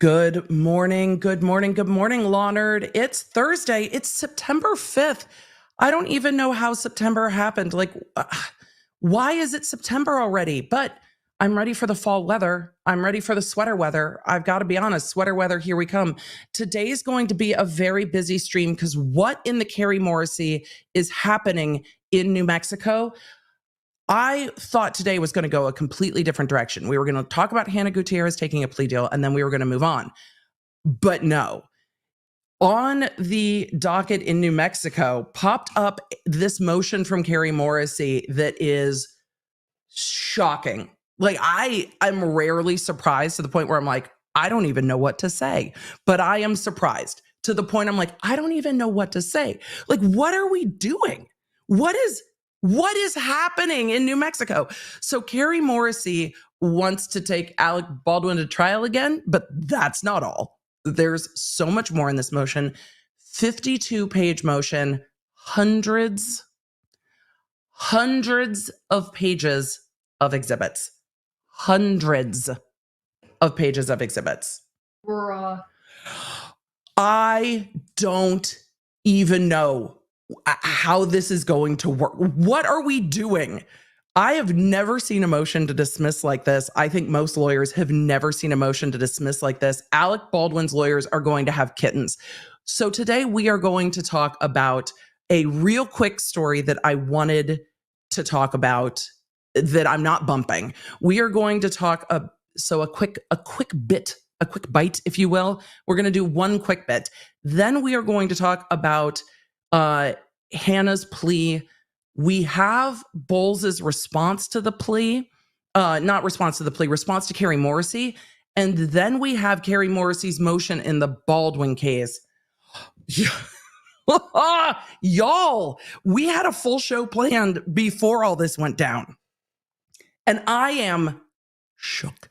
Good morning, good morning, good morning, Law Nerd. It's Thursday. It's September 5th. I don't even know how September happened. Why is it September already? But I'm ready for the fall weather. I'm ready for the sweater weather. I've got to be honest, sweater weather, here we come. Today's going to be a very busy stream because what in the Carrie Morrissey is happening in New Mexico? I thought today was going to go a completely different direction. We were going to talk about Hannah Gutierrez taking a plea deal, and then we were going to move on. But no. On the docket in New Mexico, popped up this motion from Carrie Morrissey that is shocking. I'm rarely surprised to the point where I'm like, I don't even know what to say. But I am surprised to the point I'm like, I don't even know what to say. What are we doing? What is happening in New Mexico? So Carrie Morrissey wants to take Alec Baldwin to trial again, but that's not all. There's so much more in this motion. 52-page motion, hundreds of pages of exhibits. Hundreds of pages of exhibits. Bruh. I don't even know how this is going to work. What are we doing? I have never seen a motion to dismiss like this. I think most lawyers have never seen a motion to dismiss like this. Alec Baldwin's lawyers are going to have kittens. So today we are going to talk about a real quick story that I wanted to talk about that I'm not bumping. We are going to talk a quick bite, if you will. We're going to do one quick bit. Then we are going to talk about Hannah's plea. We have Bowles' response to the plea, response to Carrie Morrissey. And then we have Carrie Morrissey's motion in the Baldwin case. Y'all, we had a full show planned before all this went down. And I am shook.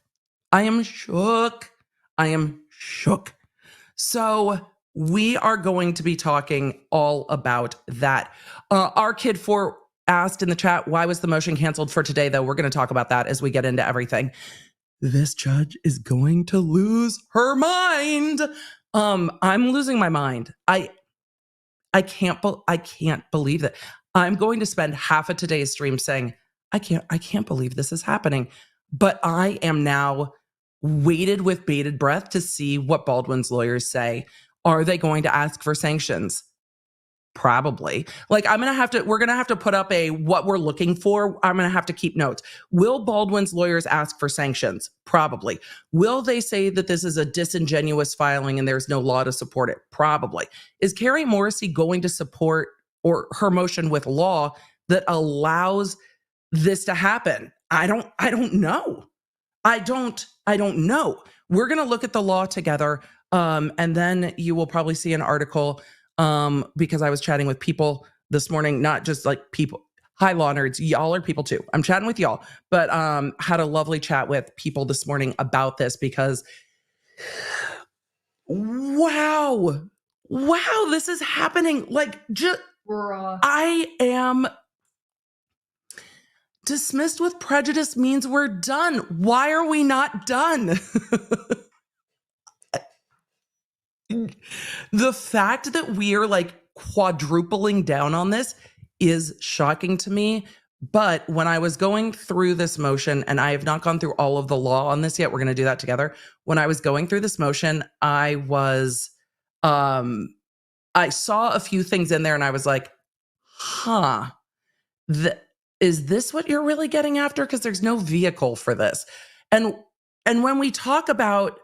So we are going to be talking all about that. Our Kid 4 asked in the chat, why was the motion canceled for today, though? We're going to talk about that as we get into everything. This judge is going to lose her mind. I'm losing my mind. I can't believe that. I'm going to spend half of today's stream saying, I can't believe this is happening. But I am now waited with bated breath to see what Baldwin's lawyers say. Are they going to ask for sanctions? Probably. We're going to have to put up what we're looking for. I'm going to have to keep notes. Will Baldwin's lawyers ask for sanctions? Probably. Will they say that this is a disingenuous filing and there's no law to support it? Probably. Is Carrie Morrissey going to support her motion with law that allows this to happen? I don't know. I don't know. We're going to look at the law together. And then you will probably see an article because I was chatting with people this morning, not just people. Hi, Law Nerds. Y'all are people too. I'm chatting with y'all, but had a lovely chat with people this morning about this because wow, this is happening. Bruh. I am dismissed with prejudice means we're done. Why are we not done? The fact that we are quadrupling down on this is shocking to me. But when I was going through this motion, and I have not gone through all of the law on this yet, we're going to do that together. When I was going through this motion, I saw a few things in there and I was like, is this what you're really getting after? Because there's no vehicle for this. And when we talk about,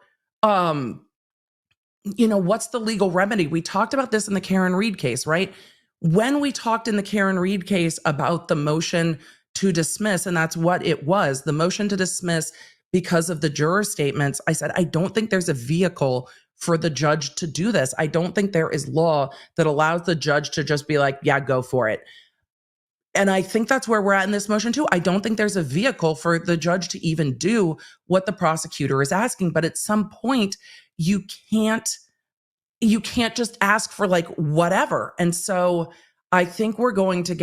what's the legal remedy? We talked about this in the Karen Reed case, right? When we talked in the Karen Reed case about the motion to dismiss, and that's what it was, the motion to dismiss because of the juror statements, I said, I don't think there's a vehicle for the judge to do this. I don't think there is law that allows the judge to just be like, yeah, go for it. And I think that's where we're at in this motion too. I don't think there's a vehicle for the judge to even do what the prosecutor is asking. But at some point, you can't just ask for whatever. And so I think we're going to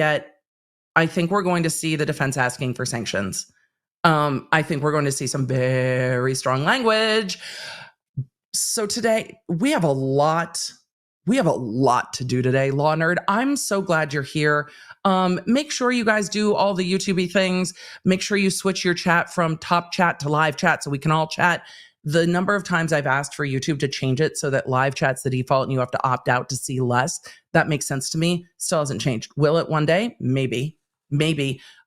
see the defense asking for sanctions. I think we're going to see some very strong language. So today we have a lot to do today, Law Nerd. I'm so glad you're here. Make sure you guys do all the YouTube-y things. Make sure you switch your chat from top chat to live chat so we can all chat. The number of times I've asked for YouTube to change it so that live chat's the default and you have to opt out to see less, that makes sense to me. Still hasn't changed. Will it one day? Maybe.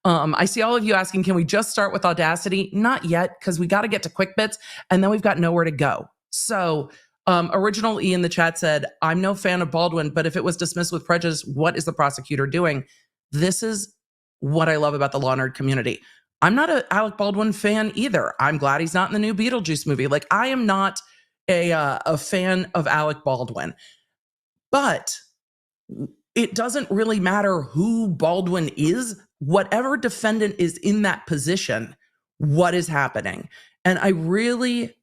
I see all of you asking, can we just start with Audacity? Not yet, because we got to get to quick bits and then we've got nowhere to go. So Original E in the chat said, I'm no fan of Baldwin, but if it was dismissed with prejudice, what is the prosecutor doing? This is what I love about the Law Nerd community. I'm not an Alec Baldwin fan either. I'm glad he's not in the new Beetlejuice movie. Like, I am not a fan of Alec Baldwin. But it doesn't really matter who Baldwin is. Whatever defendant is in that position, what is happening? And I really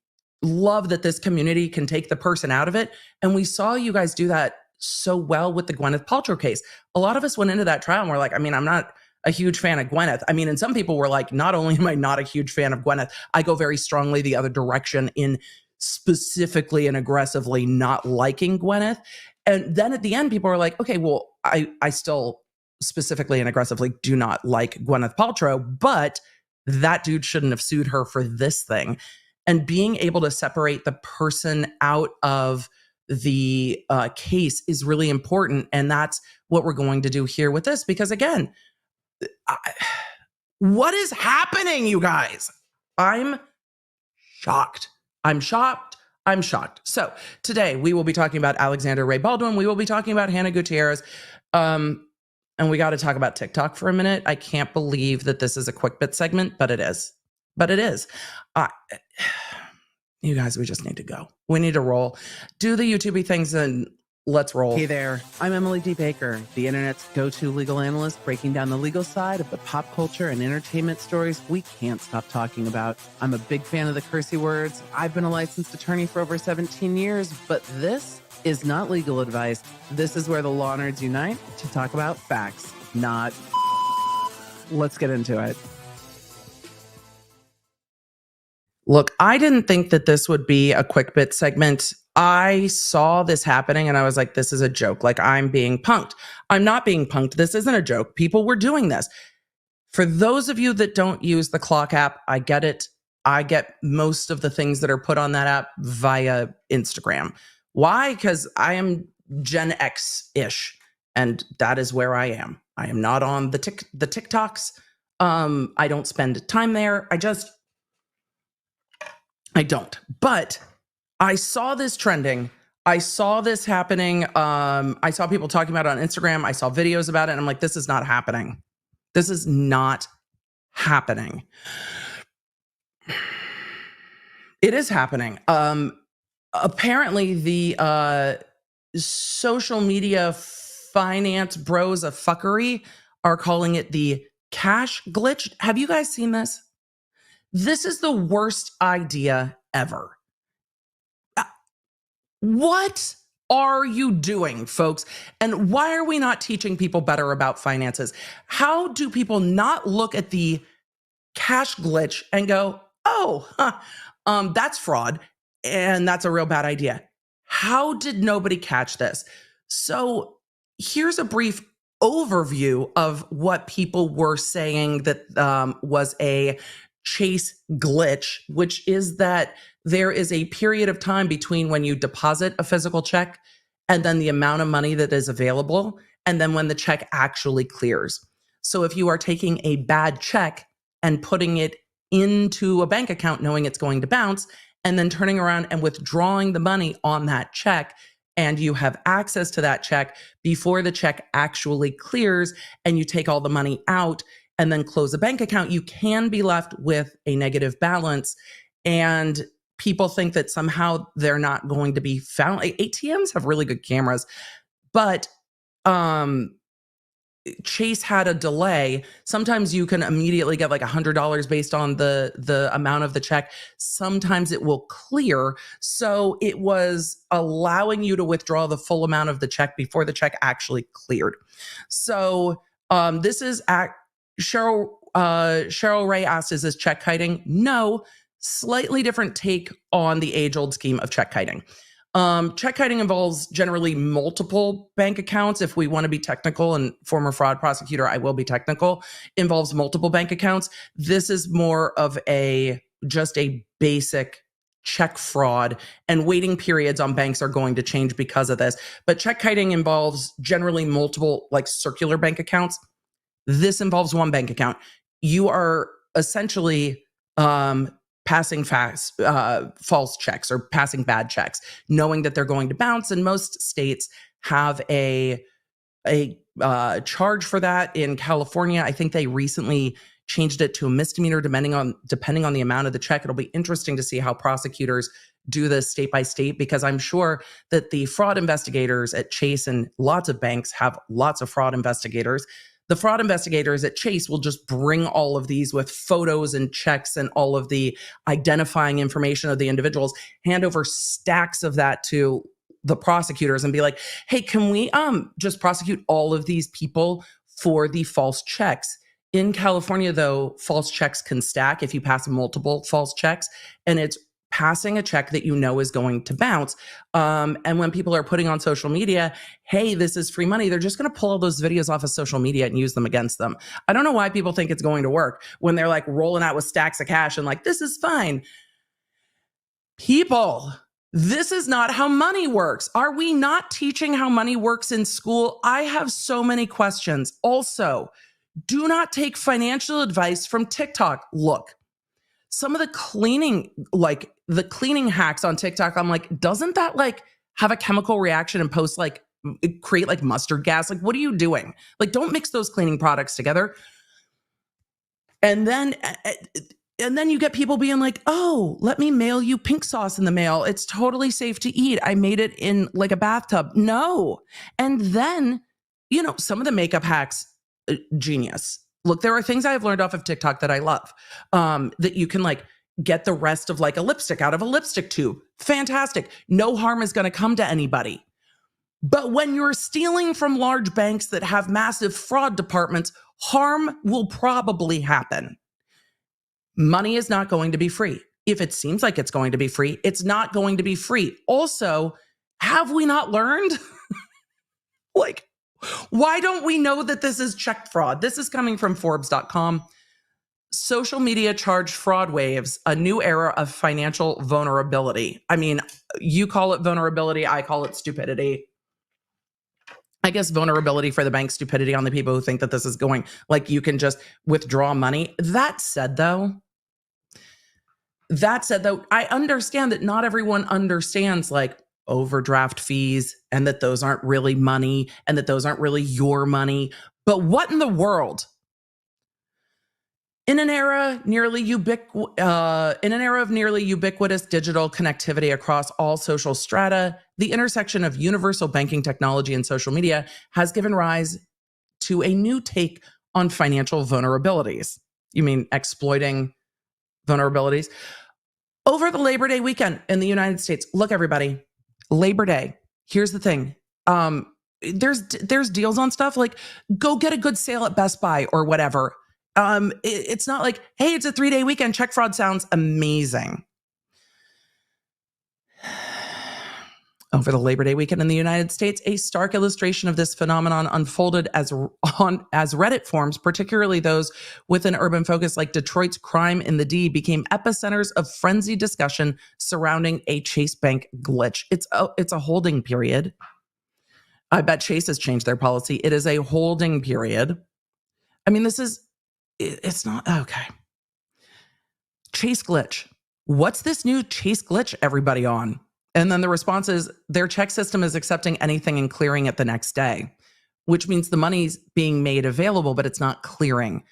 love that this community can take the person out of it. And we saw you guys do that so well with the Gwyneth Paltrow case. A lot of us went into that trial and we're like, I mean, I'm not a huge fan of Gwyneth. I mean, and some people were like, not only am I not a huge fan of Gwyneth, I go very strongly the other direction in specifically and aggressively not liking Gwyneth. And then at the end, people are like, okay, well, I still specifically and aggressively do not like Gwyneth Paltrow, but that dude shouldn't have sued her for this thing. And being able to separate the person out of the case is really important. And that's what we're going to do here with this. Because again, what is happening, you guys? I'm shocked. So today we will be talking about Alexander Ray Baldwin. We will be talking about Hannah Gutierrez. And we got to talk about TikTok for a minute. I can't believe that this is a quick bit segment, but it is. You guys, we just need to go. We need to roll. Do the YouTube-y things and let's roll. Hey there, I'm Emily D. Baker, the internet's go-to legal analyst, breaking down the legal side of the pop culture and entertainment stories we can't stop talking about. I'm a big fan of the cursey words. I've been a licensed attorney for over 17 years, but this is not legal advice. This is where the law nerds unite to talk about facts, not... Let's get into it. Look, I didn't think that this would be a quick bit segment. I saw this happening and I was like, this is a joke. Like, I'm being punked. I'm not being punked. This isn't a joke. People were doing this. For those of you that don't use the Clock app, I get it. I get most of the things that are put on that app via Instagram. Why? Because I am Gen X-ish, and that is where I am. I am not on the TikToks. I don't spend time there. I don't. But I saw this trending. I saw this happening. I saw people talking about it on Instagram. I saw videos about it. And I'm like, this is not happening. This is not happening. It is happening. Apparently, the social media finance bros of fuckery are calling it the cash glitch. Have you guys seen this? This is the worst idea ever. What are you doing, folks? And why are we not teaching people better about finances? How do people not look at the cash glitch and go, oh, that's fraud, and that's a real bad idea? How did nobody catch this? So here's a brief overview of what people were saying that was a Chase glitch, which is that there is a period of time between when you deposit a physical check and then the amount of money that is available, and then when the check actually clears. So if you are taking a bad check and putting it into a bank account knowing it's going to bounce, and then turning around and withdrawing the money on that check, and you have access to that check before the check actually clears, and you take all the money out and then close a bank account, you can be left with a negative balance. And people think that somehow they're not going to be found. Like, ATMs have really good cameras, but Chase had a delay. Sometimes you can immediately get like $100 based on the amount of the check. Sometimes it will clear. So it was allowing you to withdraw the full amount of the check before the check actually cleared. So this is Cheryl Ray asked, is this check kiting? No. slightly different take on the age-old scheme of check kiting. Check kiting involves generally multiple bank accounts. If we want to be technical, and former fraud prosecutor, I will be technical, involves multiple bank accounts. This is more of just a basic check fraud, and waiting periods on banks are going to change because of this. But check kiting involves generally multiple like circular bank accounts. This involves one bank account. You are essentially passing false checks or passing bad checks, knowing that they're going to bounce. And most states have a charge for that. In California, I think they recently changed it to a misdemeanor depending on the amount of the check. It'll be interesting to see how prosecutors do this state by state, because I'm sure that the fraud investigators at Chase, and lots of banks have lots of fraud investigators, the fraud investigators at Chase will just bring all of these with photos and checks and all of the identifying information of the individuals, hand over stacks of that to the prosecutors and be like, hey, can we just prosecute all of these people for the false checks? In California, though, false checks can stack if you pass multiple false checks, and it's passing a check that you know is going to bounce. And when people are putting on social media, hey, this is free money, they're just going to pull all those videos off of social media and use them against them. I don't know why people think it's going to work when they're like rolling out with stacks of cash and like, this is fine. People, this is not how money works. Are we not teaching how money works in school? I have so many questions. Also, do not take financial advice from TikTok. Look, some of the cleaning hacks on TikTok, I'm like, doesn't that like have a chemical reaction and create like mustard gas? Like, what are you doing? Like, don't mix those cleaning products together. And then you get people being like, oh, let me mail you pink sauce in the mail. It's totally safe to eat. I made it in like a bathtub. No. And then, some of the makeup hacks, genius. Look, there are things I've learned off of TikTok that I love, that you can like get the rest of like a lipstick out of a lipstick tube. Fantastic. No harm is going to come to anybody. But when you're stealing from large banks that have massive fraud departments, harm will probably happen. Money is not going to be free. If it seems like it's going to be free, it's not going to be free. Also, have we not learned? Like, why don't we know that this is check fraud? This is coming from Forbes.com. Social media charged fraud waves, a new era of financial vulnerability. I mean, you call it vulnerability, I call it stupidity. I guess vulnerability for the bank, stupidity on the people who think that this is going, like you can just withdraw money. That said, though, I understand that not everyone understands like overdraft fees and that those aren't really money and that those aren't really your money. But what in the world? In an era of nearly ubiquitous digital connectivity across all social strata, the intersection of universal banking technology and social media has given rise to a new take on financial vulnerabilities. You mean exploiting vulnerabilities? Over the Labor Day weekend in the United States, look, everybody, Labor Day. Here's the thing. There's deals on stuff like go get a good sale at Best Buy or whatever. It's not like, hey, it's a 3-day weekend. Check fraud sounds amazing. Over the Labor Day weekend in the United States, a stark illustration of this phenomenon unfolded as Reddit forums, particularly those with an urban focus like Detroit's Crime in the D, became epicenters of frenzied discussion surrounding a Chase Bank glitch. It's a holding period. I bet Chase has changed their policy. It is a holding period. I mean, it's not, okay. Chase glitch. What's this new Chase glitch everybody on? And then the response is their check system is accepting anything and clearing it the next day, which means the money's being made available, but it's not clearing.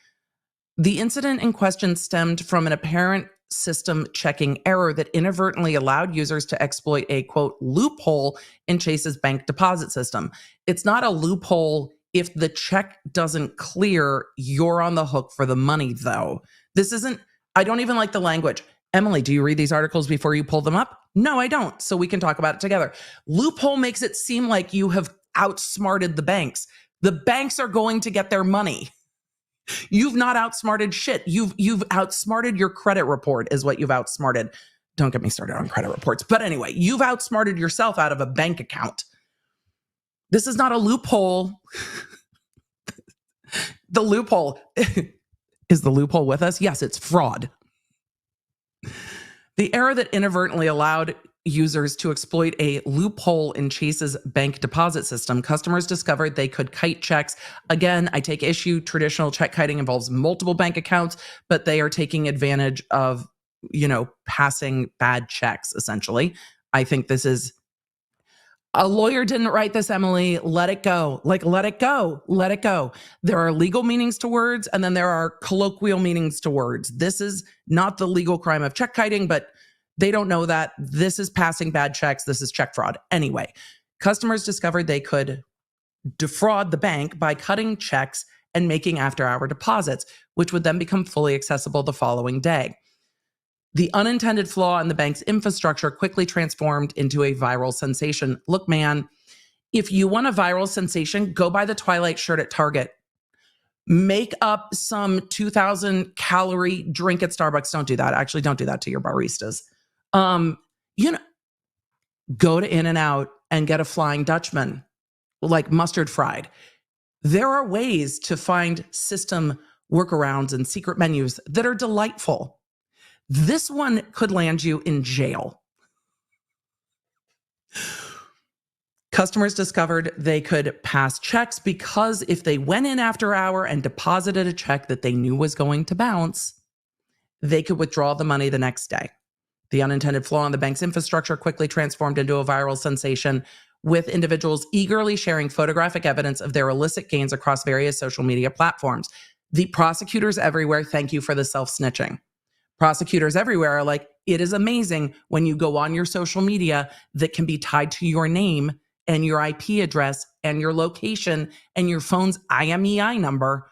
The incident in question stemmed from an apparent system checking error that inadvertently allowed users to exploit a, quote, loophole in Chase's bank deposit system. It's not a loophole if the check doesn't clear, you're on the hook for the money, though. This isn't, I don't even like the language. Emily, do you read these articles before you pull them up? No, I don't. So we can talk about it together. Loophole makes it seem like you have outsmarted the banks. The banks are going to get their money. You've not outsmarted shit. You've outsmarted your credit report is what you've outsmarted. Don't get me started on credit reports. But anyway, you've outsmarted yourself out of a bank account. This is not a loophole. The loophole, is the loophole with us? Yes, it's fraud. The error that inadvertently allowed users to exploit a loophole in Chase's bank deposit system, customers discovered they could kite checks. Again, I take issue. Traditional check kiting involves multiple bank accounts, but they are taking advantage of, passing bad checks, essentially. I think this is, a lawyer didn't write this, Emily. Let it go. Let it go. Let it go. There are legal meanings to words, and then there are colloquial meanings to words. This is not the legal crime of check kiting, but they don't know that. This is passing bad checks. This is check fraud. Anyway, customers discovered they could defraud the bank by cutting checks and making after-hour deposits, which would then become fully accessible the following day. The unintended flaw in the bank's infrastructure quickly transformed into a viral sensation. Look, man, if you want a viral sensation, go buy the Twilight shirt at Target. Make up some 2,000 calorie drink at Starbucks. Don't do that. Actually, don't do that to your baristas. Go to In-N-Out and get a Flying Dutchman, like mustard fried. There are ways to find system workarounds and secret menus that are delightful. This one could land you in jail. Customers discovered they could pass checks because if they went in after hour and deposited a check that they knew was going to bounce, they could withdraw the money the next day. The unintended flaw in the bank's infrastructure quickly transformed into a viral sensation, with individuals eagerly sharing photographic evidence of their illicit gains across various social media platforms. The prosecutors everywhere, thank you for the self-snitching. Prosecutors everywhere are like, it is amazing when you go on your social media that can be tied to your name and your IP address and your location and your phone's IMEI number.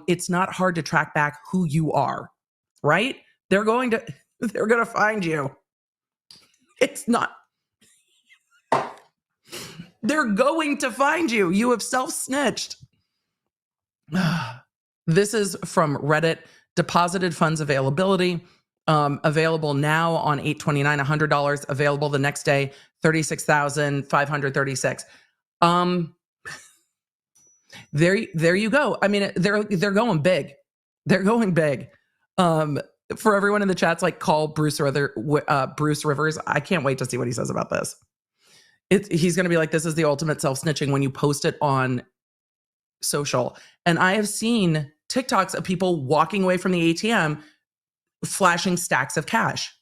It's not hard to track back who you are, right? They're going to find you. It's not. They're going to find you. You have self-snitched. This is from Reddit. Deposited funds availability. Available now on 8/29, $100. Available the next day, $36,536. There you go. I mean, they're going big. They're going big. For everyone in the chats, like, call Bruce Rivers. I can't wait to see what he says about this. He's going to be like, this is the ultimate self-snitching when you post it on social. And I have seen TikToks of people walking away from the ATM, flashing stacks of cash.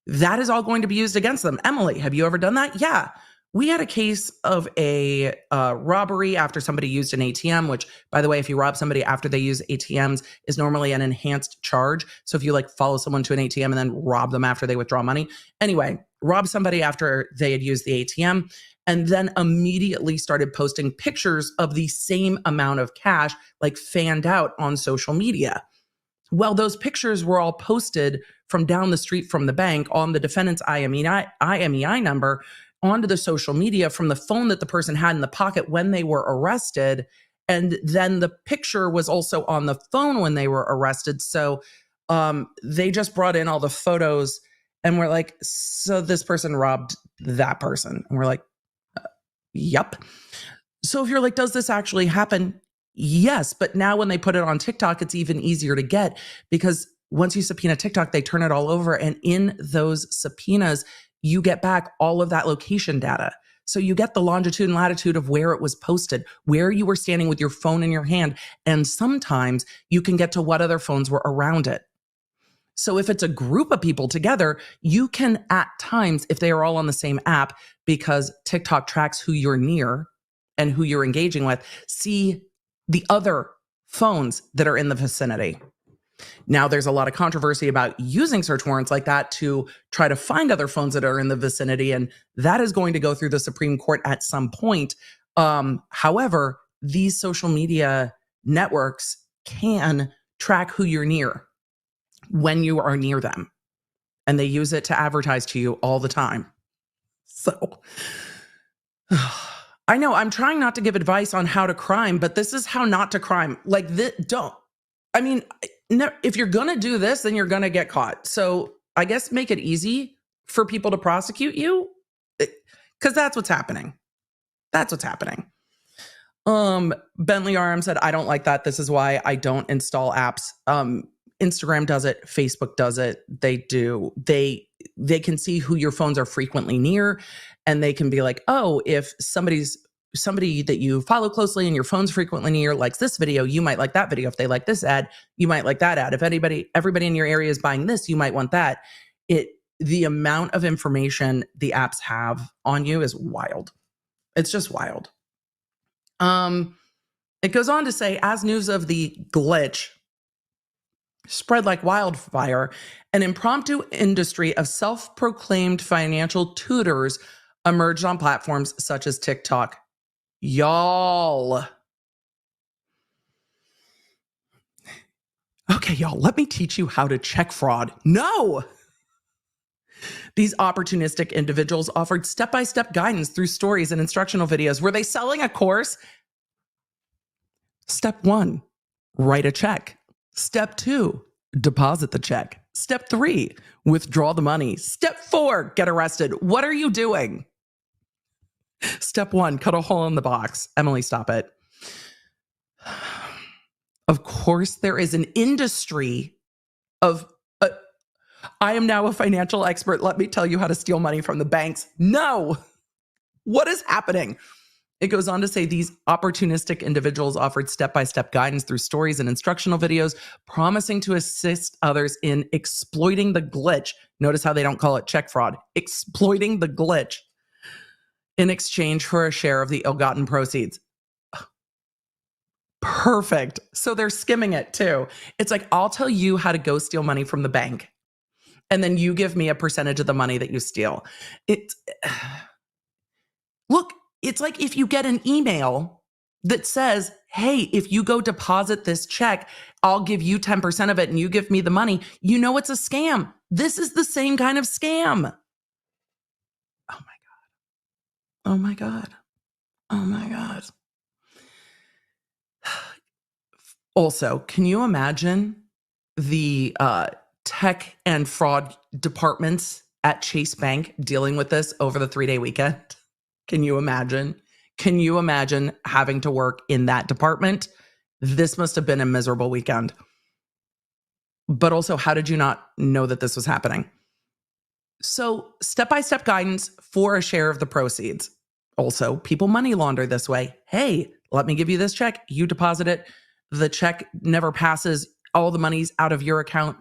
That is all going to be used against them. Emily, have you ever done that? Yeah. We had a case of a robbery after somebody used an ATM, which, by the way, if you rob somebody after they use ATMs, is normally an enhanced charge. So if you follow someone to an ATM and then rob them after they withdraw money. Anyway, rob somebody after they had used the ATM and then immediately started posting pictures of the same amount of cash, fanned out on social media. Well, those pictures were all posted from down the street from the bank on the defendant's IMEI number onto the social media from the phone that the person had in the pocket when they were arrested. And then the picture was also on the phone when they were arrested. So they just brought in all the photos and we're like, so this person robbed that person. And we're like, yep. So if you're like, does this actually happen? Yes. But now when they put it on TikTok, it's even easier to get because once you subpoena TikTok, they turn it all over. And in those subpoenas, you get back all of that location data. So you get the longitude and latitude of where it was posted, where you were standing with your phone in your hand. And sometimes you can get to what other phones were around it. So if it's a group of people together, you can at times, if they are all on the same app, because TikTok tracks who you're near and who you're engaging with, see the other phones that are in the vicinity. Now, there's a lot of controversy about using search warrants like that to try to find other phones that are in the vicinity, and that is going to go through the Supreme Court at some point. However, these social media networks can track who you're near when you are near them, and they use it to advertise to you all the time. So I know I'm trying not to give advice on how to crime, but this is how not to crime. Like, don't. I mean, no, if you're going to do this, then you're going to get caught. So I guess make it easy for people to prosecute you, because that's what's happening. That's what's happening. Bentley RM said, I don't like that. This is why I don't install apps. Instagram does it. Facebook does it. They do. They can see who your phones are frequently near, and they can be like, oh, if somebody that you follow closely and your phone's frequently near likes this video, you might like that video. If they like this ad, you might like that ad. If everybody in your area is buying this, you might want that. The amount of information the apps have on you is wild. It's just wild. It goes on to say, as news of the glitch spread like wildfire, an impromptu industry of self-proclaimed financial tutors emerged on platforms such as TikTok. Y'all. Okay, y'all, let me teach you how to check fraud. No! These opportunistic individuals offered step-by-step guidance through stories and instructional videos. Were they selling a course? Step 1, write a check. Step 2, deposit the check. Step 3, withdraw the money. Step 4, get arrested. What are you doing? Step 1, cut a hole in the box. Emily, stop it. Of course, there is an industry of, I am now a financial expert. Let me tell you how to steal money from the banks. No. What is happening? It goes on to say these opportunistic individuals offered step-by-step guidance through stories and instructional videos, promising to assist others in exploiting the glitch. Notice how they don't call it check fraud. Exploiting the glitch in exchange for a share of the ill-gotten proceeds. Perfect. So they're skimming it too. It's like, I'll tell you how to go steal money from the bank, and then you give me a percentage of the money that you steal. Look, it's like if you get an email that says, hey, if you go deposit this check, I'll give you 10% of it and you give me the money. You know it's a scam. This is the same kind of scam. Oh my God. Oh my God. Oh my God. Also, can you imagine the tech and fraud departments at Chase Bank dealing with this over the 3-day weekend? Can you imagine? Can you imagine having to work in that department? This must have been a miserable weekend. But also, how did you not know that this was happening? So, step-by-step guidance for a share of the proceeds. Also, people money launder this way. Hey, let me give you this check. You deposit it. The check never passes. All the money's out of your account.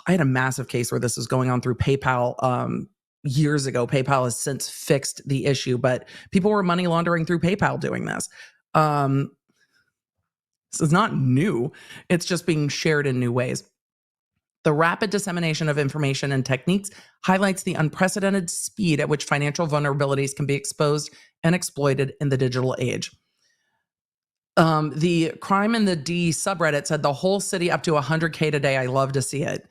I had a massive case where this was going on through PayPal years ago. PayPal has since fixed the issue, but people were money laundering through PayPal doing this. This is not new. It's just being shared in new ways. The rapid dissemination of information and techniques highlights the unprecedented speed at which financial vulnerabilities can be exposed and exploited in the digital age. The Crime in the D subreddit said the whole city up to 100K today. I love to see it.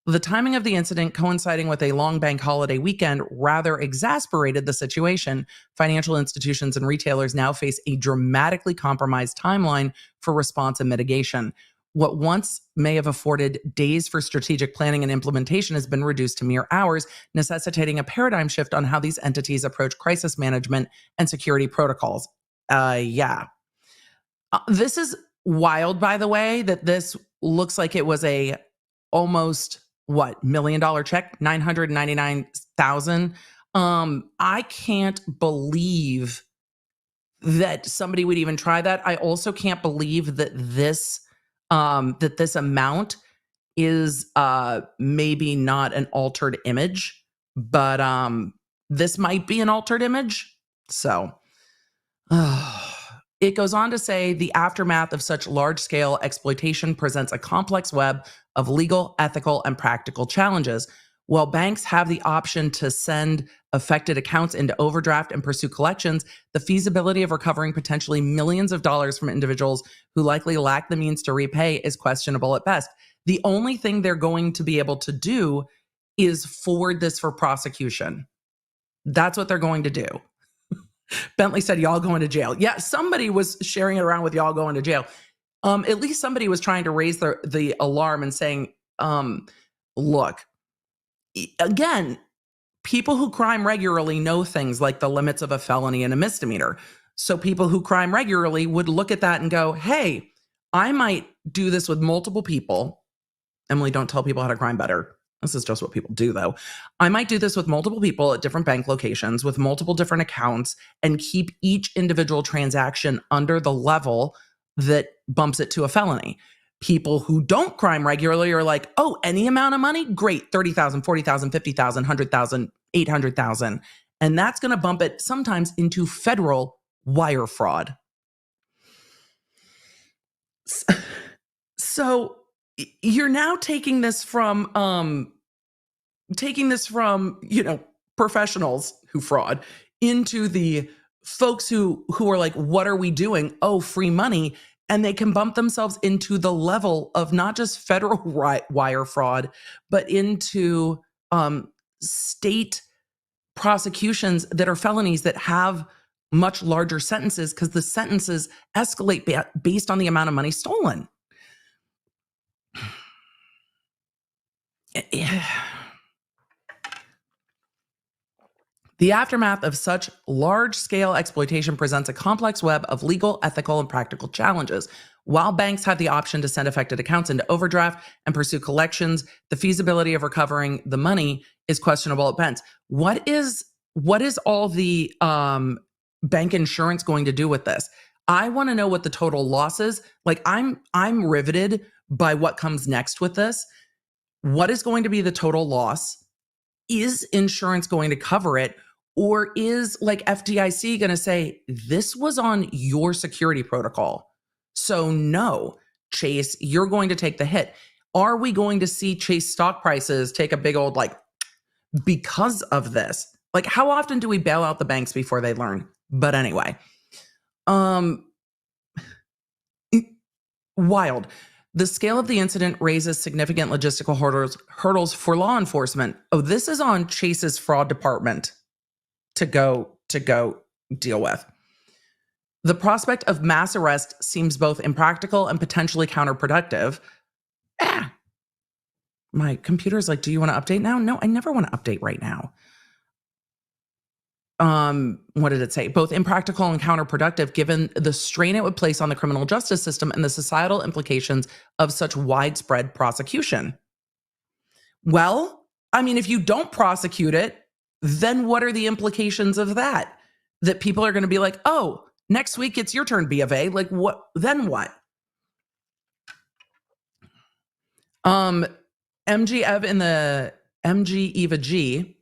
The timing of the incident coinciding with a long bank holiday weekend rather exasperated the situation. Financial institutions and retailers now face a dramatically compromised timeline for response and mitigation. What once may have afforded days for strategic planning and implementation has been reduced to mere hours, necessitating a paradigm shift on how these entities approach crisis management and security protocols. This is wild, by the way, that this looks like it was a almost $1 million check, $999,000. I can't believe that somebody would even try that. I also can't believe that this amount is maybe not an altered image, but this might be an altered image. So it goes on to say the aftermath of such large-scale exploitation presents a complex web of legal, ethical, and practical challenges. While banks have the option to send affected accounts into overdraft and pursue collections, the feasibility of recovering potentially millions of dollars from individuals who likely lack the means to repay is questionable at best. The only thing they're going to be able to do is forward this for prosecution. That's what they're going to do. Bentley said, y'all going to jail. Yeah, somebody was sharing it around with y'all going to jail. At least somebody was trying to raise the alarm and saying, look, again, people who crime regularly know things like the limits of a felony and a misdemeanor. So people who crime regularly would look at that and go, hey, I might do this with multiple people. Emily, don't tell people how to crime better. This is just what people do, though. I might do this with multiple people at different bank locations with multiple different accounts and keep each individual transaction under the level that bumps it to a felony. People who don't crime regularly are like, oh, any amount of money? Great. 30,000, 40,000, 50,000, 100,000, 800,000. And that's going to bump it sometimes into federal wire fraud. So you're now taking this from, professionals who fraud into the folks who are like, what are we doing? Oh, free money. And they can bump themselves into the level of not just federal wire fraud, but into state prosecutions that are felonies that have much larger sentences because the sentences escalate based on the amount of money stolen. The aftermath of such large-scale exploitation presents a complex web of legal, ethical, and practical challenges. While banks have the option to send affected accounts into overdraft and pursue collections, the feasibility of recovering the money is questionable at best. What is all the bank insurance going to do with this? I want to know what the total loss is. Like, I'm riveted by what comes next with this. What is going to be the total loss? Is insurance going to cover it? Or is like FDIC going to say, this was on your security protocol? So no, Chase, you're going to take the hit. Are we going to see Chase stock prices take a big old because of this? Like, how often do we bail out the banks before they learn? But anyway, wild. The scale of the incident raises significant logistical hurdles for law enforcement. Oh, this is on Chase's fraud department to go deal with. The prospect of mass arrest seems both impractical and potentially counterproductive. My computer's like, do you want to update now? No, I never want to update right now. What did it say? Both impractical and counterproductive given the strain it would place on the criminal justice system and the societal implications of such widespread prosecution. Well, I mean, if you don't prosecute it, then what are the implications of that? That people are going to be like, oh, next week it's your turn, B of A. Like, what? Then what? MG Ev in the MG Eva G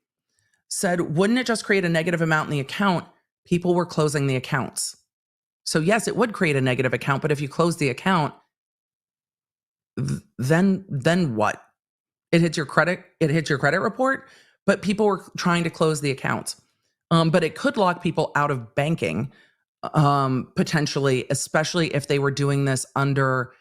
said, wouldn't it just create a negative amount in the account? People were closing the accounts. So yes, it would create a negative account, but if you close the account, then what? It hits your credit report, but people were trying to close the accounts. But it could lock people out of banking, potentially, especially if they were doing this under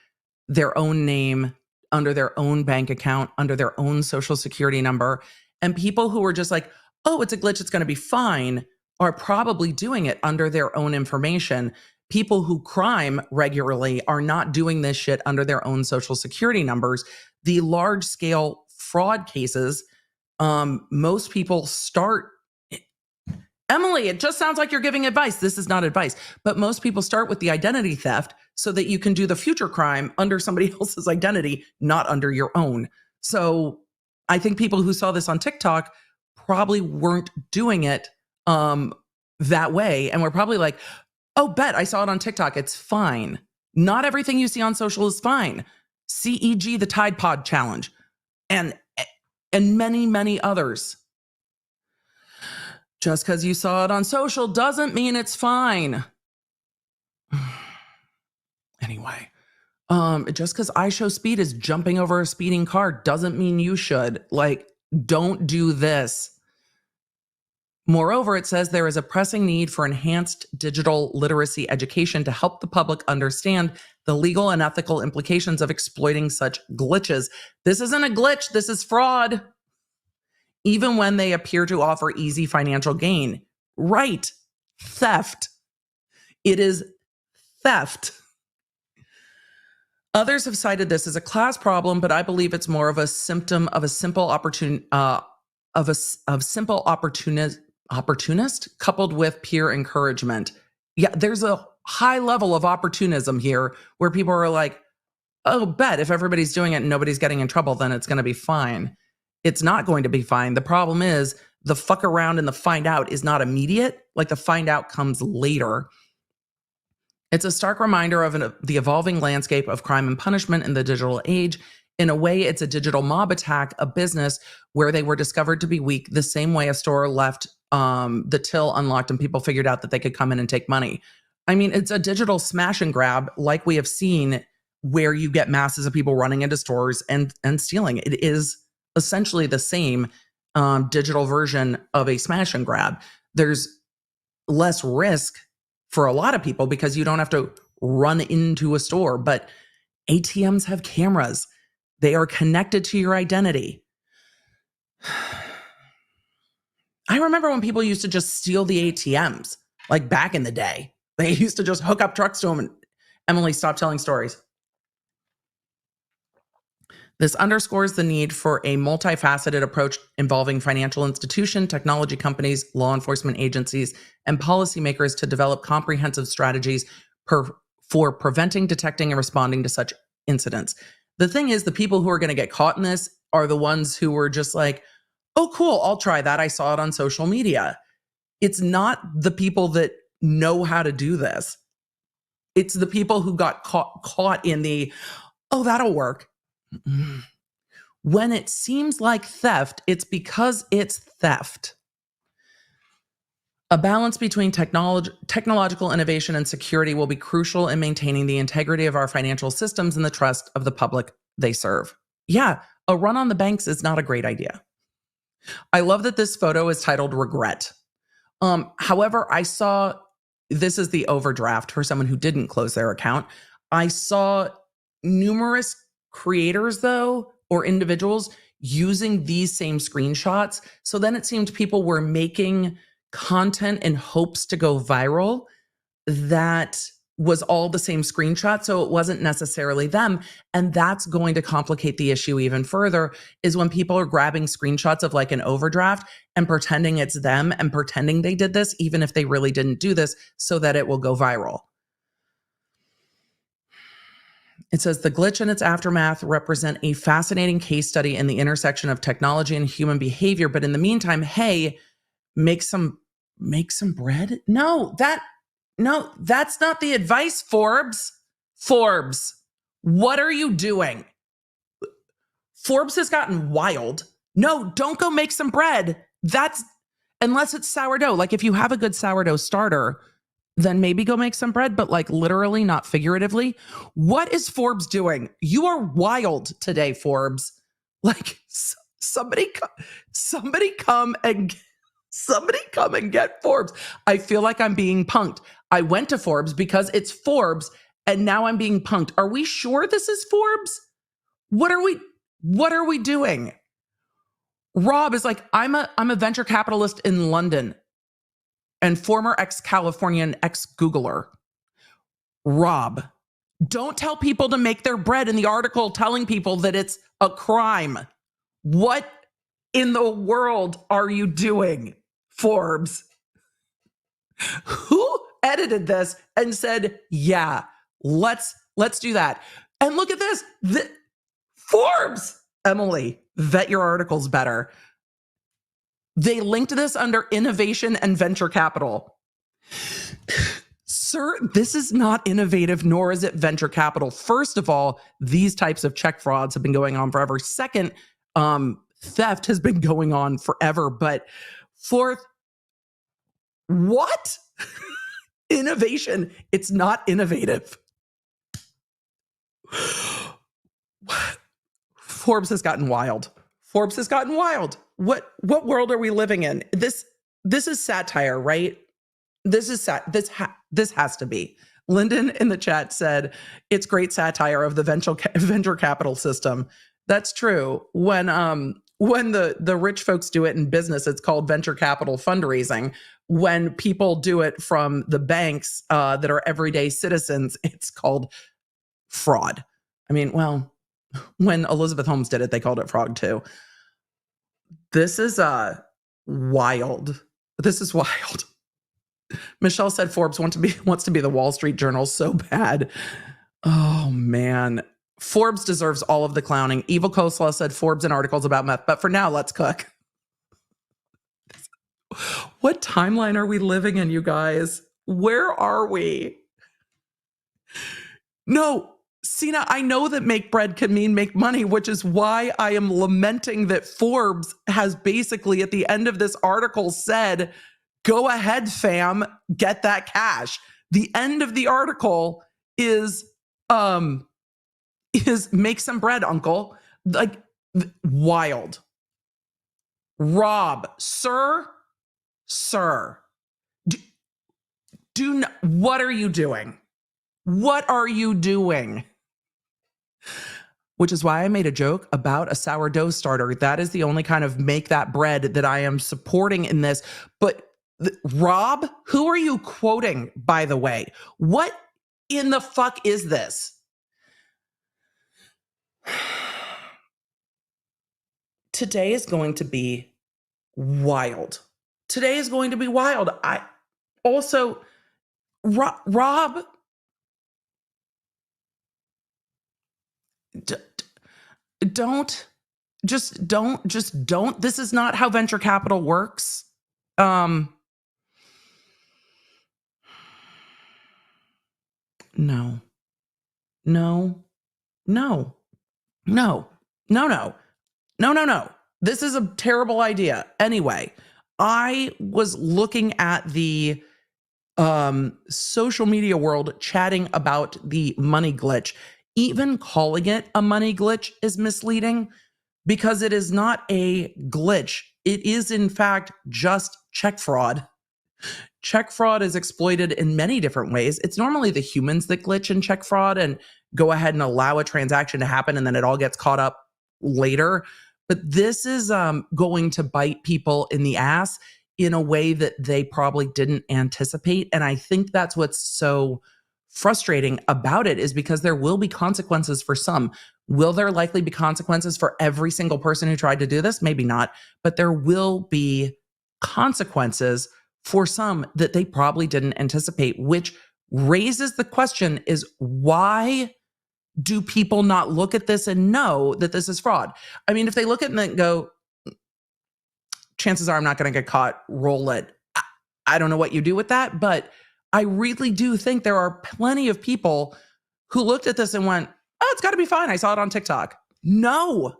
their own name, under their own bank account, under their own social security number. And people who were just like, oh, it's a glitch, it's going to be fine, are probably doing it under their own information. People who crime regularly are not doing this shit under their own social security numbers. The large scale fraud cases, most people start. Emily, it just sounds like you're giving advice. This is not advice, but most people start with the identity theft so that you can do the future crime under somebody else's identity, not under your own. So I think people who saw this on TikTok probably weren't doing it that way. And we're probably like, oh, bet I saw it on TikTok. It's fine. Not everything you see on social is fine. CEG, the Tide Pod Challenge, and many, many others. Just because you saw it on social doesn't mean it's fine. Anyway, just because I Show Speed is jumping over a speeding car doesn't mean you should. Like, don't do this. Moreover, it says there is a pressing need for enhanced digital literacy education to help the public understand the legal and ethical implications of exploiting such glitches. This isn't a glitch. This is fraud. Even when they appear to offer easy financial gain. Right. theft. It is theft. Others have cited this as a class problem, but I believe it's more of a symptom of a simple opportunist coupled with peer encouragement. Yeah, there's a high level of opportunism here where people are like, oh, bet if everybody's doing it and nobody's getting in trouble, then it's going to be fine. It's not going to be fine. The problem is the fuck around and the find out is not immediate. Like the find out comes later. It's a stark reminder of the evolving landscape of crime and punishment in the digital age. In a way, it's a digital mob attack, a business where they were discovered to be weak, the same way a store left the till unlocked and people figured out that they could come in and take money. I mean, it's a digital smash and grab like we have seen where you get masses of people running into stores and stealing. It is essentially the same digital version of a smash and grab. There's less risk for a lot of people because you don't have to run into a store, but ATMs have cameras. They are connected to your identity. I remember when people used to just steal the ATMs, like back in the day. They used to just hook up trucks to them. And Emily, stop telling stories. This underscores the need for a multifaceted approach involving financial institutions, technology companies, law enforcement agencies, and policymakers to develop comprehensive strategies for preventing, detecting, and responding to such incidents. The thing is, the people who are going to get caught in this are the ones who were just like, oh, cool, I'll try that. I saw it on social media. It's not the people that know how to do this. It's the people who got caught in the, oh, that'll work. When it seems like theft, it's because it's theft. A balance between technological innovation and security will be crucial in maintaining the integrity of our financial systems and the trust of the public they serve. Yeah, a run on the banks is not a great idea. I love that this photo is titled Regret. However, I saw, this is the overdraft for someone who didn't close their account. I saw numerous creators, though, or individuals using these same screenshots. So then it seemed people were making content in hopes to go viral that was all the same screenshot. So it wasn't necessarily them. And that's going to complicate the issue even further, is when people are grabbing screenshots of like an overdraft and pretending it's them and pretending they did this, even if they really didn't do this, so that it will go viral. It says the glitch and its aftermath represent a fascinating case study in the intersection of technology and human behavior. But in the meantime, hey, make some bread? No, that's not the advice, Forbes. Forbes, what are you doing? Forbes has gotten wild. No, don't go make some bread. That's, unless it's sourdough. Like if you have a good sourdough starter, then maybe go make some bread, but like literally, not figuratively. What is Forbes doing? You are wild today, Forbes. Like somebody come and get Forbes. I feel like I'm being punked. I went to Forbes because it's Forbes and now I'm being punked. Are we sure this is Forbes? What are we doing? Rob is like, I'm a venture capitalist in London and former ex-Californian ex-Googler. Rob, don't tell people to make their bread in the article telling people that it's a crime. What in the world are you doing, Forbes? Who edited this and said, yeah, let's do that? And look at this. Forbes, Emily, vet your articles better. They linked this under innovation and venture capital. Sir, this is not innovative, nor is it venture capital. First of all, these types of check frauds have been going on forever. Second, theft has been going on forever. But fourth, what? Innovation, it's not innovative. Forbes has gotten wild. Forbes has gotten wild. What world are we living in? This is satire, right? This has to be. Lyndon in the chat said, it's great satire of the venture capital system. That's true. When when the rich folks do it in business, it's called venture capital fundraising. When people do it from the banks that are everyday citizens, it's called fraud. I mean, well, when Elizabeth Holmes did it, they called it fraud too. This is wild. This is wild. Michelle said Forbes wants to be the Wall Street Journal so bad. Oh man. Forbes deserves all of the clowning. Evil Coleslaw said Forbes and articles about meth, but for now, let's cook. What timeline are we living in, you guys? Where are we? No, Sina, I know that make bread can mean make money, which is why I am lamenting that Forbes has basically at the end of this article said, go ahead, fam, get that cash. The end of the article is make some bread, uncle. Like, wild. Rob, sir, what are you doing? What are you doing? Which is why I made a joke about a sourdough starter. That is the only kind of make that bread that I am supporting in this. But Rob, who are you quoting, by the way? What in the fuck is this? Today is going to be wild. Today is going to be wild. I also, Rob, don't. This is not how venture capital works. No. This is a terrible idea. Anyway, I was looking at the social media world chatting about the money glitch. Even calling it a money glitch is misleading because it is not a glitch. It is, in fact, just check fraud. Check fraud is exploited in many different ways. It's normally the humans that glitch in check fraud and go ahead and allow a transaction to happen, and then it all gets caught up later. But this is going to bite people in the ass in a way that they probably didn't anticipate. And I think that's what's so frustrating about it, is because there will be consequences for some. Will there likely be consequences for every single person who tried to do this? Maybe not. But there will be consequences for some that they probably didn't anticipate, which raises the question is, why do people not look at this and know that this is fraud? I mean, if they look at it and go, chances are I'm not going to get caught, roll it. I don't know what you do with that, but I really do think there are plenty of people who looked at this and went, oh, it's got to be fine. I saw it on TikTok. No,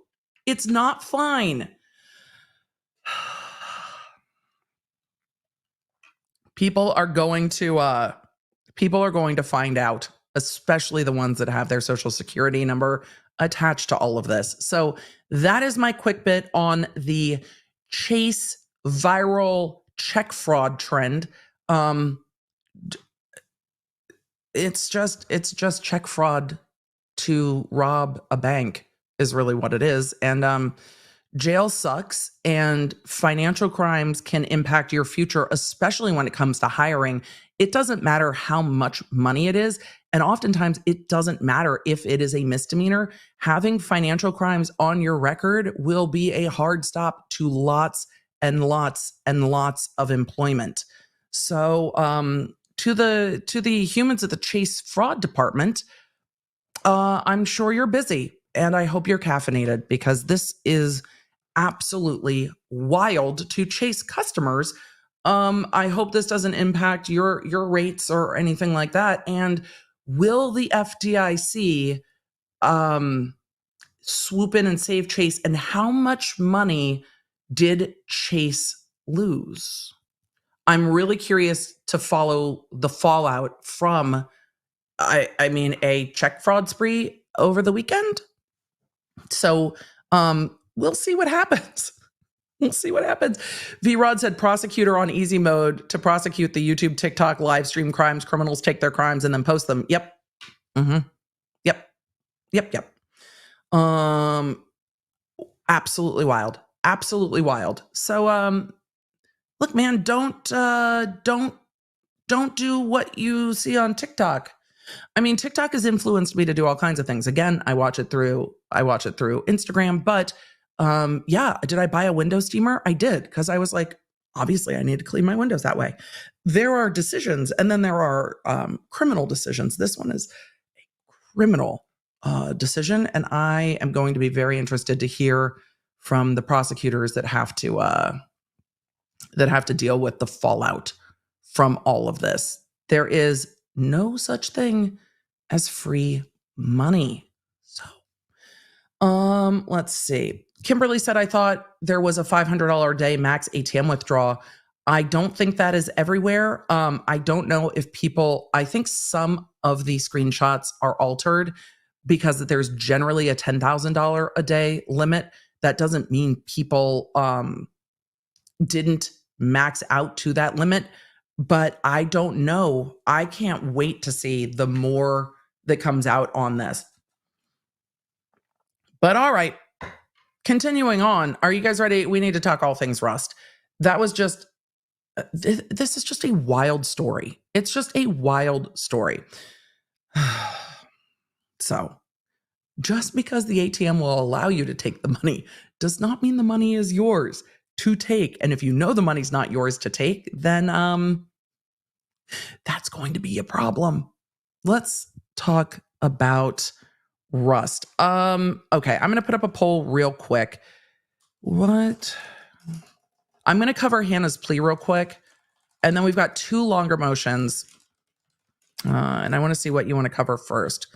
it's not fine. People are going to find out, especially the ones that have their social security number attached to all of this. So that is my quick bit on the Chase viral check fraud trend. It's just check fraud to rob a bank is really what it is. And jail sucks, and financial crimes can impact your future, especially when it comes to hiring. It doesn't matter how much money it is. And oftentimes it doesn't matter if it is a misdemeanor. Having financial crimes on your record will be a hard stop to lots and lots and lots of employment. So to the humans at the Chase fraud department, I'm sure you're busy, and I hope you're caffeinated, because this is absolutely wild to Chase customers. I hope this doesn't impact your rates or anything like that. And will the FDIC swoop in and save Chase? And how much money did Chase lose? I'm really curious to follow the fallout from, I mean, a check fraud spree over the weekend. So we'll see what happens. We'll see what happens. V-Rod said prosecutor on easy mode to prosecute the YouTube, TikTok, live stream crimes. Criminals take their crimes and then post them. Yep. Mm-hmm. Yep. Absolutely wild. absolutely wild. So, look, man, don't do what you see on TikTok. I mean, TikTok has influenced me to do all kinds of things. Again, I watch it through Instagram, but yeah, did I buy a window steamer? I did, because I was like, obviously I need to clean my windows that way. There are decisions, and then there are criminal decisions. This one is a criminal decision, and I am going to be very interested to hear from the prosecutors that have to deal with the fallout from all of this. There is no such thing as free money. So, let's see. Kimberly said, I thought there was a $500 a day max ATM withdrawal. I don't think that is everywhere. I don't know if I think some of the screenshots are altered because there's generally a $10,000 a day limit. That doesn't mean people didn't max out to that limit, but I don't know. I can't wait to see the more that comes out on this. But all right, continuing on. Are you guys ready? We need to talk all things Rust. That was just, this is just a wild story. It's just a wild story. So, just because the ATM will allow you to take the money does not mean the money is yours to take. And if you know the money's not yours to take, then that's going to be a problem. Let's talk about Rust. Okay, I'm going to put up a poll real quick. I'm going to cover Hannah's plea real quick, and then we've got two longer motions. And I want to see what you want to cover first.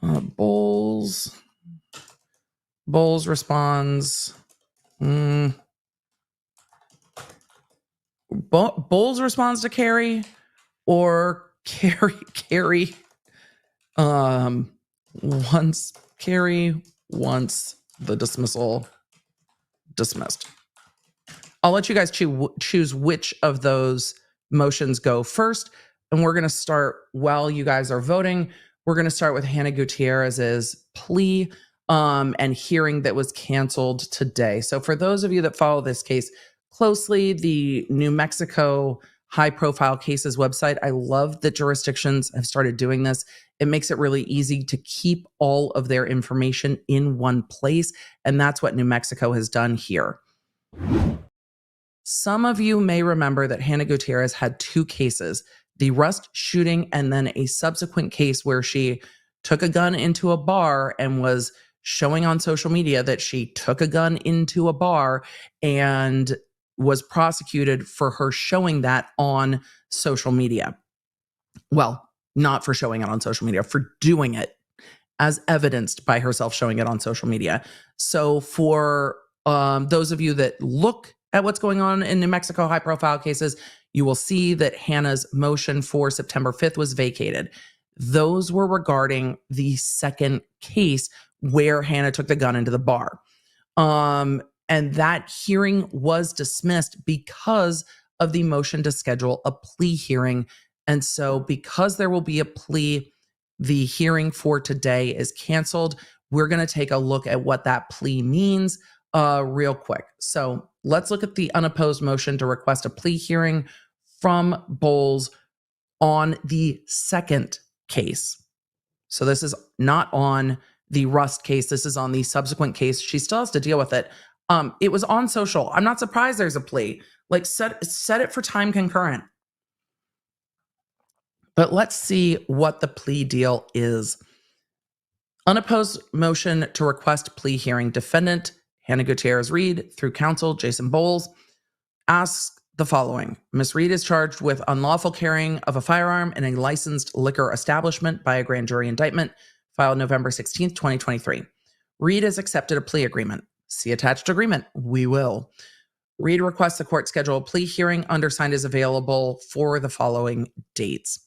Bowles responds. Bowles responds to Carrie, or Carrie wants the dismissal dismissed. I'll let you guys choose which of those motions go first, and we're going to start while you guys are voting. We're going to start with Hannah Gutierrez's plea and hearing that was canceled today. So for those of you that follow this case closely, the New Mexico high-profile cases website, I love that jurisdictions have started doing this. It makes it really easy to keep all of their information in one place, and that's what New Mexico has done here. Some of you may remember that Hannah Gutierrez had two cases, the Rust shooting and then a subsequent case where she took a gun into a bar and was showing on social media that she took a gun into a bar and was prosecuted for her showing that on social media. Well, not for showing it on social media, for doing it as evidenced by herself showing it on social media. So for those of you that look at what's going on in New Mexico high-profile cases, you will see that Hannah's motion for September 5th was vacated. Those were regarding the second case where Hannah took the gun into the bar. And that hearing was dismissed because of the motion to schedule a plea hearing. And so because there will be a plea, the hearing for today is canceled. We're going to take a look at what that plea means real quick. So let's look at the unopposed motion to request a plea hearing from Bowles on the second case. So this is not on the Rust case. This is on the subsequent case. She still has to deal with it. It was on social. I'm not surprised there's a plea. Like set it for time concurrent. But let's see what the plea deal is. Unopposed motion to request plea hearing. Defendant Hannah Gutierrez Reed through counsel Jason Bowles asks the following. Ms. Reed is charged with unlawful carrying of a firearm in a licensed liquor establishment by a grand jury indictment filed November 16th, 2023. Reed has accepted a plea agreement. See attached agreement. We will. Reed requests the court schedule a plea hearing. Undersigned is available for the following dates.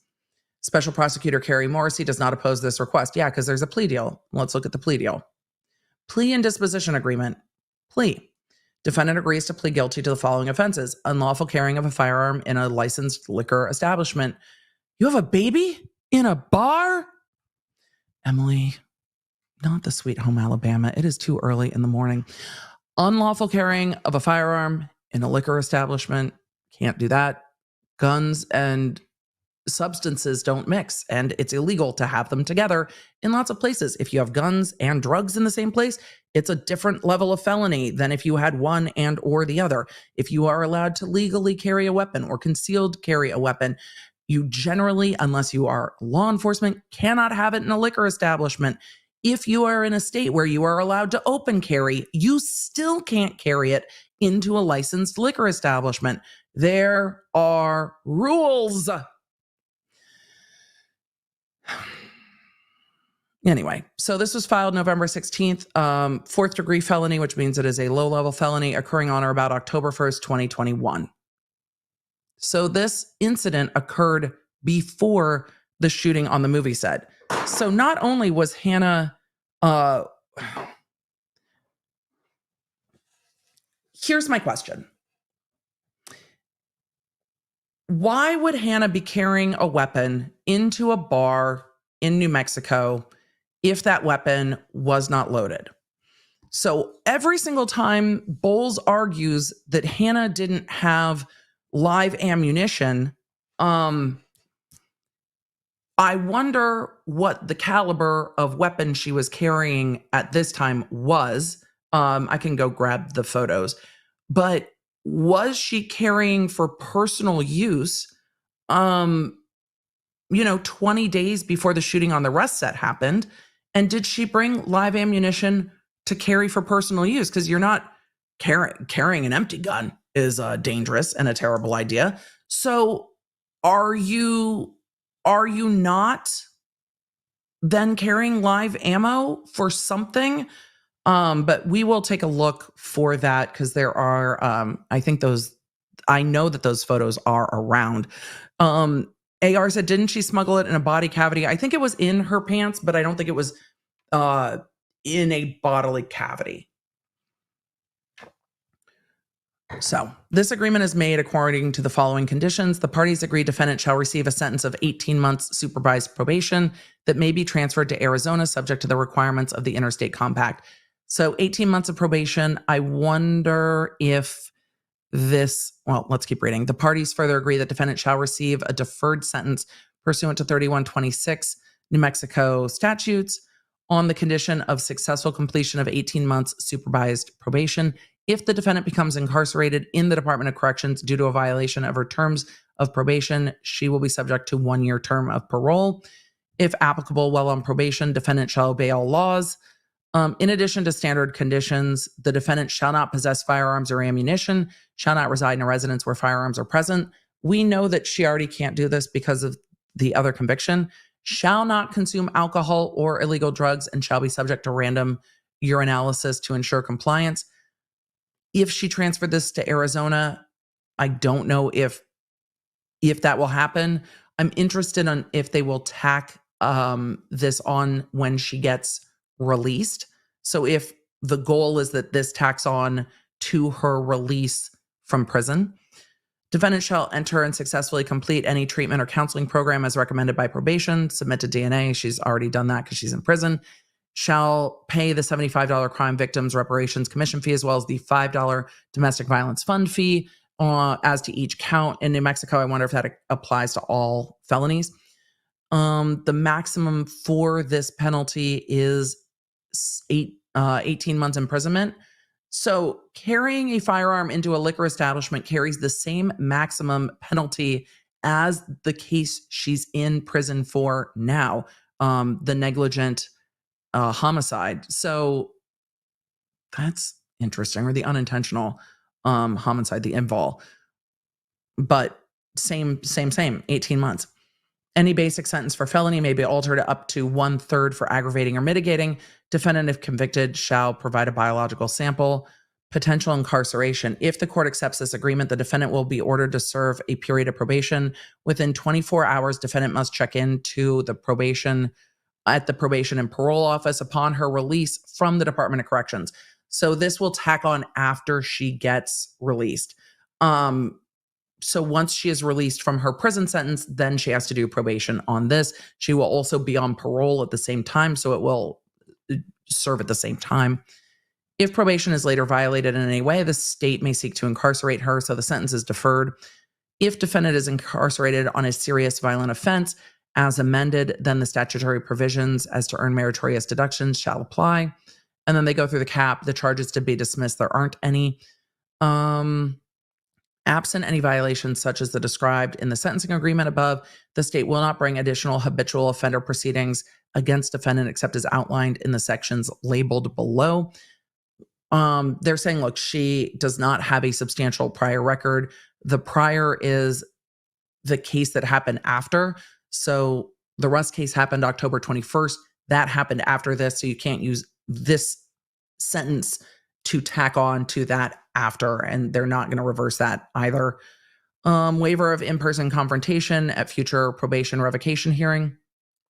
Special Prosecutor Carrie Morrissey does not oppose this request. Yeah, because there's a plea deal. Let's look at the plea deal. Plea and disposition agreement. Plea. Defendant agrees to plead guilty to the following offenses. Unlawful carrying of a firearm in a licensed liquor establishment. You have a baby in a bar? Emily, not the Sweet Home Alabama. It is too early in the morning. Unlawful carrying of a firearm in a liquor establishment, can't do that. Guns and substances don't mix, and it's illegal to have them together in lots of places. If you have guns and drugs in the same place, it's a different level of felony than if you had one and or the other. If you are allowed to legally carry a weapon or concealed carry a weapon, you generally, unless you are law enforcement, cannot have it in a liquor establishment. If you are in a state where you are allowed to open carry, you still can't carry it into a licensed liquor establishment. There are rules. Anyway, so this was filed November 16th, fourth degree felony, which means it is a low-level felony occurring on or about October 1st, 2021. So this incident occurred before the shooting on the movie set. So not only was Hannah, here's my question. Why would Hannah be carrying a weapon into a bar in New Mexico if that weapon was not loaded? So every single time Bowles argues that Hannah didn't have live ammunition, I wonder what the caliber of weapon she was carrying at this time was. I can go grab the photos. But was she carrying for personal use, 20 days before the shooting on the Rust set happened? And did she bring live ammunition to carry for personal use? Because you're not carrying an empty gun is dangerous and a terrible idea. So are you not then carrying live ammo for something? But we will take a look for that because there are, I know that those photos are around. AR said, didn't she smuggle it in a body cavity? I think it was in her pants, but I don't think it was in a bodily cavity. So this agreement is made according to the following conditions. The parties agree defendant shall receive a sentence of 18 months supervised probation that may be transferred to Arizona subject to the requirements of the Interstate Compact. So 18 months of probation. I wonder if let's keep reading. The parties further agree that defendant shall receive a deferred sentence pursuant to 3126 New Mexico statutes on the condition of successful completion of 18 months supervised probation. If the defendant becomes incarcerated in the Department of Corrections due to a violation of her terms of probation, she will be subject to 1-year term of parole. If applicable while on probation, defendant shall obey all laws. In addition to standard conditions, the defendant shall not possess firearms or ammunition, shall not reside in a residence where firearms are present. We know that she already can't do this because of the other conviction. Shall not consume alcohol or illegal drugs and shall be subject to random urinalysis to ensure compliance. If she transferred this to Arizona, I don't know if that will happen. I'm interested in if they will tack this on when she gets released. So if the goal is that this tacks on to her release from prison, defendant shall enter and successfully complete any treatment or counseling program as recommended by probation, submit to DNA. She's already done that because she's in prison. Shall pay the $75 crime victims reparations commission fee as well as the $5 domestic violence fund fee as to each count. In New Mexico, I wonder if that applies to all felonies. The maximum for this penalty is 18 months imprisonment. So carrying a firearm into a liquor establishment carries the same maximum penalty as the case she's in prison for now, the negligent homicide. So that's interesting, or the unintentional homicide, the invol. But same, 18 months. Any basic sentence for felony may be altered up to 1/3 for aggravating or mitigating. Defendant, if convicted, shall provide a biological sample. Potential incarceration. If the court accepts this agreement, the defendant will be ordered to serve a period of probation. Within 24 hours, defendant must check in to the probation at the probation and parole office upon her release from the Department of Corrections. So this will tack on after she gets released. So once she is released from her prison sentence, then she has to do probation on this. She will also be on parole at the same time, so it will serve at the same time. If probation is later violated in any way, the state may seek to incarcerate her, so the sentence is deferred. If defendant is incarcerated on a serious violent offense, as amended, then the statutory provisions as to earn meritorious deductions shall apply. And then they go through the cap, the charges to be dismissed. There aren't any. Absent any violations such as the described in the sentencing agreement above, the state will not bring additional habitual offender proceedings against defendant except as outlined in the sections labeled below. They're saying, look, she does not have a substantial prior record. The prior is the case that happened after. So the Rust case happened October 21st. That happened after this. So you can't use this sentence to tack on to that after, and they're not going to reverse that either. Waiver of in-person confrontation at future probation revocation hearing.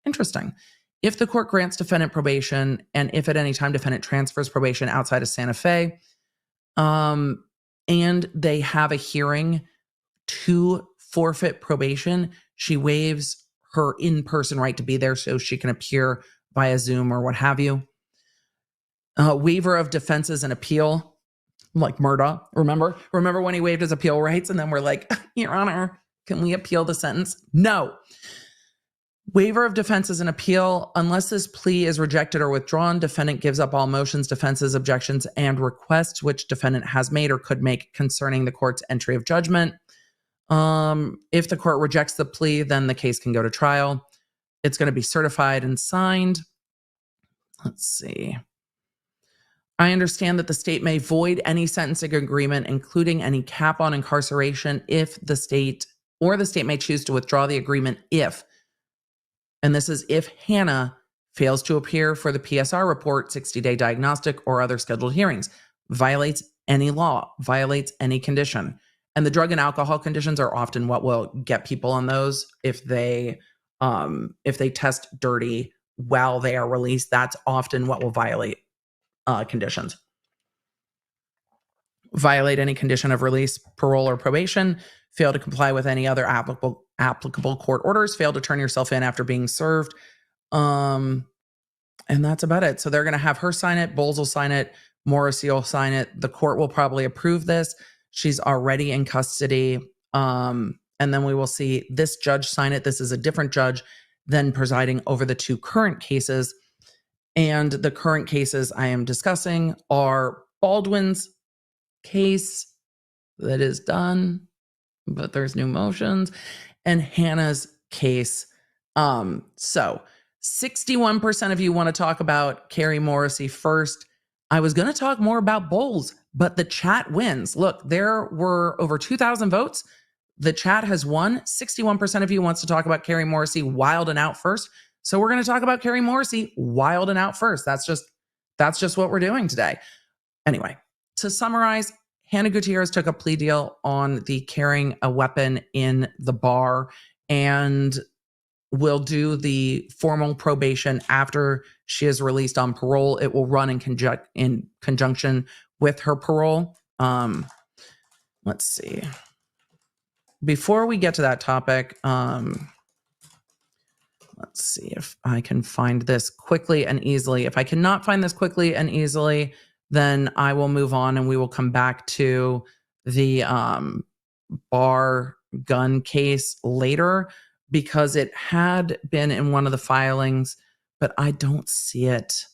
Interesting. If the court grants defendant probation, and if at any time defendant transfers probation outside of Santa Fe, and they have a hearing to forfeit probation, she waives her in-person right to be there so she can appear via Zoom or what have you. Waiver of defenses and appeal, like Murdaugh. Remember when he waived his appeal rights and then we're like, Your Honor, can we appeal the sentence? No. Waiver of defenses and appeal. Unless this plea is rejected or withdrawn, defendant gives up all motions, defenses, objections, and requests which defendant has made or could make concerning the court's entry of judgment. If the court rejects the plea, then the case can go to trial. It's going to be certified and signed. Let's see. I understand that the state may void any sentencing agreement, including any cap on incarceration, if the state may choose to withdraw the agreement if, and this is if Hannah fails to appear for the PSR report, 60-day diagnostic, or other scheduled hearings, violates any law, violates any condition. And the drug and alcohol conditions are often what will get people on those if they test dirty while they are released. That's often what will violate conditions. Violate any condition of release, parole, or probation, fail to comply with any other applicable court orders, fail to turn yourself in after being served. And that's about it. So they're going to have her sign it. Bowles will sign it. Morrissey will sign it. The court will probably approve this. She's already in custody. And then we will see this judge sign it. This is a different judge than presiding over the two current cases. And the current cases I am discussing are Baldwin's case that is done, but there's new motions, and Hannah's case. So 61% of you want to talk about Carrie Morrissey first. I was going to talk more about Bowles, but the chat wins. Look, there were over 2,000 votes. The chat has won. 61% of you wants to talk about Carrie Morrissey wild and out first. So we're going to talk about Carrie Morrissey wild and out first. That's just what we're doing today. Anyway, to summarize, Hannah Gutierrez took a plea deal on the carrying a weapon in the bar and will do the formal probation after she is released on parole. It will run in conjunction with her parole. Let's see. Before we get to that topic, let's see if I can find this quickly and easily. If I cannot find this quickly and easily, then I will move on and we will come back to the bar gun case later because it had been in one of the filings, but I don't see it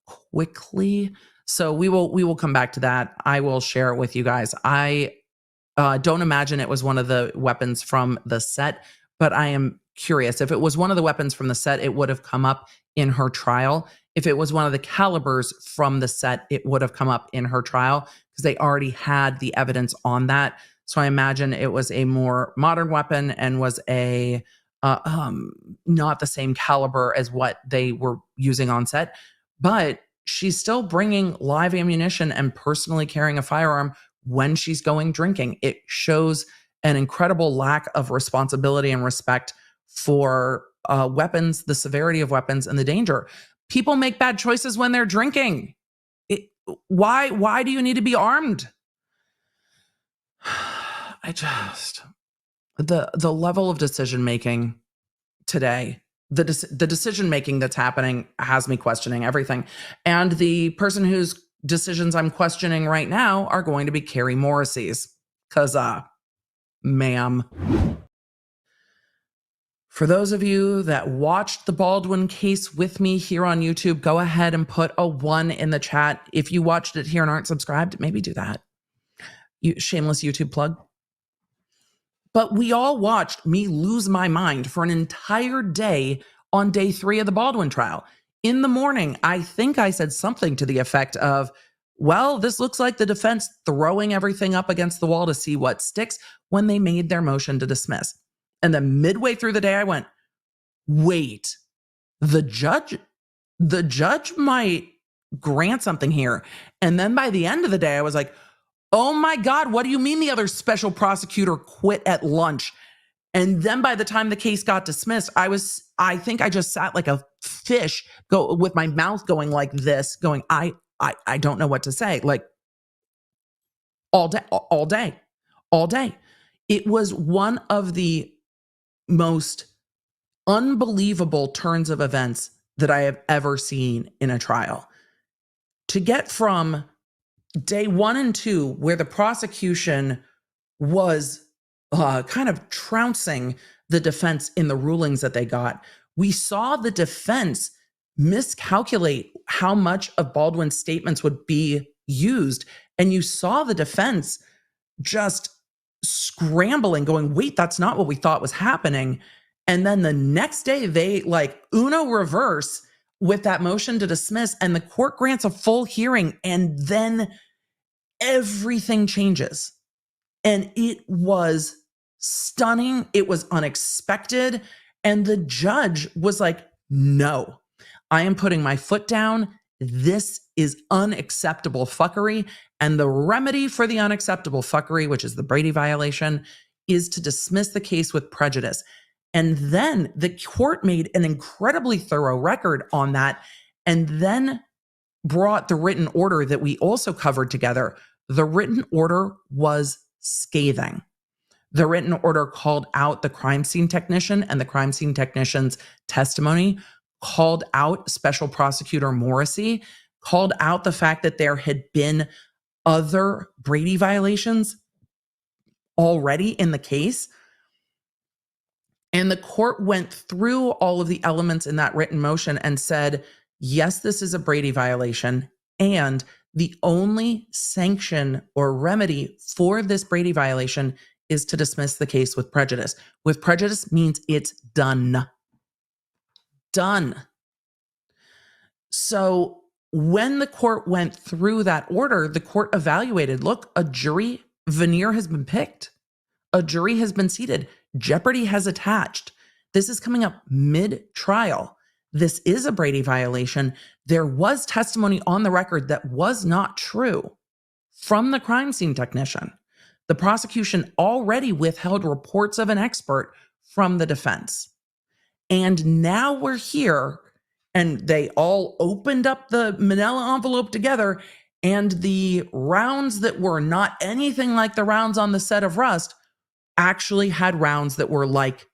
quickly. So we will come back to that. I will share it with you guys. I don't imagine it was one of the weapons from the set, but I am curious. If it was one of the weapons from the set, it would have come up in her trial. If it was one of the calibers from the set, it would have come up in her trial because they already had the evidence on that. So I imagine it was a more modern weapon and was a not the same caliber as what they were using on set. But she's still bringing live ammunition and personally carrying a firearm when she's going drinking. It shows an incredible lack of responsibility and respect for weapons, the severity of weapons, and the danger. People make bad choices when they're drinking. Why do you need to be armed? The level of decision making today the decision-making that's happening has me questioning everything. And the person whose decisions I'm questioning right now are going to be Carrie Morrissey's. Because, ma'am. For those of you that watched the Baldwin case with me here on YouTube, go ahead and put a 1 in the chat. If you watched it here and aren't subscribed, maybe do that. Shameless YouTube plug. But we all watched me lose my mind for an entire day on day 3 of the Baldwin trial. In the morning, I think I said something to the effect of, well, this looks like the defense throwing everything up against the wall to see what sticks, when they made their motion to dismiss. And then midway through the day, I went, wait, the judge might grant something here. And then by the end of the day, I was like, oh my God, what do you mean the other special prosecutor quit at lunch? And then by the time the case got dismissed, I think I just sat like a fish with my mouth going like this, going, I don't know what to say. Like all day. It was one of the most unbelievable turns of events that I have ever seen in a trial. To get from day 1 and 2, where the prosecution was kind of trouncing the defense in the rulings that they got, we saw the defense miscalculate how much of Baldwin's statements would be used. And you saw the defense just scrambling, going, wait, that's not what we thought was happening. And then the next day, they like Uno reverse with that motion to dismiss, and the court grants a full hearing, and then everything changes. And it was stunning. It was unexpected. And the judge was like, no, I am putting my foot down. This is unacceptable fuckery. And the remedy for the unacceptable fuckery, which is the Brady violation, is to dismiss the case with prejudice. And then the court made an incredibly thorough record on that, and then brought the written order that we also covered together. The written order was scathing. The written order called out the crime scene technician and the crime scene technician's testimony, called out Special Prosecutor Morrissey, called out the fact that there had been other Brady violations already in the case. And the court went through all of the elements in that written motion and said, yes, this is a Brady violation. And the only sanction or remedy for this Brady violation is to dismiss the case with prejudice. With prejudice means it's done. Done. So when the court went through that order, the court evaluated, look, a jury veneer has been picked. A jury has been seated. Jeopardy has attached. This is coming up mid-trial. This is a Brady violation. There was testimony on the record that was not true from the crime scene technician. The prosecution already withheld reports of an expert from the defense. And now we're here, and they all opened up the manila envelope together, and the rounds that were not anything like the rounds on the set of Rust actually had rounds that were like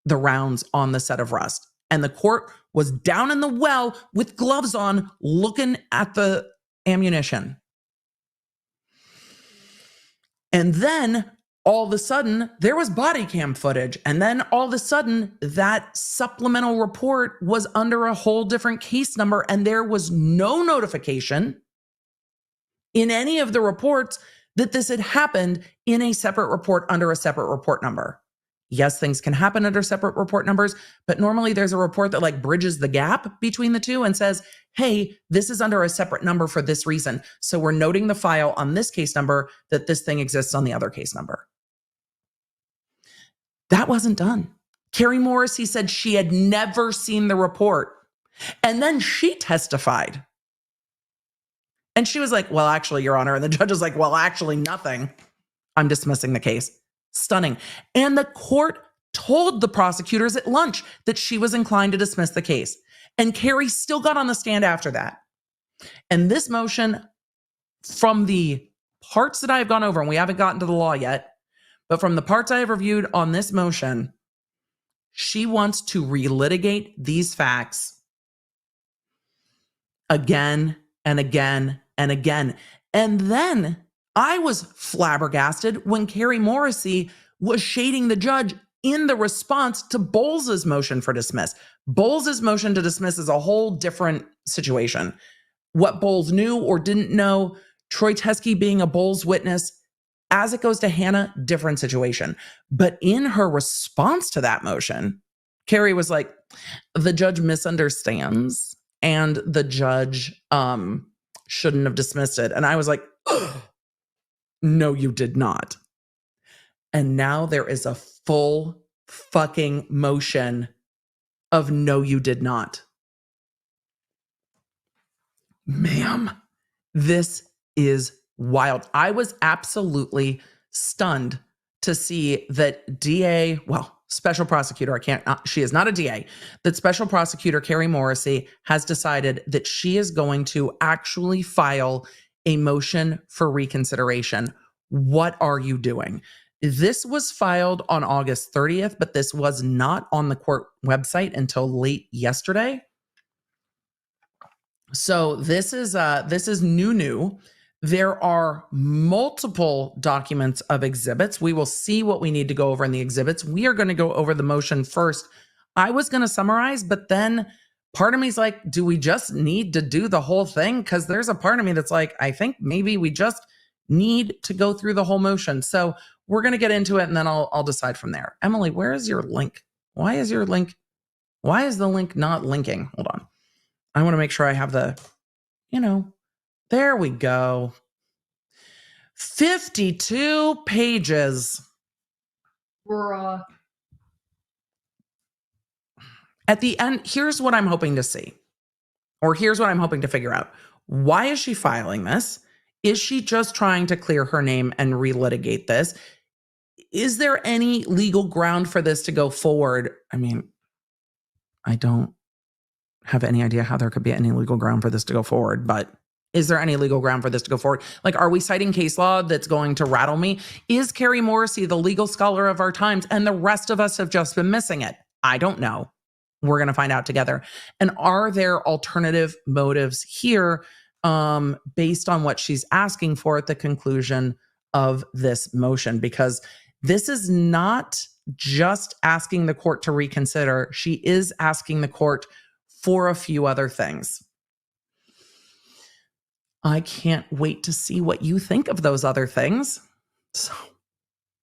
the rounds on the set of Rust. And the court was down in the well with gloves on, looking at the ammunition. And then all of a sudden, there was body cam footage. And then all of a sudden, that supplemental report was under a whole different case number. And there was no notification in any of the reports that this had happened in a separate report under a separate report number. Yes, things can happen under separate report numbers, but normally there's a report that like bridges the gap between the two and says, hey, this is under a separate number for this reason. So we're noting the file on this case number that this thing exists on the other case number. That wasn't done. Carrie Morrissey said she had never seen the report. And then she testified. And she was like, well, actually, Your Honor. And the judge is like, well, actually, nothing. I'm dismissing the case. Stunning. And the court told the prosecutors at lunch that she was inclined to dismiss the case. And Carrie still got on the stand after that. And this motion, from the parts that I've gone over, and we haven't gotten to the law yet, but from the parts I have reviewed on this motion, She wants to relitigate these facts again and again and again. And then I was flabbergasted when Carrie Morrissey was shading the judge in the response to Bowles's motion for dismiss. Bowles's motion to dismiss is a whole different situation. What Bowles knew or didn't know, Troy Teske being a Bowles witness, as it goes to Hannah, different situation. But in her response to that motion, Carrie was like, the judge misunderstands and the judge shouldn't have dismissed it. And I was like, no, you did not. And now there is a full fucking motion of no, you did not. Ma'am, this is wild. I was absolutely stunned to see that special prosecutor, she is not a DA, that special prosecutor Carrie Morrissey has decided that she is going to actually file a motion for reconsideration. What are you doing? This was filed on August 30th, but this was not on the court website until late yesterday. So this is new. There are multiple documents of exhibits. We will see what we need to go over in the exhibits. We are going to go over the motion first. I was going to summarize, but then part of me is like, do we just need to do the whole thing? Because there's a part of me that's like, I think maybe we just need to go through the whole motion. So we're going to get into it and then I'll decide from there. Emily, where is your link? Why is the link not linking? Hold on. I want to make sure I have there we go. 52 pages. Bruh. At the end, here's what I'm hoping to see. Or here's what I'm hoping to figure out. Why is she filing this? Is she just trying to clear her name and relitigate this? Is there any legal ground for this to go forward? I mean, I don't have any idea how there could be any legal ground for this to go forward, but is there any legal ground for this to go forward? Like, are we citing case law that's going to rattle me? Is Carrie Morrissey the legal scholar of our times and the rest of us have just been missing it? I don't know. We're going to find out together. And are there alternative motives here based on what she's asking for at the conclusion of this motion? Because this is not just asking the court to reconsider. She is asking the court for a few other things. I can't wait to see what you think of those other things. So,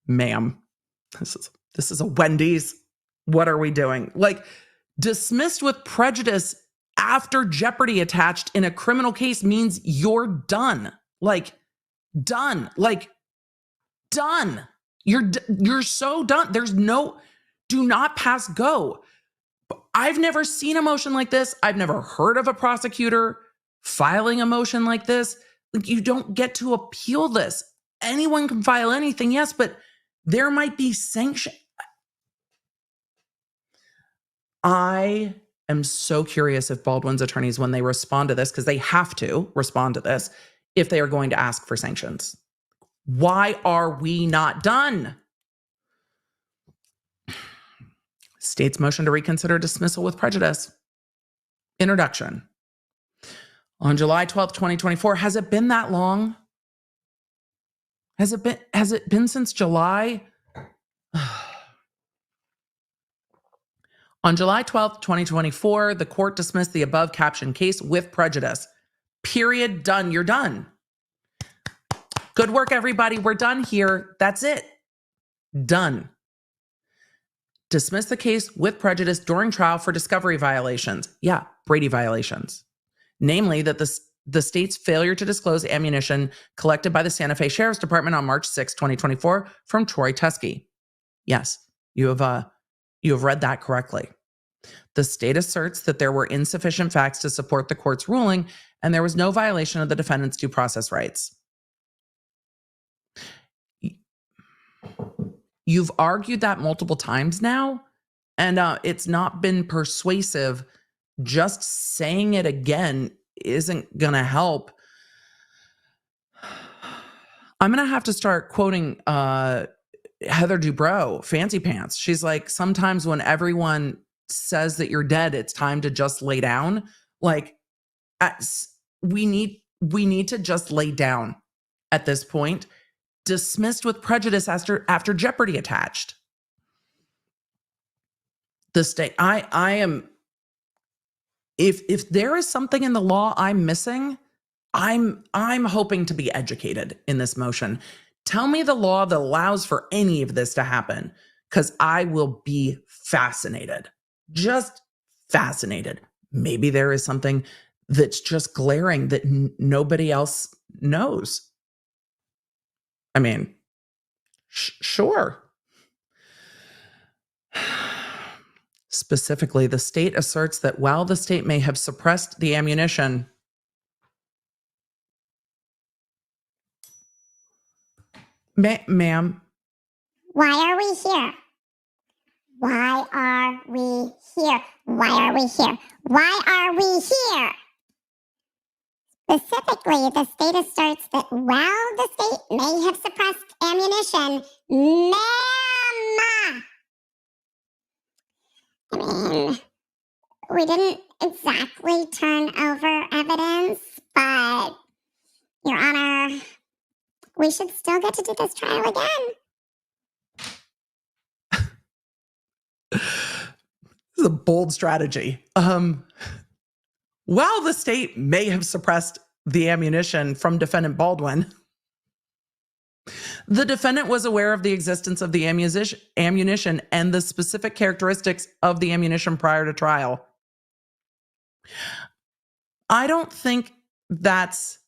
ma'am, this is a Wendy's. What are we doing? Like, dismissed with prejudice after jeopardy attached in a criminal case means you're done. Like, done. Like, done. You're so done. Do not pass go. I've never seen a motion like this. I've never heard of a prosecutor filing a motion like this. Like, you don't get to appeal this. Anyone can file anything, yes, but there might be sanction. I am so curious if Baldwin's attorneys, when they respond to this, because they have to respond to this, if they are going to ask for sanctions. Why are we not done? State's motion to reconsider dismissal with prejudice. Introduction. On July 12th, 2024, has it been that long? Has it been since July? On July 12th, 2024, the court dismissed the above captioned case with prejudice. Period. Done. You're done. Good work, everybody. We're done here. That's it. Done. Dismiss the case with prejudice during trial for discovery violations. Yeah, Brady violations. Namely, that the state's failure to disclose ammunition collected by the Santa Fe Sheriff's Department on March 6, 2024 from Troy Teske. Yes, you have read that correctly. The state asserts that there were insufficient facts to support the court's ruling, and there was no violation of the defendant's due process rights. You've argued that multiple times now, and it's not been persuasive. Just saying it again isn't going to help. I'm going to have to start quoting Heather Dubrow, Fancy Pants. She's like, sometimes when everyone says that you're dead, it's time to just lay down. Like, we need to just lay down at this point. Dismissed with prejudice after jeopardy attached. The state, I am, if there is something in the law I'm missing, I'm hoping to be educated in this motion. Tell me the law that allows for any of this to happen, because I will be fascinated. Just fascinated. Maybe there is something that's just glaring that nobody else knows. I mean, sure. Specifically, the state asserts that while the state may have suppressed the ammunition, ma'am. Why are we here? Why are we here? Why are we here? Why are we here? Specifically, the state asserts that while the state may have suppressed ammunition, ma'am. I mean, we didn't exactly turn over evidence, but, Your Honor, we should still get to do this trial again. This is a bold strategy. While the state may have suppressed the ammunition from defendant Baldwin, the defendant was aware of the existence of the ammunition and the specific characteristics of the ammunition prior to trial. I don't think that's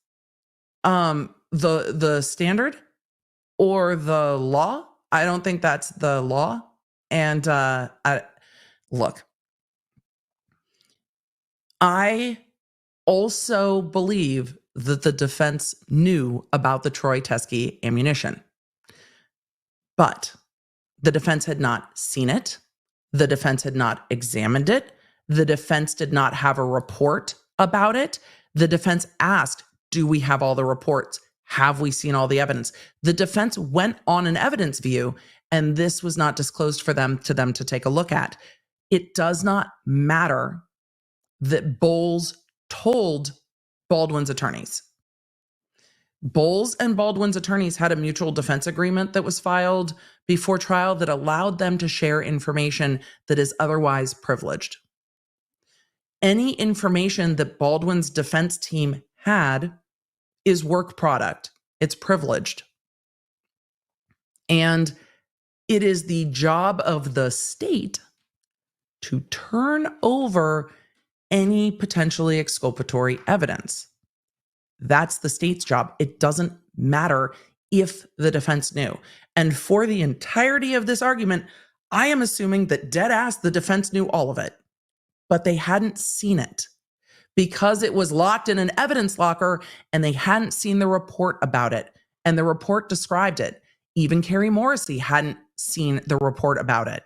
the standard or the law. I don't think that's the law. And look, I also believe that the defense knew about the Troy Teskey ammunition, but the defense had not seen it. The defense had not examined it. The defense did not have a report about it. The defense asked, do we have all the reports? Have we seen all the evidence? The defense went on an evidence view, and this was not disclosed for them to take a look at. It does not matter that Bowles told Baldwin's attorneys. Bowles and Baldwin's attorneys had a mutual defense agreement that was filed before trial that allowed them to share information that is otherwise privileged. Any information that Baldwin's defense team had is work product. It's privileged. And it is the job of the state to turn over any potentially exculpatory evidence. That's the state's job. It doesn't matter if the defense knew. And for the entirety of this argument, I am assuming that dead ass the defense knew all of it, but they hadn't seen it because it was locked in an evidence locker and they hadn't seen the report about it. And the report described it. Even Carrie Morrissey hadn't seen the report about it.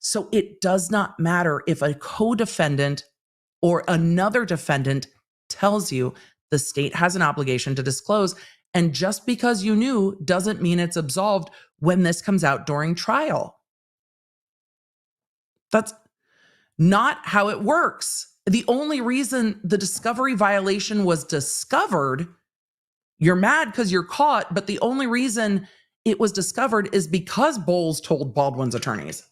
So it does not matter if a co-defendant or another defendant tells you the state has an obligation to disclose. And just because you knew doesn't mean it's absolved when this comes out during trial. That's not how it works. The only reason the discovery violation was discovered, you're mad because you're caught, but the only reason it was discovered is because Bowles told Baldwin's attorneys.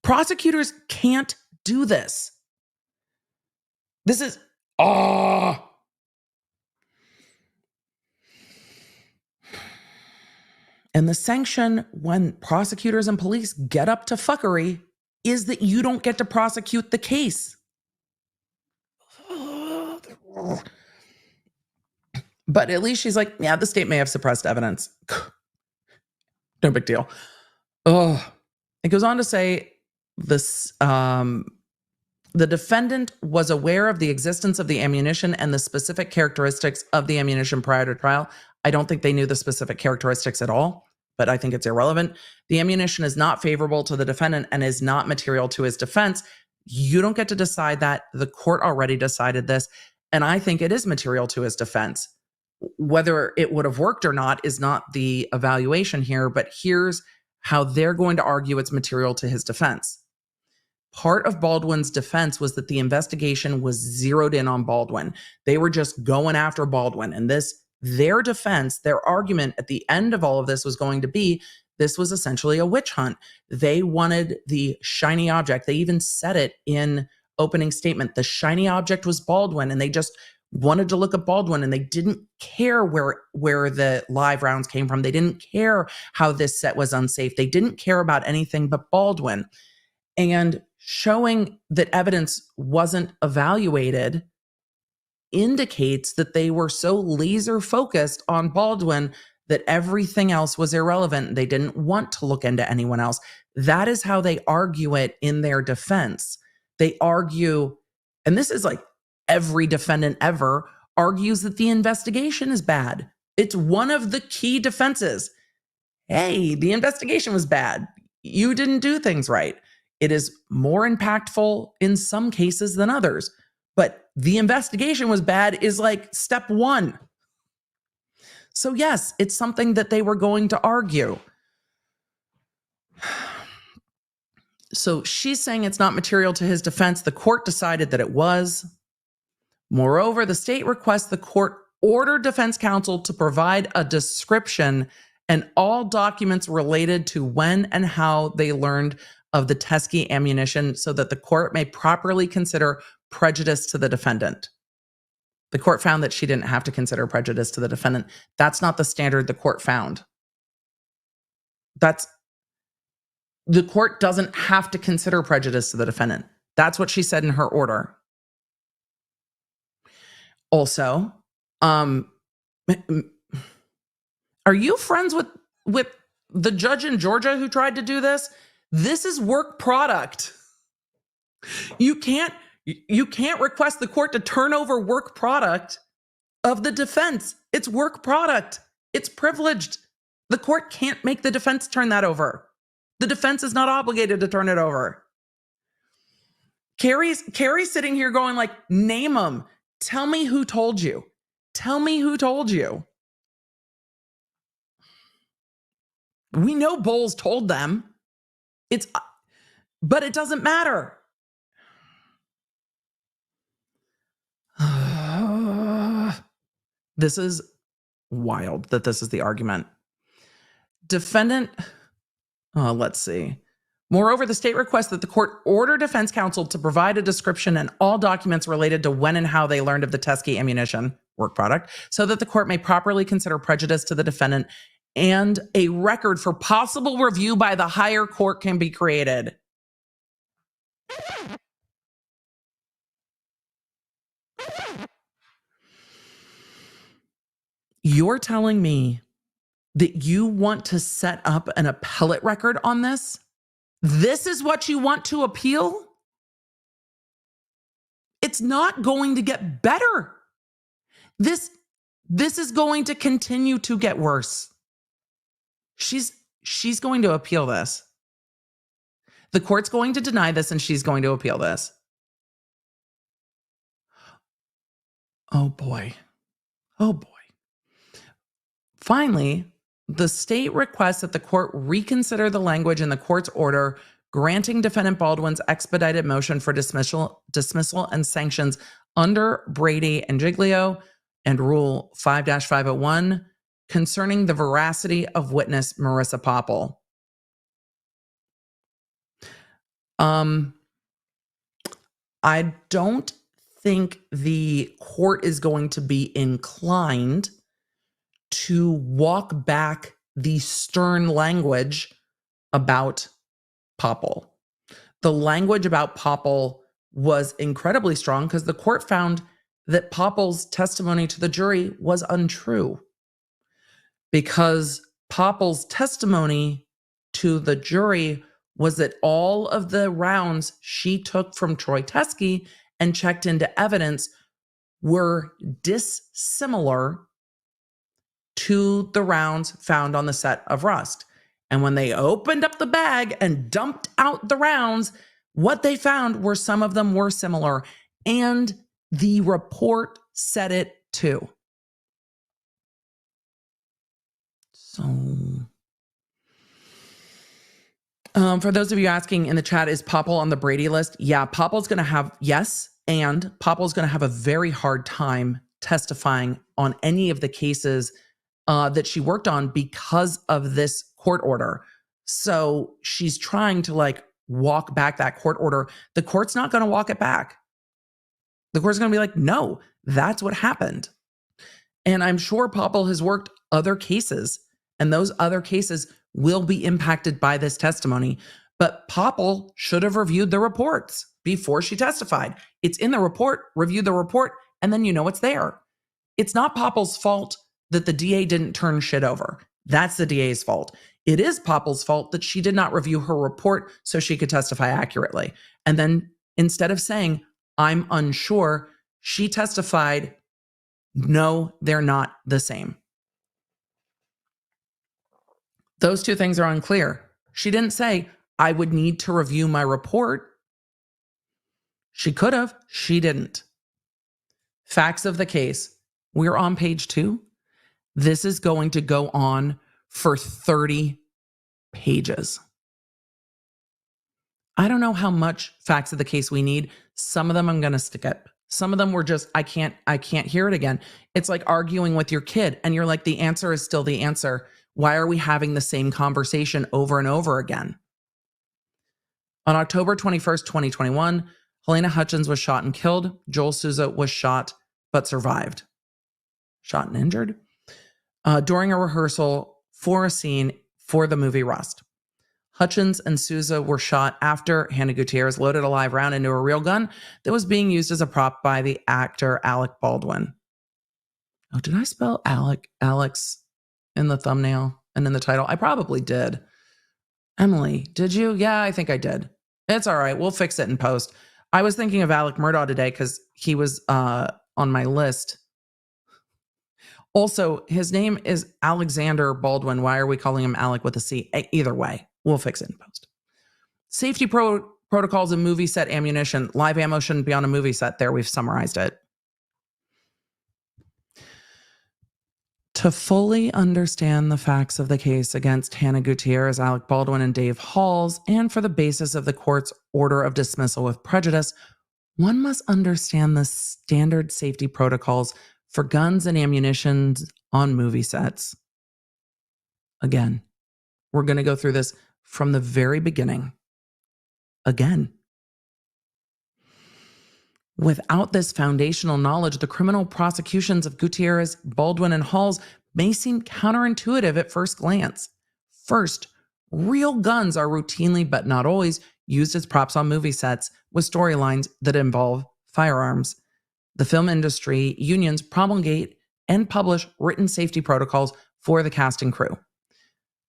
Prosecutors can't do this. This is, And the sanction when prosecutors and police get up to fuckery is that you don't get to prosecute the case. But at least she's like, yeah, the state may have suppressed evidence. No big deal. It goes on to say this, the defendant was aware of the existence of the ammunition and the specific characteristics of the ammunition prior to trial. I don't think they knew the specific characteristics at all, but I think it's irrelevant. The ammunition is not favorable to the defendant and is not material to his defense. You don't get to decide that. The court already decided this. And I think it is material to his defense. Whether it would have worked or not is not the evaluation here, but here's how they're going to argue it's material to his defense. Part of Baldwin's defense was that the investigation was zeroed in on Baldwin. They were just going after Baldwin. And their defense, their argument at the end of all of this was going to be, this was essentially a witch hunt. They wanted the shiny object. They even said it in opening statement. The shiny object was Baldwin, and they just wanted to look at Baldwin, and they didn't care where the live rounds came from. They didn't care how this set was unsafe. They didn't care about anything but Baldwin. And showing that evidence wasn't evaluated indicates that they were so laser focused on Baldwin that everything else was irrelevant. They didn't want to look into anyone else. That is how they argue it in their defense. They argue, and this is like every defendant ever argues, that the investigation is bad. It's one of the key defenses. Hey, the investigation was bad. You didn't do things right. It is more impactful in some cases than others, but the investigation was bad is like step one. So yes, it's something that they were going to argue. So she's saying it's not material to his defense. The court decided that it was. Moreover, the state requests the court order defense counsel to provide a description and all documents related to when and how they learned of the Teskey ammunition so that the court may properly consider prejudice to the defendant. The court found that she didn't have to consider prejudice to the defendant. That's not the standard the court found. The court doesn't have to consider prejudice to the defendant. That's what she said in her order. Also, are you friends with the judge in Georgia who tried to do this? This is work product. You can't request the court to turn over work product of the defense. It's work product. It's privileged. The court can't make the defense turn that over. The defense is not obligated to turn it over. Carrie's sitting here going like, name them. Tell me who told you. Tell me who told you. We know Bowles told them. But it doesn't matter. This is wild that this is the argument. Defendant, let's see. Moreover, the state requests that the court order defense counsel to provide a description and all documents related to when and how they learned of the Teskey ammunition, work product, so that the court may properly consider prejudice to the defendant and a record for possible review by the higher court can be created. You're telling me that you want to set up an appellate record on this? This is what you want to appeal? It's not going to get better. This is going to continue to get worse. She's going to appeal this. The court's going to deny this and she's going to appeal this. Oh boy. Oh boy. Finally, the state requests that the court reconsider the language in the court's order granting defendant Baldwin's expedited motion for dismissal and sanctions under Brady and Giglio and Rule 5-501 concerning the veracity of witness Marissa Poppel. I don't think the court is going to be inclined to walk back the stern language about Poppel. The language about Poppel was incredibly strong because the court found that Poppel's testimony to the jury was untrue. Because Poppel's testimony to the jury was that all of the rounds she took from Troy Teskey and checked into evidence were dissimilar to the rounds found on the set of Rust. And when they opened up the bag and dumped out the rounds, what they found were some of them were similar. And the report said it too. So, for those of you asking in the chat, is Poppel on the Brady list? Yeah, Poppel's going to have, yes, and Poppel's going to have a very hard time testifying on any of the cases that she worked on because of this court order. So she's trying to like walk back that court order. The court's not going to walk it back. The court's going to be like, no, that's what happened. And I'm sure Poppel has worked other cases, and those other cases will be impacted by this testimony. But Poppel should have reviewed the reports before she testified. It's in the report, review the report, and then you know it's there. It's not Poppel's fault that the DA didn't turn shit over. That's the DA's fault. It is Poppel's fault that she did not review her report so she could testify accurately. And then instead of saying, I'm unsure, she testified, no, they're not the same. Those two things are unclear. She didn't say, I would need to review my report. She could have. She didn't. Facts of the case. We're on page 2. This is going to go on for 30 pages. I don't know how much facts of the case we need. Some of them I'm going to skip. Some of them were just, I can't hear it again. It's like arguing with your kid and you're like, the answer is still the answer. Why are we having the same conversation over and over again? On October 21st, 2021, Helena Hutchins was shot and killed. Joel Souza was shot but survived. Shot and injured during a rehearsal for a scene for the movie Rust. Hutchins and Souza were shot after Hannah Gutierrez loaded a live round into a real gun that was being used as a prop by the actor Alec Baldwin. Oh, did I spell Alex in the thumbnail and in the title? I probably did. Emily, did you? Yeah, I think I did. It's all right. We'll fix it in post. I was thinking of Alec Murdaugh today because he was on my list. Also, his name is Alexander Baldwin. Why are we calling him Alec with a C? Either way, we'll fix it in post. Safety protocols in movie set ammunition. Live ammo shouldn't be on a movie set. There, we've summarized it. To fully understand the facts of the case against Hannah Gutierrez, Alec Baldwin, and Dave Halls, and for the basis of the court's order of dismissal with prejudice, one must understand the standard safety protocols for guns and ammunition on movie sets. Again, we're going to go through this from the very beginning. Again. Without this foundational knowledge, the criminal prosecutions of Gutierrez, Baldwin, and Halls may seem counterintuitive at first glance. First, real guns are routinely, but not always, used as props on movie sets with storylines that involve firearms. The film industry unions promulgate and publish written safety protocols for the cast and crew.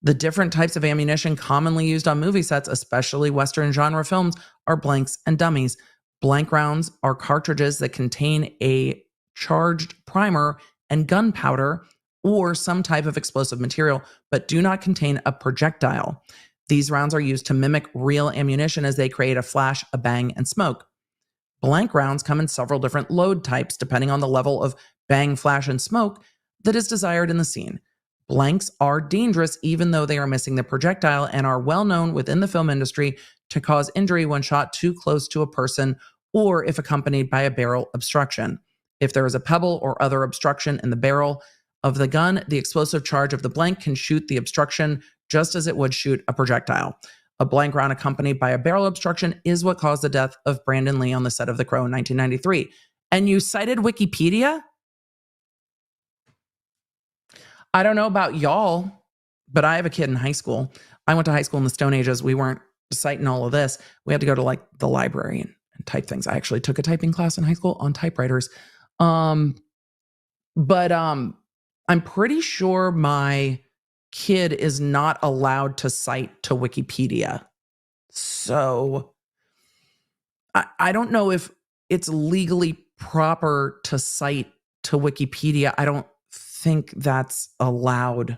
The different types of ammunition commonly used on movie sets, especially Western genre films, are blanks and dummies. Blank rounds are cartridges that contain a charged primer and gunpowder or some type of explosive material, but do not contain a projectile. These rounds are used to mimic real ammunition as they create a flash, a bang, and smoke. Blank rounds come in several different load types depending on the level of bang, flash, and smoke that is desired in the scene. Blanks are dangerous even though they are missing the projectile and are well known within the film industry to cause injury when shot too close to a person or if accompanied by a barrel obstruction. If there is a pebble or other obstruction in the barrel of the gun, the explosive charge of the blank can shoot the obstruction just as it would shoot a projectile. A blank round accompanied by a barrel obstruction is what caused the death of Brandon Lee on the set of The Crow in 1993. And you cited Wikipedia? I don't know about y'all, but I have a kid in high school. I went to high school in the Stone Ages. We weren't citing all of this. We had to go to like the library and type things. I actually took a typing class in high school on typewriters. But I'm pretty sure my kid is not allowed to cite to Wikipedia. So I don't know if it's legally proper to cite to Wikipedia. I don't think that's allowed.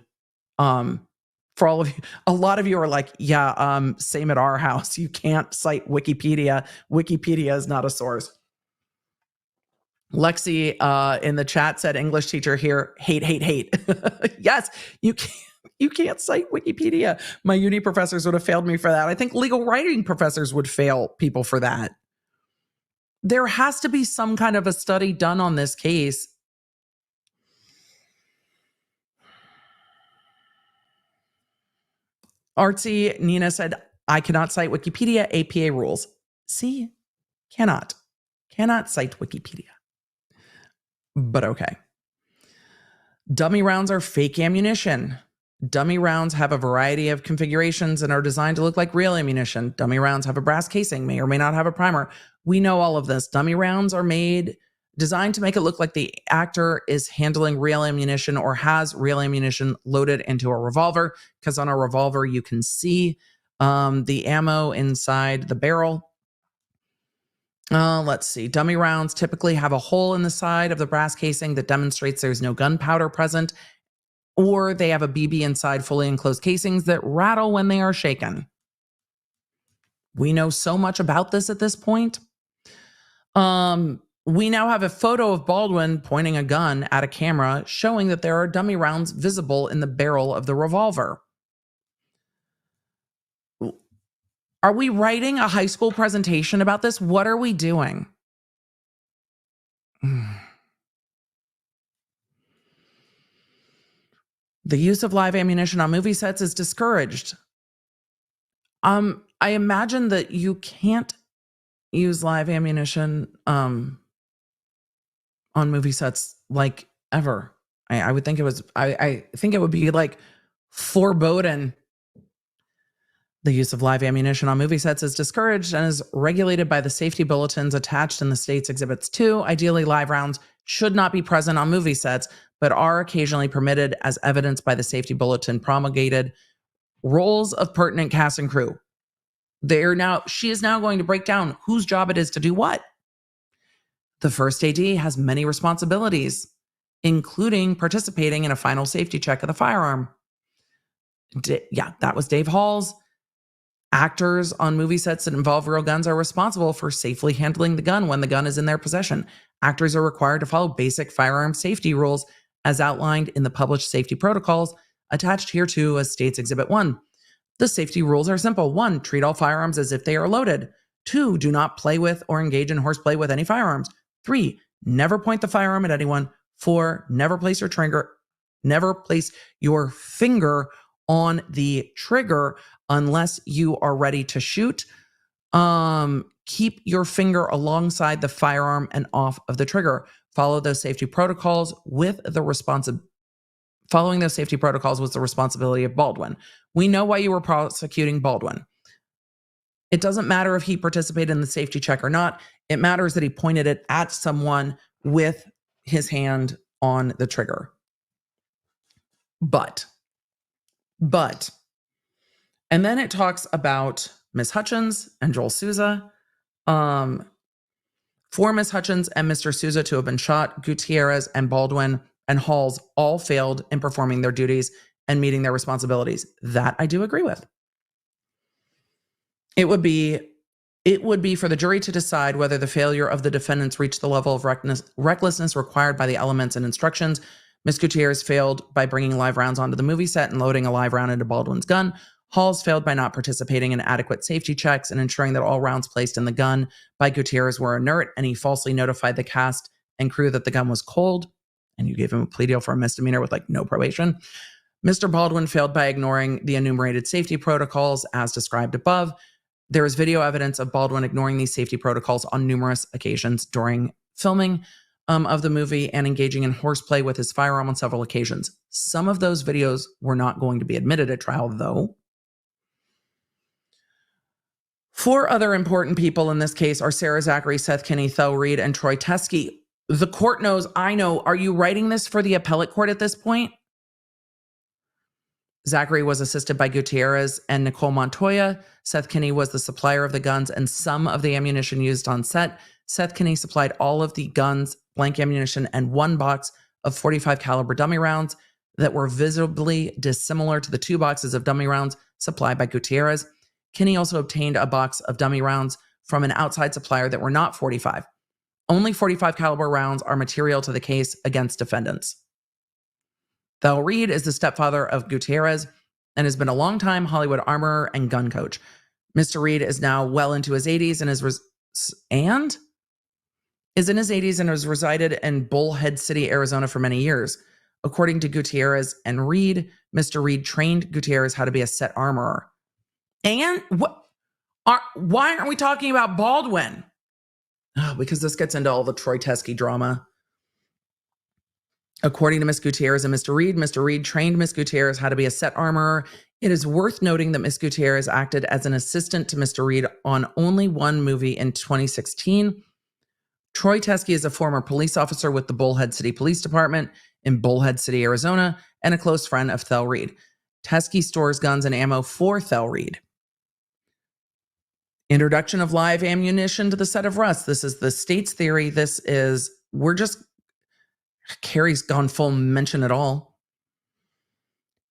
For all of you, a lot of you are like, yeah, same at our house. You can't cite Wikipedia. Wikipedia is not a source. Lexi in the chat said, English teacher here, hate, hate, hate. Yes, you can't cite Wikipedia. My uni professors would have failed me for that. I think legal writing professors would fail people for that. There has to be some kind of a study done on this case. Artsy Nina said, I cannot cite Wikipedia, APA rules. See, cannot cite Wikipedia. But okay. Dummy rounds are fake ammunition. Dummy rounds have a variety of configurations and are designed to look like real ammunition. Dummy rounds have a brass casing, may or may not have a primer. We know all of this. Dummy rounds are designed to make it look like the actor is handling real ammunition or has real ammunition loaded into a revolver, because on a revolver you can see the ammo inside the barrel. Let's see. Dummy rounds typically have a hole in the side of the brass casing that demonstrates there's no gunpowder present, or they have a BB inside fully enclosed casings that rattle when they are shaken. We know so much about this at this point. We now have a photo of Baldwin pointing a gun at a camera, showing that there are dummy rounds visible in the barrel of the revolver. Are we writing a high school presentation about this? What are we doing? The use of live ammunition on movie sets is discouraged. I imagine that you can't use live ammunition on movie sets like ever. I would think I think it would be like foreboding. The use of live ammunition on movie sets is discouraged and is regulated by the safety bulletins attached in the state's Exhibits 2. Ideally, live rounds should not be present on movie sets, but are occasionally permitted as evidenced by the safety bulletin promulgated roles of pertinent cast and crew. She is now going to break down whose job it is to do what. The first AD has many responsibilities, including participating in a final safety check of the firearm. That was Dave Hall's. Actors on movie sets that involve real guns are responsible for safely handling the gun when the gun is in their possession. Actors are required to follow basic firearm safety rules as outlined in the published safety protocols attached hereto as State's Exhibit 1. The safety rules are simple. 1, treat all firearms as if they are loaded. 2, do not play with or engage in horseplay with any firearms. 3, never point the firearm at anyone. 4, never place your finger on the trigger unless you are ready to shoot. Keep your finger alongside the firearm and off of the trigger. Following those safety protocols was the responsibility of Baldwin. We know why you were prosecuting Baldwin. It doesn't matter if he participated in the safety check or not. It matters that he pointed it at someone with his hand on the trigger. But, and then it talks about Miss Hutchins and Joel Souza. For Miss Hutchins and Mr. Souza to have been shot, Gutierrez and Baldwin and Halls all failed in performing their duties and meeting their responsibilities. That I do agree with. It would be for the jury to decide whether the failure of the defendants reached the level of recklessness required by the elements and instructions. Ms. Gutierrez failed by bringing live rounds onto the movie set and loading a live round into Baldwin's gun. Halls failed by not participating in adequate safety checks and ensuring that all rounds placed in the gun by Gutierrez were inert, and he falsely notified the cast and crew that the gun was cold, and you gave him a plea deal for a misdemeanor with no probation. Mr. Baldwin failed by ignoring the enumerated safety protocols as described above. There is video evidence of Baldwin ignoring these safety protocols on numerous occasions during filming of the movie and engaging in horseplay with his firearm on several occasions. Some of those videos were not going to be admitted at trial, though. 4 other important people in this case are Sarah Zachary, Seth Kinney, Thel Reed, and Troy Teskey. The court knows, I know. Are you writing this for the appellate court at this point? Zachary was assisted by Gutierrez and Nicole Montoya. Seth Kinney was the supplier of the guns and some of the ammunition used on set. Seth Kinney supplied all of the guns, blank ammunition, and 1 box of .45 caliber dummy rounds that were visibly dissimilar to the 2 boxes of dummy rounds supplied by Gutierrez. Kinney also obtained a box of dummy rounds from an outside supplier that were not .45. Only .45 caliber rounds are material to the case against defendants. Thel Reed is the stepfather of Gutierrez and has been a longtime Hollywood armorer and gun coach. Mr. Reed is now well into his 80s and has resided in Bullhead City, Arizona for many years. According to Gutierrez and Reed, Mr. Reed trained Gutierrez how to be a set armorer. And why aren't we talking about Baldwin? Oh, because this gets into all the Troy Teskey drama. According to Miss Gutierrez and Mr. Reed trained Miss Gutierrez how to be a set armorer. It is worth noting that Miss Gutierrez acted as an assistant to Mr. Reed on only one movie in 2016. Troy Teskey is a former police officer with the Bullhead City Police Department in Bullhead City, Arizona, and a close friend of Thel Reed. Teskey stores guns and ammo for Thel Reed. Introduction of live ammunition to the set of Rust. This is the state's theory. Carrie's gone full mention it all.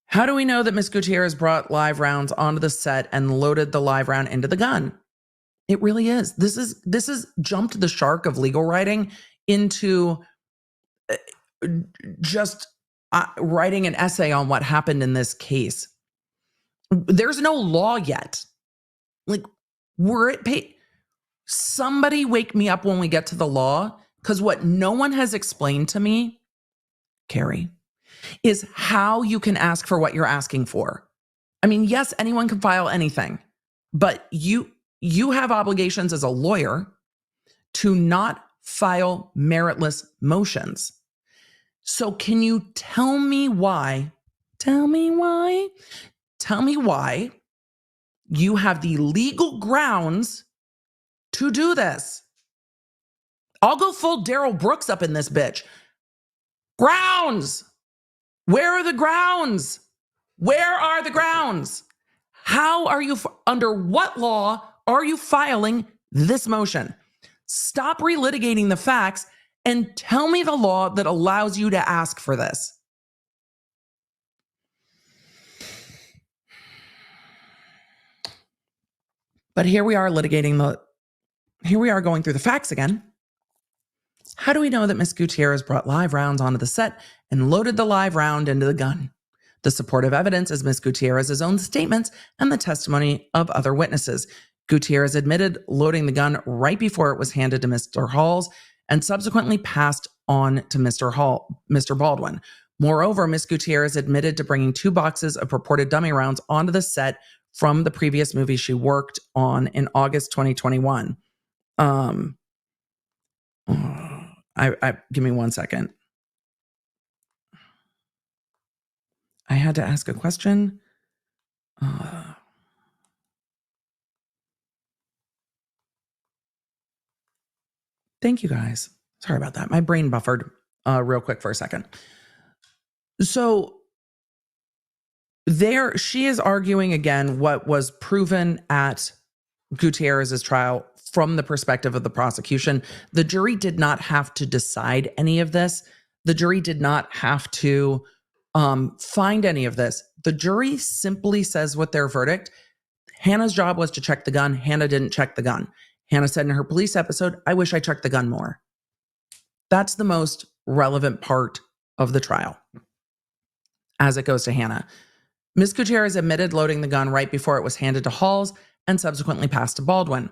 How do we know that Miss Gutierrez brought live rounds onto the set and loaded the live round into the gun? It really is. This is jumped the shark of legal writing into just writing an essay on what happened in this case. There's no law yet. Like, we're at somebody wake me up when we get to the law, because what no one has explained to me, Carrie, is how you can ask for what you're asking for. I mean, yes, anyone can file anything, but you have obligations as a lawyer to not file meritless motions. So can you tell me why you have the legal grounds to do this? I'll go full Daryl Brooks up in this bitch. Grounds. Where are the grounds? Where are the grounds? How are you, under what law are you filing this motion? Stop relitigating the facts and tell me the law that allows you to ask for this. But here we are going through the facts again. How do we know that Miss Gutierrez brought live rounds onto the set and loaded the live round into the gun? The supportive evidence is Miss Gutierrez's own statements and the testimony of other witnesses. Gutierrez admitted loading the gun right before it was handed to Mr. Halls and subsequently passed on to Mr. Baldwin. Moreover, Miss Gutierrez admitted to bringing 2 boxes of purported dummy rounds onto the set from the previous movie she worked on in August 2021. Give me 1 second. I had to ask a question. Thank you guys. Sorry about that. My brain buffered real quick for a second. So she is arguing again what was proven at Gutierrez's trial from the perspective of the prosecution. The jury did not have to decide any of this. The jury did not have to find any of this. The jury simply says with their verdict, Hannah's job was to check the gun. Hannah didn't check the gun. Hannah said in her police episode, I wish I checked the gun more. That's the most relevant part of the trial as it goes to Hannah. Ms. Gutierrez admitted loading the gun right before it was handed to Halls and subsequently passed to Baldwin.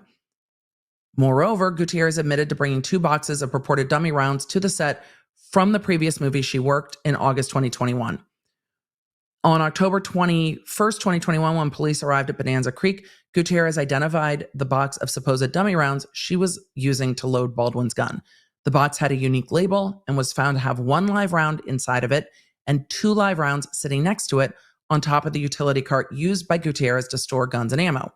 Moreover, Gutierrez admitted to bringing 2 boxes of purported dummy rounds to the set from the previous movie she worked in August 2021. On October 21st, 2021, when police arrived at Bonanza Creek, Gutierrez identified the box of supposed dummy rounds she was using to load Baldwin's gun. The box had a unique label and was found to have 1 live round inside of it and 2 live rounds sitting next to it on top of the utility cart used by Gutierrez to store guns and ammo.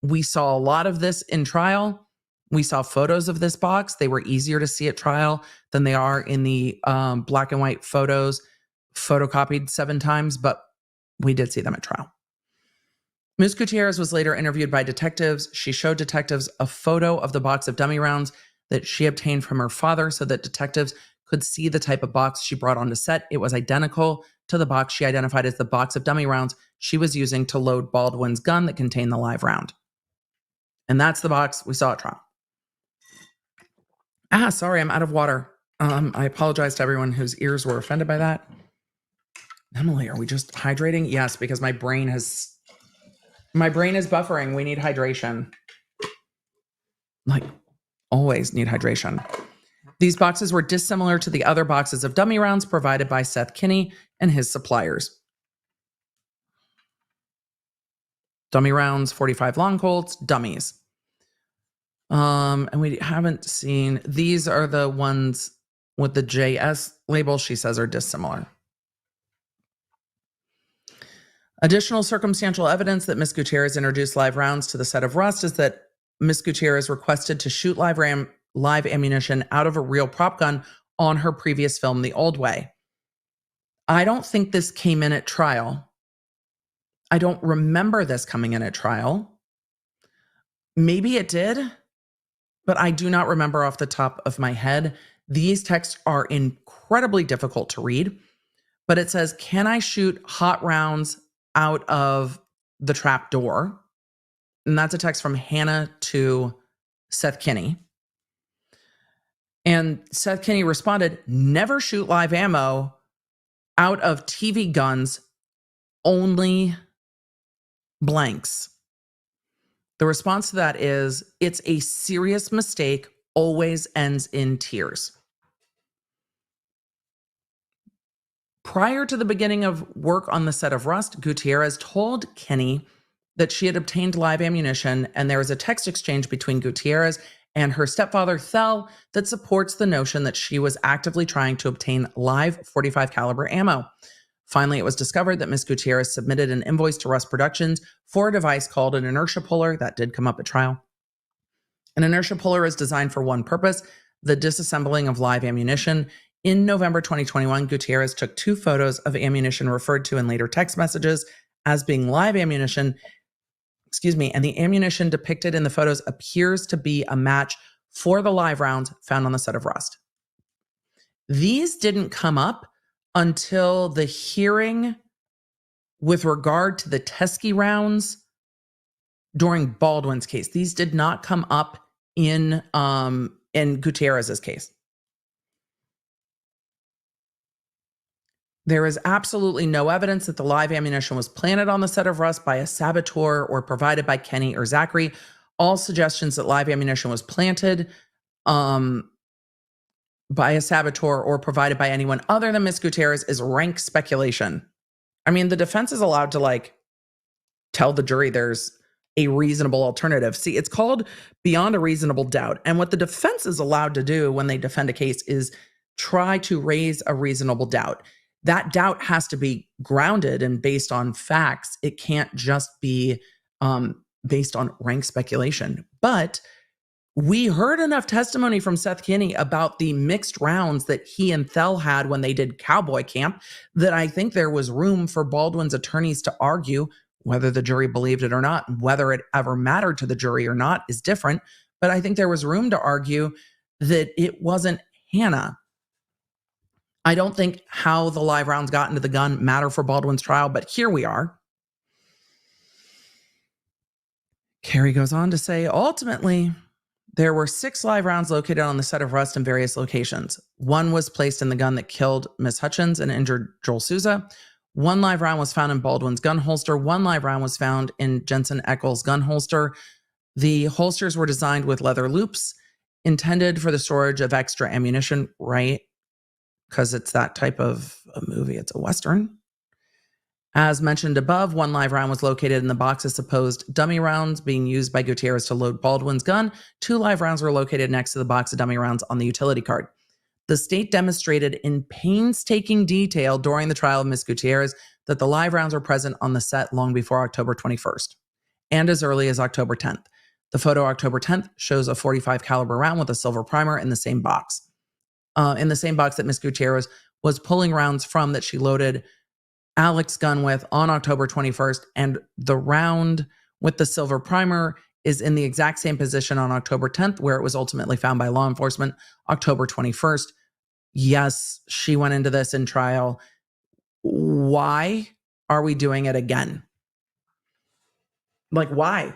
We saw a lot of this in trial. We saw photos of this box. They were easier to see at trial than they are in the black and white photos, photocopied 7 times, but we did see them at trial. Ms. Gutierrez was later interviewed by detectives. She showed detectives a photo of the box of dummy rounds that she obtained from her father so that detectives could see the type of box she brought onto set. It was identical to the box she identified as the box of dummy rounds she was using to load Baldwin's gun that contained the live round. And that's the box we saw at trial. Sorry, I'm out of water. I apologize to everyone whose ears were offended by that. Emily, are we just hydrating? Yes, because my brain is buffering. We need hydration. Like, always need hydration. These boxes were dissimilar to the other boxes of dummy rounds provided by Seth Kinney and his suppliers. Dummy rounds, 45 long Colts, dummies. And we haven't seen, these are the ones with the JS label she says are dissimilar. Additional circumstantial evidence that Ms. Gutierrez introduced live rounds to the set of Rust is that Ms. Gutierrez requested to shoot live ammunition out of a real prop gun on her previous film, The Old Way. I don't think this came in at trial. I don't remember this coming in at trial. Maybe it did, but I do not remember off the top of my head. These texts are incredibly difficult to read, but it says, can I shoot hot rounds out of the trap door? And that's a text from Hannah to Seth Kinney. And Seth Kinney responded, never shoot live ammo out of TV guns, only blanks. The response to that is, it's a serious mistake, always ends in tears. Prior to the beginning of work on the set of Rust, Gutierrez told Kinney that she had obtained live ammunition, and there was a text exchange between Gutierrez and her stepfather, Thel, that supports the notion that she was actively trying to obtain live .45 caliber ammo. Finally, it was discovered that Ms. Gutierrez submitted an invoice to Rust Productions for a device called an inertia puller. That did come up at trial. An inertia puller is designed for one purpose, the disassembling of live ammunition. In November 2021, Gutierrez took 2 photos of ammunition referred to in later text messages as being live ammunition. And the ammunition depicted in the photos appears to be a match for the live rounds found on the set of Rust. These didn't come up until the hearing with regard to the Teskey rounds during Baldwin's case. These did not come up in Gutierrez's case. There is absolutely no evidence that the live ammunition was planted on the set of Rust by a saboteur or provided by Kenny or Zachary. All suggestions that live ammunition was planted by a saboteur or provided by anyone other than Ms. Gutierrez is rank speculation. I mean, the defense is allowed to tell the jury there's a reasonable alternative. See, it's called beyond a reasonable doubt. And what the defense is allowed to do when they defend a case is try to raise a reasonable doubt. That doubt has to be grounded and based on facts. It can't just be based on rank speculation. But we heard enough testimony from Seth Kinney about the mixed rounds that he and Thel had when they did Cowboy Camp that I think there was room for Baldwin's attorneys to argue. Whether the jury believed it or not, whether it ever mattered to the jury or not is different. But I think there was room to argue that it wasn't Hannah. I don't think how the live rounds got into the gun matter for Baldwin's trial, but here we are. Carrie goes on to say, ultimately, there were 6 live rounds located on the set of Rust in various locations. 1 was placed in the gun that killed Miss Hutchins and injured Joel Souza. 1 live round was found in Baldwin's gun holster. 1 live round was found in Jensen Eckel's gun holster. The holsters were designed with leather loops intended for the storage of extra ammunition, right? Because it's that type of a movie. It's a Western. As mentioned above, 1 live round was located in the box of supposed dummy rounds being used by Gutierrez to load Baldwin's gun. 2 live rounds were located next to the box of dummy rounds on the utility cart. The state demonstrated in painstaking detail during the trial of Ms. Gutierrez that the live rounds were present on the set long before October 21st and as early as October 10th. The photo October 10th shows a .45 caliber round with a silver primer in the same box. That Ms. Gutierrez was pulling rounds from that she loaded Alec's gun with on October 21st, and the round with the silver primer is in the exact same position on October 10th, where it was ultimately found by law enforcement October 21st. Yes, she went into this in trial. Why are we doing it again? Why?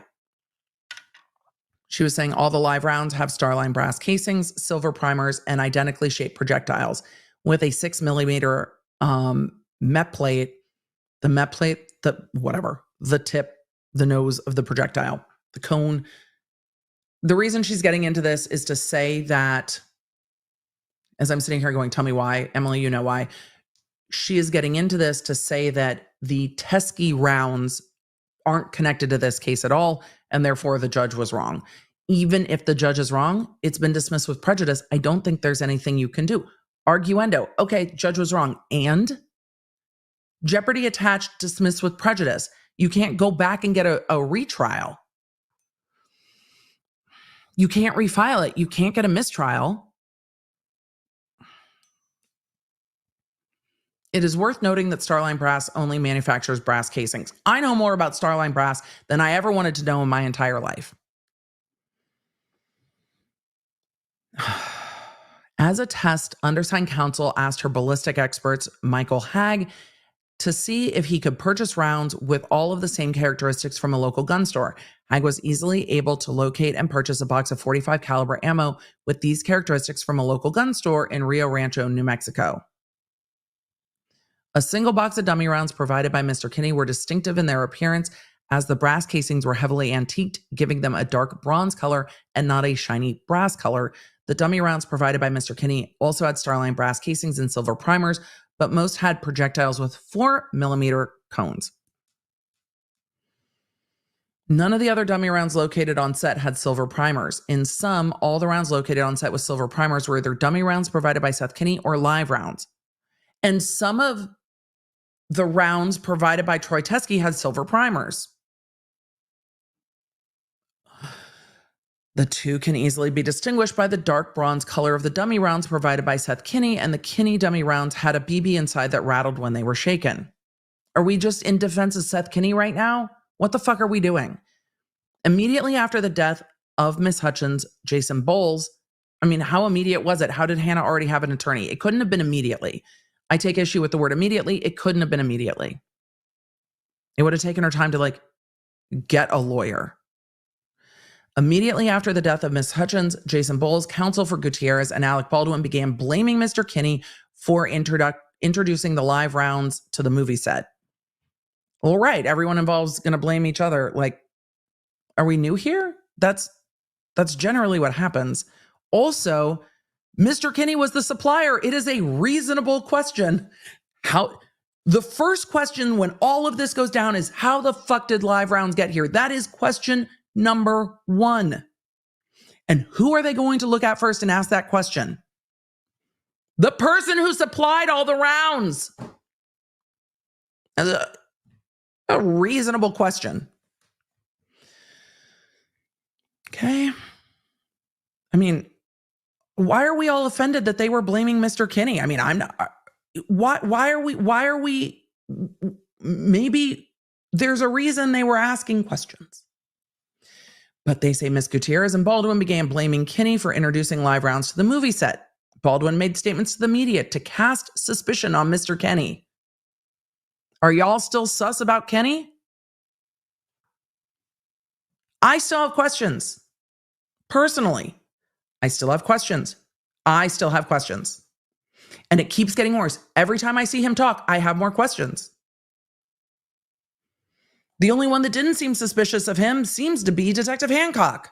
She was saying all the live rounds have Starline brass casings, silver primers, and identically shaped projectiles with a 6 millimeter Met plate, the tip, the nose of the projectile, the cone. The reason she's getting into this is to say that, as I'm sitting here going, tell me why, Emily, you know why. She is getting into this to say that the Teskey rounds aren't connected to this case at all, and therefore the judge was wrong. Even if the judge is wrong, it's been dismissed with prejudice. I don't think there's anything you can do. Arguendo. Okay, judge was wrong. And jeopardy attached, dismissed with prejudice. You can't go back and get a retrial. You can't refile it. You can't get a mistrial. It is worth noting that Starline Brass only manufactures brass casings. I know more about Starline Brass than I ever wanted to know in my entire life. As a test, undersigned counsel asked her ballistic experts, Michael Hagg, to see if he could purchase rounds with all of the same characteristics from a local gun store. Hagg was easily able to locate and purchase a box of .45 caliber ammo with these characteristics from a local gun store in Rio Rancho, New Mexico. A single box of dummy rounds provided by Mr. Kinney were distinctive in their appearance, as the brass casings were heavily antiqued, giving them a dark bronze color and not a shiny brass color. The dummy rounds provided by Mr. Kinney also had Starline brass casings and silver primers, but most had projectiles with 4 millimeter cones. None of the other dummy rounds located on set had silver primers. In some, all the rounds located on set with silver primers were either dummy rounds provided by Seth Kinney or live rounds. And some of the rounds provided by Troy Teskey had silver primers. The two can easily be distinguished by the dark bronze color of the dummy rounds provided by Seth Kinney, and the Kinney dummy rounds had a BB inside that rattled when they were shaken. Are we just in defense of Seth Kinney right now? What the fuck are we doing? Immediately after the death of Miss Hutchins, Jason Bowles, how immediate was it? How did Hannah already have an attorney? It couldn't have been immediately. I take issue with the word immediately. It couldn't have been immediately. It would have taken her time to get a lawyer. Immediately after the death of Miss Hutchins, Jason Bowles, counsel for Gutierrez, and Alec Baldwin began blaming Mr. Kinney for introducing the live rounds to the movie set. All right, everyone involved is going to blame each other. Are we new here? That's generally what happens. Also, Mr. Kinney was the supplier. It is a reasonable question. The first question when all of this goes down is, how the fuck did live rounds get here? That is question number 1. And who are they going to look at first and ask that question? The person who supplied all the rounds. That's a reasonable question. Okay. Why are we all offended that they were blaming Mr. Kinney? I'm not. Why are we? Maybe there's a reason they were asking questions. But they say Miss Gutierrez and Baldwin began blaming Kinney for introducing live rounds to the movie set. Baldwin made statements to the media to cast suspicion on Mr. Kinney. Are y'all still sus about Kinney? I still have questions. Personally, I still have questions. And it keeps getting worse. Every time I see him talk, I have more questions. The only one that didn't seem suspicious of him seems to be Detective Hancock.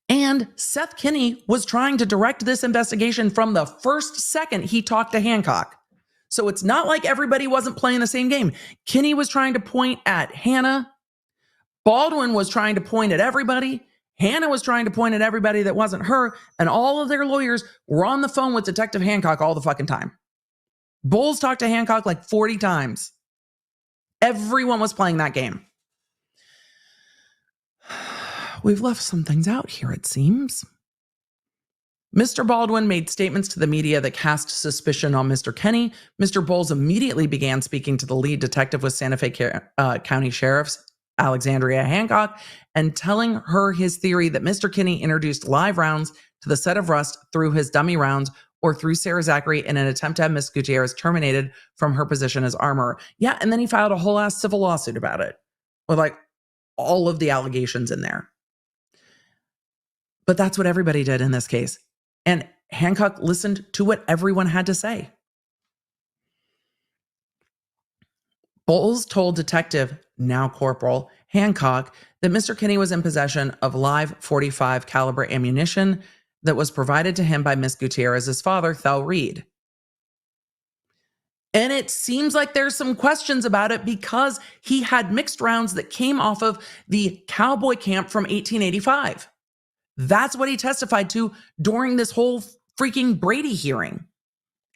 And Seth Kinney was trying to direct this investigation from the first second he talked to Hancock. So it's not like everybody wasn't playing the same game. Kinney was trying to point at Hannah. Baldwin was trying to point at everybody. Hannah was trying to point at everybody that wasn't her. And all of their lawyers were on the phone with Detective Hancock all the fucking time. Bowles talked to Hancock 40 times. Everyone was playing that game. We've left some things out here, it seems. Mr. Baldwin made statements to the media that cast suspicion on Mr. Kinney. Mr. Bowles immediately began speaking to the lead detective with Santa Fe County Sheriff's Alexandria Hancock and telling her his theory that Mr. Kinney introduced live rounds to the set of Rust through his dummy rounds or through Sarah Zachary in an attempt to have Miss Gutierrez terminated from her position as armorer. Yeah, and then he filed a whole ass civil lawsuit about it. With all of the allegations in there. But that's what everybody did in this case. And Hancock listened to what everyone had to say. Bowles told Detective, now Corporal, Hancock that Mr. Kinney was in possession of live .45 caliber ammunition that was provided to him by Miss Gutierrez's father, Thel Reed. And it seems like there's some questions about it because he had mixed rounds that came off of the cowboy camp from 1885. That's what he testified to during this whole freaking Brady hearing.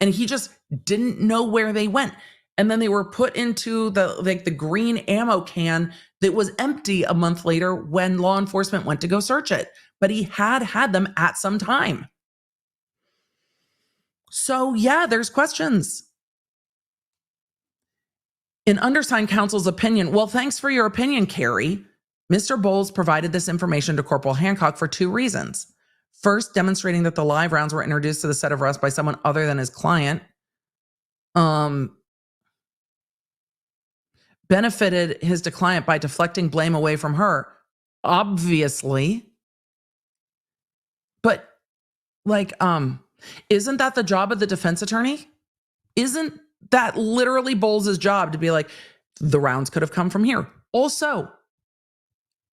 And he just didn't know where they went. And then they were put into the green ammo can that was empty a month later when law enforcement went to go search it. But he had them at some time. So yeah, there's questions. In undersigned counsel's opinion, well, thanks for your opinion, Carrie. Mr. Bowles provided this information to Corporal Hancock for two reasons. First, demonstrating that the live rounds were introduced to the set of arrest by someone other than his client. Benefited his client by deflecting blame away from her. Obviously. But, isn't that the job of the defense attorney? Isn't that literally Bowles' job to be like, the rounds could have come from here? Also,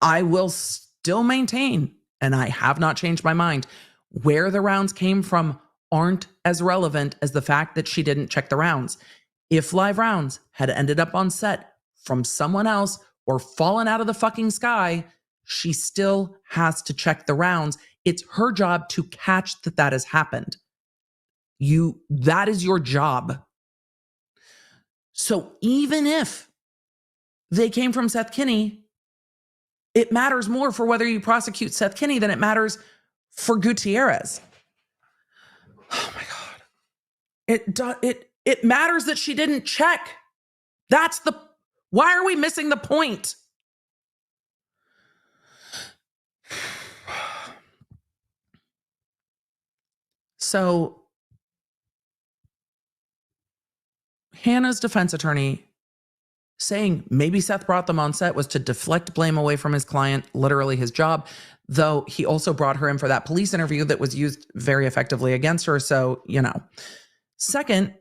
I will still maintain, and I have not changed my mind, where the rounds came from aren't as relevant as the fact that she didn't check the rounds. If live rounds had ended up on set from someone else or fallen out of the fucking sky, she still has to check the rounds. It's her job to catch that has happened. That is your job. So even if they came from Seth Kinney, it matters more for whether you prosecute Seth Kinney than it matters for Gutierrez. Oh my God. It matters that she didn't check. Why are we missing the point? So Hannah's defense attorney saying maybe Seth brought them on set was to deflect blame away from his client, literally his job, though he also brought her in for that police interview that was used very effectively against her. So, Second,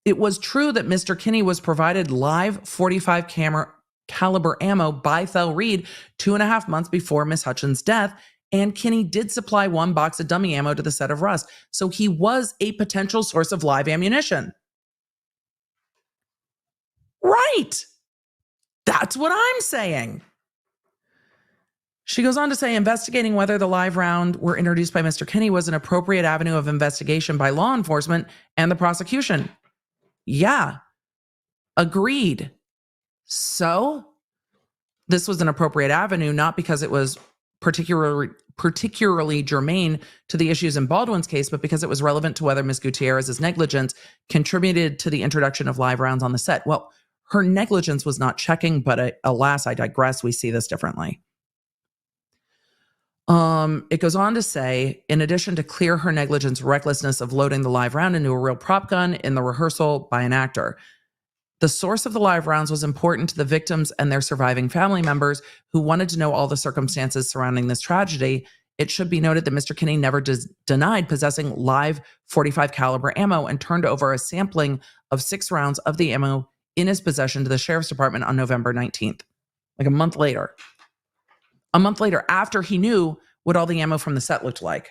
it was true that Mr. Kinney was provided live .45 caliber ammo by Thel Reed 2.5 months before Miss Hutchins' death, and Kinney did supply one box of dummy ammo to the set of Rust. So he was a potential source of live ammunition. Right. That's what I'm saying. She goes on to say, investigating whether the live round were introduced by Mr. Kinney was an appropriate avenue of investigation by law enforcement and the prosecution. Yeah. Agreed. So this was an appropriate avenue, not because it was particularly germane to the issues in Baldwin's case, but because it was relevant to whether Ms. Gutierrez's negligence contributed to the introduction of live rounds on the set. Well, her negligence was not checking, but alas, I digress. We see this differently. It goes on to say, in addition to clear her negligence, recklessness of loading the live round into a real prop gun in the rehearsal by an actor. The source of the live rounds was important to the victims and their surviving family members who wanted to know all the circumstances surrounding this tragedy. It should be noted that Mr. Kinney never denied possessing live .45 caliber ammo and turned over a sampling of 6 rounds of the ammo in his possession to the sheriff's department on November 19th, like a month later. A month later, after he knew what all the ammo from the set looked like.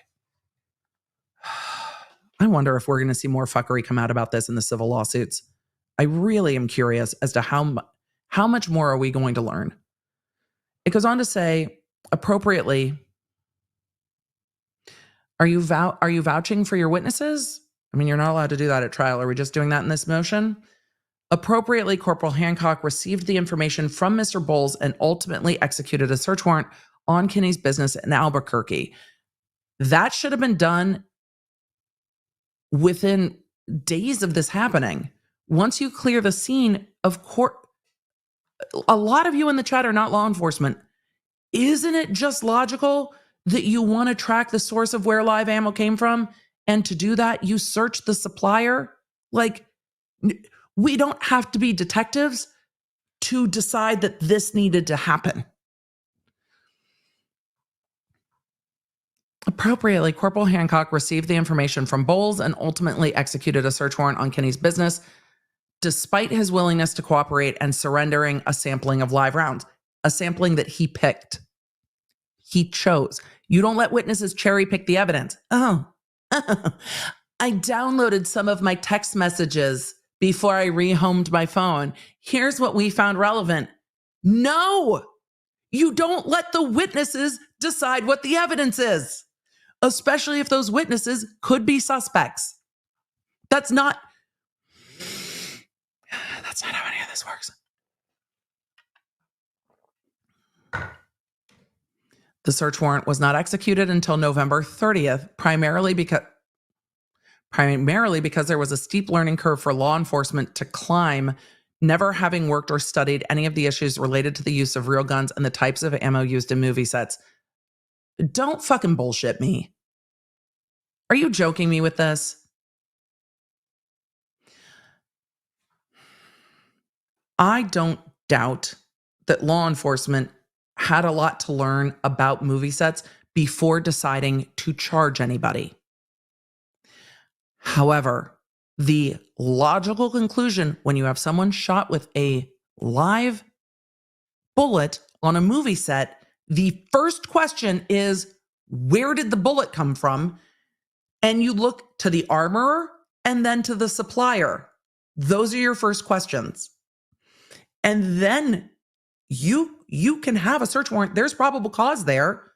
I wonder if we're going to see more fuckery come out about this in the civil lawsuits. I really am curious as to how much more are we going to learn. It goes on to say, appropriately, are you vouching for your witnesses? I mean, you're not allowed to do that at trial. Are we just doing that in this motion? Appropriately, Corporal Hancock received the information from Mr. Bowles and ultimately executed a search warrant on Kinney's business in Albuquerque. That should have been done within days of this happening. Once you clear the scene of court, a lot of you in the chat are not law enforcement. Isn't it just logical that you want to track the source of where live ammo came from? And to do that, you search the supplier? Like, we don't have to be detectives to decide that this needed to happen. Appropriately, Corporal Hancock received the information from Bowles and ultimately executed a search warrant on Kinney's business, despite his willingness to cooperate and surrendering a sampling of live rounds, a sampling that he picked. He chose. You don't let witnesses cherry pick the evidence. Oh, I downloaded some of my text messages before I rehomed my phone. Here's what we found relevant. No, you don't let the witnesses decide what the evidence is, especially if those witnesses could be suspects. That's not how any of this works. The search warrant was not executed until November 30th, primarily because there was a steep learning curve for law enforcement to climb, never having worked or studied any of the issues related to the use of real guns and the types of ammo used in movie sets. Don't fucking bullshit me. Are you joking me with this? I don't doubt that law enforcement had a lot to learn about movie sets before deciding to charge anybody. However, the logical conclusion when you have someone shot with a live bullet on a movie set, the first question is, where did the bullet come from? And you look to the armorer and then to the supplier. Those are your first questions. And then you can have a search warrant. There's probable cause there.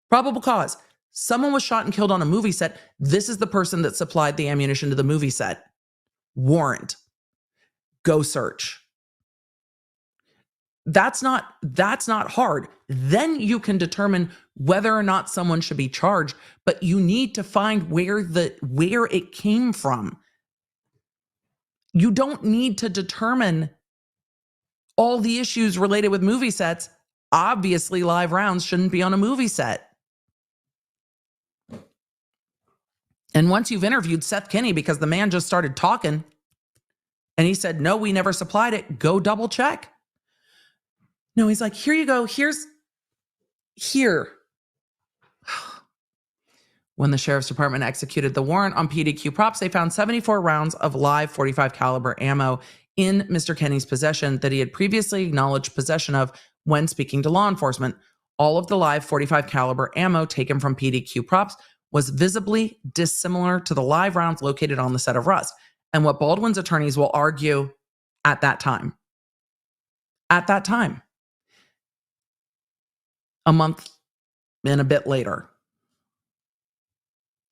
Probable cause. Someone was shot and killed on a movie set. This is the person that supplied the ammunition to the movie set. Warrant. Go search. That's not hard. Then you can determine whether or not someone should be charged, but you need to find where it came from. You don't need to determine all the issues related with movie sets. Obviously, live rounds shouldn't be on a movie set. And once you've interviewed Seth Kinney, because the man just started talking and he said, no, we never supplied it, go double check. No, he's like, here you go. Here. When the sheriff's department executed the warrant on PDQ props, they found 74 rounds of live .45 caliber ammo in Mr. Kinney's possession that he had previously acknowledged possession of when speaking to law enforcement. All of the live .45 caliber ammo taken from PDQ props was visibly dissimilar to the live rounds located on the set of Rust, and what Baldwin's attorneys will argue at that time. At that time. A month and a bit later.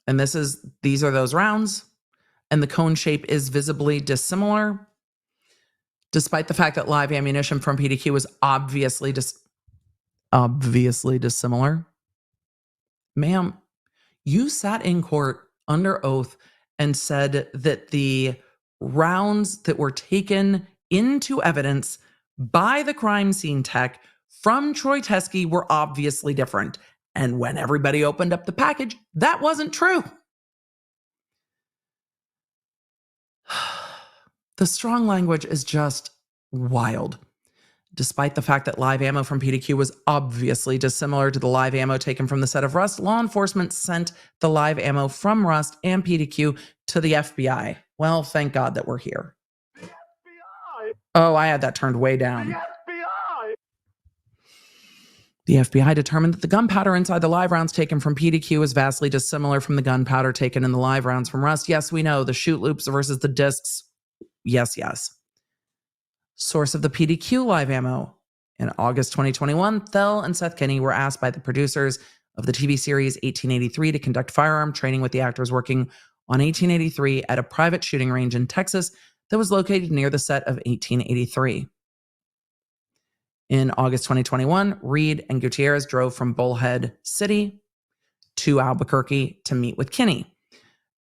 And these are those rounds, and the cone shape is visibly dissimilar, despite the fact that live ammunition from PDQ was obviously dissimilar. Ma'am, you sat in court under oath and said that the rounds that were taken into evidence by the crime scene tech from Troy Teskey were obviously different. And when everybody opened up the package, that wasn't true. The strong language is just wild. Despite the fact that live ammo from PDQ was obviously dissimilar to the live ammo taken from the set of Rust, law enforcement sent the live ammo from Rust and PDQ to the FBI. Well, thank God that we're here. The FBI. Oh, I had that turned way down. The FBI determined that the gunpowder inside the live rounds taken from PDQ was vastly dissimilar from the gunpowder taken in the live rounds from Rust. Yes, we know, the shoot loops versus the discs. Yes. Source of the PDQ live ammo. In August 2021, Thel and Seth Kinney were asked by the producers of the TV series 1883 to conduct firearm training with the actors working on 1883 at a private shooting range in Texas that was located near the set of 1883. In August 2021, Reed and Gutierrez drove from Bullhead City to Albuquerque to meet with Kinney.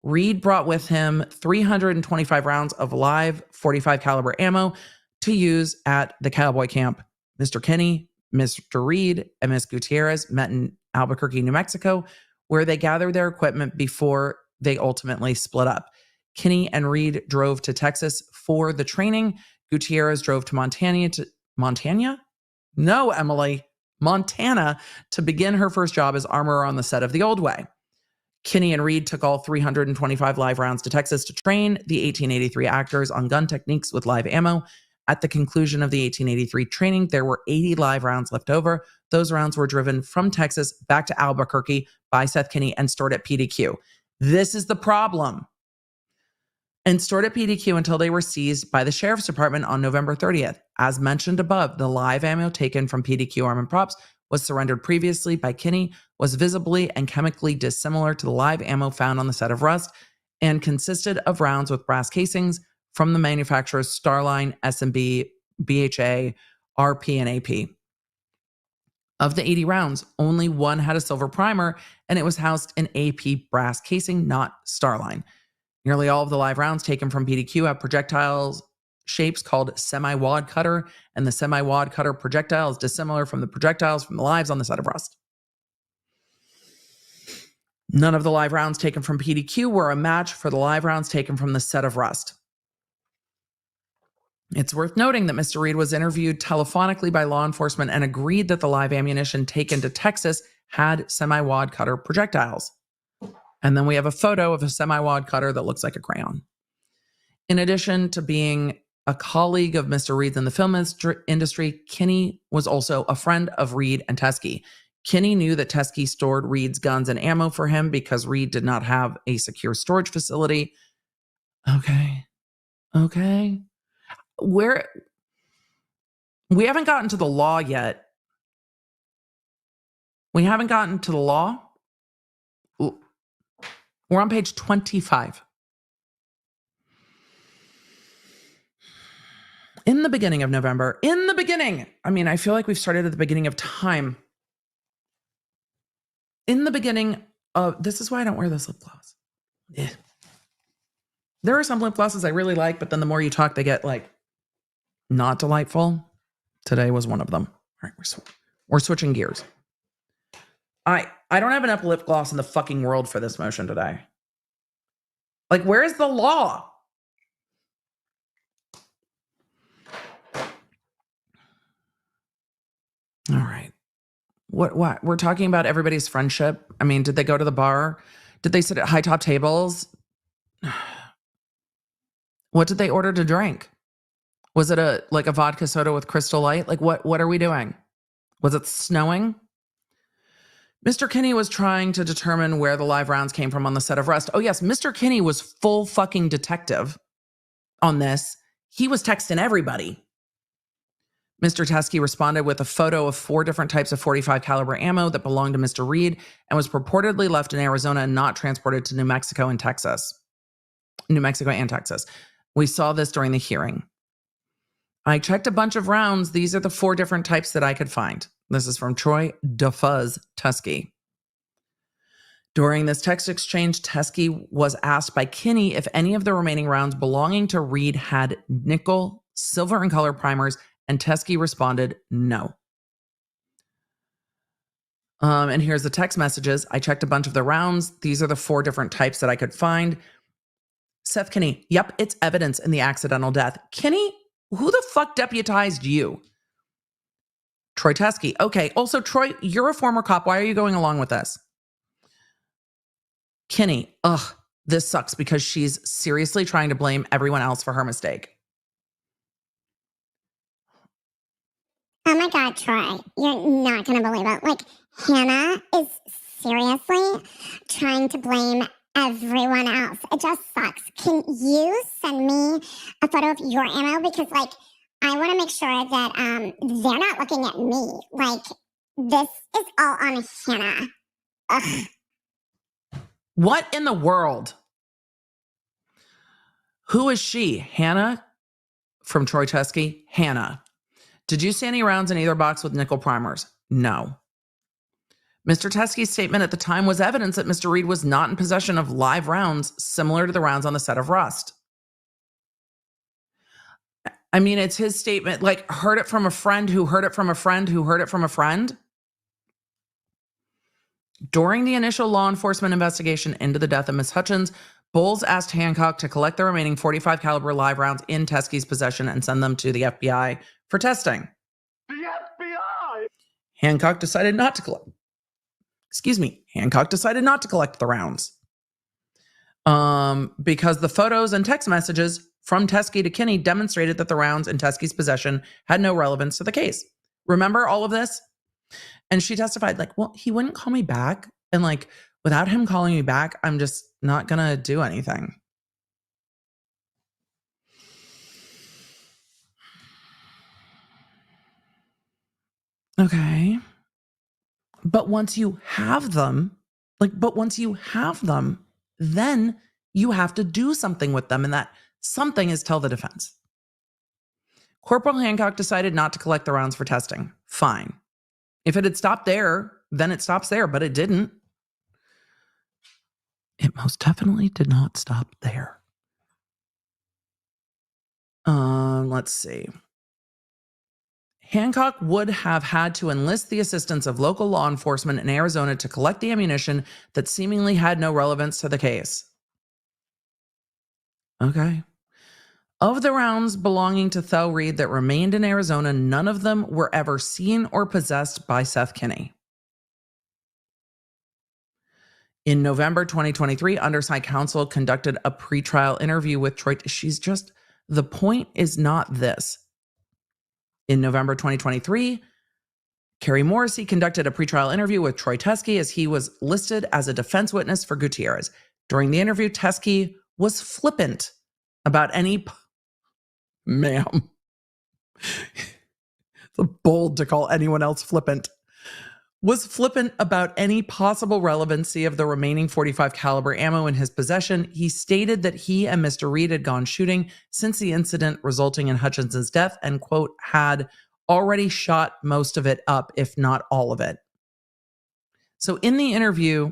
Reed brought with him 325 rounds of live .45 caliber ammo to use at the cowboy camp. Mr. Kinney, Mr. Reed, and Ms. Gutierrez met in Albuquerque, New Mexico, where they gathered their equipment before they ultimately split up. Kinney and Reed drove to Texas for the training. Gutierrez drove to Montana? No, Emily. Montana, to begin her first job as armorer on the set of The Old Way. Kinney and Reed took all 325 live rounds to Texas to train the 1883 actors on gun techniques with live ammo. At the conclusion of the 1883 training, there were 80 live rounds left over. Those rounds were driven from Texas back to Albuquerque by Seth Kinney and stored at PDQ. This is the problem. And stored at PDQ until they were seized by the Sheriff's Department on November 30th. As mentioned above, the live ammo taken from PDQ Arm and Props was surrendered previously by Kinney, was visibly and chemically dissimilar to the live ammo found on the set of Rust, and consisted of rounds with brass casings from the manufacturers Starline, S&B, BHA, RP, and AP. Of the 80 rounds, only one had a silver primer, and it was housed in AP brass casing, not Starline. Nearly all of the live rounds taken from PDQ have projectiles shapes called semi-wad cutter, and the semi-wad cutter projectile is dissimilar from the projectiles from the lives on the set of Rust. None of the live rounds taken from PDQ were a match for the live rounds taken from the set of Rust. It's worth noting that Mr. Reed was interviewed telephonically by law enforcement and agreed that the live ammunition taken to Texas had semi-wad cutter projectiles. And then we have a photo of a semi-wad cutter that looks like a crayon. In addition to being a colleague of Mr. Reed's in the film industry, Kinney was also a friend of Reed and Teskey. Kinney knew that Teskey stored Reed's guns and ammo for him because Reed did not have a secure storage facility. Okay. We haven't gotten to the law yet. We haven't gotten to the law. We're on page 25. In the beginning of November, I feel like we've started at the beginning of time. In the beginning of, this is why I don't wear this lip gloss. Yeah. There are some lip glosses I really like, but then the more you talk, they get like not delightful. Today was one of them. All right, we're switching gears. I don't have enough lip gloss in the fucking world for this motion today. Like, where is the law? All right. What? We're talking about everybody's friendship. I mean, did they go to the bar? Did they sit at high top tables? What did they order to drink? Was it a vodka soda with Crystal Light? Like, what are we doing? Was it snowing? Mr. Kinney was trying to determine where the live rounds came from on the set of Rust. Oh yes, Mr. Kinney was full fucking detective on this. He was texting everybody. Mr. Teskey responded with a photo of 4 different types of .45 caliber ammo that belonged to Mr. Reed and was purportedly left in Arizona and not transported to New Mexico and Texas. We saw this during the hearing. I checked a bunch of rounds. These are the 4 different types that I could find. This is from Troy DeFuzz Teskey. During this text exchange, Teskey was asked by Kinney if any of the remaining rounds belonging to Reed had nickel, silver, and color primers, and Teskey responded, no. And here's the text messages. I checked a bunch of the rounds. These are the 4 different types that I could find. Seth Kinney, yep, it's evidence in the accidental death. Kinney, who the fuck deputized you? Troy Teskey. Okay, also, Troy, you're a former cop. Why are you going along with this? Kinney, this sucks because she's seriously trying to blame everyone else for her mistake. Oh my God, Troy, you're not going to believe it. Like, Hannah is seriously trying to blame everyone else. It just sucks. Can you send me a photo of your ammo? Because, like, I want to make sure that they're not looking at me. Like, this is all on Hannah. Ugh. What in the world? Who is she? Hannah? From Troy Teskey? Hannah. Did you see any rounds in either box with nickel primers? No. Mr. Teskey's statement at the time was evidence that Mr. Reed was not in possession of live rounds similar to the rounds on the set of Rust. I mean, it's his statement, like, heard it from a friend who heard it from a friend who heard it from a friend. During the initial law enforcement investigation into the death of Miss Hutchins, Bowles asked Hancock to collect the remaining .45 caliber live rounds in Teskey's possession and send them to the FBI for testing. The FBI! Hancock decided not to collect. Hancock decided not to collect the rounds. Because the photos and text messages from Teskey to Kinney demonstrated that the rounds in Teskey's possession had no relevance to the case. Remember all of this? And she testified like, well, he wouldn't call me back. And like, without him calling me back, I'm just not going to do anything. Okay. But once you have them, then you have to do something with them. And that something is tell the defense. Corporal Hancock decided not to collect the rounds for testing. Fine. If it had stopped there, then it stops there, but it didn't. It most definitely did not stop there. Let's see. Hancock would have had to enlist the assistance of local law enforcement in Arizona to collect the ammunition that seemingly had no relevance to the case. Okay. Of the rounds belonging to Thel Reed that remained in Arizona, none of them were ever seen or possessed by Seth Kinney. In November 2023, undersigned counsel conducted a pretrial interview with Troy. The point is not this. In November 2023, Carrie Morrissey conducted a pretrial interview with Troy Teskey as he was listed as a defense witness for Gutierrez. During the interview, Teskey was flippant about any... Ma'am. It's bold to call anyone else flippant. Was flippant about any possible relevancy of the remaining .45 caliber ammo in his possession. He stated that he and Mr. Reed had gone shooting since the incident resulting in Hutchinson's death and, quote, had already shot most of it up, if not all of it. So in the interview,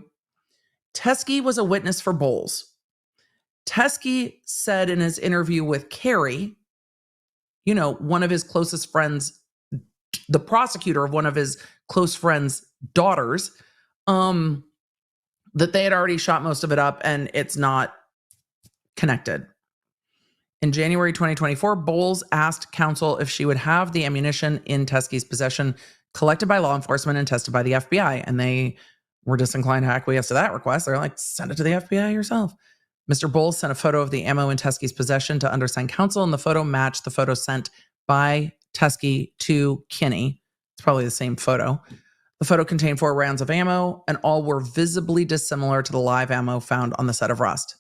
Teskey was a witness for Bowles. Teskey said in his interview with Carrie, you know, one of his closest friends, the prosecutor of one of his close friends' daughters, that they had already shot most of it up and it's not connected. In January 2024, Bowles asked counsel if she would have the ammunition in Teskey's possession collected by law enforcement and tested by the FBI. And they were disinclined to acquiesce to that request. They're like, send it to the FBI yourself. Mr. Bowles sent a photo of the ammo in Teskey's possession to undersigned counsel, and the photo matched the photo sent by Teskey to Kinney. It's probably the same photo. The photo contained 4 rounds of ammo, and all were visibly dissimilar to the live ammo found on the set of Rust.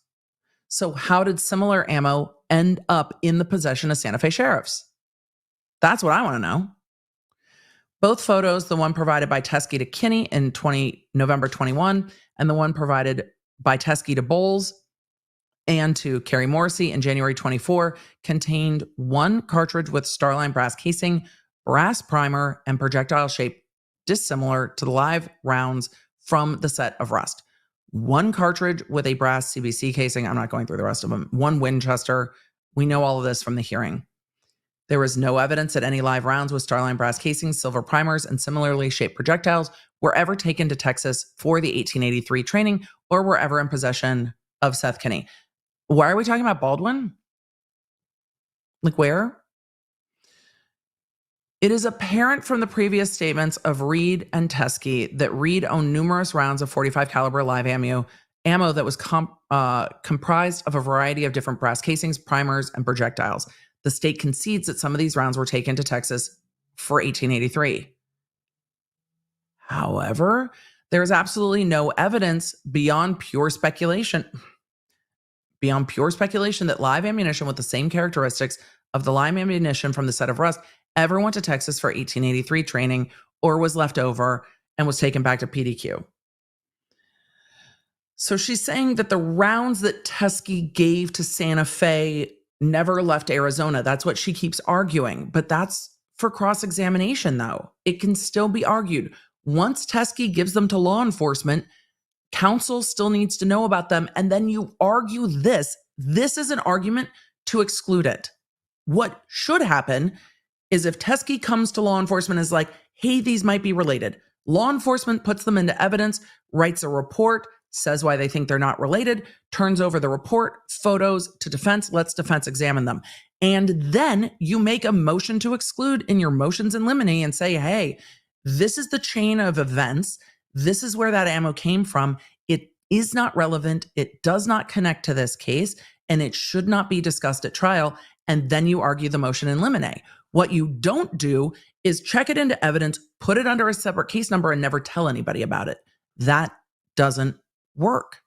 So how did similar ammo end up in the possession of Santa Fe sheriffs? That's what I want to know. Both photos, the one provided by Teskey to Kinney in November 21, and the one provided by Teskey to Bowles and to Carrie Morrissey in January 24, contained one cartridge with Starline brass casing, brass primer, and projectile shape dissimilar to the live rounds from the set of Rust. One cartridge with a brass CBC casing. I'm not going through the rest of them. One Winchester. We know all of this from the hearing. There was no evidence that any live rounds with Starline brass casings, silver primers, and similarly shaped projectiles were ever taken to Texas for the 1883 training or were ever in possession of Seth Kinney. Why are we talking about Baldwin? Like where? It is apparent from the previous statements of Reed and Teskey that Reed owned numerous rounds of .45 caliber live ammo that was comprised of a variety of different brass casings, primers, and projectiles. The state concedes that some of these rounds were taken to Texas for 1883. However, there is absolutely no evidence beyond pure speculation that live ammunition with the same characteristics of the live ammunition from the set of Rust ever went to Texas for 1883 training or was left over and was taken back to PDQ. So she's saying that the rounds that Teskey gave to Santa Fe never left Arizona. That's what she keeps arguing. But that's for cross-examination, though. It can still be argued. Once Teskey gives them to law enforcement, counsel still needs to know about them. And then you argue this. This is an argument to exclude it. What should happen is if Teskey comes to law enforcement and is like, hey, these might be related. Law enforcement puts them into evidence, writes a report, says why they think they're not related, turns over the report, photos to defense, lets defense examine them. And then you make a motion to exclude in your motions in limine and say, hey, This is the chain of events. This is where that ammo came from. It is not relevant. It does not connect to this case, and it should not be discussed at trial. And then you argue the motion in limine. What you don't do is check it into evidence, put it under a separate case number, and never tell anybody about it. That doesn't work.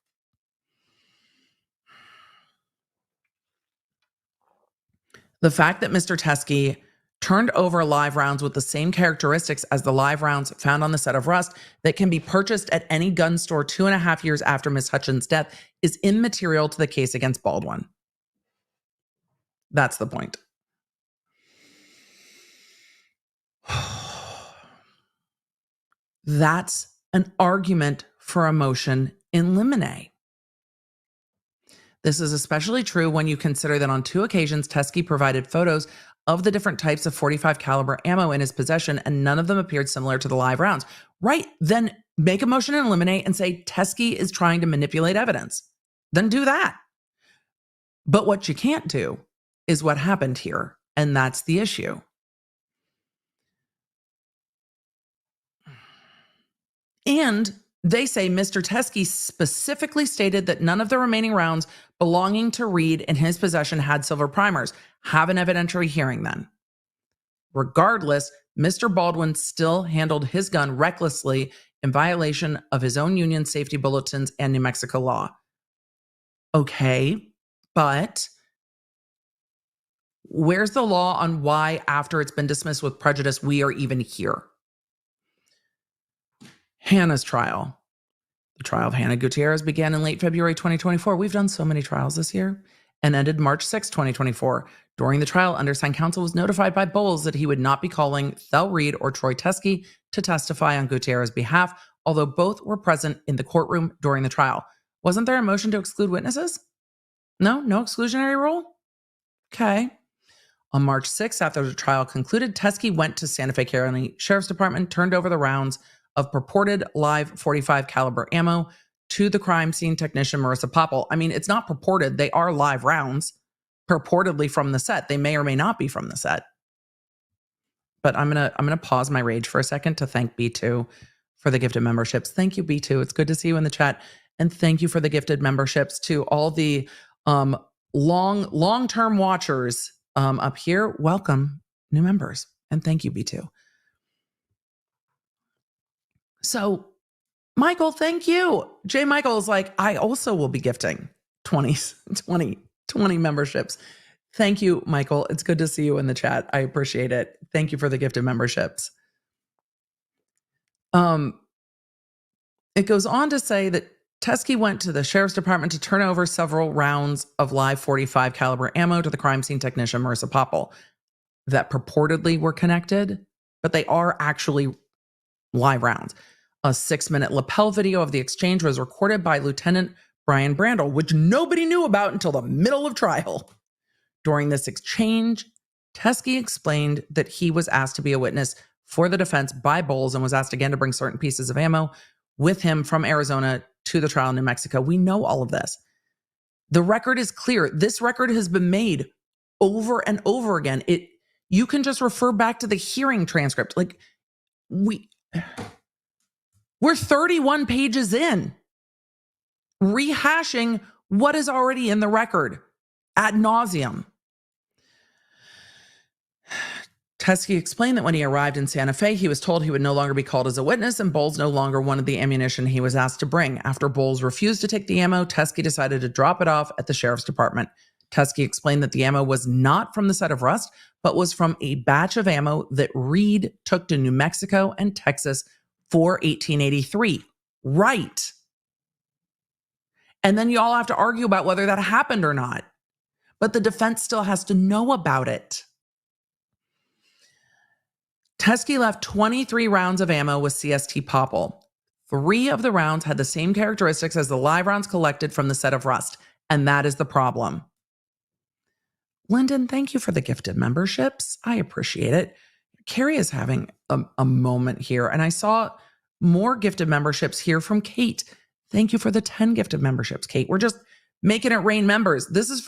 The fact that Mr. Teskey turned over live rounds with the same characteristics as the live rounds found on the set of Rust that can be purchased at any gun store 2.5 years after Miss Hutchins' death is immaterial to the case against Baldwin. That's the point. That's an argument for a motion in limine. This is especially true when you consider that on 2 occasions, Teskey provided photos of the different types of .45 caliber ammo in his possession, and none of them appeared similar to the live rounds. Right, then make a motion in limine and say Teskey is trying to manipulate evidence. Then do that. But what you can't do is what happened here, and that's the issue. And they say Mr. Teskey specifically stated that none of the remaining rounds belonging to Reed in his possession had silver primers. Have an evidentiary hearing then. Regardless, Mr. Baldwin still handled his gun recklessly in violation of his own union safety bulletins and New Mexico law. Okay, but where's the law on why, after it's been dismissed with prejudice, we are even here? Hannah's trial. The trial of Hannah Gutierrez began in late February 2024. We've done so many trials this year, and ended March 6, 2024. During the trial, undersigned counsel was notified by Bowles that he would not be calling Thel Reed or Troy Teskey to testify on Gutierrez's behalf, although both were present in the courtroom during the trial. Wasn't there a motion to exclude witnesses? No exclusionary rule? Okay. On March 6th, after the trial concluded, Teskey went to Santa Fe County Sheriff's Department, turned over the rounds of purported live .45 caliber ammo to the crime scene technician, Marissa Poppel. I mean, it's not purported. They are live rounds, purportedly from the set. They may or may not be from the set. But I'm gonna pause my rage for a second to thank B2 for the gifted memberships. Thank you, B2. It's good to see you in the chat. And thank you for the gifted memberships to all the long-term watchers up here. Welcome, new members. And thank you, B2. So, Michael, thank you. J. Michael is like, I also will be gifting 20 memberships. Thank you, Michael. It's good to see you in the chat. I appreciate it. Thank you for the gifted memberships. It goes on to say that Teskey went to the Sheriff's Department to turn over several rounds of live .45 caliber ammo to the crime scene technician, Marissa Poppel, that purportedly were connected, but they are actually live rounds. A 6-minute lapel video of the exchange was recorded by Lieutenant Brian Brandel, which nobody knew about until the middle of trial. During this exchange, Teskey explained that he was asked to be a witness for the defense by Bowles and was asked again to bring certain pieces of ammo with him from Arizona to the trial in New Mexico. We know all of this. The record is clear. This record has been made over and over again. You can just refer back to the hearing transcript. Like, we're 31 pages in, rehashing what is already in the record ad nauseum. Teskey explained that when he arrived in Santa Fe, he was told he would no longer be called as a witness, and Bowles no longer wanted the ammunition he was asked to bring. After Bowles refused to take the ammo, Teskey decided to drop it off at the Sheriff's Department. Teskey explained that the ammo was not from the set of Rust, but was from a batch of ammo that Reed took to New Mexico and Texas for 1883. Right. And then you all have to argue about whether that happened or not. But the defense still has to know about it. Teskey left 23 rounds of ammo with CST Poppel. 3 of the rounds had the same characteristics as the live rounds collected from the set of Rust. And that is the problem. Lyndon, thank you for the gifted memberships. I appreciate it. Carrie is having a moment here. And I saw more gifted memberships here from Kate. Thank you for the 10 gifted memberships, Kate. We're just making it rain members. This is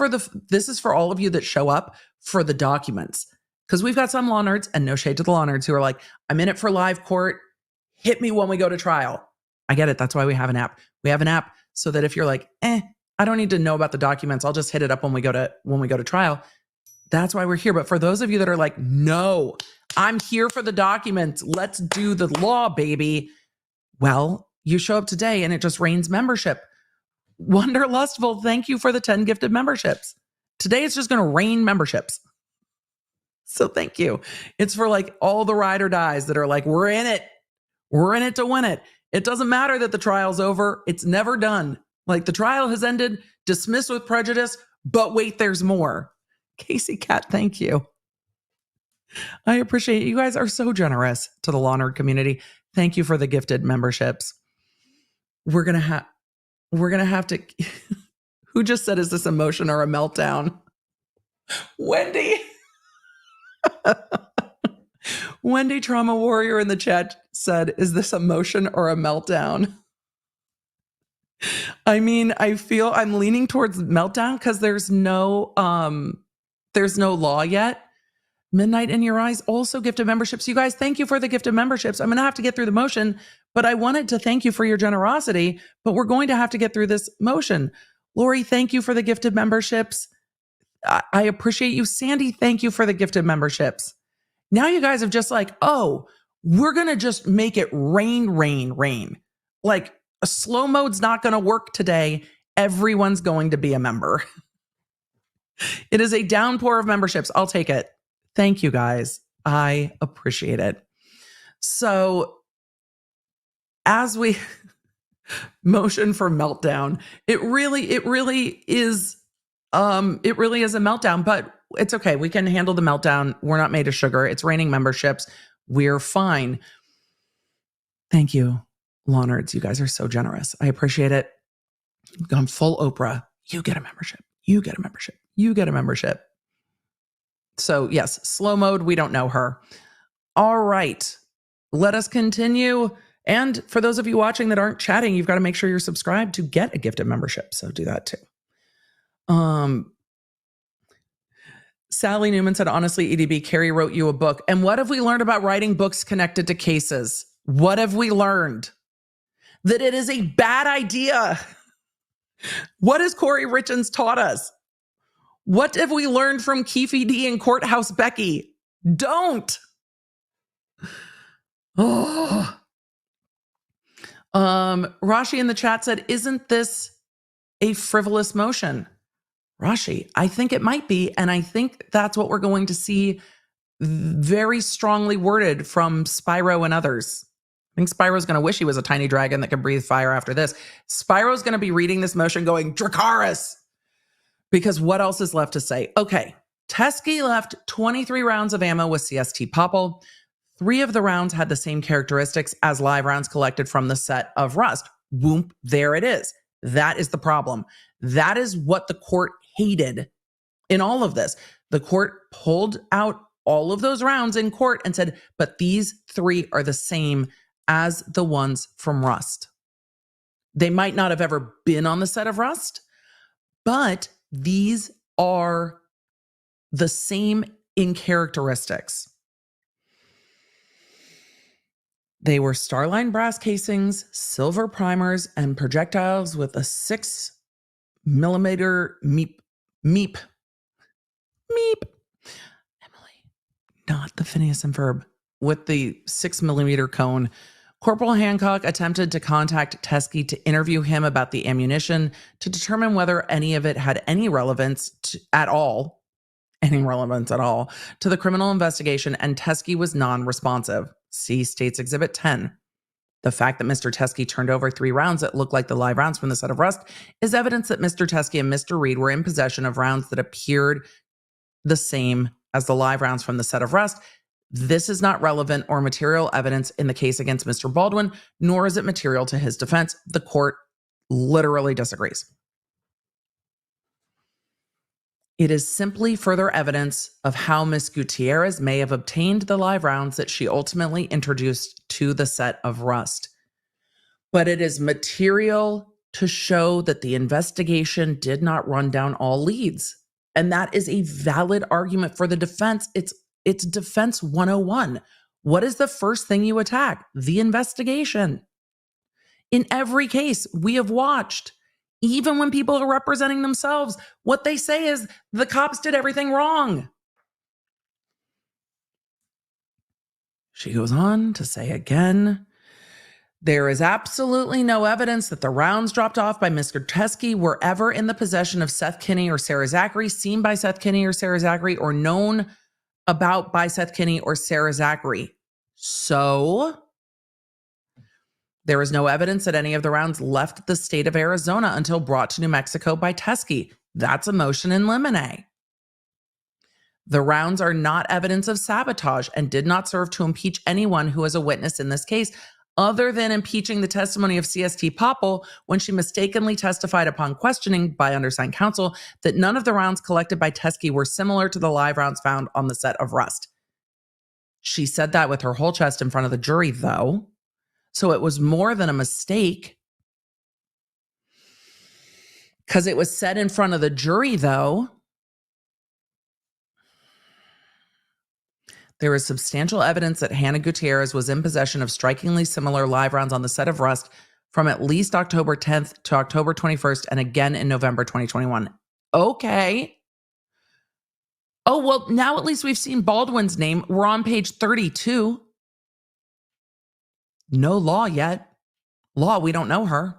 for all of you that show up for the documents. Because we've got some law nerds, and no shade to the law nerds, who are like, I'm in it for live court. Hit me when we go to trial. I get it. That's why we have an app. We have an app so that if you're like, I don't need to know about the documents, I'll just hit it up when we go to trial. That's why we're here. But for those of you that are like, no, I'm here for the documents. Let's do the law, baby. Well, you show up today and it just rains membership. Wonderlustful, thank you for the 10 gifted memberships. Today it's just going to rain memberships. So thank you. It's for like all the ride or dies that are like, we're in it. We're in it to win it. It doesn't matter that the trial's over. It's never done. Like the trial has ended, dismissed with prejudice, but wait, there's more. Casey Cat, thank you. I appreciate it. You guys are so generous to the law nerd community. Thank you for the gifted memberships. We're going to have to, who just said, is this a motion or a meltdown? Wendy. Wendy Trauma Warrior in the chat said, is this a motion or a meltdown? I mean, I feel I'm leaning towards meltdown because there's no law yet. Midnight in Your Eyes also gifted memberships. You guys, thank you for the gifted memberships. I'm going to have to get through the motion, but I wanted to thank you for your generosity, but we're going to have to get through this motion. Lori, thank you for the gifted memberships. I appreciate you. Sandy, thank you for the gifted memberships. Now you guys have just like, oh, we're going to just make it rain, rain, rain. Like a slow mode's not going to work today. Everyone's going to be a member. It is a downpour of memberships. I'll take it. Thank you guys. I appreciate it. So as we motion for meltdown, it really is a meltdown, but it's okay. We can handle the meltdown. We're not made of sugar. It's raining memberships. We're fine. Thank you, law nerds. You guys are so generous. I appreciate it. I've gone full Oprah. You get a membership. You get a membership. You get a membership. So yes, slow mode. We don't know her. All right. Let us continue. And for those of you watching that aren't chatting, you've got to make sure you're subscribed to get a gifted membership. So do that too. Sally Newman said, honestly, EDB, Carrie wrote you a book. And what have we learned about writing books connected to cases? What have we learned? That it is a bad idea. What has Corey Richens taught us? What have we learned from Keefe D and Courthouse Becky? Don't. Oh. Rashi in the chat said, isn't this a frivolous motion? Rashi, I think it might be. And I think that's what we're going to see very strongly worded from Spyro and others. I think Spyro's going to wish he was a tiny dragon that could breathe fire after this. Spyro's going to be reading this motion going, Dracarys. Because what else is left to say? Okay, Teskey left 23 rounds of ammo with CST Poppel. 3 of the rounds had the same characteristics as live rounds collected from the set of Rust. Whoop, there it is. That is the problem. That is what the court hated in all of this. The court pulled out all of those rounds in court and said, but these 3 are the same as the ones from Rust. They might not have ever been on the set of Rust, but these are the same in characteristics. They were Starline brass casings, silver primers, and projectiles with a 6mm meep. Emily, not the Phineas and Ferb, with the 6mm cone. Corporal Hancock attempted to contact Teskey to interview him about the ammunition to determine whether any of it had any relevance at all to the criminal investigation, and Teskey was non-responsive. See States Exhibit 10. The fact that Mr. Teskey turned over 3 rounds that looked like the live rounds from the set of Rust is evidence that Mr. Teskey and Mr. Reed were in possession of rounds that appeared the same as the live rounds from the set of Rust. This is not relevant or material evidence in the case against Mr. Baldwin, nor is it material to his defense. The court literally disagrees. It is simply further evidence of how Ms. Gutierrez may have obtained the live rounds that she ultimately introduced to the set of Rust. But it is material to show that the investigation did not run down all leads. And that is a valid argument for the defense. It's It's defense 101. What is the first thing you attack? The investigation. In every case we have watched, even when people are representing themselves, what they say is the cops did everything wrong. She goes on to say again, there is absolutely no evidence that the rounds dropped off by Mr. Teskey were ever in the possession of Seth Kinney or Sarah Zachary, seen by Seth Kinney or Sarah Zachary, or known about by Seth Kinney or Sarah Zachary. So there is no evidence that any of the rounds left the state of Arizona until brought to New Mexico by Teskey. That's a motion in limine. The rounds are not evidence of sabotage and did not serve to impeach anyone who is a witness in this case, other than impeaching the testimony of CST Poppel when she mistakenly testified upon questioning by undersigned counsel that none of the rounds collected by Teskey were similar to the live rounds found on the set of Rust. She said that with her whole chest in front of the jury, though. So it was more than a mistake. Because it was said in front of the jury, though. There is substantial evidence that Hannah Gutierrez was in possession of strikingly similar live rounds on the set of Rust from at least October 10th to October 21st and again in November 2021. Okay. Oh, well, now at least we've seen Baldwin's name. We're on page 32. No law yet. Law, we don't know her.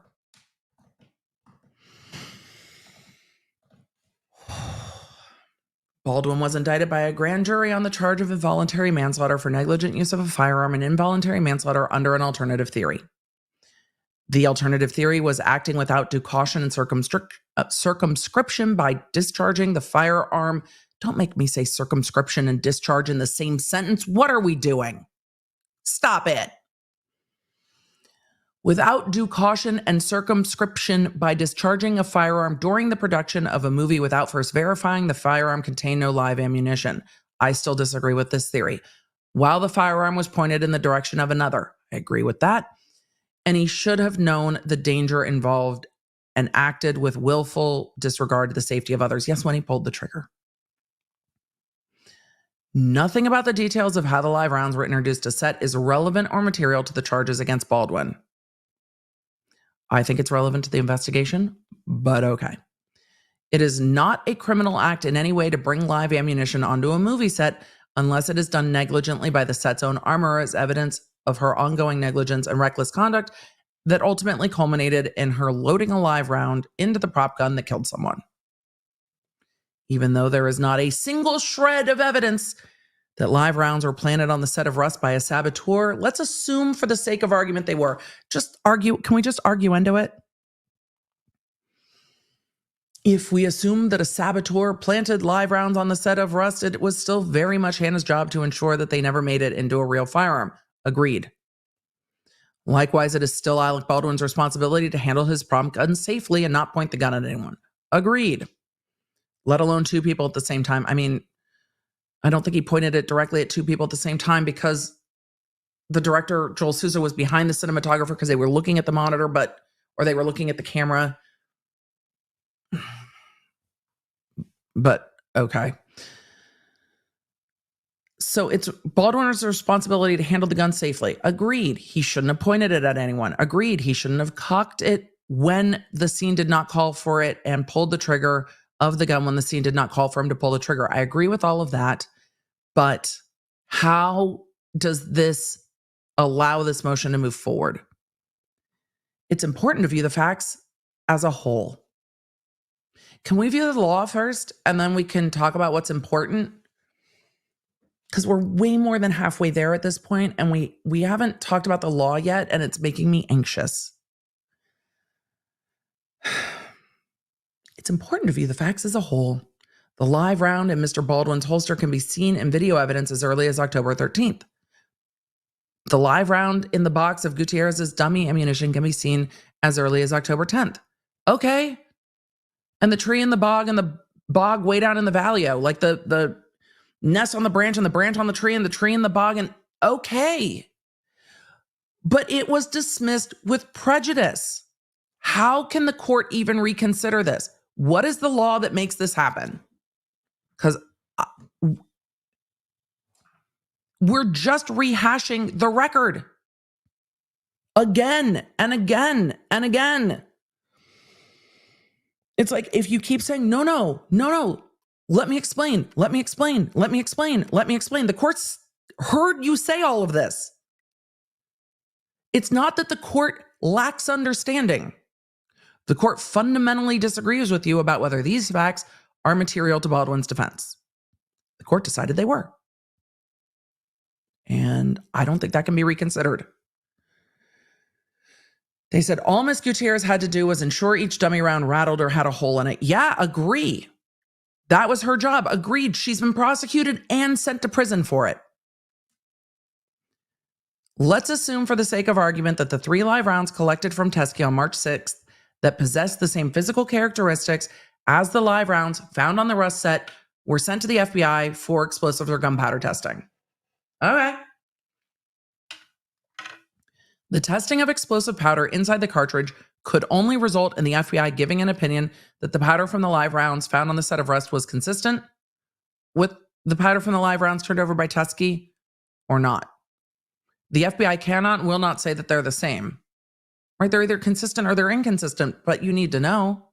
Baldwin was indicted by a grand jury on the charge of involuntary manslaughter for negligent use of a firearm and involuntary manslaughter under an alternative theory. The alternative theory was acting without due caution and circumscription by discharging the firearm. Don't make me say circumscription and discharge in the same sentence. What are we doing? Stop it. Without due caution and circumscription by discharging a firearm during the production of a movie without first verifying the firearm contained no live ammunition. I still disagree with this theory. While the firearm was pointed in the direction of another, I agree with that. And he should have known the danger involved and acted with willful disregard to the safety of others. Yes, when he pulled the trigger. Nothing about the details of how the live rounds were introduced to set is relevant or material to the charges against Baldwin. I think it's relevant to the investigation, but okay. It is not a criminal act in any way to bring live ammunition onto a movie set unless it is done negligently by the set's own armorer as evidence of her ongoing negligence and reckless conduct that ultimately culminated in her loading a live round into the prop gun that killed someone. Even though there is not a single shred of evidence that live rounds were planted on the set of Rust by a saboteur, let's assume for the sake of argument they were. Can we just arguendo it? If we assume that a saboteur planted live rounds on the set of Rust, it was still very much Hannah's job to ensure that they never made it into a real firearm. Agreed. Likewise, it is still Alec Baldwin's responsibility to handle his prop gun safely and not point the gun at anyone. Agreed. Let alone two people at the same time. I mean, I don't think he pointed it directly at two people at the same time because the director, Joel Souza, was behind the cinematographer because they were looking at the monitor, or they were looking at the camera. But okay. So it's Baldwin's responsibility to handle the gun safely. Agreed. He shouldn't have pointed it at anyone. Agreed. He shouldn't have cocked it when the scene did not call for it and pulled the trigger of the gun when the scene did not call for him to pull the trigger. I agree with all of that. But how does this allow this motion to move forward? It's important to view the facts as a whole. Can we view the law first and then we can talk about what's important? Because we're way more than halfway there at this point and we haven't talked about the law yet and it's making me anxious. It's important to view the facts as a whole. The live round in Mr. Baldwin's holster can be seen in video evidence as early as October 13th. The live round in the box of Gutierrez's dummy ammunition can be seen as early as October 10th. Okay. And the tree in the bog way down in the valley, like the nest on the branch and the branch on the tree and the tree in the bog, and okay. But it was dismissed with prejudice. How can the court even reconsider this? What is the law that makes this happen? Because We're just rehashing the record again and again and again. It's like, if you keep saying, no, let me explain. The court's heard you say all of this. It's not that the court lacks understanding. The court fundamentally disagrees with you about whether these facts are material to Baldwin's defense. The court decided they were. And I don't think that can be reconsidered. They said all Miss Gutierrez had to do was ensure each dummy round rattled or had a hole in it. Yeah, agree. That was her job. Agreed. She's been prosecuted and sent to prison for it. Let's assume for the sake of argument that the 3 live rounds collected from Teskey on March 6th that possessed the same physical characteristics as the live rounds found on the Rust set were sent to the FBI for explosives or gunpowder testing. Okay. The testing of explosive powder inside the cartridge could only result in the FBI giving an opinion that the powder from the live rounds found on the set of Rust was consistent with the powder from the live rounds turned over by Teskey or not. The FBI cannot and will not say that they're the same. Right? They're either consistent or they're inconsistent, but you need to know.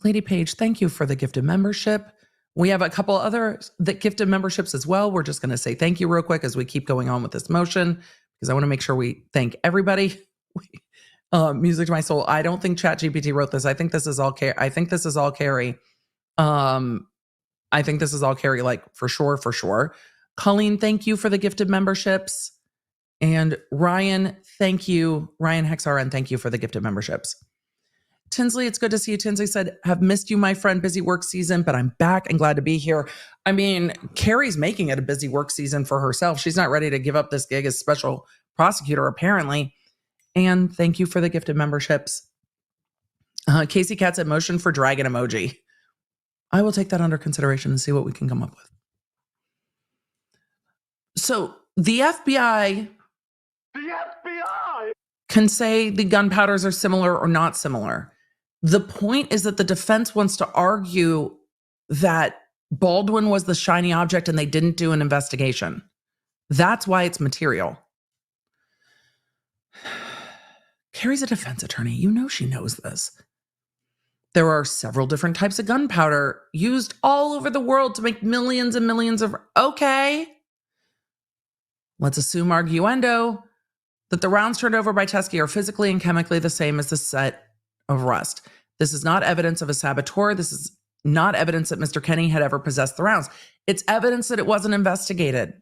Lady Page, thank you for the gifted membership. We have a couple other that gifted memberships as well. We're just going to say thank you real quick as we keep going on with this motion, because I want to make sure we thank everybody. Music to my soul. I don't think ChatGPT wrote this. I think this is all Carrie. I think this is all Carrie. Like for sure. Colleen, thank you for the gifted memberships. And Ryan, thank you. Ryan Hexarn, thank you for the gifted memberships. Tinsley, it's good to see you. Tinsley said, have missed you, my friend. Busy work season, but I'm back and glad to be here. I mean, Carrie's making it a busy work season for herself. She's not ready to give up this gig as special prosecutor, apparently. And thank you for the gifted memberships. Casey Cat said, motion for dragon emoji. I will take that under consideration and see what we can come up with. So the FBI can say the gunpowders are similar or not similar. The point is that the defense wants to argue that Baldwin was the shiny object and they didn't do an investigation. That's why it's material. Carrie's a defense attorney. You know she knows this. There are several different types of gunpowder used all over the world to make millions and millions of... Okay. Let's assume arguendo that the rounds turned over by Teskey are physically and chemically the same as the set of Rust. This is not evidence of a saboteur. This is not evidence that Mr. Kenny had ever possessed the rounds. It's evidence that it wasn't investigated,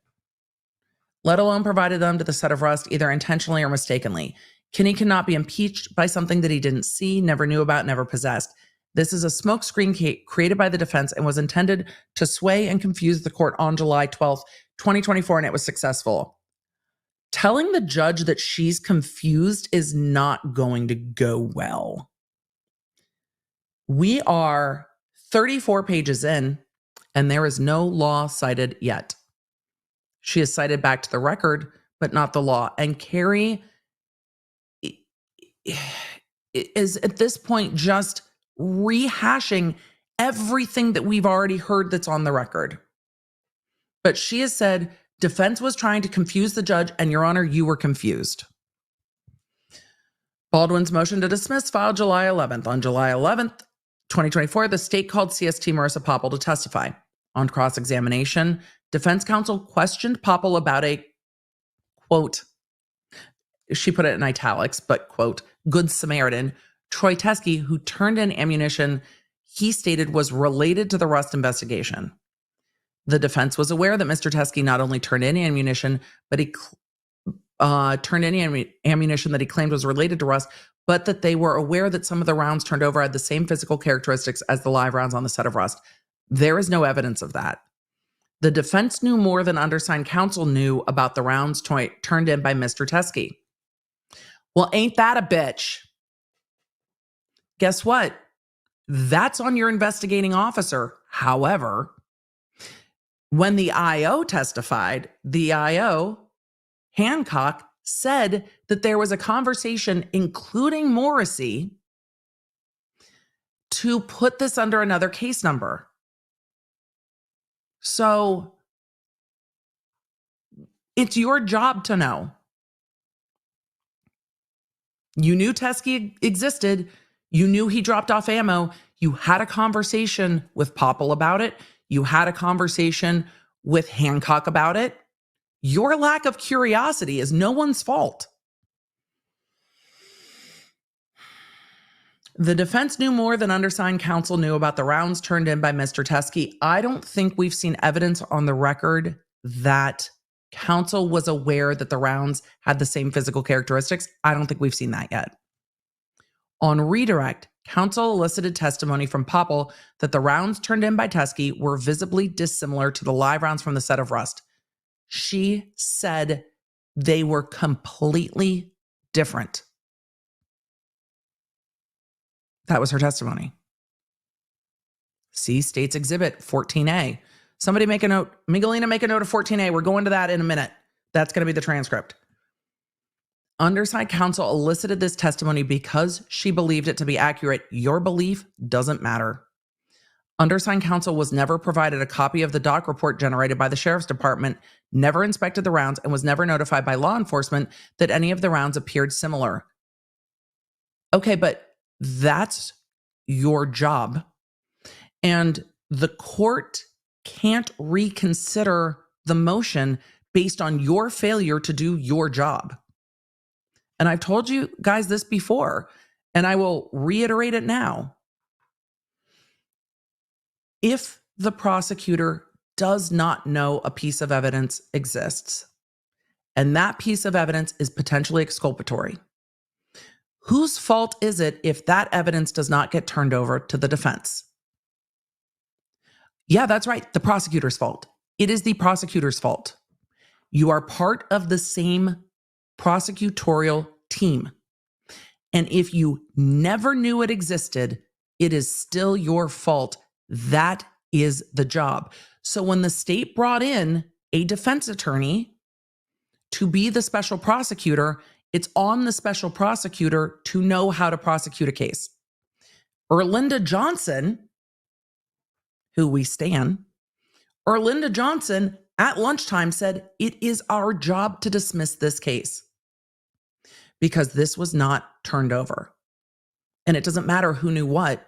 let alone provided them to the set of Rust either intentionally or mistakenly. Kenny cannot be impeached by something that he didn't see, never knew about, never possessed. This is a smokescreen created by the defense and was intended to sway and confuse the court on July 12th, 2024, and it was successful. Telling the judge that she's confused is not going to go well. We are 34 pages in, and there is no law cited yet. She is cited back to the record, but not the law. And Carrie is at this point just rehashing everything that we've already heard that's on the record. But she has said, defense was trying to confuse the judge, and Your Honor, you were confused. Baldwin's motion to dismiss filed July 11th. On July 11th, 2024, the state called CST Marissa Poppel to testify. On cross-examination, defense counsel questioned Poppel about a, quote, she put it in italics, but, quote, good Samaritan, Troy Teskey, who turned in ammunition he stated was related to the Rust investigation. The defense was aware that Mr. Teskey not only turned in ammunition, but he turned in ammunition that he claimed was related to Rust, but that they were aware that some of the rounds turned over had the same physical characteristics as the live rounds on the set of Rust. There is no evidence of that. The defense knew more than undersigned counsel knew about the rounds turned in by Mr. Teskey. Well, ain't that a bitch? Guess what? That's on your investigating officer. However, when the IO testified, the IO, Hancock, said that there was a conversation, including Morrissey, to put this under another case number. So it's your job to know. You knew Teskey existed. You knew he dropped off ammo. You had a conversation with Poppel about it. You had a conversation with Hancock about it. Your lack of curiosity is no one's fault. The defense knew more than undersigned counsel knew about the rounds turned in by Mr. Teskey. I don't think we've seen evidence on the record that counsel was aware that the rounds had the same physical characteristics. I don't think we've seen that yet. On redirect, counsel elicited testimony from Poppel that the rounds turned in by Teskey were visibly dissimilar to the live rounds from the set of Rust. She said they were completely different. That was her testimony. See State's Exhibit 14A. Somebody make a note. Miguelina, make a note of 14A. We're going to that in a minute. That's going to be the transcript. Undersigned counsel elicited this testimony because she believed it to be accurate. Your belief doesn't matter. Undersigned counsel was never provided a copy of the doc report generated by the sheriff's department, never inspected the rounds, and was never notified by law enforcement that any of the rounds appeared similar. Okay, but that's your job. And the court can't reconsider the motion based on your failure to do your job. And I've told you guys this before, and I will reiterate it now. If the prosecutor does not know a piece of evidence exists, and that piece of evidence is potentially exculpatory, whose fault is it if that evidence does not get turned over to the defense? Yeah, that's right. The prosecutor's fault. It is the prosecutor's fault. You are part of the same prosecutorial team. And if you never knew it existed, it is still your fault. That is the job. So when the state brought in a defense attorney to be the special prosecutor, it's on the special prosecutor to know how to prosecute a case. Erlinda Johnson, who we stan, Erlinda Johnson at lunchtime said, it is our job to dismiss this case because this was not turned over. And it doesn't matter who knew what,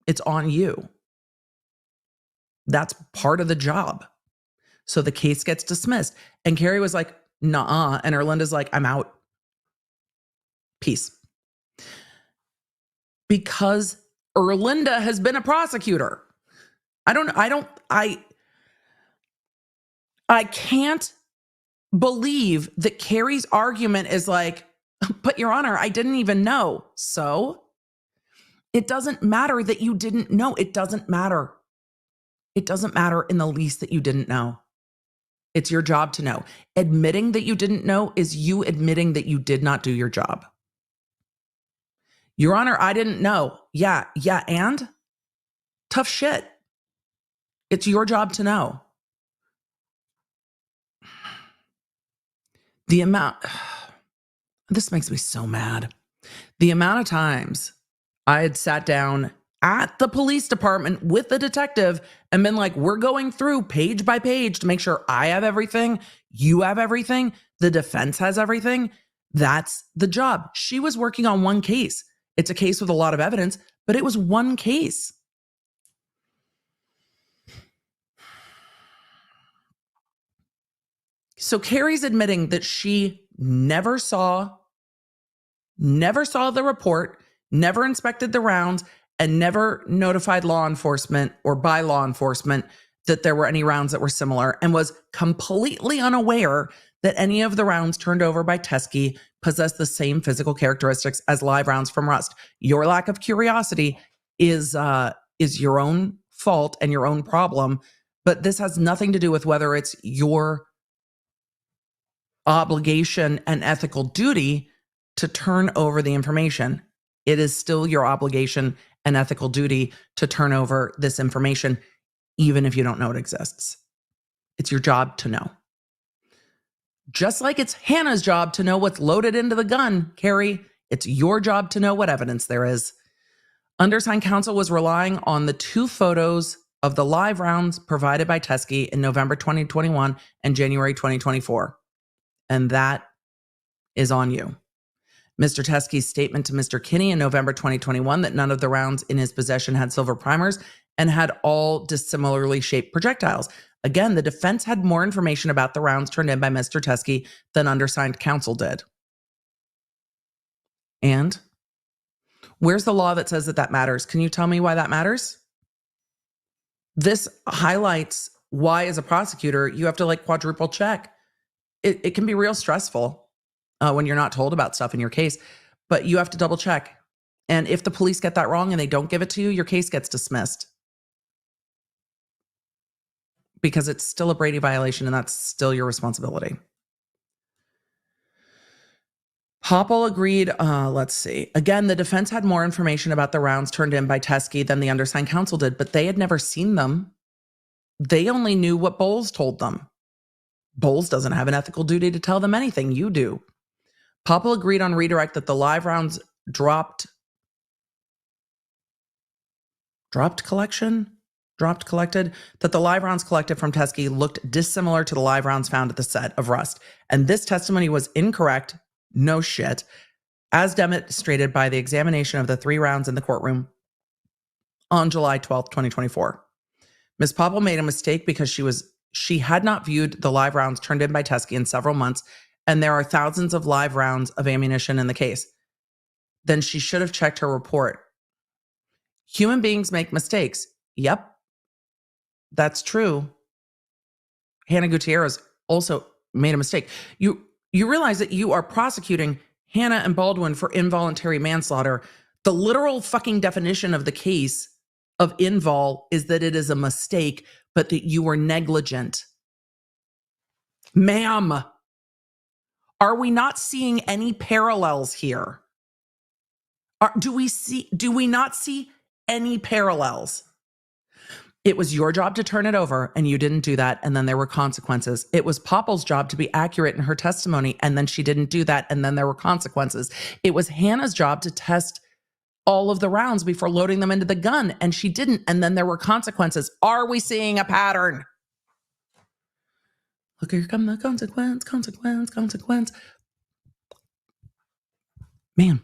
it's on you. That's part of the job. So the case gets dismissed. And Carrie was like, nah. And Erlinda's like, I'm out. Peace. Because Erlinda has been a prosecutor. I can't believe that Carrie's argument is like, but Your Honor, I didn't even know. So it doesn't matter that you didn't know. It doesn't matter. It doesn't matter in the least that you didn't know. It's your job to know. Admitting that you didn't know is you admitting that you did not do your job. Your Honor, I didn't know. Yeah, and? Tough shit. It's your job to know. This makes me so mad. The amount of times I had sat down at the police department with the detective and been like, we're going through page by page to make sure I have everything, you have everything, the defense has everything. That's the job. She was working on one case. It's a case with a lot of evidence, but it was one case. So Carrie's admitting that she never saw the report, never inspected the rounds, and never notified law enforcement or by law enforcement that there were any rounds that were similar, and was completely unaware that any of the rounds turned over by Teskey possessed the same physical characteristics as live rounds from Rust. Your lack of curiosity is your own fault and your own problem, but this has nothing to do with whether it's your obligation and ethical duty to turn over the information. It is still your obligation and ethical duty to turn over this information, even if you don't know it exists. It's your job to know. Just like it's Hannah's job to know what's loaded into the gun, Carrie, it's your job to know what evidence there is. Undersigned counsel was relying on the 2 photos of the live rounds provided by Teskey in November 2021 and January 2024. And that is on you. Mr. Teskey's statement to Mr. Kinney in November 2021 that none of the rounds in his possession had silver primers and had all dissimilarly shaped projectiles. Again, the defense had more information about the rounds turned in by Mr. Teskey than undersigned counsel did. And where's the law that says that matters? Can you tell me why that matters? This highlights why, as a prosecutor, you have to quadruple check. It can be real stressful when you're not told about stuff in your case, but you have to double check. And if the police get that wrong and they don't give it to you, your case gets dismissed. Because it's still a Brady violation and that's still your responsibility. Poppel agreed, let's see. Again, the defense had more information about the rounds turned in by Teskey than the undersigned counsel did, but they had never seen them. They only knew what Bowles told them. Bowles doesn't have an ethical duty to tell them anything. You do. Poppel agreed on redirect that the live rounds dropped collected, that the live rounds collected from Teskey looked dissimilar to the live rounds found at the set of Rust. And this testimony was incorrect, no shit, as demonstrated by the examination of the 3 rounds in the courtroom on July 12th, 2024. Ms. Poppel made a mistake because she had not viewed the live rounds turned in by Teskey in several months, and there are thousands of live rounds of ammunition in the case. Then she should have checked her report. Human beings make mistakes. Yep, that's true. Hannah Gutierrez also made a mistake. You realize that you are prosecuting Hannah and Baldwin for involuntary manslaughter. The literal fucking definition of the case of invol is that it is a mistake, but that you were negligent. Ma'am, are we not seeing any parallels here? Do we not see any parallels? It was your job to turn it over, and you didn't do that, and then there were consequences. It was Poppel's job to be accurate in her testimony, and then she didn't do that, and then there were consequences. It was Hannah's job to test all of the rounds before loading them into the gun, and she didn't, and then there were consequences. Are we seeing a pattern? Look, here come the consequence. Man.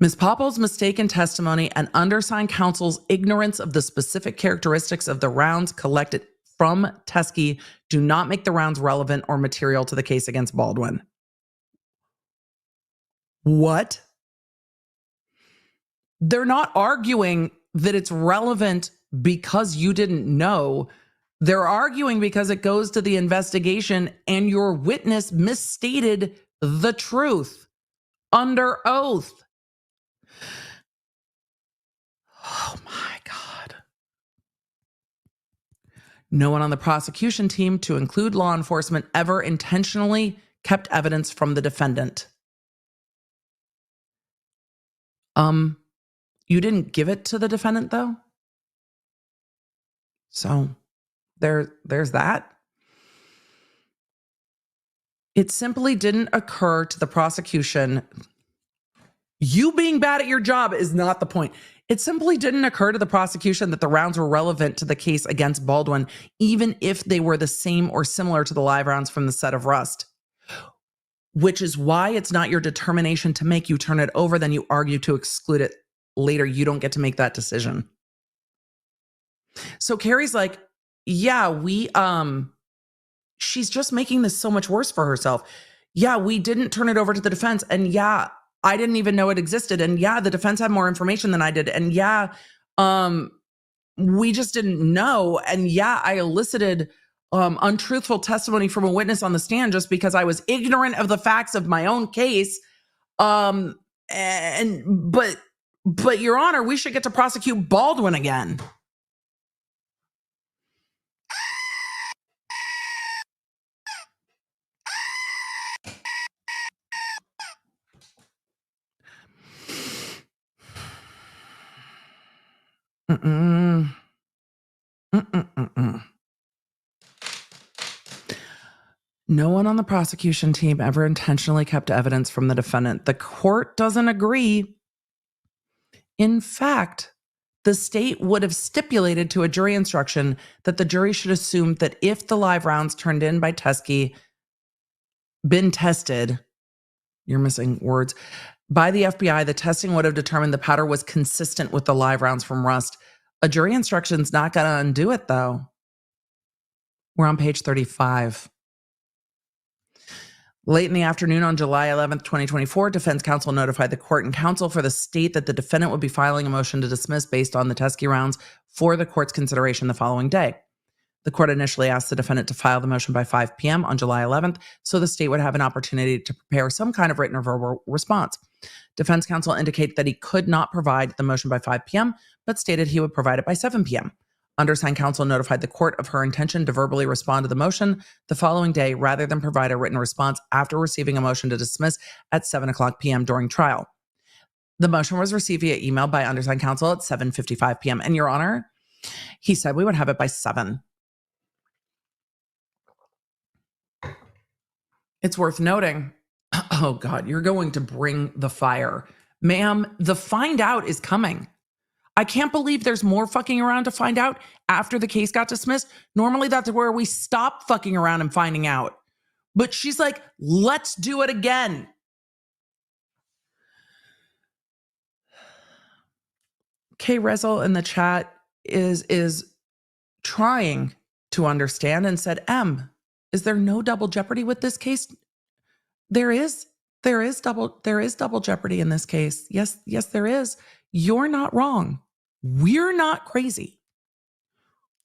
Ms. Poppel's mistaken testimony and undersigned counsel's ignorance of the specific characteristics of the rounds collected from Teskey do not make the rounds relevant or material to the case against Baldwin. What? They're not arguing that it's relevant because you didn't know. They're arguing because it goes to the investigation and your witness misstated the truth under oath. Oh my God. No one on the prosecution team, to include law enforcement, ever intentionally kept evidence from the defendant. You didn't give it to the defendant, though? So there's that. It simply didn't occur to the prosecution. You being bad at your job is not the point. It simply didn't occur to the prosecution that the rounds were relevant to the case against Baldwin, even if they were the same or similar to the live rounds from the set of Rust. Which is why it's not your determination to make you turn it over, then you argue to exclude it later. You don't get to make that decision. So Carrie's like, yeah, she's just making this so much worse for herself. Yeah, we didn't turn it over to the defense. And yeah, I didn't even know it existed. And yeah, the defense had more information than I did. And yeah, we just didn't know. And yeah, I elicited untruthful testimony from a witness on the stand just because I was ignorant of the facts of my own case. But Your Honor, we should get to prosecute Baldwin again. No one on the prosecution team ever intentionally kept evidence from the defendant. The court doesn't agree. In fact, the state would have stipulated to a jury instruction that the jury should assume that if the live rounds turned in by Teskey been tested, you're missing words, by the FBI, the testing would have determined the powder was consistent with the live rounds from Rust. A jury instruction's not going to undo it, though. We're on page 35. Late in the afternoon on July 11th, 2024, defense counsel notified the court and counsel for the state that the defendant would be filing a motion to dismiss based on the Teskey rounds for the court's consideration the following day. The court initially asked the defendant to file the motion by 5 p.m. on July 11th, so the state would have an opportunity to prepare some kind of written or verbal response. Defense counsel indicated that he could not provide the motion by 5 p.m., but stated he would provide it by 7 p.m. Undersigned counsel notified the court of her intention to verbally respond to the motion the following day rather than provide a written response after receiving a motion to dismiss at 7 o'clock p.m. during trial. The motion was received via email by undersigned counsel at 7:55 p.m. And Your Honor, he said we would have it by 7. It's worth noting, oh God, you're going to bring the fire. Ma'am, the find out is coming. I can't believe there's more fucking around to find out after the case got dismissed. Normally that's where we stop fucking around and finding out. But she's like, let's do it again. Kay Rezel in the chat is trying to understand and said, is there no double jeopardy with this case? There is double jeopardy in this case. Yes, there is. You're not wrong. We're not crazy.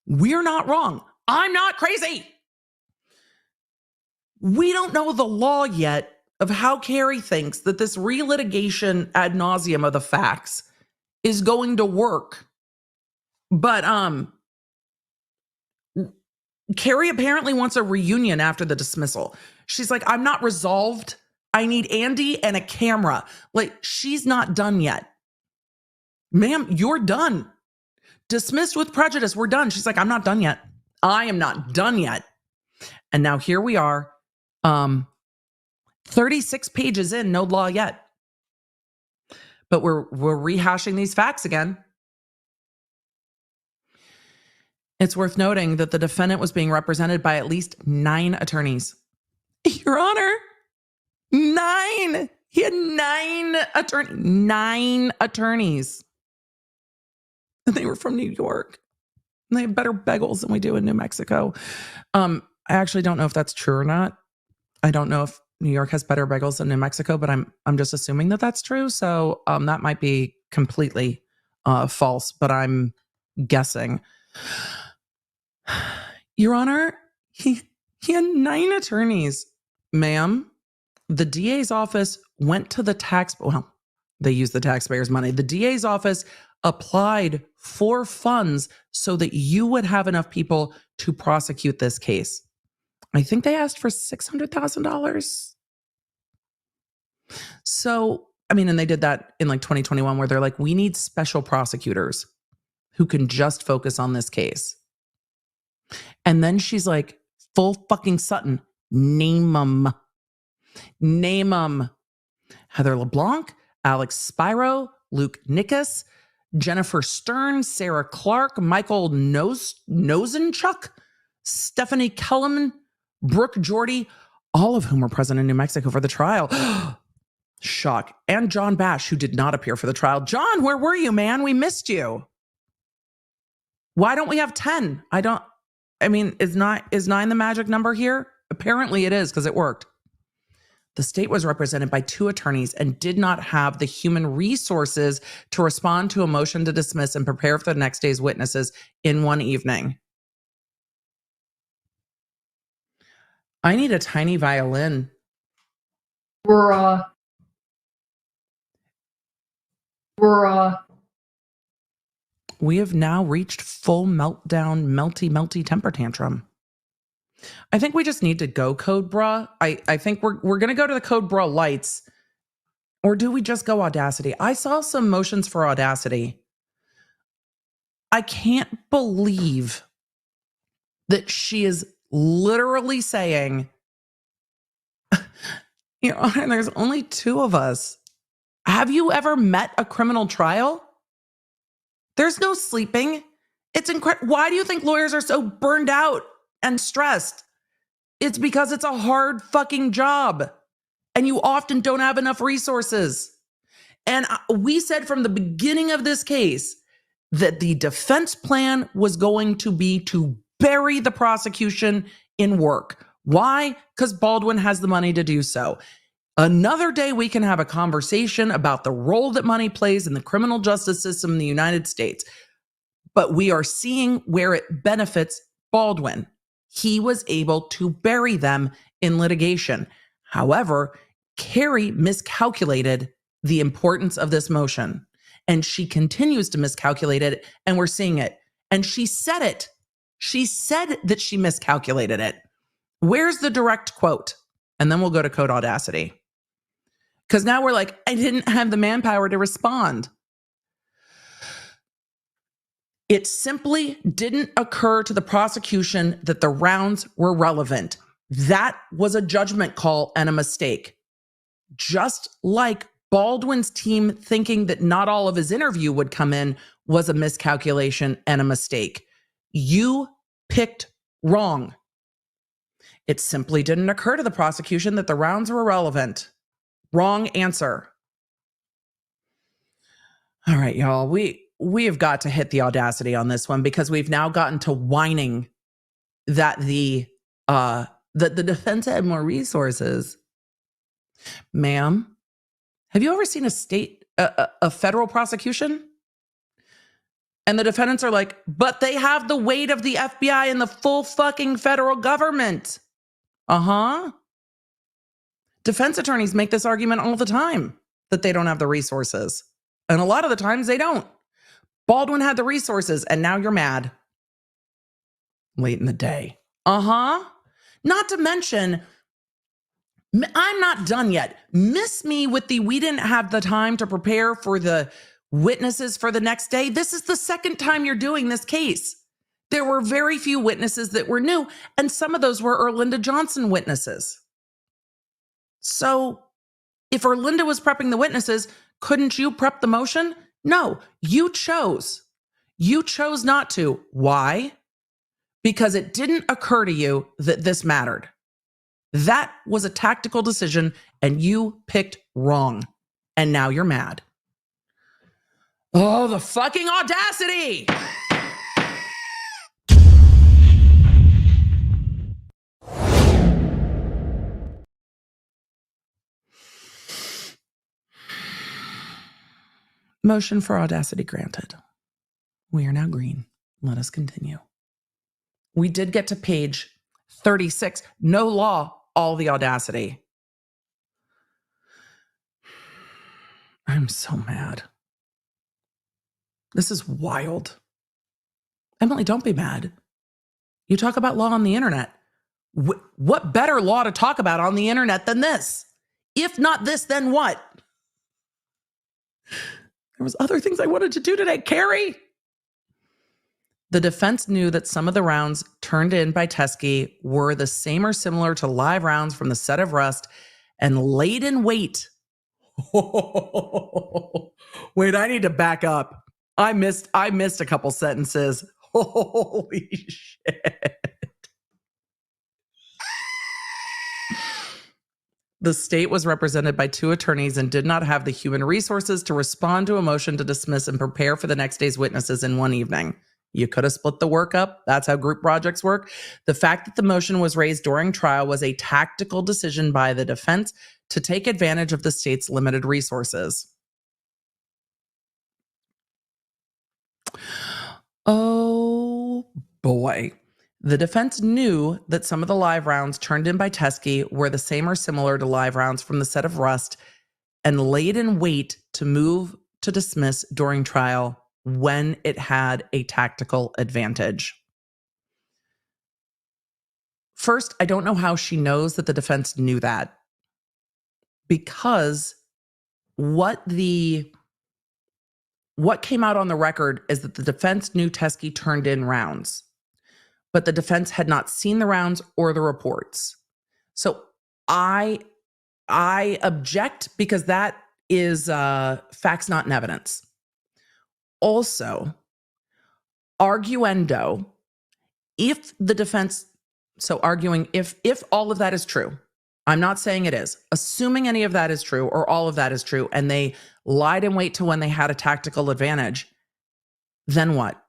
We're not wrong. I'm not crazy. We don't know the law yet of how Carrie thinks that this relitigation ad nauseum of the facts is going to work. But Carrie apparently wants a reunion after the dismissal. She's like, I'm not resolved. I need Andy and a camera. Like, she's not done yet. Ma'am, you're done. Dismissed with prejudice. We're done. She's like, I'm not done yet. I am not done yet. And now here we are, 36 pages in, no law yet. But we're rehashing these facts again. It's worth noting that the defendant was being represented by at least 9 attorneys. Your Honor, 9. He had 9 attorneys. And they were from New York. And they have better bagels than we do in New Mexico. I actually don't know if that's true or not. I don't know if New York has better bagels than New Mexico, but I'm just assuming that that's true. So that might be completely false, but I'm guessing. Your Honor, he had 9 attorneys. Ma'am, the DA's office went to the they used the taxpayers' money. The DA's office applied for funds so that you would have enough people to prosecute this case. I think they asked for $600,000. So, and they did that in like 2021 where they're like, we need special prosecutors who can just focus on this case. And then she's like, full fucking Sutton, name them. Name them. Heather LeBlanc, Alex Spiro, Luke Nickus, Jennifer Stern, Sarah Clark, Michael Nosenchuk, Stephanie Kellerman, Brooke Jordy, all of whom were present in New Mexico for the trial. Shock. And John Bash, who did not appear for the trial. John, where were you, man? We missed you. Why don't we have 10? Is 9 the magic number here? Apparently it is, because it worked. The state was represented by 2 attorneys and did not have the human resources to respond to a motion to dismiss and prepare for the next day's witnesses in one evening. I need a tiny violin. We have now reached full meltdown, melty temper tantrum. I think we just need to go code bra. I think we're going to go to the code bra lights. Or do we just go Audacity? I saw some motions for Audacity. I can't believe that she is literally saying, there's only 2 of us. Have you ever met a criminal trial? There's no sleeping. It's incredible. Why do you think lawyers are so burned out and stressed? It's because it's a hard fucking job and you often don't have enough resources. And we said from the beginning of this case that the defense plan was going to be to bury the prosecution in work. Why? Because Baldwin has the money to do so. Another day we can have a conversation about the role that money plays in the criminal justice system in the United States. But we are seeing where it benefits Baldwin. He was able to bury them in litigation. However, Carrie miscalculated the importance of this motion, and she continues to miscalculate it, and we're seeing it. And she said it. She said that she miscalculated it. Where's the direct quote? And then we'll go to code audacity. Because now we're like, I didn't have the manpower to respond. It simply didn't occur to the prosecution that the rounds were relevant. That was a judgment call and a mistake. Just like Baldwin's team thinking that not all of his interview would come in was a miscalculation and a mistake. You picked wrong. It simply didn't occur to the prosecution that the rounds were relevant. Wrong answer. All right, y'all. We have got to hit the audacity on this one because we've now gotten to whining that the defense had more resources. Ma'am, have you ever seen a federal prosecution? And the defendants are like, but they have the weight of the FBI and the full fucking federal government. Uh-huh. Defense attorneys make this argument all the time that they don't have the resources. And a lot of the times they don't. Baldwin had the resources and now you're mad. Late in the day. Uh-huh. Not to mention, I'm not done yet. Miss me with the we didn't have the time to prepare for the witnesses for the next day. This is the second time you're doing this case. There were very few witnesses that were new, and some of those were Erlinda Johnson witnesses. So if Erlinda was prepping the witnesses, couldn't you prep the motion? No, you chose. You chose not to. Why? Because it didn't occur to you that this mattered. That was a tactical decision and you picked wrong. And now you're mad. Oh, the fucking audacity! Motion for audacity granted. We are now green. Let us continue. We did get to page 36. No law, all the audacity. I'm so mad. This is wild. Emily, don't be mad. You talk about law on the internet. What better law to talk about on the internet than this? If not this, then what? There was other things I wanted to do today, Carrie. The defense knew that some of the rounds turned in by Teskey were the same or similar to live rounds from the set of Rust and laid in wait. Wait, I need to back up. I missed a couple sentences. Holy shit. The state was represented by 2 attorneys and did not have the human resources to respond to a motion to dismiss and prepare for the next day's witnesses in one evening. You could have split the work up. That's how group projects work. The fact that the motion was raised during trial was a tactical decision by the defense to take advantage of the state's limited resources. Oh boy. The defense knew that some of the live rounds turned in by Teskey were the same or similar to live rounds from the set of Rust and laid in wait to move to dismiss during trial when it had a tactical advantage. First, I don't know how she knows that the defense knew that, because what came out on the record is that the defense knew Teskey turned in rounds, but the defense had not seen the rounds or the reports. So I object, because that is facts not in evidence. Also, arguendo, if the defense, so arguing if all of that is true, I'm not saying it is, assuming any of that is true or all of that is true, and they lied in wait to when they had a tactical advantage, then what?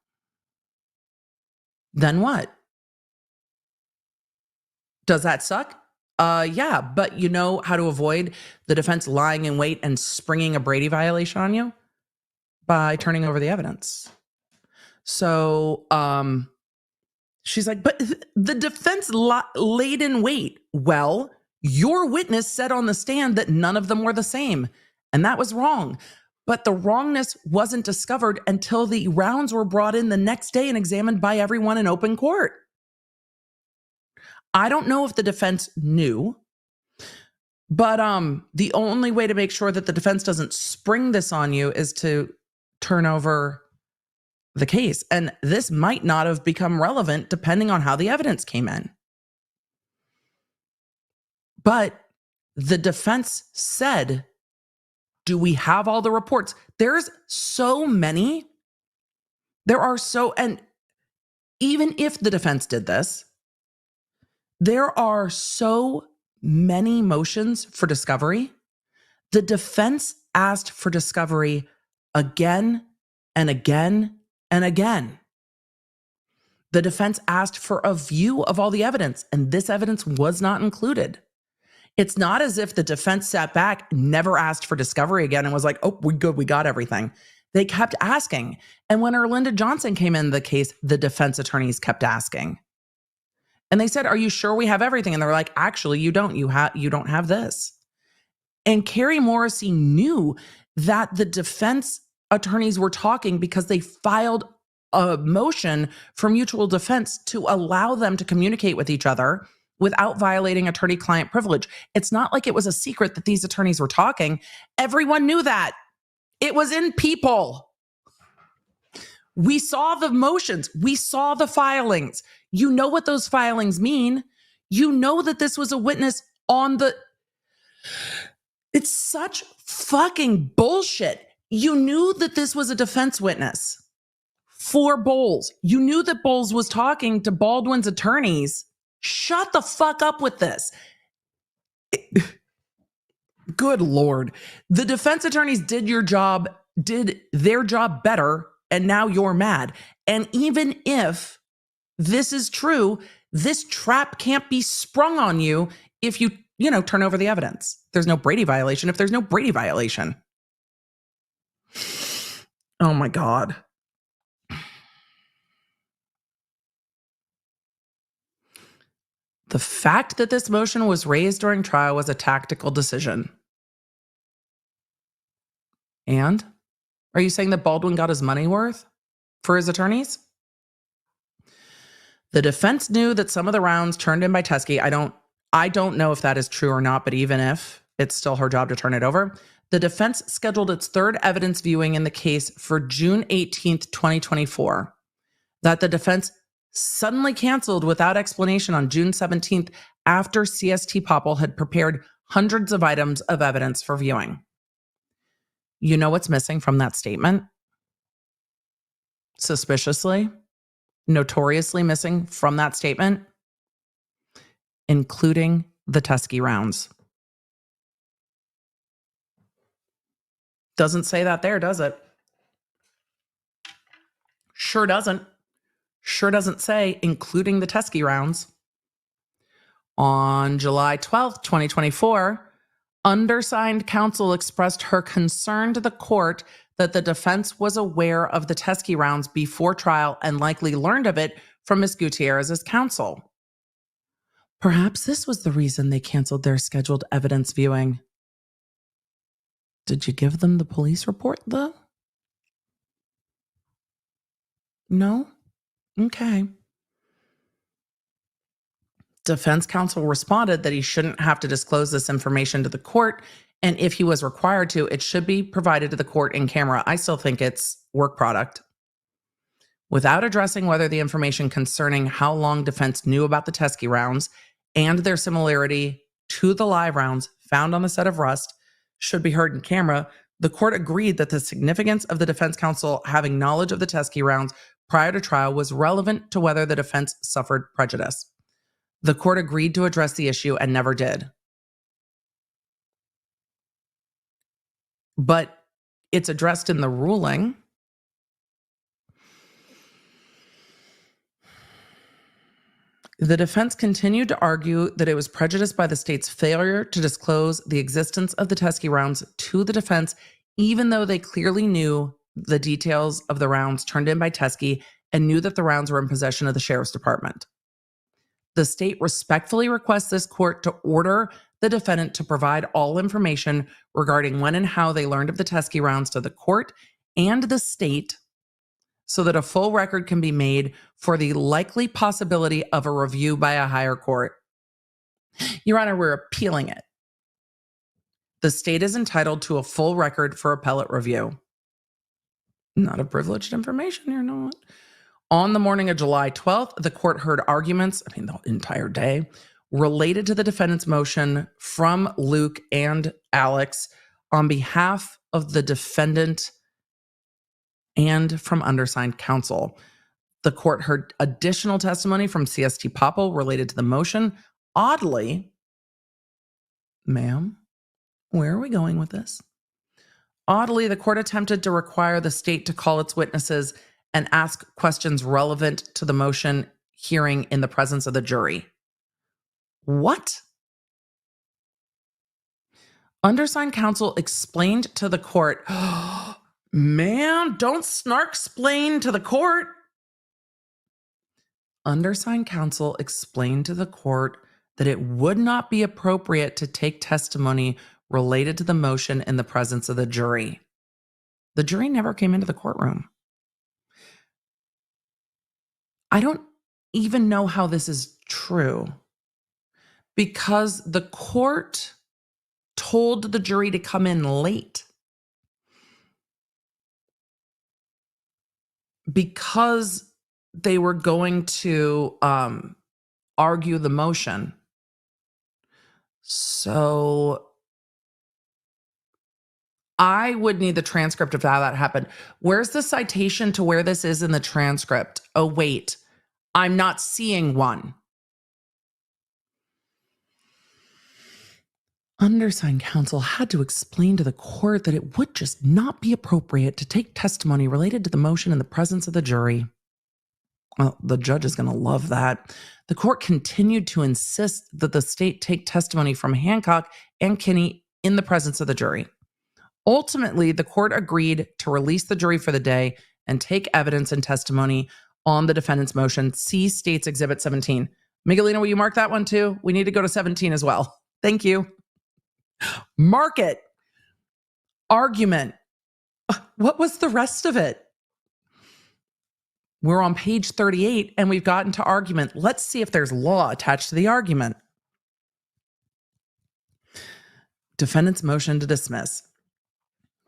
Then what? Does that suck? Yeah, but you know how to avoid the defense lying in wait and springing a Brady violation on you? By turning over the evidence. So, she's like, but the defense laid in wait. Well, your witness said on the stand that none of them were the same, and that was wrong. But the wrongness wasn't discovered until the rounds were brought in the next day and examined by everyone in open court. I don't know if the defense knew, but the only way to make sure that the defense doesn't spring this on you is to turn over the case. And this might not have become relevant depending on how the evidence came in. But the defense said, do we have all the reports? There's so many. And even if the defense did this, there are so many motions for discovery. The defense asked for discovery again and again and again. The defense asked for a view of all the evidence, and this evidence was not included. It's not as if the defense sat back, never asked for discovery again, and was like, oh, we're good, we got everything. They kept asking. And when Erlinda Johnson came in the case, the defense attorneys kept asking. And they said, are you sure we have everything? And they're like, actually, you don't. You don't have this. And Carrie Morrissey knew that the defense attorneys were talking because they filed a motion for mutual defense to allow them to communicate with each other without violating attorney-client privilege. It's not like it was a secret that these attorneys were talking. Everyone knew that. It was in people. We saw the motions. We saw the filings. You know what those filings mean. You know that this was a witness on the... It's such fucking bullshit. You knew that this was a defense witness for Bowles. You knew that Bowles was talking to Baldwin's attorneys. Shut the fuck up with this. Good Lord. The defense attorneys did their job better, and now you're mad. And even if this is true, this trap can't be sprung on you if you turn over the evidence. There's no Brady violation if there's no Brady violation. Oh my God. The fact that this motion was raised during trial was a tactical decision. And are you saying that Baldwin got his money worth for his attorneys? The defense knew that some of the rounds turned in by Teskey. I don't know if that is true or not, but even if, it's still her job to turn it over. The defense scheduled its third evidence viewing in the case for June 18th, 2024. That the defense suddenly canceled without explanation on June 17th after CST Poppel had prepared hundreds of items of evidence for viewing. You know what's missing from that statement? Suspiciously, notoriously missing from that statement, including the Teskey rounds. Doesn't say that there, does it? Sure doesn't. Sure doesn't say including the Teskey rounds. On July 12th, 2024, undersigned counsel expressed her concern to the court that the defense was aware of the Teskey rounds before trial and likely learned of it from Ms. Gutierrez's counsel. Perhaps this was the reason they canceled their scheduled evidence viewing. Did you give them the police report, though? No? Okay. Defense counsel responded that he shouldn't have to disclose this information to the court, and if he was required to, it should be provided to the court in camera. I still think it's work product. Without addressing whether the information concerning how long defense knew about the Teskey rounds and their similarity to the live rounds found on the set of Rust should be heard in camera, the court agreed that the significance of the defense counsel having knowledge of the Teskey rounds prior to trial was relevant to whether the defense suffered prejudice. The court agreed to address the issue and never did. But it's addressed in the ruling. The defense continued to argue that it was prejudiced by the state's failure to disclose the existence of the Teskey rounds to the defense, even though they clearly knew the details of the rounds turned in by Teskey and knew that the rounds were in possession of the sheriff's department. The state respectfully requests this court to order the defendant to provide all information regarding when and how they learned of the Teskey rounds to the court and the state so that a full record can be made for the likely possibility of a review by a higher court. Your Honor, we're appealing it. The state is entitled to a full record for appellate review. Not a privileged information, you're not. On the morning of July 12th, the court heard arguments, the entire day, related to the defendant's motion from Luke and Alex on behalf of the defendant and from undersigned counsel. The court heard additional testimony from CST Poppel related to the motion. Oddly, ma'am, where are we going with this? Oddly, the court attempted to require the state to call its witnesses and ask questions relevant to the motion hearing in the presence of the jury. What? Undersigned counsel explained to the court, ma'am, don't snark-splain to the court. Undersigned counsel explained to the court that it would not be appropriate to take testimony related to the motion in the presence of the jury. The jury never came into the courtroom. I don't even know how this is true because the court told the jury to come in late because they were going to argue the motion. So I would need the transcript of how that happened. Where's the citation to where this is in the transcript? Oh, wait, I'm not seeing one. Undersigned counsel had to explain to the court that it would just not be appropriate to take testimony related to the motion in the presence of the jury. Well, the judge is going to love that. The court continued to insist that the state take testimony from Hancock and Kinney in the presence of the jury. Ultimately, the court agreed to release the jury for the day and take evidence and testimony on the defendant's motion. See State's Exhibit 17. Miguelina, will you mark that one too? We need to go to 17 as well. Thank you. Mark it. Argument. What was the rest of it? We're on page 38 and we've gotten to argument. Let's see if there's law attached to the argument. Defendant's motion to dismiss.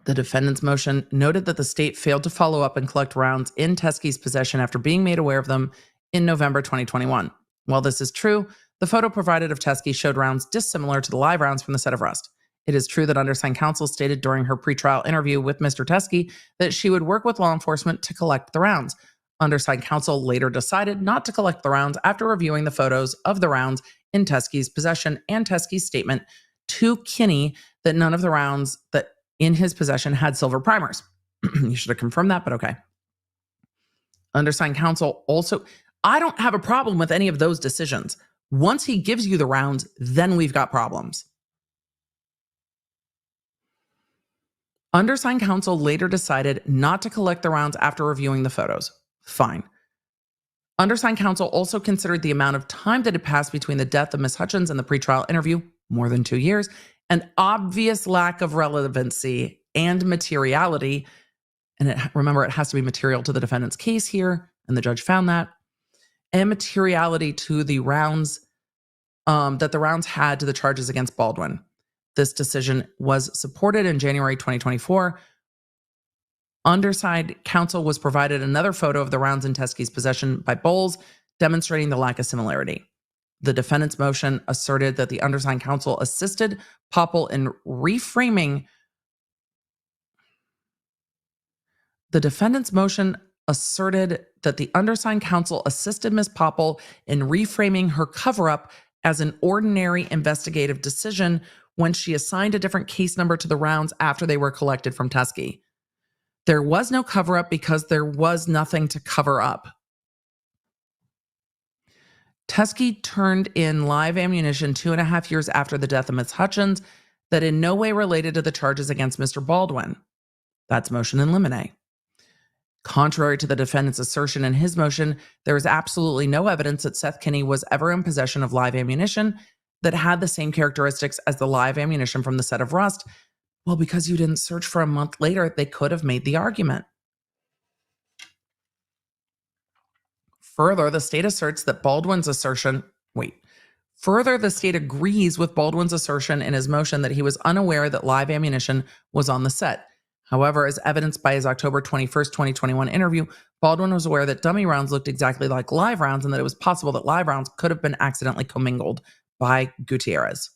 The defendant's motion noted that the state failed to follow up and collect rounds in Teskey's possession after being made aware of them in November 2021. While this is true, the photo provided of Teskey showed rounds dissimilar to the live rounds from the set of Rust. It is true that undersigned counsel stated during her pretrial interview with Mr. Teskey that she would work with law enforcement to collect the rounds. Undersigned counsel later decided not to collect the rounds after reviewing the photos of the rounds in Teskey's possession and Teskey's statement to Kinney that none of the rounds that in his possession had silver primers. You should have confirmed that, but okay. Undersigned counsel also, I don't have a problem with any of those decisions. Once he gives you the rounds, then we've got problems. Undersigned counsel later decided not to collect the rounds after reviewing the photos. Fine. Undersigned counsel also considered the amount of time that had passed between the death of Ms. Hutchins and the pretrial interview, more than 2 years, an obvious lack of relevancy and materiality. And remember, it has to be material to the defendant's case here, and the judge found that. And materiality to the rounds that the rounds had to the charges against Baldwin. This decision was supported in January 2024. Undersigned counsel was provided another photo of the rounds in Teskey's possession by Bowles, demonstrating the lack of similarity. The defendant's motion asserted that the undersigned counsel assisted Poppel in reframing. The defendant's motion asserted that the undersigned counsel assisted Ms. Poppel in reframing her cover-up as an ordinary investigative decision when she assigned a different case number to the rounds after they were collected from Tuskegee. There was no cover-up because there was nothing to cover up. Tuskegee turned in live ammunition 2.5 years after the death of Ms. Hutchins that in no way related to the charges against Mr. Baldwin. That's motion in limine. Contrary to the defendant's assertion in his motion, there is absolutely no evidence that Seth Kinney was ever in possession of live ammunition that had the same characteristics as the live ammunition from the set of Rust. Well, because you didn't search for a month later, they could have made the argument. Further, the state asserts that Baldwin's assertion, Further, the state agrees with Baldwin's assertion in his motion that he was unaware that live ammunition was on the set. However, as evidenced by his October 21st, 2021 interview, Baldwin was aware that dummy rounds looked exactly like live rounds and that it was possible that live rounds could have been accidentally commingled by Gutierrez.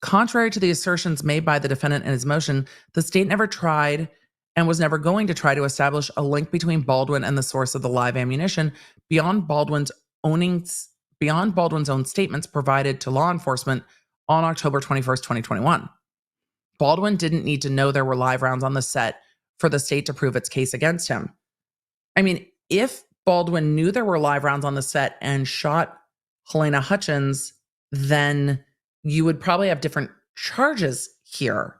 Contrary to the assertions made by the defendant in his motion, the state never tried and was never going to try to establish a link between Baldwin and the source of the live ammunition beyond Baldwin's own statements provided to law enforcement on October 21st, 2021. Baldwin didn't need to know there were live rounds on the set for the state to prove its case against him. I mean, if Baldwin knew there were live rounds on the set and shot Helena Hutchins, then you would probably have different charges here.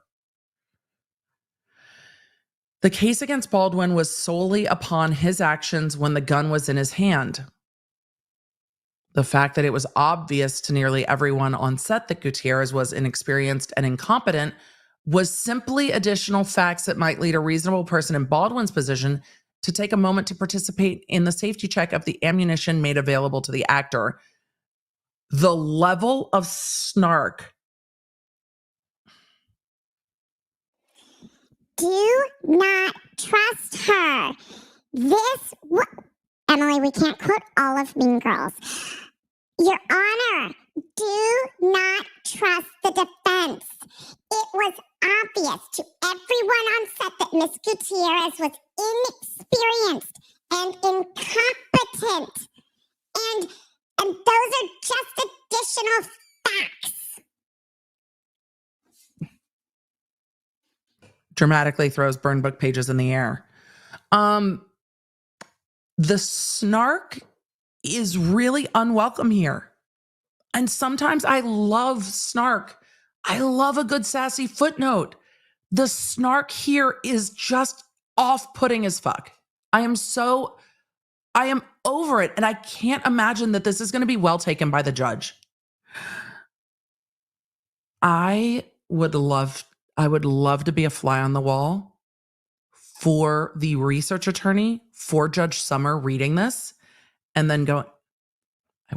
The case against Baldwin was solely upon his actions when the gun was in his hand. The fact that it was obvious to nearly everyone on set that Gutierrez was inexperienced and incompetent was simply additional facts that might lead a reasonable person in Baldwin's position to take a moment to participate in the safety check of the ammunition made available to the actor. The level of snark. Do not trust her. Emily, we can't quote all of Mean Girls. Your Honor, do not trust the defense. It was obvious to everyone on set that Miss Gutierrez was inexperienced and incompetent. And those are just additional facts. Dramatically throws burn book pages in the air. The snark is really unwelcome here. And sometimes I love snark. I love a good sassy footnote. The snark here is just off-putting as fuck. I am over it, and I can't imagine that this is going to be well taken by the judge. I would love to be a fly on the wall for the research attorney for Judge Summer reading this and then I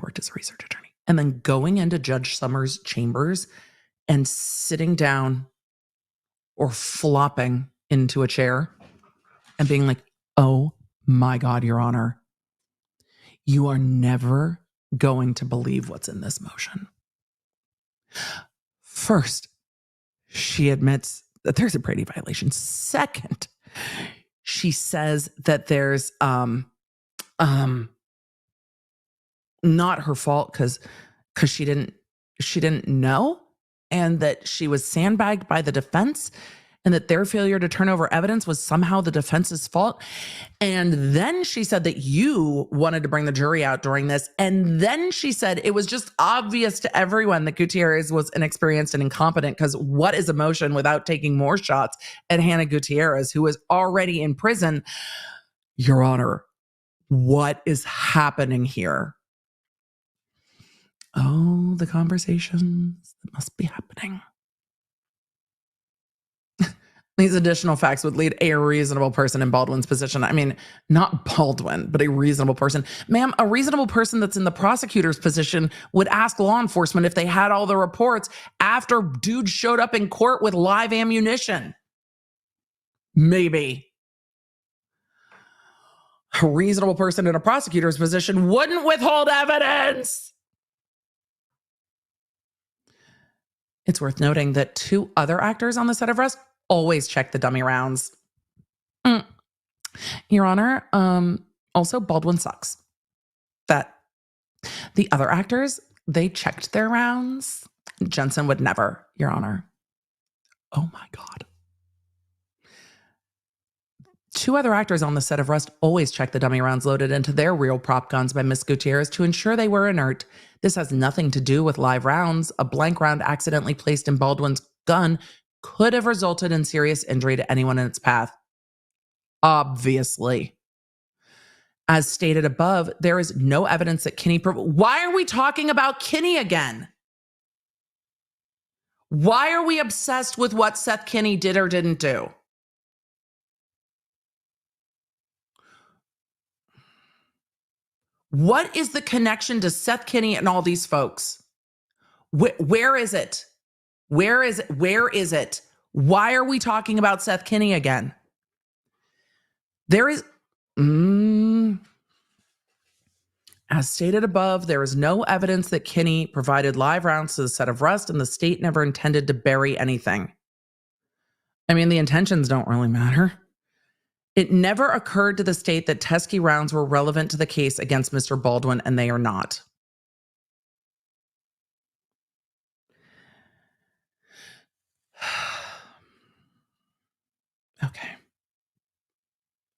worked as a research attorney, and then going into Judge Summer's chambers and sitting down or flopping into a chair and being like, oh my God, Your Honor, you are never going to believe what's in this motion. First, she admits that there's a Brady violation. Second, she says that there's not her fault because she didn't know, and that she was sandbagged by the defense, and that their failure to turn over evidence was somehow the defense's fault. And then she said that you wanted to bring the jury out during this. And then she said it was just obvious to everyone that Gutierrez was inexperienced and incompetent, because what is emotion without taking more shots at Hannah Gutierrez, who is already in prison? Your Honor, what is happening here? Oh, the conversations that must be happening. These additional facts would lead a reasonable person in Baldwin's position. I mean, not Baldwin, but a reasonable person. Ma'am, a reasonable person that's in the prosecutor's position would ask law enforcement if they had all the reports after dude showed up in court with live ammunition. Maybe. A reasonable person in a prosecutor's position wouldn't withhold evidence. It's worth noting that 2 other actors on the set of Rust always check the dummy rounds. Your Honor, also Baldwin sucks. That the other actors, they checked their rounds. Jensen would never, Your Honor. Oh my God. 2 other actors on the set of Rust always check the dummy rounds loaded into their real prop guns by Miss Gutierrez to ensure they were inert. This has nothing to do with live rounds. A blank round accidentally placed in Baldwin's gun could have resulted in serious injury to anyone in its path. Obviously. As stated above, there is no evidence that Kinney... Why are we talking about Kinney again? Why are we obsessed with what Seth Kinney did or didn't do? What is the connection to Seth Kinney and all these folks? Where is it? Where is it? Where is it? Why are we talking about Seth Kinney again? There is... As stated above, there is no evidence that Kinney provided live rounds to the set of Rust, and the state never intended to bury anything. I mean, the intentions don't really matter. It never occurred to the state that Teskey rounds were relevant to the case against Mr. Baldwin, and they are not. Okay.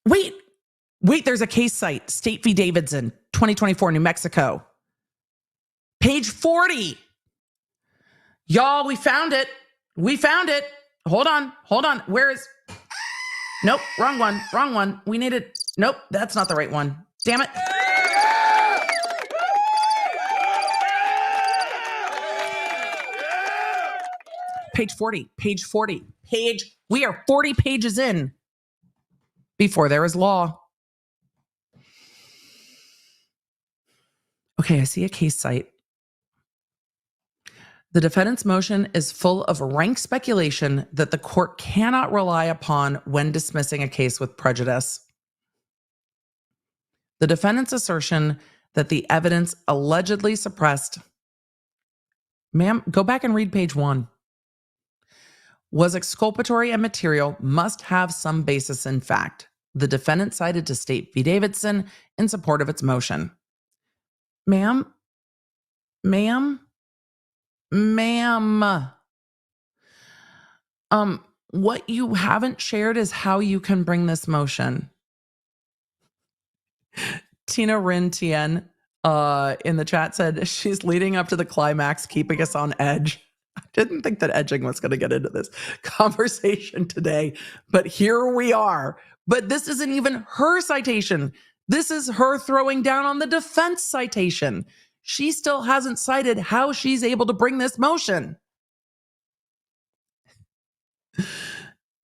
Wait, there's a case site. State v. Davidson, 2024, New Mexico. Page 40. Y'all, we found it. We found it. Hold on. Where is... Nope, wrong one. We needed... Nope, that's not the right one. Damn it. Page 40. We are 40 pages in before there is law. Okay, I see a case site. The defendant's motion is full of rank speculation that the court cannot rely upon when dismissing a case with prejudice. The defendant's assertion that the evidence allegedly suppressed, ma'am, go back and read page 1, was exculpatory and material must have some basis in fact. The defendant cited to State v. Davidson in support of its motion. Ma'am, what you haven't shared is how you can bring this motion. Tina Rin Tien in the chat said she's leading up to the climax, keeping us on edge. I didn't think that edging was going to get into this conversation today, but here we are. But this isn't even her citation. This is her throwing down on the defense citation. She still hasn't cited how she's able to bring this motion.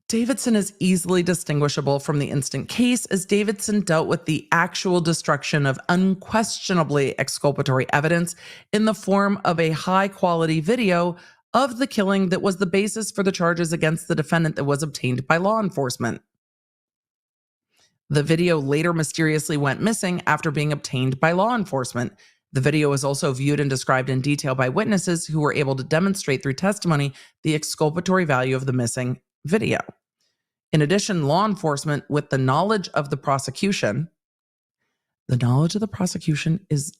Davidson is easily distinguishable from the instant case, as Davidson dealt with the actual destruction of unquestionably exculpatory evidence in the form of a high-quality video of the killing that was the basis for the charges against the defendant that was obtained by law enforcement. The video later mysteriously went missing after being obtained by law enforcement. The video was also viewed and described in detail by witnesses who were able to demonstrate through testimony the exculpatory value of the missing video. In addition, law enforcement, with the knowledge of the prosecution is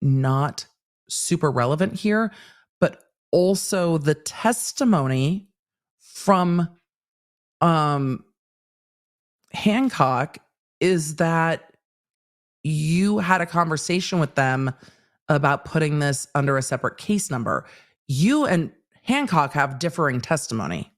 not super relevant here, but also the testimony from Hancock is that you had a conversation with them about putting this under a separate case number. You and Hancock have differing testimony.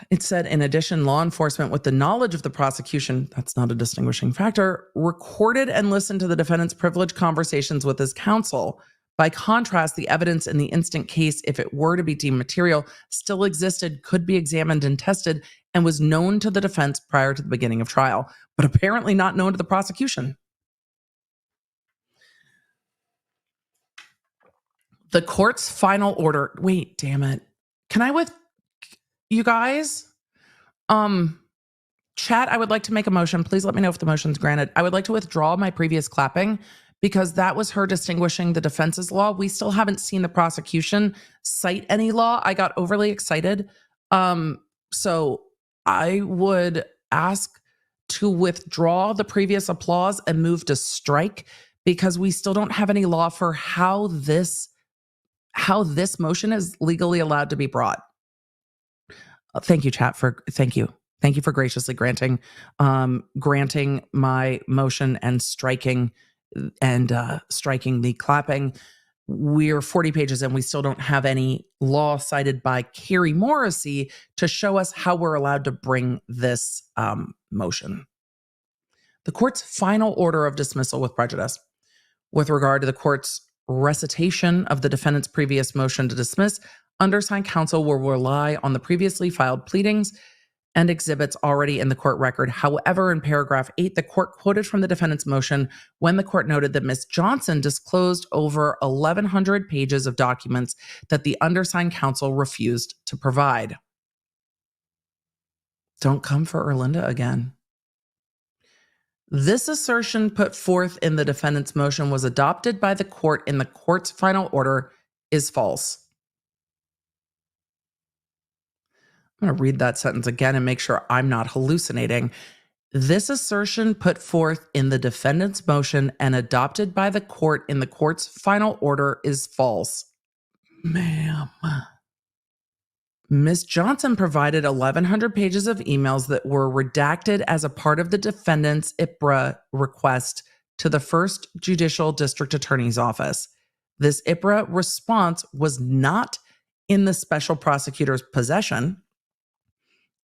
It said, in addition, law enforcement, with the knowledge of the prosecution, that's not a distinguishing factor, recorded and listened to the defendant's privileged conversations with his counsel. By contrast, the evidence in the instant case, if it were to be deemed material, still existed, could be examined and tested, and was known to the defense prior to the beginning of trial, but apparently not known to the prosecution. The court's final order. Wait, damn it. Can I you guys? Chat, I would like to make a motion. Please let me know if the motion's granted. I would like to withdraw my previous clapping because that was her distinguishing the defense's law. We still haven't seen the prosecution cite any law. I got overly excited. So I would ask to withdraw the previous applause and move to strike, because we still don't have any law for how this motion is legally allowed to be brought. Thank you, chat, thank you for graciously granting my motion and striking the clapping. We're 40 pages and we still don't have any law cited by Carrie Morrissey to show us how we're allowed to bring this motion. The court's final order of dismissal with prejudice. With regard to the court's recitation of the defendant's previous motion to dismiss, undersigned counsel will rely on the previously filed pleadings and exhibits already in the court record. However, in paragraph 8, the court quoted from the defendant's motion when the court noted that Ms. Johnson disclosed over 1,100 pages of documents that the undersigned counsel refused to provide. Don't come for Erlinda again. This assertion put forth in the defendant's motion was adopted by the court in the court's final order is false. I'm going to read that sentence again and make sure I'm not hallucinating. This assertion put forth in the defendant's motion and adopted by the court in the court's final order is false. Ma'am. Ms. Johnson provided 1,100 pages of emails that were redacted as a part of the defendant's IPRA request to the First Judicial District Attorney's Office. This IPRA response was not in the special prosecutor's possession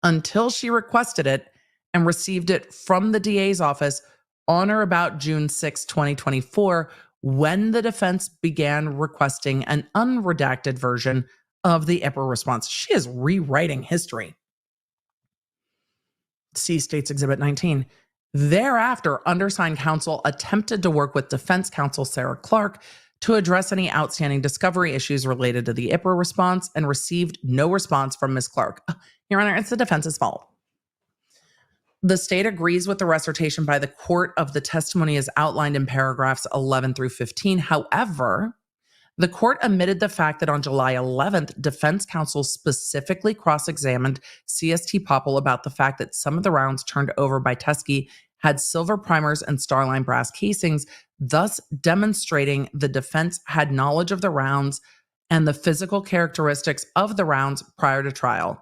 until she requested it and received it from the DA's office on or about June 6, 2024, when the defense began requesting an unredacted version of the IPRA response. She is rewriting history. See States Exhibit 19. Thereafter, undersigned counsel attempted to work with defense counsel Sarah Clark to address any outstanding discovery issues related to the IPRA response and received no response from Ms. Clark. Your Honor, it's the defense's fault. The state agrees with the recitation by the court of the testimony as outlined in paragraphs 11 through 15. However, the court omitted the fact that on July 11th, defense counsel specifically cross-examined CST Poppel about the fact that some of the rounds turned over by Teskey had silver primers and starline brass casings, thus demonstrating the defense had knowledge of the rounds and the physical characteristics of the rounds prior to trial.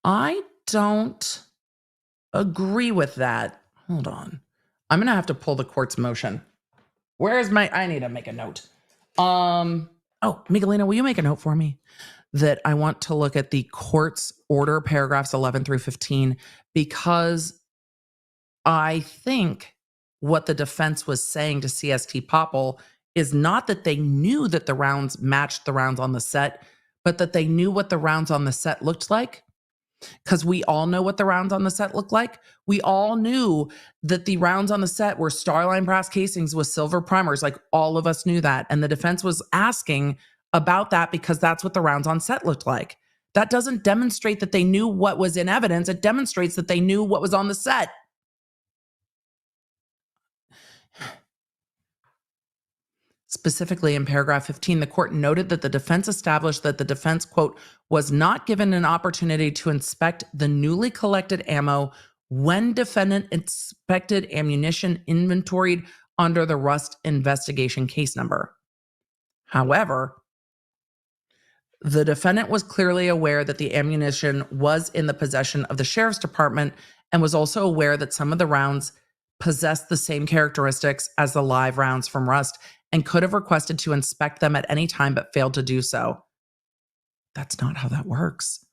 I don't agree with that. Hold on. I'm going to have to pull the court's motion. I need to make a note. Miguelina, will you make a note for me that I want to look at the court's order, paragraphs 11 through 15, because I think what the defense was saying to CST Poppel is not that they knew that the rounds matched the rounds on the set, but that they knew what the rounds on the set looked like. Because we all know what the rounds on the set look like. We all knew that the rounds on the set were starline brass casings with silver primers. Like, all of us knew that. And the defense was asking about that because that's what the rounds on set looked like. That doesn't demonstrate that they knew what was in evidence. It demonstrates that they knew what was on the set. Specifically in paragraph 15, the court noted that the defense established that the defense, quote, was not given an opportunity to inspect the newly collected ammo when defendant inspected ammunition inventoried under the Rust investigation case number. However, the defendant was clearly aware that the ammunition was in the possession of the sheriff's department and was also aware that some of the rounds possessed the same characteristics as the live rounds from Rust and could have requested to inspect them at any time but failed to do so. That's not how that works.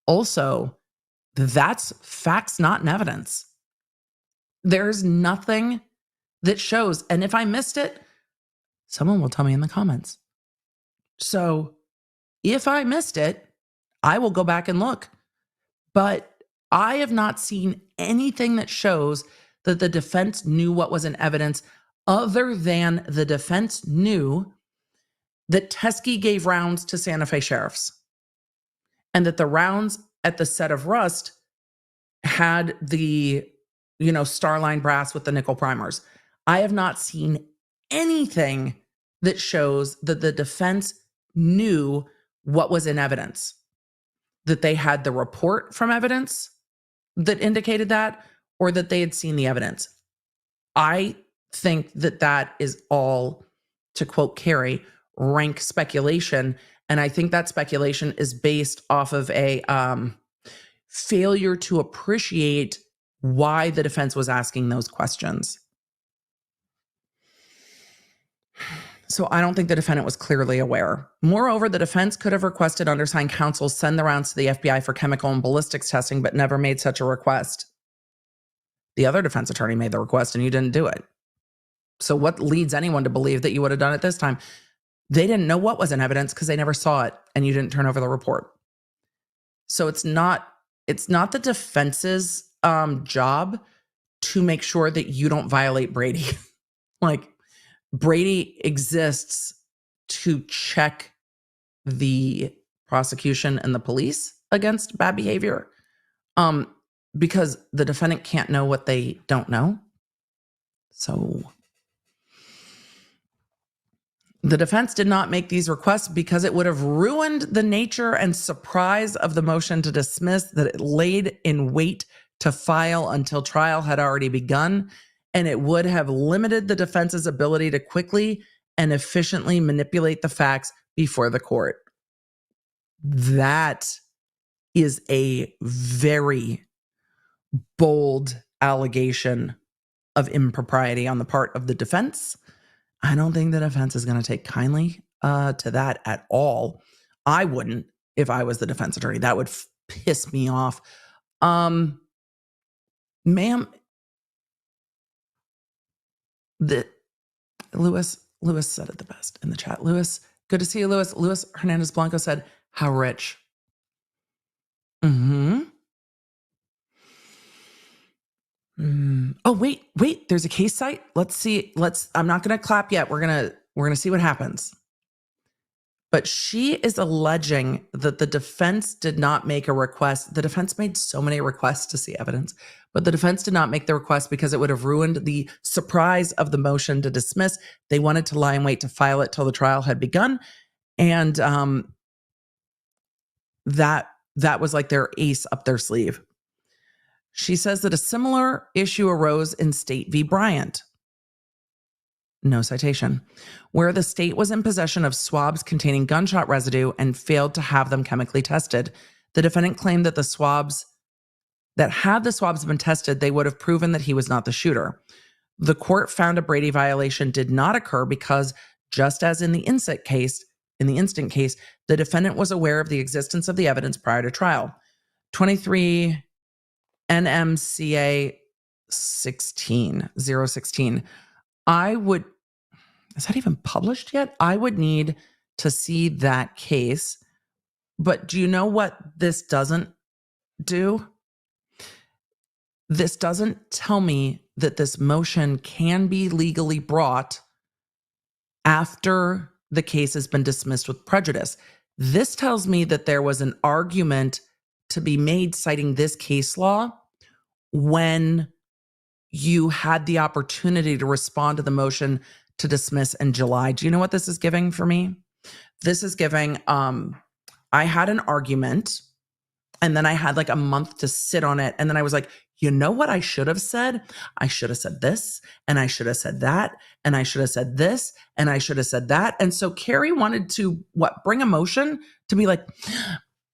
Also, that's facts, not in evidence. There's nothing that shows, and if I missed it, someone will tell me in the comments. So if I missed it, I will go back and look. But I have not seen anything that shows that the defense knew what was in evidence, other than the defense knew that Teskey gave rounds to Santa Fe sheriffs and that the rounds at the set of Rust had the, starline brass with the nickel primers. I have not seen anything that shows that the defense knew what was in evidence, that they had the report from evidence that indicated that, or that they had seen the evidence. I think that that is all, to quote Carrie, rank speculation. And I think that speculation is based off of a failure to appreciate why the defense was asking those questions. So I don't think the defendant was clearly aware. Moreover, the defense could have requested undersigned counsel send the rounds to the FBI for chemical and ballistics testing, but never made such a request. The other defense attorney made the request and you didn't do it. So what leads anyone to believe that you would have done it this time? They didn't know what was in evidence because they never saw it and you didn't turn over the report. So it's not the defense's job to make sure that you don't violate Brady. Like, Brady exists to check the prosecution and the police against bad behavior, because the defendant can't know what they don't know. So the defense did not make these requests because it would have ruined the nature and surprise of the motion to dismiss that it laid in wait to file until trial had already begun. And it would have limited the defense's ability to quickly and efficiently manipulate the facts before the court. That is a very bold allegation of impropriety on the part of the defense. I don't think the defense is going to take kindly to that at all. I wouldn't if I was the defense attorney. That would piss me off. Ma'am, Lewis said it the best in the chat. Lewis, good to see you, Lewis. Lewis Hernandez Blanco said, how rich? Oh, wait, there's a case site. Let's see. I'm not going to clap yet. We're going to see what happens. But she is alleging that the defense did not make a request. The defense made so many requests to see evidence, but the defense did not make the request because it would have ruined the surprise of the motion to dismiss. They wanted to lie in wait to file it till the trial had begun. And that was like their ace up their sleeve. She says that a similar issue arose in State v. Bryant. No citation. Where the state was in possession of swabs containing gunshot residue and failed to have them chemically tested. The defendant claimed that had the swabs been tested, they would have proven that he was not the shooter. The court found a Brady violation did not occur because, just as in the instant case, the defendant was aware of the existence of the evidence prior to trial. 23 NMCA 016. Is that even published yet? I would need to see that case. But do you know what this doesn't do? This doesn't tell me that this motion can be legally brought after the case has been dismissed with prejudice. This tells me that there was an argument to be made citing this case law when you had the opportunity to respond to the motion to dismiss in July. Do you know what this is giving for me? This is giving, I had an argument and then I had like a month to sit on it. And then I was like, you know what I should have said? I should have said this, and I should have said that, and I should have said this, and I should have said that. And so Carrie wanted to bring a motion to be like,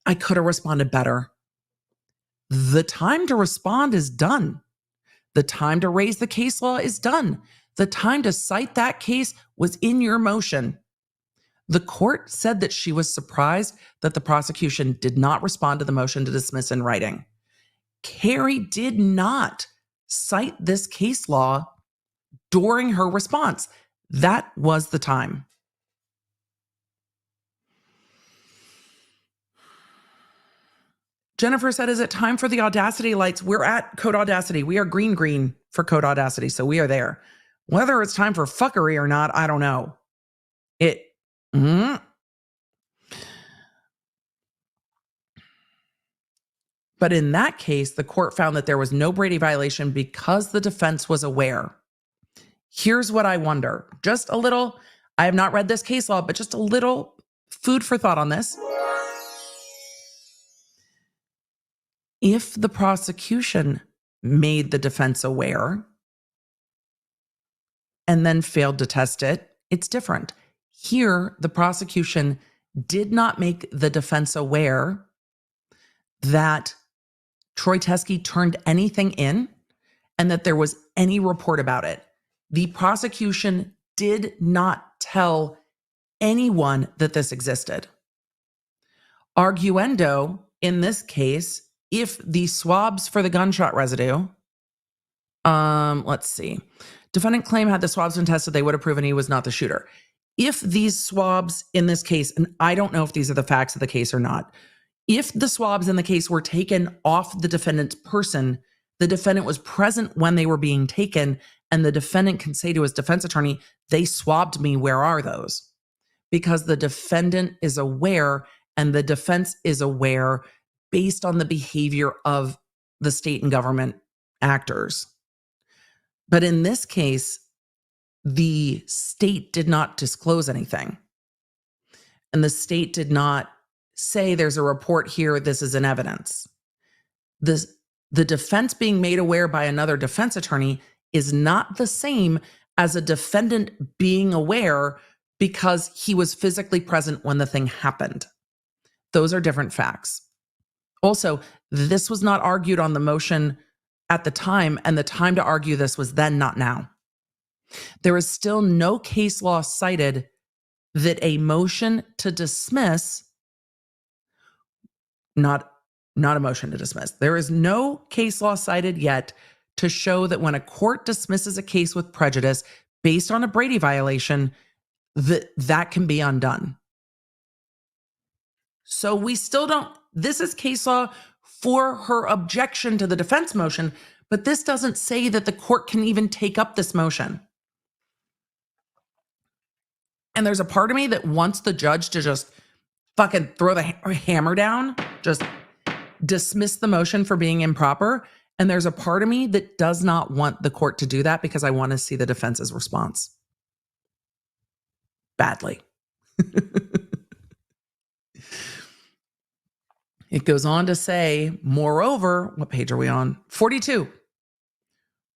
I could have responded better. The time to respond is done. The time to raise the case law is done. The time to cite that case was in your motion. The court said that she was surprised that the prosecution did not respond to the motion to dismiss in writing. Carrie did not cite this case law during her response. That was the time. Jennifer said, is it time for the Audacity lights? We're at Code Audacity. We are green for Code Audacity, so we are there. Whether it's time for fuckery or not, I don't know. But in that case, the court found that there was no Brady violation because the defense was aware. Here's what I wonder. Just a little, I have not read this case law, but just a little food for thought on this. If the prosecution made the defense aware and then failed to test it, it's different. Here, the prosecution did not make the defense aware that Troy Teske turned anything in and that there was any report about it. The prosecution did not tell anyone that this existed. Arguendo, in this case, if the swabs for the gunshot residue, let's see. Defendant claim had the swabs been tested, they would have proven he was not the shooter. If these swabs in this case, and I don't know if these are the facts of the case or not, if the swabs in the case were taken off the defendant's person, the defendant was present when they were being taken, and the defendant can say to his defense attorney, they swabbed me, where are those? Because the defendant is aware and the defense is aware based on the behavior of the state and government actors. But in this case, the state did not disclose anything. And the state did not say there's a report here, this is an evidence. The defense being made aware by another defense attorney is not the same as a defendant being aware because he was physically present when the thing happened. Those are different facts. Also, this was not argued on the motion at the time, and the time to argue this was then, not now. There is still no case law cited that a motion to dismiss, not a motion to dismiss. There is no case law cited yet to show that when a court dismisses a case with prejudice based on a Brady violation, that can be undone. So we still don't, this is case law for her objection to the defense motion, but this doesn't say that the court can even take up this motion. And there's a part of me that wants the judge to just fucking throw the hammer down, just dismiss the motion for being improper. And there's a part of me that does not want the court to do that because I want to see the defense's response. Badly. It goes on to say, moreover, what page are we on? 42.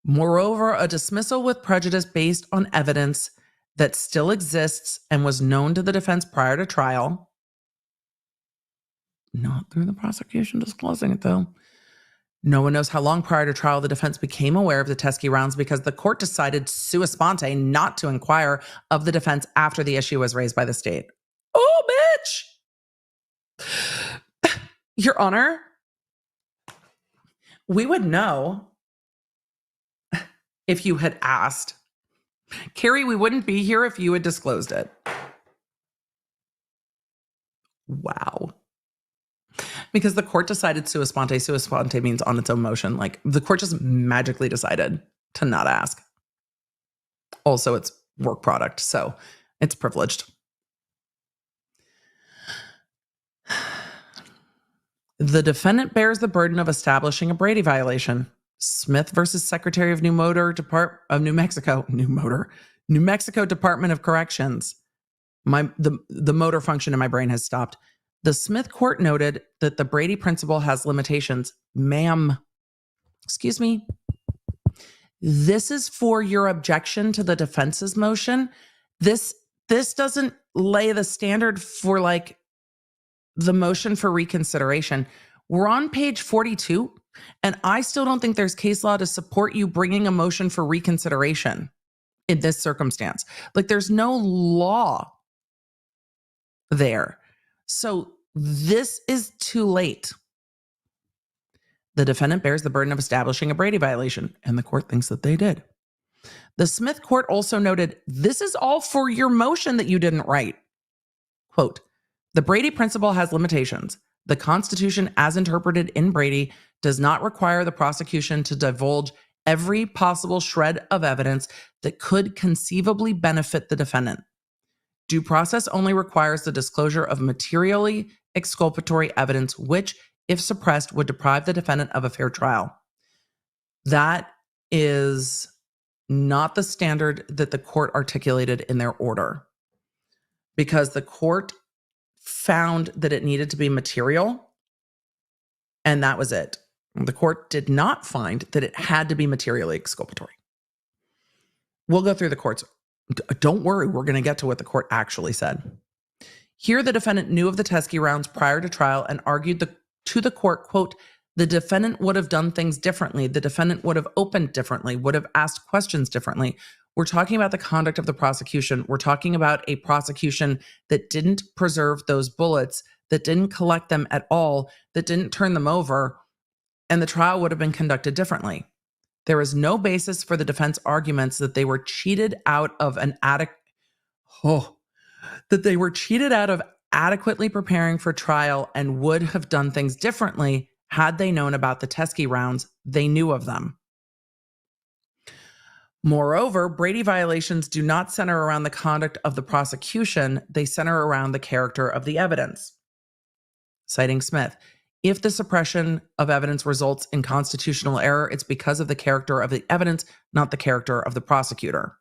Moreover, a dismissal with prejudice based on evidence that still exists and was known to the defense prior to trial. Not through the prosecution disclosing it, though. No one knows how long prior to trial the defense became aware of the Teske rounds because the court decided sua sponte not to inquire of the defense after the issue was raised by the state. Oh, bitch! Your Honor, we would know if you had asked. Carrie, we wouldn't be here if you had disclosed it. Wow. Because the court decided sua sponte. Sua sponte means on its own motion. Like, the court just magically decided to not ask. Also, it's work product, so it's privileged. The defendant bears the burden of establishing a Brady violation. Smith versus Secretary of New Mexico Department of Corrections. The motor function in my brain has stopped. The Smith court noted that the Brady principle has limitations. Ma'am, excuse me. This is for your objection to the defense's motion. This doesn't lay the standard for like the motion for reconsideration. We're on page 42, and I still don't think there's case law to support you bringing a motion for reconsideration in this circumstance. Like, there's no law there. So this is too late. The defendant bears the burden of establishing a Brady violation, and the court thinks that they did. The Smith court also noted, this is all for your motion that you didn't write. Quote, the Brady principle has limitations. The Constitution, as interpreted in Brady, does not require the prosecution to divulge every possible shred of evidence that could conceivably benefit the defendant. Due process only requires the disclosure of materially exculpatory evidence, which, if suppressed, would deprive the defendant of a fair trial. That is not the standard that the court articulated in their order, because the court found that it needed to be material, and that was it. The court did not find that it had to be materially exculpatory. We'll go through the court's. Don't worry, we're going to get to what the court actually said. Here, the defendant knew of the Teskey rounds prior to trial and argued to the court, quote, the defendant would have done things differently. The defendant would have opened differently, would have asked questions differently. We're talking about the conduct of the prosecution. We're talking about a prosecution that didn't preserve those bullets, that didn't collect them at all, that didn't turn them over, and the trial would have been conducted differently. There is no basis for the defense arguments that they were cheated out of adequately preparing for trial and would have done things differently had they known about the Teskey rounds. They knew of them. Moreover, Brady violations do not center around the conduct of the prosecution. They center around the character of the evidence. Citing Smith, if the suppression of evidence results in constitutional error, it's because of the character of the evidence, not the character of the prosecutor.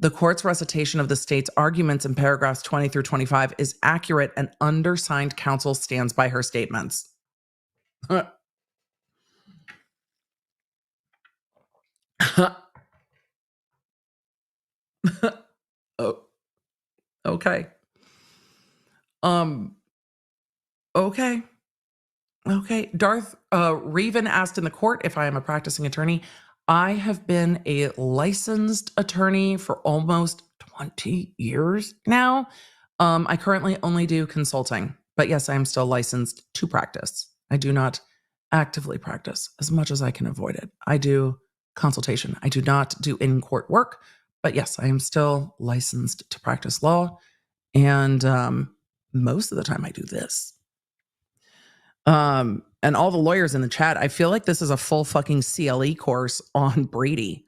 The court's recitation of the state's arguments in paragraphs 20 through 25 is accurate, and undersigned counsel stands by her statements. Oh, okay. Okay. Darth Reven asked in the court if I am a practicing attorney. I have been a licensed attorney for almost 20 years now. I currently only do consulting, but yes, I am still licensed to practice. I do not actively practice as much as I can avoid it. I do consultation. I do not do in-court work, but yes, I am still licensed to practice law. And most of the time I do this. And all the lawyers in the chat, I feel like this is a full fucking CLE course on Brady.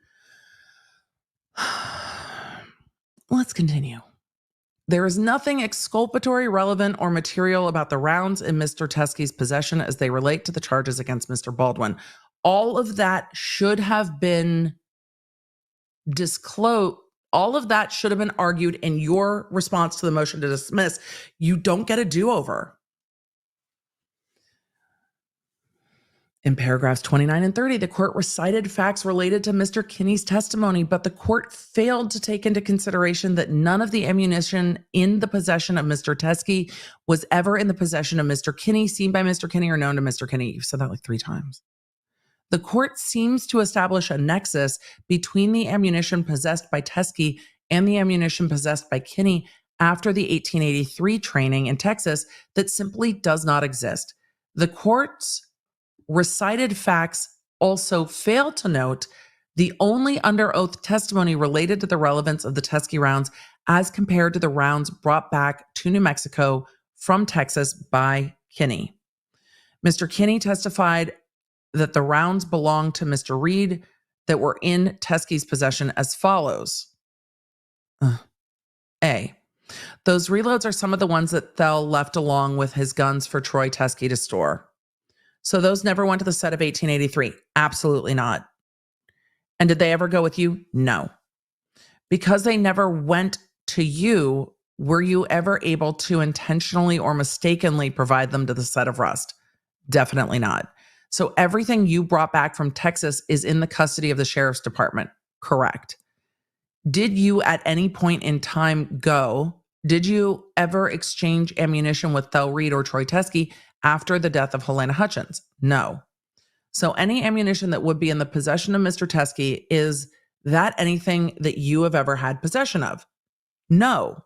Let's continue. There is nothing exculpatory, relevant, or material about the rounds in Mr. Teskey's possession as they relate to the charges against Mr. Baldwin. All of that should have been disclosed. All of that should have been argued in your response to the motion to dismiss. You don't get a do-over. In paragraphs 29 and 30, the court recited facts related to Mr. Kinney's testimony, but the court failed to take into consideration that none of the ammunition in the possession of Mr. Teskey was ever in the possession of Mr. Kinney, seen by Mr. Kinney, or known to Mr. Kinney. You've said that like 3 times. The court seems to establish a nexus between the ammunition possessed by Teskey and the ammunition possessed by Kinney after the 1883 training in Texas that simply does not exist. The court's recited facts also fail to note the only under oath testimony related to the relevance of the Teskey rounds as compared to the rounds brought back to New Mexico from Texas by Kinney. Mr. Kinney testified that the rounds belonged to Mr. Reed that were in Teskey's possession as follows. A. Those reloads are some of the ones that Thel left along with his guns for Troy Teskey to store. So those never went to the set of 1883. Absolutely not. And did they ever go with you? No. Because they never went to you, were you ever able to intentionally or mistakenly provide them to the set of Rust? Definitely not. So everything you brought back from Texas is in the custody of the sheriff's department. Correct. Did you at any point in time did you ever exchange ammunition with Thel Reed or Troy Teskey after the death of Helena Hutchins? No. So any ammunition that would be in the possession of Mr. Teskey, is that anything that you have ever had possession of? No.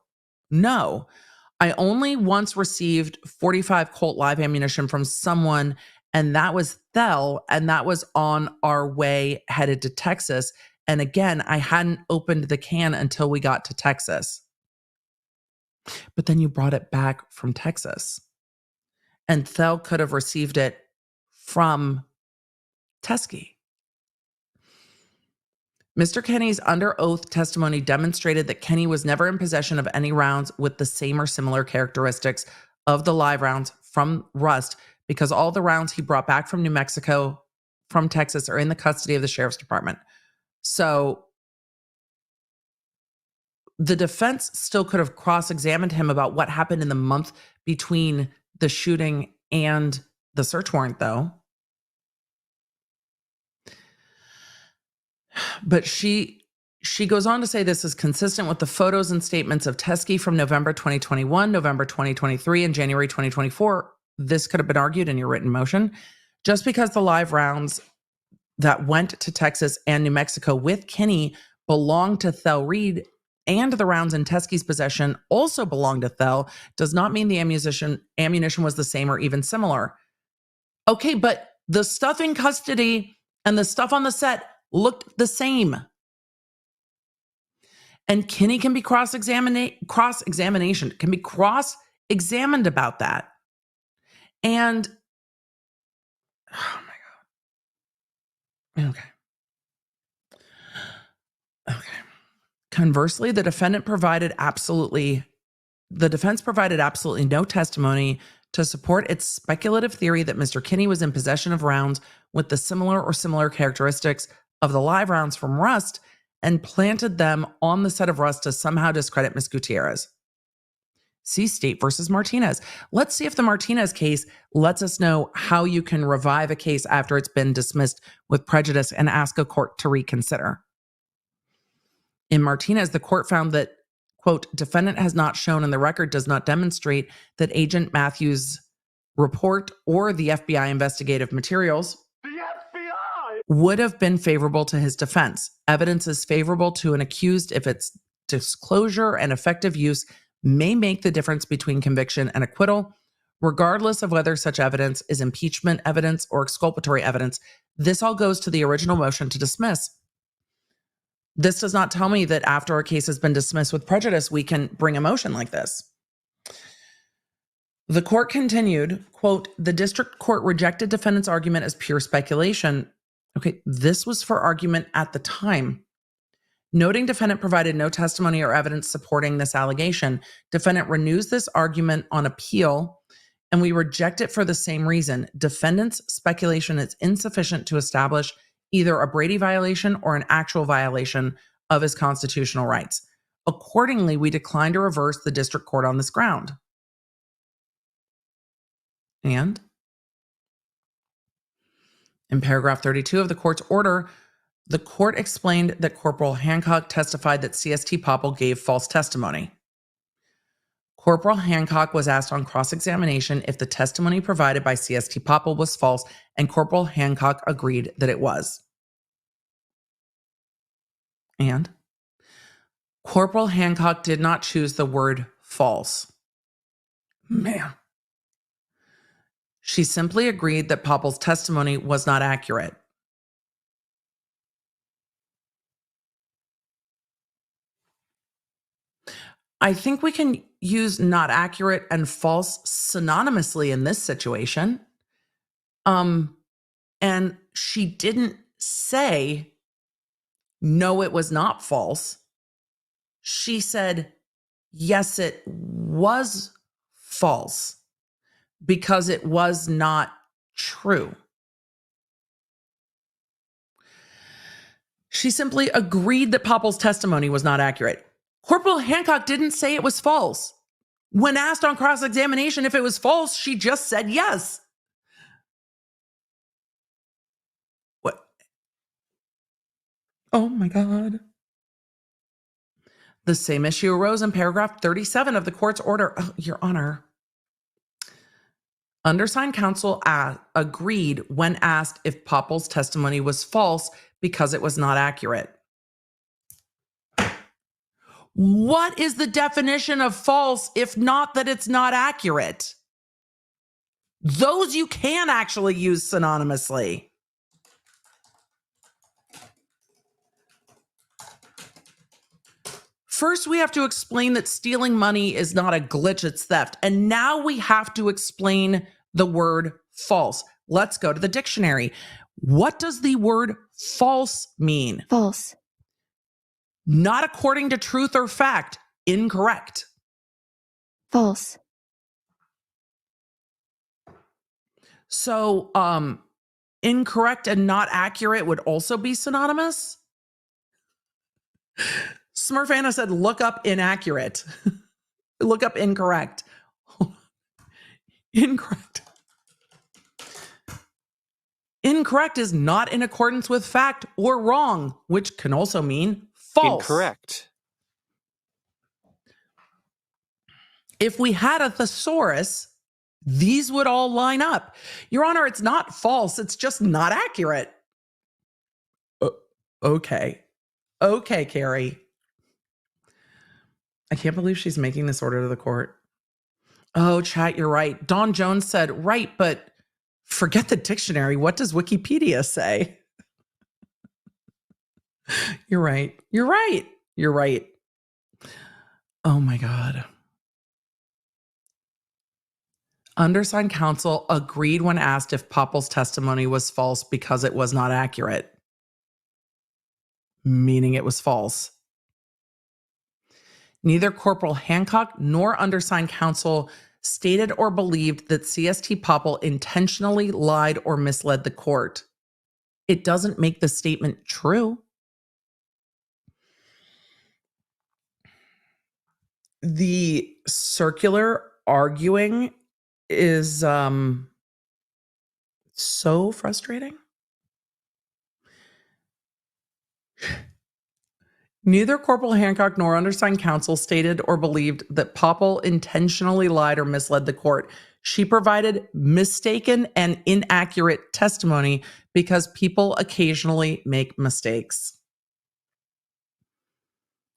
I only once received 45 Colt live ammunition from someone, and that was Thel, and that was on our way headed to Texas. And again, I hadn't opened the can until we got to Texas. But then you brought it back from Texas. And Thel could have received it from Teskey. Mr. Kinney's under oath testimony demonstrated that Kinney was never in possession of any rounds with the same or similar characteristics of the live rounds from Rust, because all the rounds he brought back from New Mexico, from Texas, are in the custody of the sheriff's department. So the defense still could have cross-examined him about what happened in the month between the shooting and the search warrant, though. But she goes on to say this is consistent with the photos and statements of Teskey from November 2021, November 2023, and January 2024. This could have been argued in your written motion. Just because the live rounds that went to Texas and New Mexico with Kinney belonged to Thel Reed and the rounds in Teskey's possession also belonged to Thel does not mean the ammunition was the same or even similar. Okay, but the stuff in custody and the stuff on the set looked the same. And Kinney can be cross-examined about that. And, oh my God. Okay. Conversely, the defense provided absolutely no testimony to support its speculative theory that Mr. Kinney was in possession of rounds with the similar characteristics of the live rounds from Rust and planted them on the set of Rust to somehow discredit Ms. Gutierrez. See State versus Martinez. Let's see if the Martinez case lets us know how you can revive a case after it's been dismissed with prejudice and ask a court to reconsider. In Martinez, the court found that, quote, defendant has not shown and the record does not demonstrate that Agent Matthews' report or the FBI investigative materials would have been favorable to his defense. Evidence is favorable to an accused if its disclosure and effective use may make the difference between conviction and acquittal, regardless of whether such evidence is impeachment evidence or exculpatory evidence. This all goes to the original motion to dismiss. This does not tell me that after a case has been dismissed with prejudice, we can bring a motion like this. The court continued, quote, the district court rejected defendant's argument as pure speculation. Okay, this was for argument at the time. Noting defendant provided no testimony or evidence supporting this allegation, defendant renews this argument on appeal, and we reject it for the same reason. Defendant's speculation is insufficient to establish either a Brady violation or an actual violation of his constitutional rights. Accordingly, we decline to reverse the district court on this ground. And in paragraph 32 of the court's order, the court explained that Corporal Hancock testified that CST Poppel gave false testimony. Corporal Hancock was asked on cross-examination if the testimony provided by CST Poppel was false, and Corporal Hancock agreed that it was. And Corporal Hancock did not choose the word false. Man. She simply agreed that Poppel's testimony was not accurate. I think we can use not accurate and false synonymously in this situation. And she didn't say, no, it was not false. She said, yes, it was false because it was not true. She simply agreed that Poppel's testimony was not accurate. Corporal Hancock didn't say it was false. When asked on cross-examination if it was false, she just said yes. What? Oh my God. The same issue arose in paragraph 37 of the court's order. Oh, Your Honor. Undersigned counsel agreed when asked if Poppel's testimony was false because it was not accurate. What is the definition of false if not that it's not accurate? Those you can actually use synonymously. First, we have to explain that stealing money is not a glitch, it's theft. And now we have to explain the word false. Let's go to the dictionary. What does the word false mean? False. Not according to truth or fact. Incorrect. False. So, incorrect and not accurate would also be synonymous. Smurfana said, look up inaccurate. Look up incorrect. Incorrect. Incorrect is not in accordance with fact or wrong, which can also mean false. Incorrect. If we had a thesaurus, these would all line up. Your Honor, it's not false. It's just not accurate. Okay. Okay, Carrie. I can't believe she's making this order to the court. Oh, chat, you're right. Dawn Jones said, right, but forget the dictionary. What does Wikipedia say? You're right. You're right. You're right. Oh my God. Undersigned counsel agreed when asked if Poppel's testimony was false because it was not accurate. Meaning it was false. Neither Corporal Hancock nor undersigned counsel stated or believed that CST Poppel intentionally lied or misled the court. It doesn't make the statement true. The circular arguing is so frustrating. Neither Corporal Hancock nor undersigned counsel stated or believed that Poppel intentionally lied or misled the court. She provided mistaken and inaccurate testimony because people occasionally make mistakes.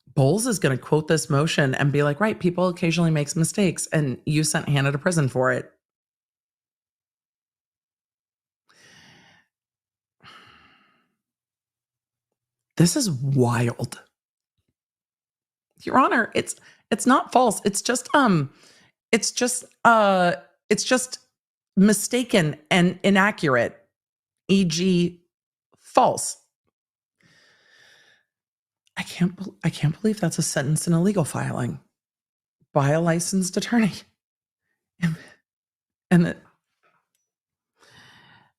Bowles is going to quote this motion and be like, right, people occasionally makes mistakes, and you sent Hannah to prison for it. This is wild. Your Honor, it's not false. It's just mistaken and inaccurate, e.g. false. I can't believe that's a sentence in a legal filing by a licensed attorney. And that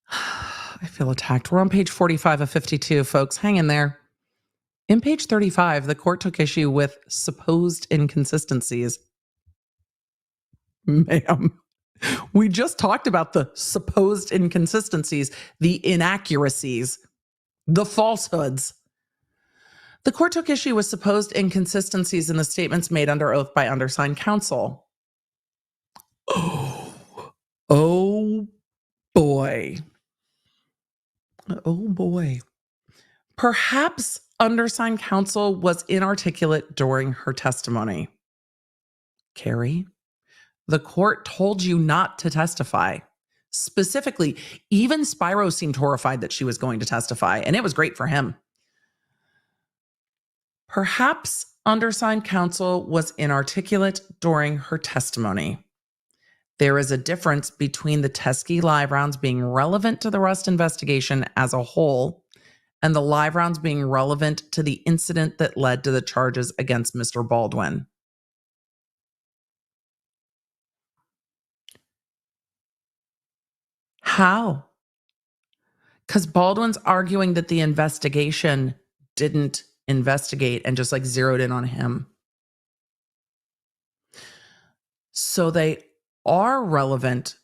I feel attacked. We're on page 45 of 52, folks. Hang in there. In page 35, the court took issue with supposed inconsistencies. Ma'am, we just talked about the supposed inconsistencies, the inaccuracies, the falsehoods. The court took issue with supposed inconsistencies in the statements made under oath by undersigned counsel. Oh boy. Oh boy. Perhaps undersigned counsel was inarticulate during her testimony. Carrie, the court told you not to testify. Specifically, even Spyro seemed horrified that she was going to testify, and it was great for him. Perhaps undersigned counsel was inarticulate during her testimony. There is a difference between the Teskey live rounds being relevant to the Rust investigation as a whole and the live rounds being relevant to the incident that led to the charges against Mr. Baldwin. How? Because Baldwin's arguing that the investigation didn't investigate and just like zeroed in on him. So they are relevant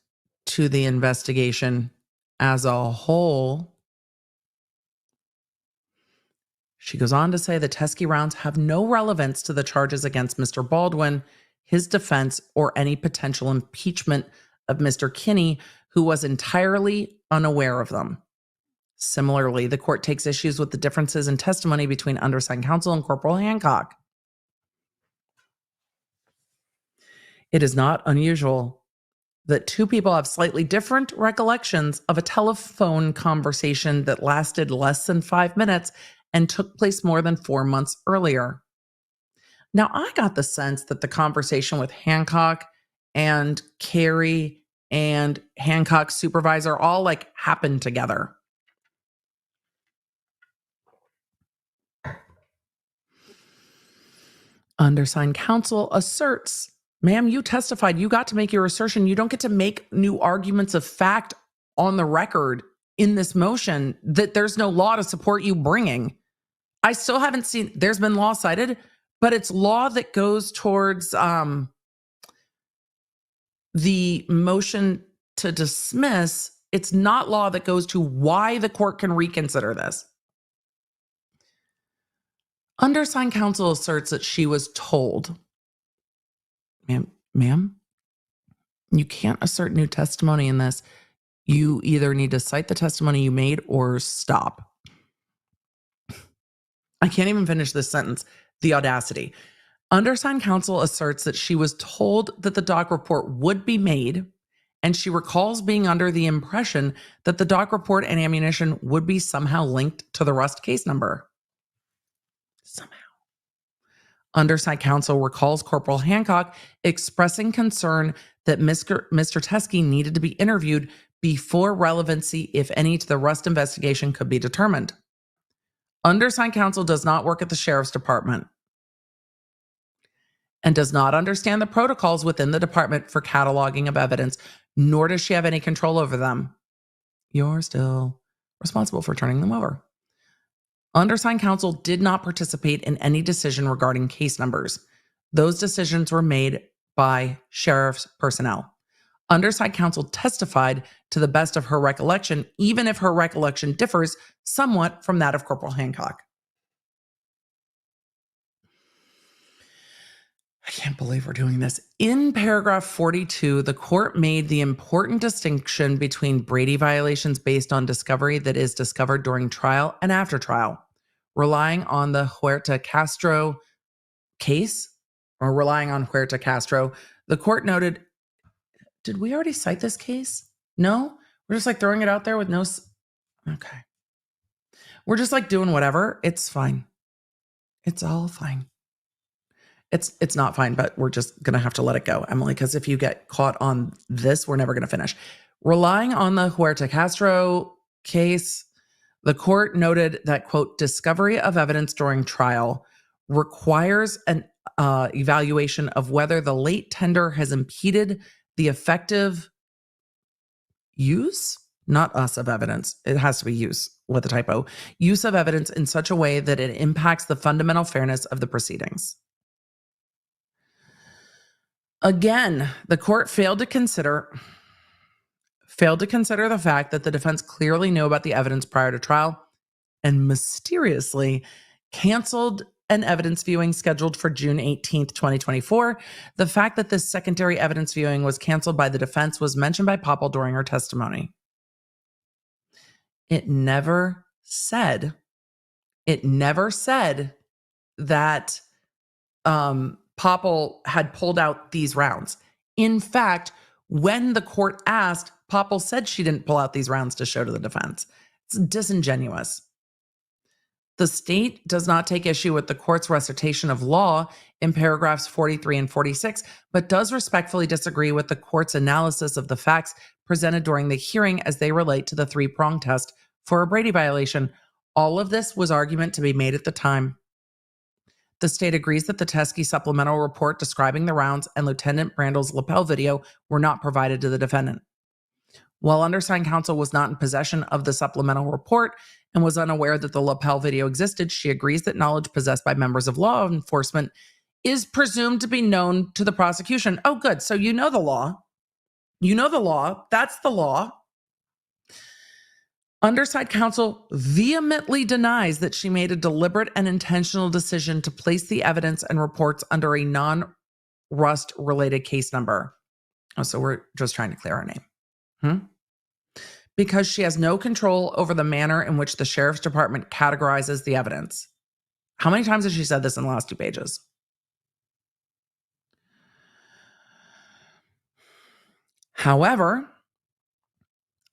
to the investigation as a whole. She goes on to say the Teskey rounds have no relevance to the charges against Mr. Baldwin, his defense, or any potential impeachment of Mr. Kinney, who was entirely unaware of them. Similarly, the court takes issues with the differences in testimony between undersigned counsel and Corporal Hancock. It is not unusual that two people have slightly different recollections of a telephone conversation that lasted less than 5 minutes and took place more than 4 months earlier. Now, I got the sense that the conversation with Hancock and Carrie and Hancock's supervisor all like happened together. Undersigned counsel asserts, ma'am, you testified. You got to make your assertion. You don't get to make new arguments of fact on the record in this motion that there's no law to support you bringing. I still haven't seen, there's been law cited. but it's law that goes towards the motion to dismiss. It's not law that goes to why the court can reconsider this. Undersigned counsel asserts that she was told, ma'am, you can't assert new testimony in this. You either need to cite the testimony you made or stop. I can't even finish this sentence. The audacity. Undersigned counsel asserts that she was told that the doc report would be made, and she recalls being under the impression that the doc report and ammunition would be somehow linked to the Rust case number. Somehow. Undersigned counsel recalls Corporal Hancock expressing concern that Mr. Teskey needed to be interviewed before relevancy, if any, to the Rust investigation could be determined. Undersigned counsel does not work at the sheriff's department and does not understand the protocols within the department for cataloging of evidence, nor does she have any control over them. You're still responsible for turning them over. Undersigned counsel did not participate in any decision regarding case numbers. Those decisions were made by sheriff's personnel. Undersigned counsel testified to the best of her recollection, even if her recollection differs somewhat from that of Corporal Hancock. I can't believe we're doing this. In paragraph 42, the court made the important distinction between Brady violations based on discovery that is discovered during trial and after trial. Relying on the Huerta Castro case, or relying on Huerta Castro, the court noted, did we already cite this case? No? We're just like throwing it out there with no... Okay. We're just like doing whatever. It's fine. It's all fine. It's not fine, but we're just going to have to let it go, Emily, because if you get caught on this, we're never going to finish. Relying on the Huerta Castro case, the court noted that, quote, discovery of evidence during trial requires an evaluation of whether the late tender has impeded the effective use, not us, of evidence. It has to be use with a typo. Use of evidence in such a way that it impacts the fundamental fairness of the proceedings. Again, the court failed to consider the fact that the defense clearly knew about the evidence prior to trial and mysteriously canceled an evidence viewing scheduled for June 18th, 2024. The fact that this secondary evidence viewing was canceled by the defense was mentioned by Poppel during her testimony. It never said that Poppel had pulled out these rounds. In fact, when the court asked, Poppel said she didn't pull out these rounds to show to the defense. It's disingenuous. The state does not take issue with the court's recitation of law in paragraphs 43 and 46, but does respectfully disagree with the court's analysis of the facts presented during the hearing as they relate to the three-prong test for a Brady violation. All of this was argument to be made at the time. The state agrees that the Teskey supplemental report describing the rounds and Lieutenant Brandl's lapel video were not provided to the defendant. While undersigned counsel was not in possession of the supplemental report and was unaware that the lapel video existed, she agrees that knowledge possessed by members of law enforcement is presumed to be known to the prosecution. Oh, good. So you know the law. You know the law. That's the law. Undersigned counsel vehemently denies that she made a deliberate and intentional decision to place the evidence and reports under a non-Rust related case number. Oh, so we're just trying to clear our name. Because she has no control over the manner in which the sheriff's department categorizes the evidence. How many times has she said this in the last 2 pages? However,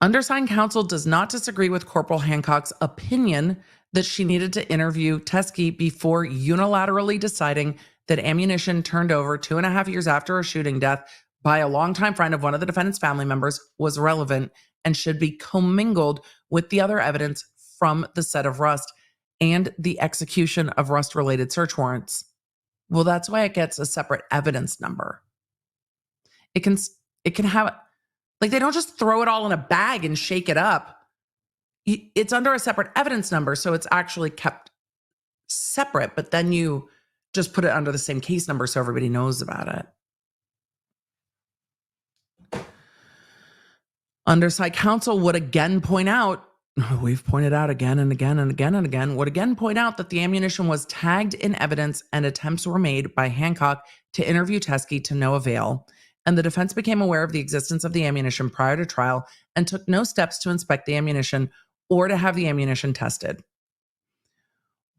undersigned counsel does not disagree with Corporal Hancock's opinion that she needed to interview Teskey before unilaterally deciding that ammunition turned over 2.5 years after a shooting death by a longtime friend of one of the defendant's family members was relevant and should be commingled with the other evidence from the set of Rust and the execution of Rust-related search warrants. Well, that's why it gets a separate evidence number. It can have, like, they don't just throw it all in a bag and shake it up. It's under a separate evidence number, so it's actually kept separate, but then you just put it under the same case number so everybody knows about it. Underside counsel would again point out, we've pointed out again and again and again and again, would again point out that the ammunition was tagged in evidence and attempts were made by Hancock to interview Teskey to no avail, and the defense became aware of the existence of the ammunition prior to trial and took no steps to inspect the ammunition or to have the ammunition tested.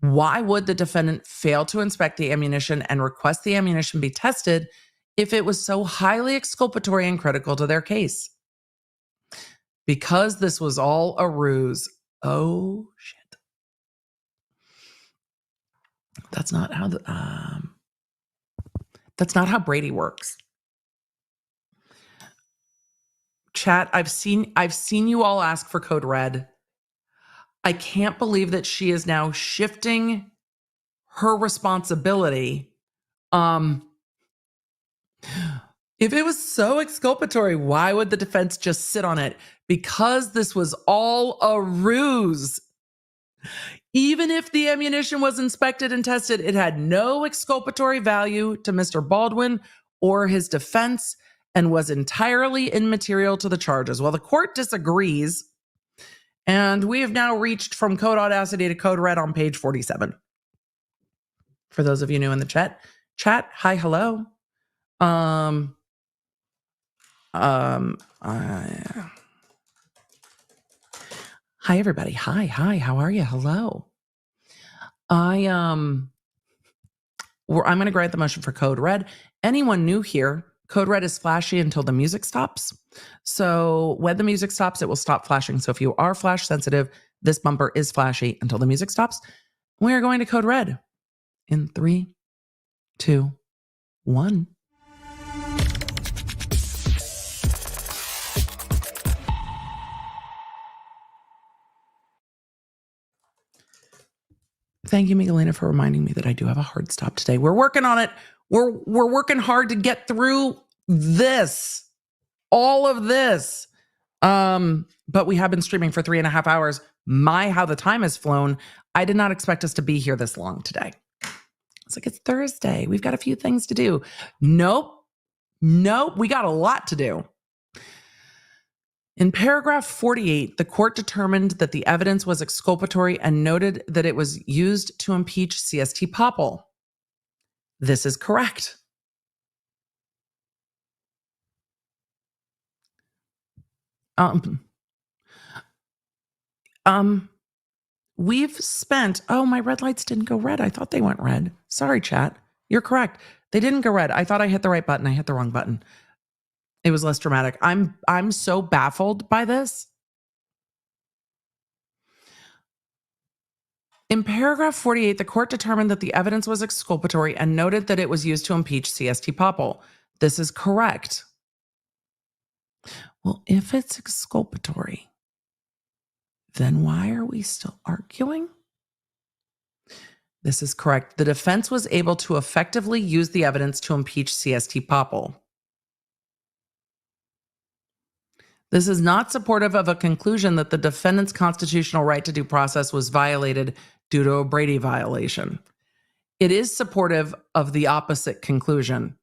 Why would the defendant fail to inspect the ammunition and request the ammunition be tested if it was so highly exculpatory and critical to their case? Because this was all a ruse. Oh, shit. That's not how Brady works. Chat, I've seen you all ask for code red. I can't believe that she is now shifting her responsibility. If it was so exculpatory, why would the defense just sit on it? Because this was all a ruse. Even if the ammunition was inspected and tested, it had no exculpatory value to Mr. Baldwin or his defense and was entirely immaterial to the charges. Well, the court disagrees. And we have now reached from code audacity to code red on page 47. For those of you new in the chat, hi, hello. Hi, everybody. Hi, how are you? Hello. I'm going to grant the motion for code red. Anyone new here, code red is flashy until the music stops. So when the music stops, it will stop flashing. So if you are flash sensitive, this bumper is flashy until the music stops. We are going to code red in 3, 2, 1. Thank you, Miguelina, for reminding me that I do have a hard stop today. We're working on it. We're working hard to get through this, all of this. But we have been streaming for 3.5 hours. How the time has flown. I did not expect us to be here this long today. It's like, it's Thursday. We've got a few things to do. Nope. We got a lot to do. In paragraph 48, the court determined that the evidence was exculpatory and noted that it was used to impeach CST Poppel. This is correct. We've spent, my red lights didn't go red. I thought they went red. Sorry, chat. You're correct. They didn't go red. I thought I hit the right button. I hit the wrong button. It was less dramatic. I'm so baffled by this. In paragraph 48, the court determined that the evidence was exculpatory and noted that it was used to impeach CST Poppel. This is correct. Well, if it's exculpatory, then why are we still arguing? This is correct. The defense was able to effectively use the evidence to impeach CST Poppel. This is not supportive of a conclusion that the defendant's constitutional right to due process was violated due to a Brady violation. It is supportive of the opposite conclusion.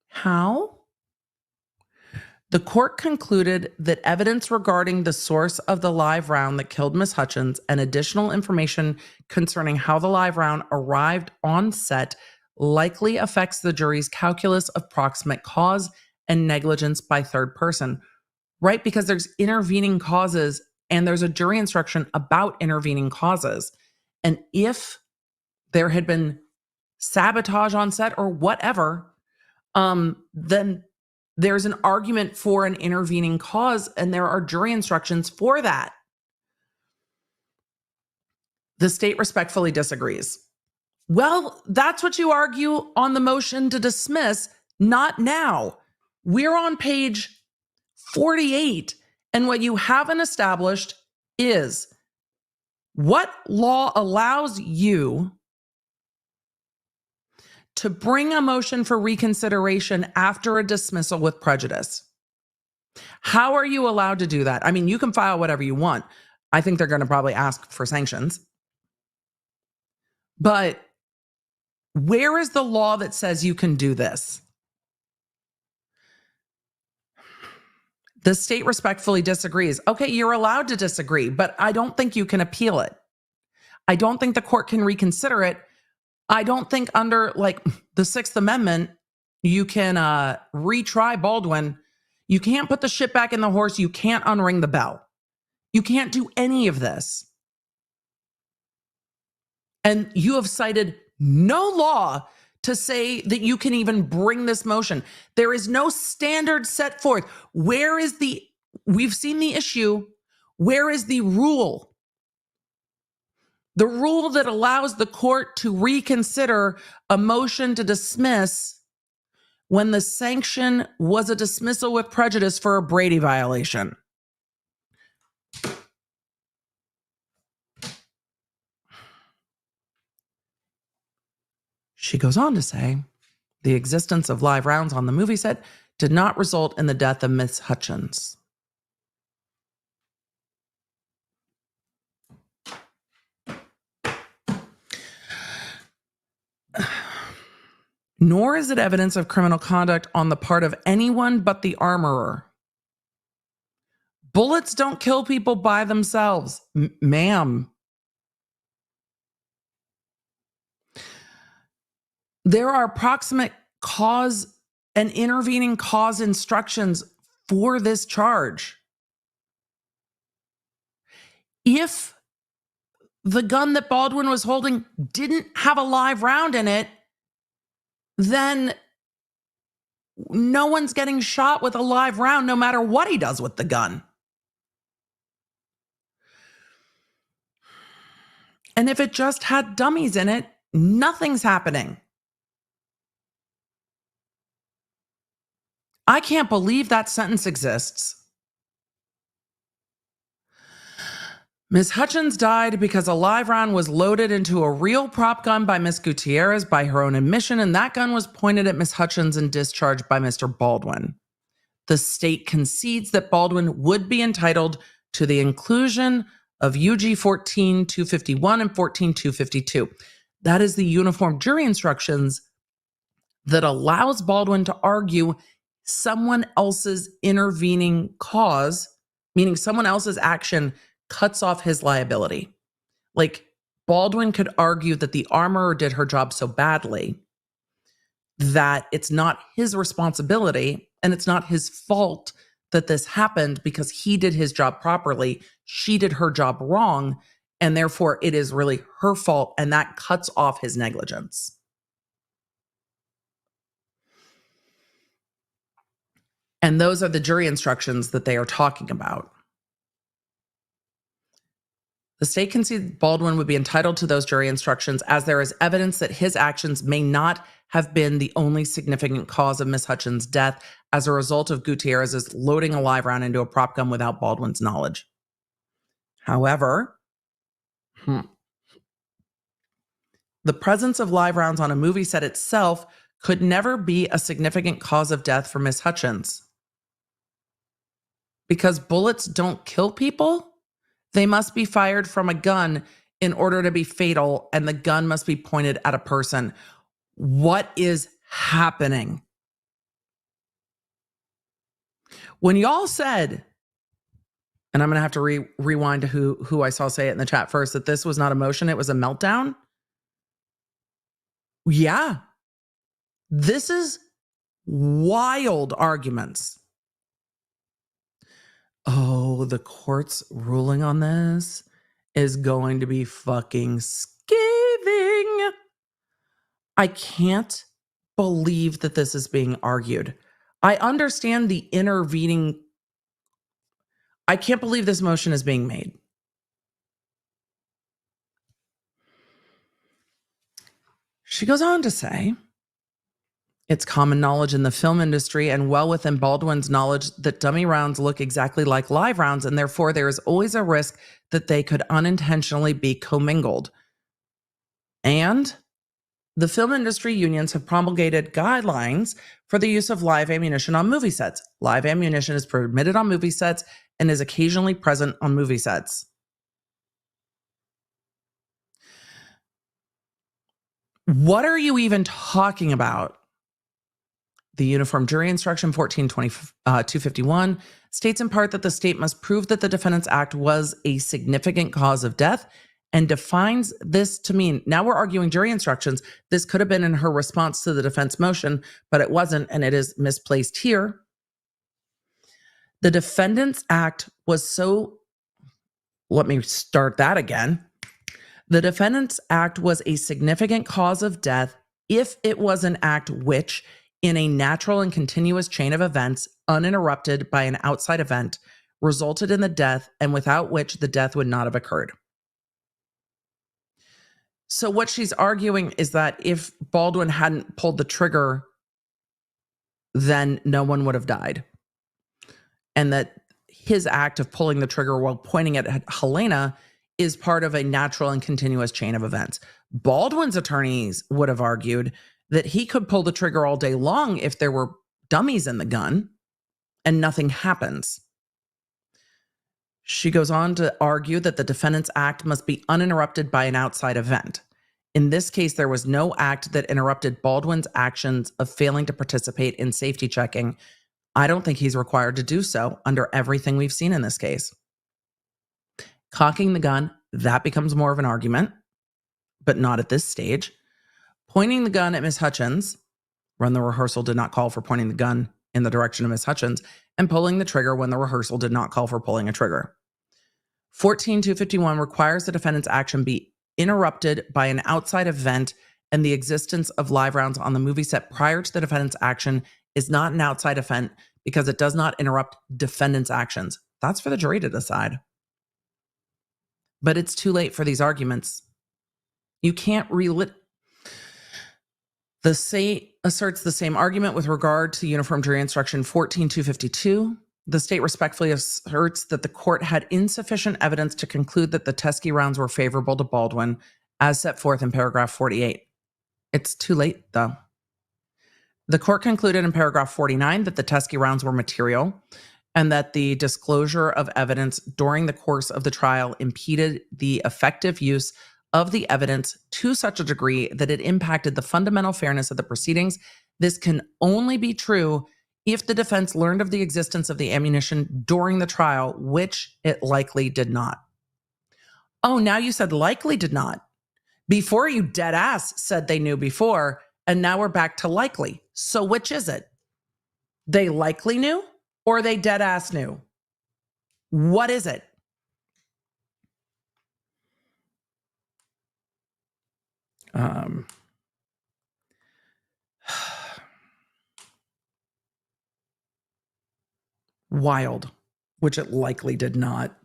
How? The court concluded that evidence regarding the source of the live round that killed Ms. Hutchins and additional information concerning how the live round arrived on set likely affects the jury's calculus of proximate cause and negligence by third person, right? Because there's intervening causes and there's a jury instruction about intervening causes. And if there had been sabotage on set or whatever, then there's an argument for an intervening cause and there are jury instructions for that. The state respectfully disagrees. Well, that's what you argue on the motion to dismiss, not now. We're on page 48, and what you haven't established is what law allows you to bring a motion for reconsideration after a dismissal with prejudice. How are you allowed to do that? I mean, you can file whatever you want. I think they're going to probably ask for sanctions. But where is the law that says you can do this? The state respectfully disagrees. Okay, you're allowed to disagree, but I don't think you can appeal it. I don't think the court can reconsider it. I don't think under like the Sixth Amendment, you can retry Baldwin. You can't put the shit back in the horse. You can't unring the bell. You can't do any of this. And you have cited no law to say that you can even bring this motion. There is no standard set forth. We've seen the issue. Where is the rule? The rule that allows the court to reconsider a motion to dismiss when the sanction was a dismissal with prejudice for a Brady violation. She goes on to say, the existence of live rounds on the movie set did not result in the death of Miss Hutchins. Nor is it evidence of criminal conduct on the part of anyone but the armorer. Bullets don't kill people by themselves, ma'am. There are approximate cause and intervening cause instructions for this charge. If the gun that Baldwin was holding didn't have a live round in it, then no one's getting shot with a live round no matter what he does with the gun. And if it just had dummies in it, nothing's happening. I can't believe that sentence exists. Ms. Hutchins died because a live round was loaded into a real prop gun by Ms. Gutierrez by her own admission, and that gun was pointed at Ms. Hutchins and discharged by Mr. Baldwin. The state concedes that Baldwin would be entitled to the inclusion of UG 14-251 and 14-252. That is the uniform jury instructions that allows Baldwin to argue someone else's intervening cause, meaning someone else's action, cuts off his liability. Like, Baldwin could argue that the armorer did her job so badly that it's not his responsibility and it's not his fault that this happened because he did his job properly. She did her job wrong, and therefore it is really her fault, and that cuts off his negligence. And those are the jury instructions that they are talking about. The state conceded Baldwin would be entitled to those jury instructions as there is evidence that his actions may not have been the only significant cause of Miss Hutchins' death as a result of Gutierrez's loading a live round into a prop gun without Baldwin's knowledge. However, the presence of live rounds on a movie set itself could never be a significant cause of death for Miss Hutchins. Because bullets don't kill people, they must be fired from a gun in order to be fatal, and the gun must be pointed at a person. What is happening? When y'all said, and I'm going to have to rewind to who I saw say it in the chat first, that this was not a motion, it was a meltdown. Yeah. This is wild arguments. Oh, the court's ruling on this is going to be fucking scathing. I can't believe that this is being argued. I understand the intervening. I can't believe this motion is being made. She goes on to say, it's common knowledge in the film industry and well within Baldwin's knowledge that dummy rounds look exactly like live rounds, and therefore there is always a risk that they could unintentionally be commingled. And the film industry unions have promulgated guidelines for the use of live ammunition on movie sets. Live ammunition is permitted on movie sets and is occasionally present on movie sets. What are you even talking about? The Uniform Jury Instruction 14-251 states in part that the state must prove that the defendant's act was a significant cause of death and defines this to mean, now we're arguing jury instructions. This could have been in her response to the defense motion, but it wasn't, and it is misplaced here. The defendant's act was so, let me start that again. The defendant's act was a significant cause of death if it was an act which, in a natural and continuous chain of events, uninterrupted by an outside event, resulted in the death and without which the death would not have occurred. So what she's arguing is that if Baldwin hadn't pulled the trigger, then no one would have died. And that his act of pulling the trigger while pointing it at Helena is part of a natural and continuous chain of events. Baldwin's attorneys would have argued that he could pull the trigger all day long if there were dummies in the gun and nothing happens. She goes on to argue that the defendant's act must be uninterrupted by an outside event. In this case, there was no act that interrupted Baldwin's actions of failing to participate in safety checking. I don't think he's required to do so under everything we've seen in this case. Cocking the gun, that becomes more of an argument, but not at this stage. Pointing the gun at Ms. Hutchins, when the rehearsal did not call for pointing the gun in the direction of Ms. Hutchins, and pulling the trigger when the rehearsal did not call for pulling a trigger. 14-251 requires the defendant's action be interrupted by an outside event, and the existence of live rounds on the movie set prior to the defendant's action is not an outside event because it does not interrupt defendant's actions. That's for the jury to decide. But it's too late for these arguments. You can't The state asserts the same argument with regard to Uniform Jury Instruction 14-252. The state respectfully asserts that the court had insufficient evidence to conclude that the Teskey rounds were favorable to Baldwin, as set forth in paragraph 48. It's too late, though. The court concluded in paragraph 49 that the Teskey rounds were material and that the disclosure of evidence during the course of the trial impeded the effective use of the evidence to such a degree that it impacted the fundamental fairness of the proceedings. This can only be true if the defense learned of the existence of the ammunition during the trial, which it likely did not. Oh, now you said likely did not. Before you dead ass said they knew before, and now we're back to likely. So which is it? They likely knew or they dead ass knew? What is it? Wild, which it likely did not.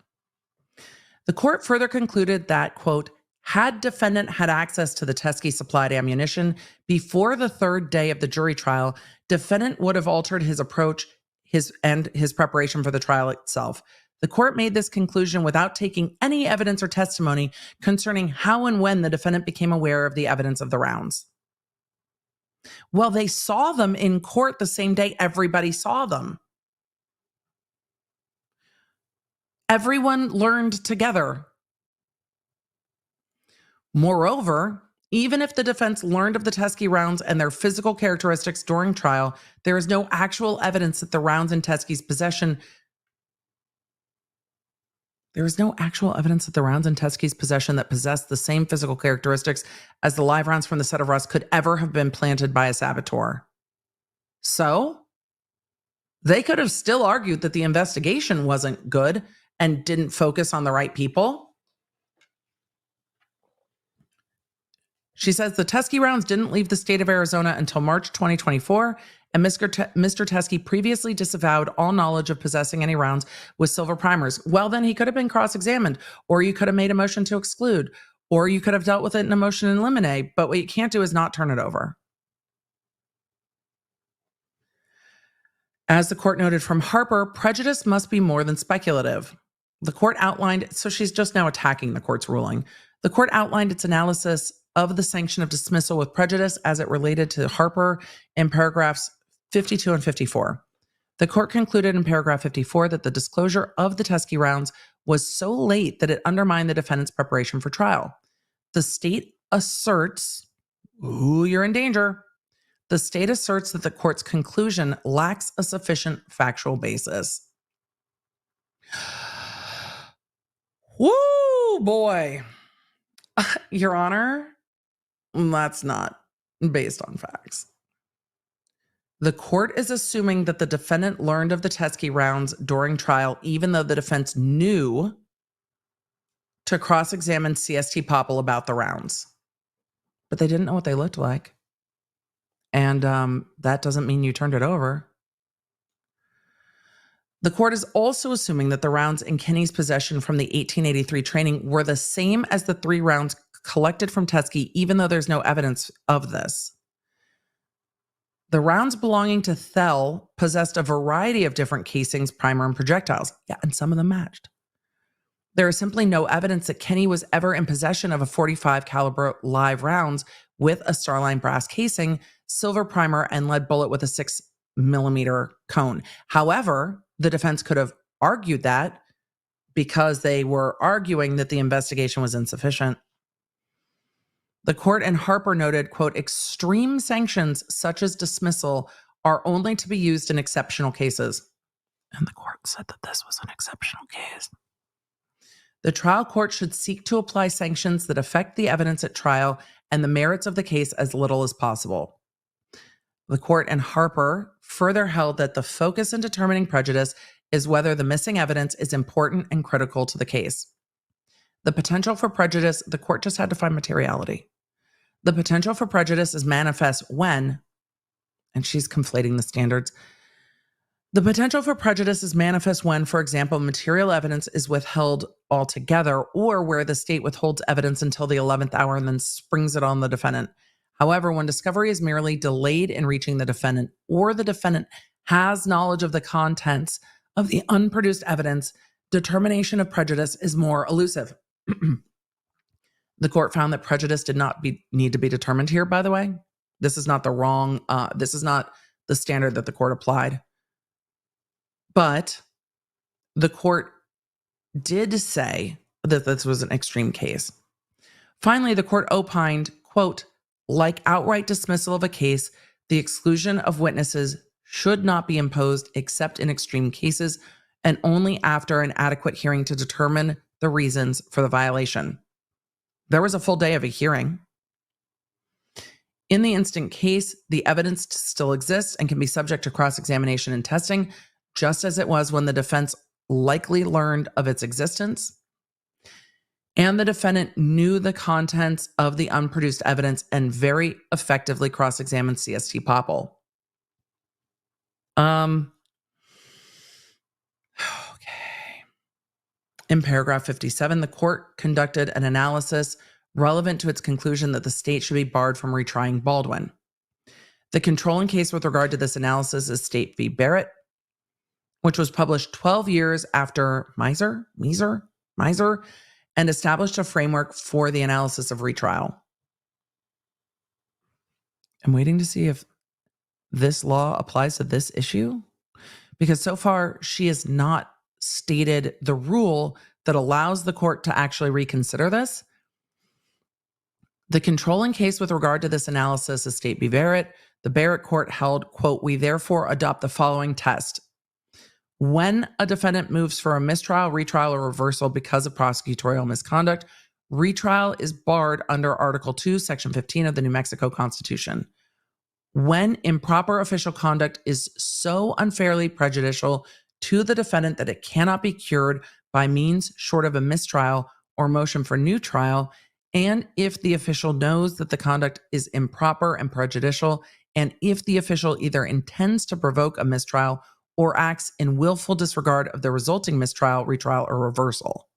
The court further concluded that, quote, had defendant had access to the Teskey supplied ammunition before the third day of the jury trial, defendant would have altered his approach his preparation for the trial itself. The court made this conclusion without taking any evidence or testimony concerning how and when the defendant became aware of the evidence of the rounds. Well, they saw them in court the same day everybody saw them. Everyone learned together. Moreover, even if the defense learned of the Teskey rounds and their physical characteristics during trial, there is no actual evidence that the rounds in Teskey's possession that possessed the same physical characteristics as the live rounds from the set of Russ could ever have been planted by a saboteur. So, they could have still argued that the investigation wasn't good and didn't focus on the right people. She says the Teskey rounds didn't leave the state of Arizona until March 2024, and Mr. Teskey previously disavowed all knowledge of possessing any rounds with silver primers. Well, then he could have been cross-examined, or you could have made a motion to exclude, or you could have dealt with it in a motion in limine, but what you can't do is not turn it over. As the court noted from Harper, prejudice must be more than speculative. The court outlined, so she's just now attacking the court's ruling. The court outlined its analysis of the sanction of dismissal with prejudice as it related to Harper in paragraphs 52 and 54. The court concluded in paragraph 54 that the disclosure of the Teskey rounds was so late that it undermined the defendant's preparation for trial. The state asserts, Ooh, you're in danger. The state asserts that the court's conclusion lacks a sufficient factual basis. Woo, boy. Your Honor, that's not based on facts. The court is assuming that the defendant learned of the Teskey rounds during trial, even though the defense knew to cross-examine CST Poppel about the rounds. But they didn't know what they looked like. And that doesn't mean you turned it over. The court is also assuming that the rounds in Kenny's possession from the 1883 training were the same as the 3 rounds collected from Teskey, even though there's no evidence of this. The rounds belonging to Thel possessed a variety of different casings, primer, and projectiles. Yeah, and some of them matched. There is simply no evidence that Kenny was ever in possession of a .45 caliber live rounds with a Starline brass casing, silver primer, and lead bullet with a 6mm cone. However, the defense could have argued that because they were arguing that the investigation was insufficient. The court in Harper noted, quote, extreme sanctions such as dismissal are only to be used in exceptional cases. And the court said that this was an exceptional case. The trial court should seek to apply sanctions that affect the evidence at trial and the merits of the case as little as possible. The court in Harper further held that the focus in determining prejudice is whether the missing evidence is important and critical to the case. The potential for prejudice, the court just had to find materiality. The potential for prejudice is manifest when, and she's conflating the standards. The potential for prejudice is manifest when, for example, material evidence is withheld altogether or where the state withholds evidence until the 11th hour and then springs it on the defendant. However, when discovery is merely delayed in reaching the defendant or the defendant has knowledge of the contents of the unproduced evidence, determination of prejudice is more elusive. The court found that prejudice did not need to be determined here, by the way. This is not this is not the standard that the court applied. But the court did say that this was an extreme case. Finally, the court opined, quote, like outright dismissal of a case, the exclusion of witnesses should not be imposed except in extreme cases and only after an adequate hearing to determine the reasons for the violation. There was a full day of a hearing. In the instant case, the evidence still exists and can be subject to cross-examination and testing, just as it was when the defense likely learned of its existence and the defendant knew the contents of the unproduced evidence and very effectively cross-examined CST Poppel. Okay. In paragraph 57, the court conducted an analysis relevant to its conclusion that the state should be barred from retrying Baldwin. The controlling case with regard to this analysis is State v. Barrett, which was published 12 years after Miser, and established a framework for the analysis of retrial. I'm waiting to see if this law applies to this issue, because so far she has not stated the rule that allows the court to actually reconsider this. The controlling case with regard to this analysis is State v. Barrett. The Barrett court held, quote, we therefore adopt the following test. When a defendant moves for a mistrial, retrial, or reversal because of prosecutorial misconduct, retrial is barred under Article 2, Section 15 of the New Mexico Constitution. When improper official conduct is so unfairly prejudicial to the defendant that it cannot be cured by means short of a mistrial or motion for new trial, and if the official knows that the conduct is improper and prejudicial, and if the official either intends to provoke a mistrial or acts in willful disregard of the resulting mistrial, retrial, or reversal.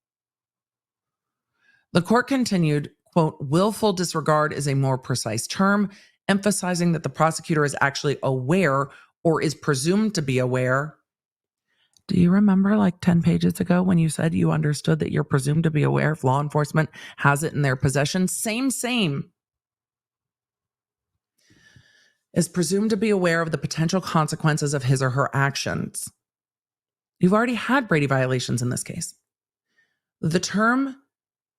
The court continued, quote, willful disregard is a more precise term, emphasizing that the prosecutor is actually aware or is presumed to be aware. Do you remember like 10 pages ago when you said you understood that you're presumed to be aware if law enforcement has it in their possession? Same. Is presumed to be aware of the potential consequences of his or her actions. You've already had Brady violations in this case. The term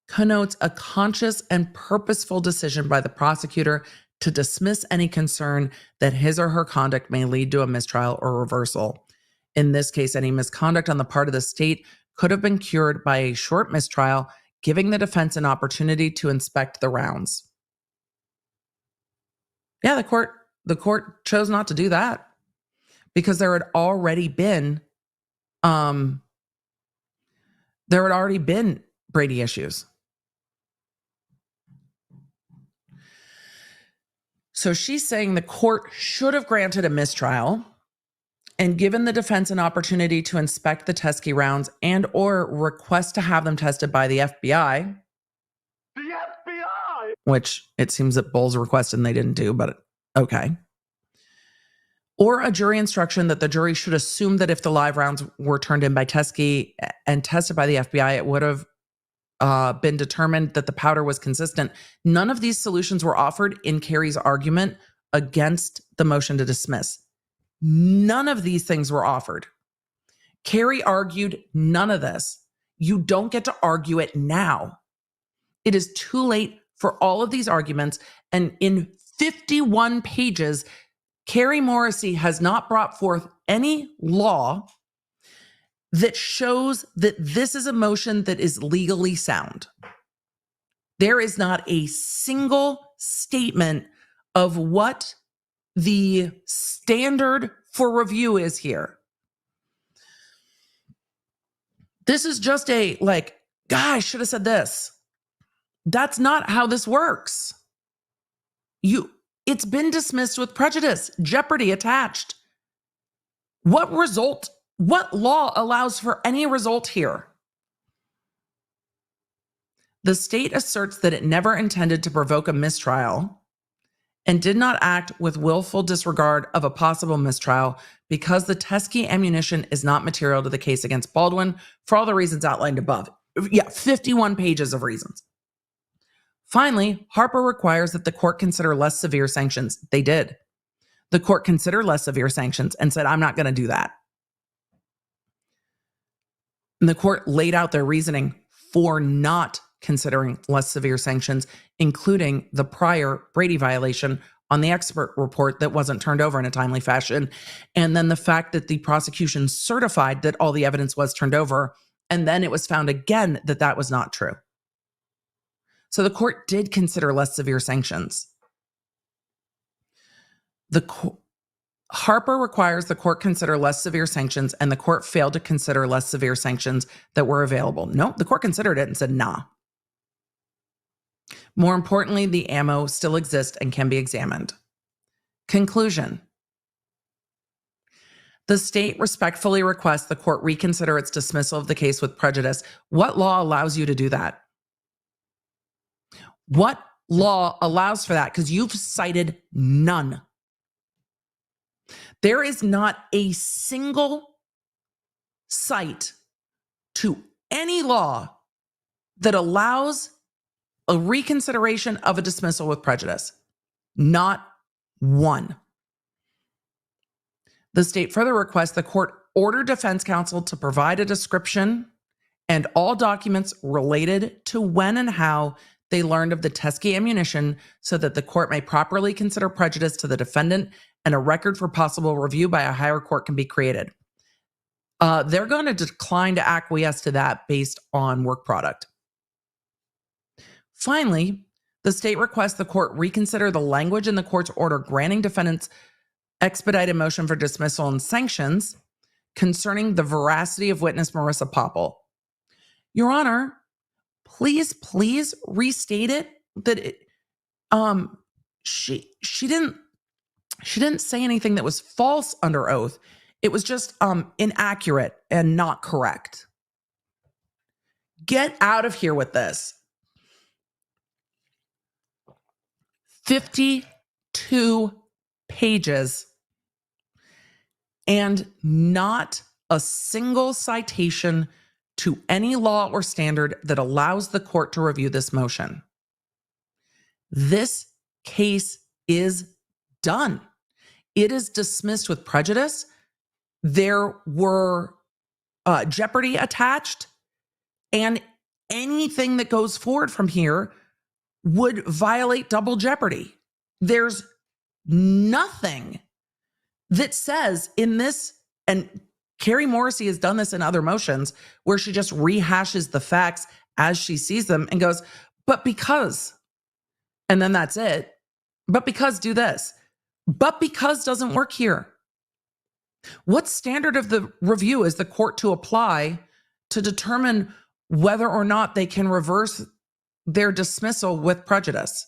connotes a conscious and purposeful decision by the prosecutor to dismiss any concern that his or her conduct may lead to a mistrial or reversal. In this case, any misconduct on the part of the state could have been cured by a short mistrial, giving the defense an opportunity to inspect the rounds. Yeah, the court chose not to do that because there had already been Brady issues. So she's saying the court should have granted a mistrial and given the defense an opportunity to inspect the Teskey rounds and or request to have them tested by the FBI. The FBI! Which it seems that Bowles requested and they didn't do, but okay. Or a jury instruction that the jury should assume that if the live rounds were turned in by Teskey and tested by the FBI, it would have been determined that the powder was consistent. None of these solutions were offered in Carrie's argument against the motion to dismiss. None of these things were offered. Carrie argued none of this. You don't get to argue it now. It is too late for all of these arguments. And in 51 pages, Carrie Morrissey has not brought forth any law that shows that this is a motion that is legally sound. There is not a single statement of what the standard for review is here. This is just a I should have said this. That's not how this works. It's been dismissed with prejudice, jeopardy attached. What law allows for any result here? The state asserts that it never intended to provoke a mistrial and did not act with willful disregard of a possible mistrial because the Teskey ammunition is not material to the case against Baldwin for all the reasons outlined above. Yeah, 51 pages of reasons. Finally, Harper requires that the court consider less severe sanctions. They did. The court considered less severe sanctions and said, I'm not going to do that. And the court laid out their reasoning for not considering less severe sanctions, including the prior Brady violation on the expert report that wasn't turned over in a timely fashion. And then the fact that the prosecution certified that all the evidence was turned over, and then it was found again that that was not true. So the court did consider less severe sanctions. Harper requires the court consider less severe sanctions, and the court failed to consider less severe sanctions that were available. No, the court considered it and said, nah. More importantly, the ammo still exists and can be examined. Conclusion. The state respectfully requests the court reconsider its dismissal of the case with prejudice. What law allows you to do that? What law allows for that? Because you've cited none. There is not a single cite to any law that allows a reconsideration of a dismissal with prejudice. Not one. The state further requests the court order defense counsel to provide a description and all documents related to when and how they learned of the Teskey ammunition so that the court may properly consider prejudice to the defendant and a record for possible review by a higher court can be created. They're going to decline to acquiesce to that based on work product. Finally, the state requests the court reconsider the language in the court's order granting defendants expedited motion for dismissal and sanctions concerning the veracity of witness Marissa Poppel. Your Honor, please restate it that she didn't say anything that was false under oath. It was just inaccurate and not correct. Get out of here with this. 52 pages and not a single citation to any law or standard that allows the court to review this motion. This case is done. It is dismissed with prejudice. There were jeopardy attached, and anything that goes forward from here would violate double jeopardy. There's nothing that says in this, and Carrie Morrissey has done this in other motions where she just rehashes the facts as she sees them and goes, but because, and then that's it. But because do this. But because doesn't work here. What standard of the review is the court to apply to determine whether or not they can reverse their dismissal with prejudice?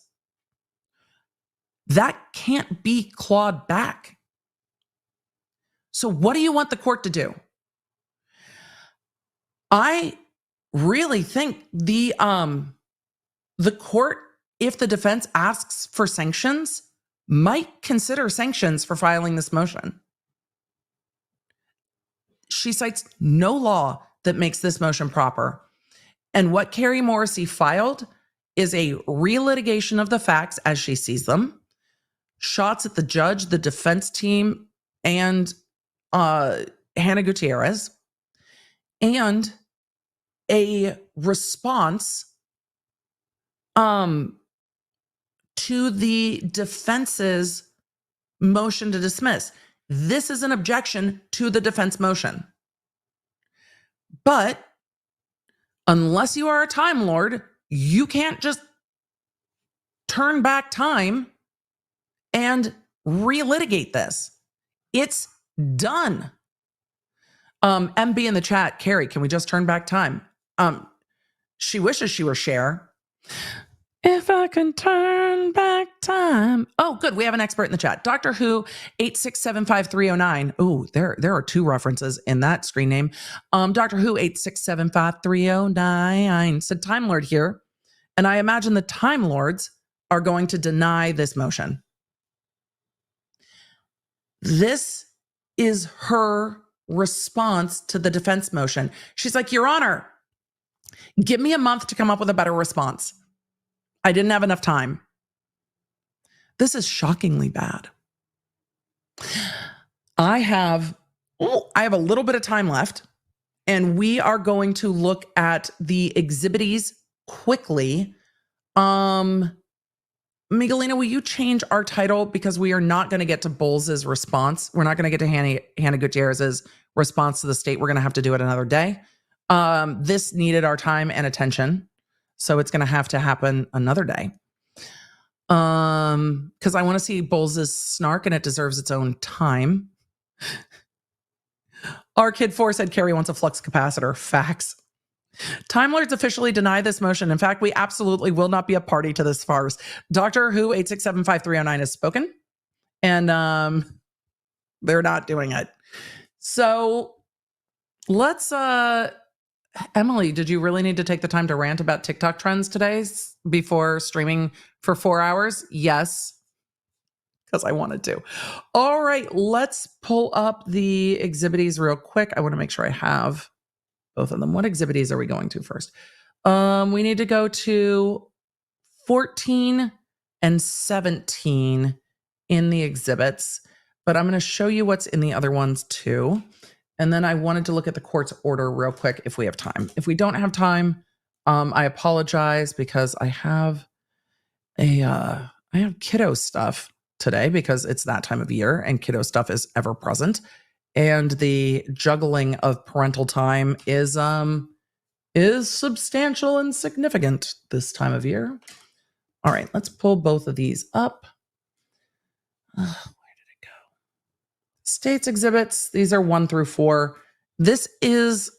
That can't be clawed back. So what do you want the court to do? I really think the court, if the defense asks for sanctions, might consider sanctions for filing this motion. She cites no law that makes this motion proper. And what Carrie Morrissey filed is a relitigation of the facts as she sees them, shots at the judge, the defense team, and Hannah Gutierrez, and a response to the defense's motion to dismiss. This is an objection to the defense motion. But unless you are a Time Lord, you can't just turn back time and relitigate this. It's done. MB in the chat, Carrie, can we just turn back time? She wishes she were Cher. If I can turn back time. Oh, good. We have an expert in the chat. Doctor Who 8675309. Ooh, there are two references in that screen name. Doctor Who 8675309 said Time Lord here. And I imagine the Time Lords are going to deny this motion. This is her response to the defense motion. She's like, Your Honor, give me a month to come up with a better response. I didn't have enough time. This is shockingly bad. I have a little bit of time left, and we are going to look at the exhibitees quickly. Miguelina, will you change our title because we are not going to get to Bowles' response. We're not going to get to Hannah Gutierrez's response to the state. We're going to have to do it another day. This needed our time and attention. So it's going to have to happen another day. Because I want to see Bowles' snark and it deserves its own time. Our Kid 4 said Carrie wants a flux capacitor. Facts. Time Lords officially deny this motion. In fact, we absolutely will not be a party to this farce. Doctor Who 8675309 has spoken. And they're not doing it. So let's Emily, did you really need to take the time to rant about TikTok trends today before streaming for 4 hours? Yes, because I wanted to. All right, let's pull up the exhibitees real quick. I want to make sure I have both of them. What exhibitees are we going to first? We need to go to 14 and 17 in the exhibits, but I'm going to show you what's in the other ones too. And then I wanted to look at the court's order real quick if we have time. If we don't have time, I apologize because I have kiddo stuff today because it's that time of year and kiddo stuff is ever present. And the juggling of parental time is substantial and significant this time of year. All right, let's pull both of these up. Where did it go? States exhibits. These are 1 through 4. This is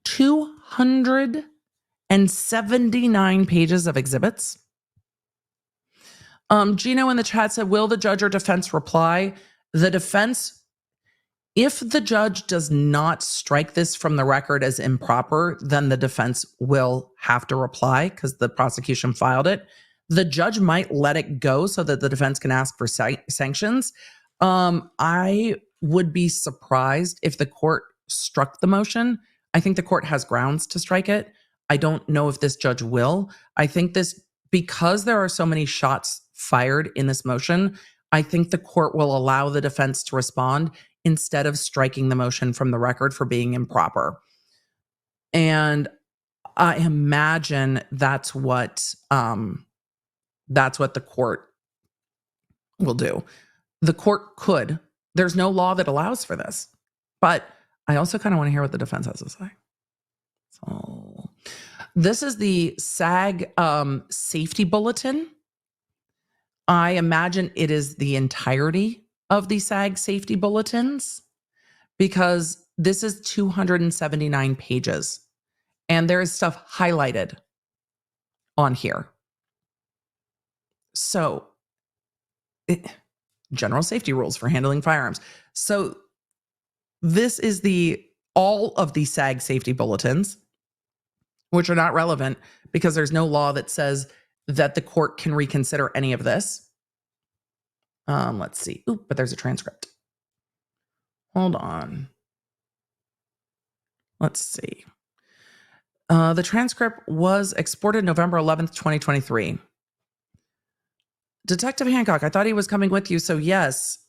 279 pages of exhibits. Gino in the chat said, will the judge or defense reply? The defense, if the judge does not strike this from the record as improper, then the defense will have to reply because the prosecution filed it. The judge might let it go so that the defense can ask for sanctions. I would be surprised if the court struck the motion. I think the court has grounds to strike it. I don't know if this judge will. I think this, because there are so many shots fired in this motion, I think the court will allow the defense to respond instead of striking the motion from the record for being improper. And I imagine that's what the court will do. The court could. There's no law that allows for this. But I also kind of want to hear what the defense has to say. So this is the SAG safety bulletin. I imagine it is the entirety of the SAG safety bulletins because this is 279 pages and there is stuff highlighted on here. So general safety rules for handling firearms. So this is all of the SAG safety bulletins, which are not relevant because there's no law that says that the court can reconsider any of this. Let's see. Ooh, but there's a transcript. Hold on. Let's see. The transcript was exported November 11th, 2023. Detective Hancock, I thought he was coming with you. So yes,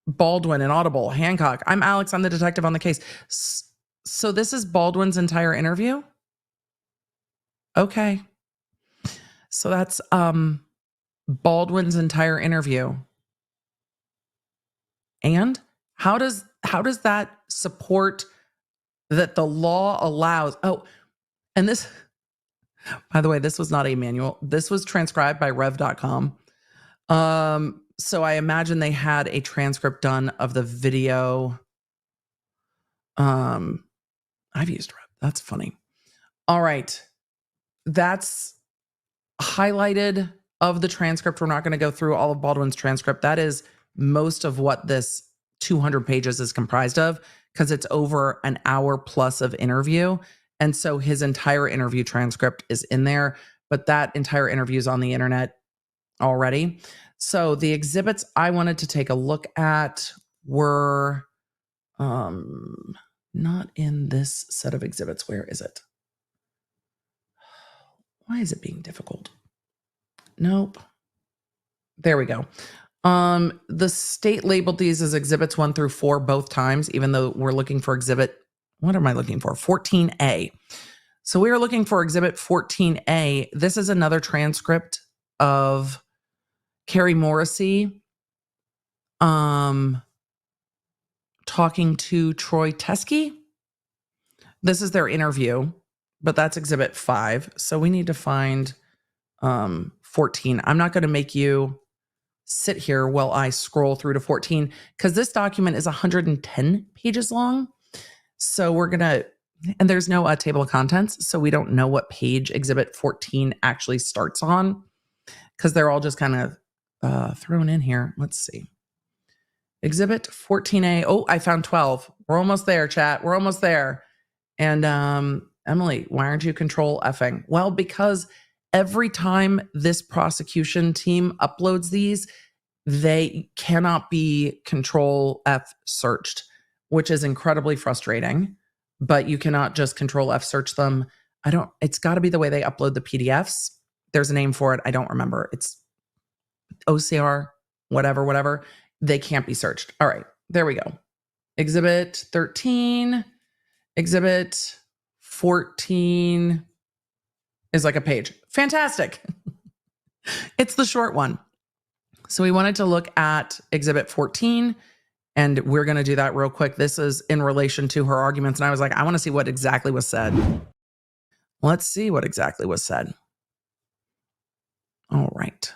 Baldwin and Audible. Hancock, I'm Alex. I'm the detective on the case. So this is Baldwin's entire interview? Okay. So that's Baldwin's entire interview. And how does that support that the law allows? Oh, and this, by the way, this was not a manual. This was transcribed by rev.com. So I imagine they had a transcript done of the video. I've used Rev. That's funny. All right. That's highlighted of the transcript. We're not going to go through all of Baldwin's transcript. That is most of what this 200 pages is comprised of because it's over an hour plus of interview. And so his entire interview transcript is in there, but that entire interview is on the internet already. So the exhibits I wanted to take a look at were not in this set of exhibits. Where is it? Why is it being difficult? Nope. There we go. The state labeled these as exhibits 1 through 4 both times, even though we're looking for exhibit, what am I looking for? 14A. So we are looking for exhibit 14A. This is another transcript of Carrie Morrissey talking to Troy Teskey. This is their interview, but that's exhibit 5. So we need to find 14. I'm not going to make you sit here while I scroll through to 14 because this document is 110 pages long. So we're going to, and there's no table of contents. So we don't know what page exhibit 14 actually starts on because they're all just kind of thrown in here. Let's see. Exhibit 14A. Oh, I found 12. We're almost there, chat. We're almost there. And Emily, why aren't you control effing? Well, because every time this prosecution team uploads these, they cannot be control F searched, which is incredibly frustrating. But you cannot just control F search them. It's got to be the way they upload the PDFs. There's a name for it. I don't remember. It's OCR, whatever. They can't be searched. All right, there we go. Exhibit 13, exhibit 14 is like a page. Fantastic. It's the short one. So we wanted to look at exhibit 14 and we're going to do that real quick. This is in relation to her arguments. And I was like, I want to see what exactly was said. Let's see what exactly was said. All right.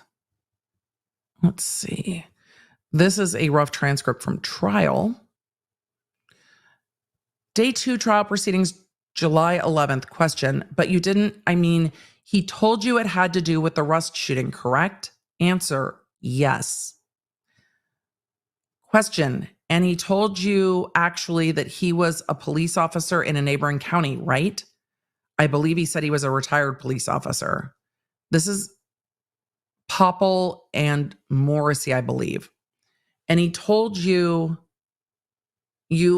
Let's see. This is a rough transcript from trial. Day 2 trial proceedings, July 11th. Question, but you didn't, he told you it had to do with the Rust shooting, correct? Answer, yes. Question, and he told you actually that he was a police officer in a neighboring county, right? I believe he said he was a retired police officer. This is Poppel and Morrissey, I believe. And he told you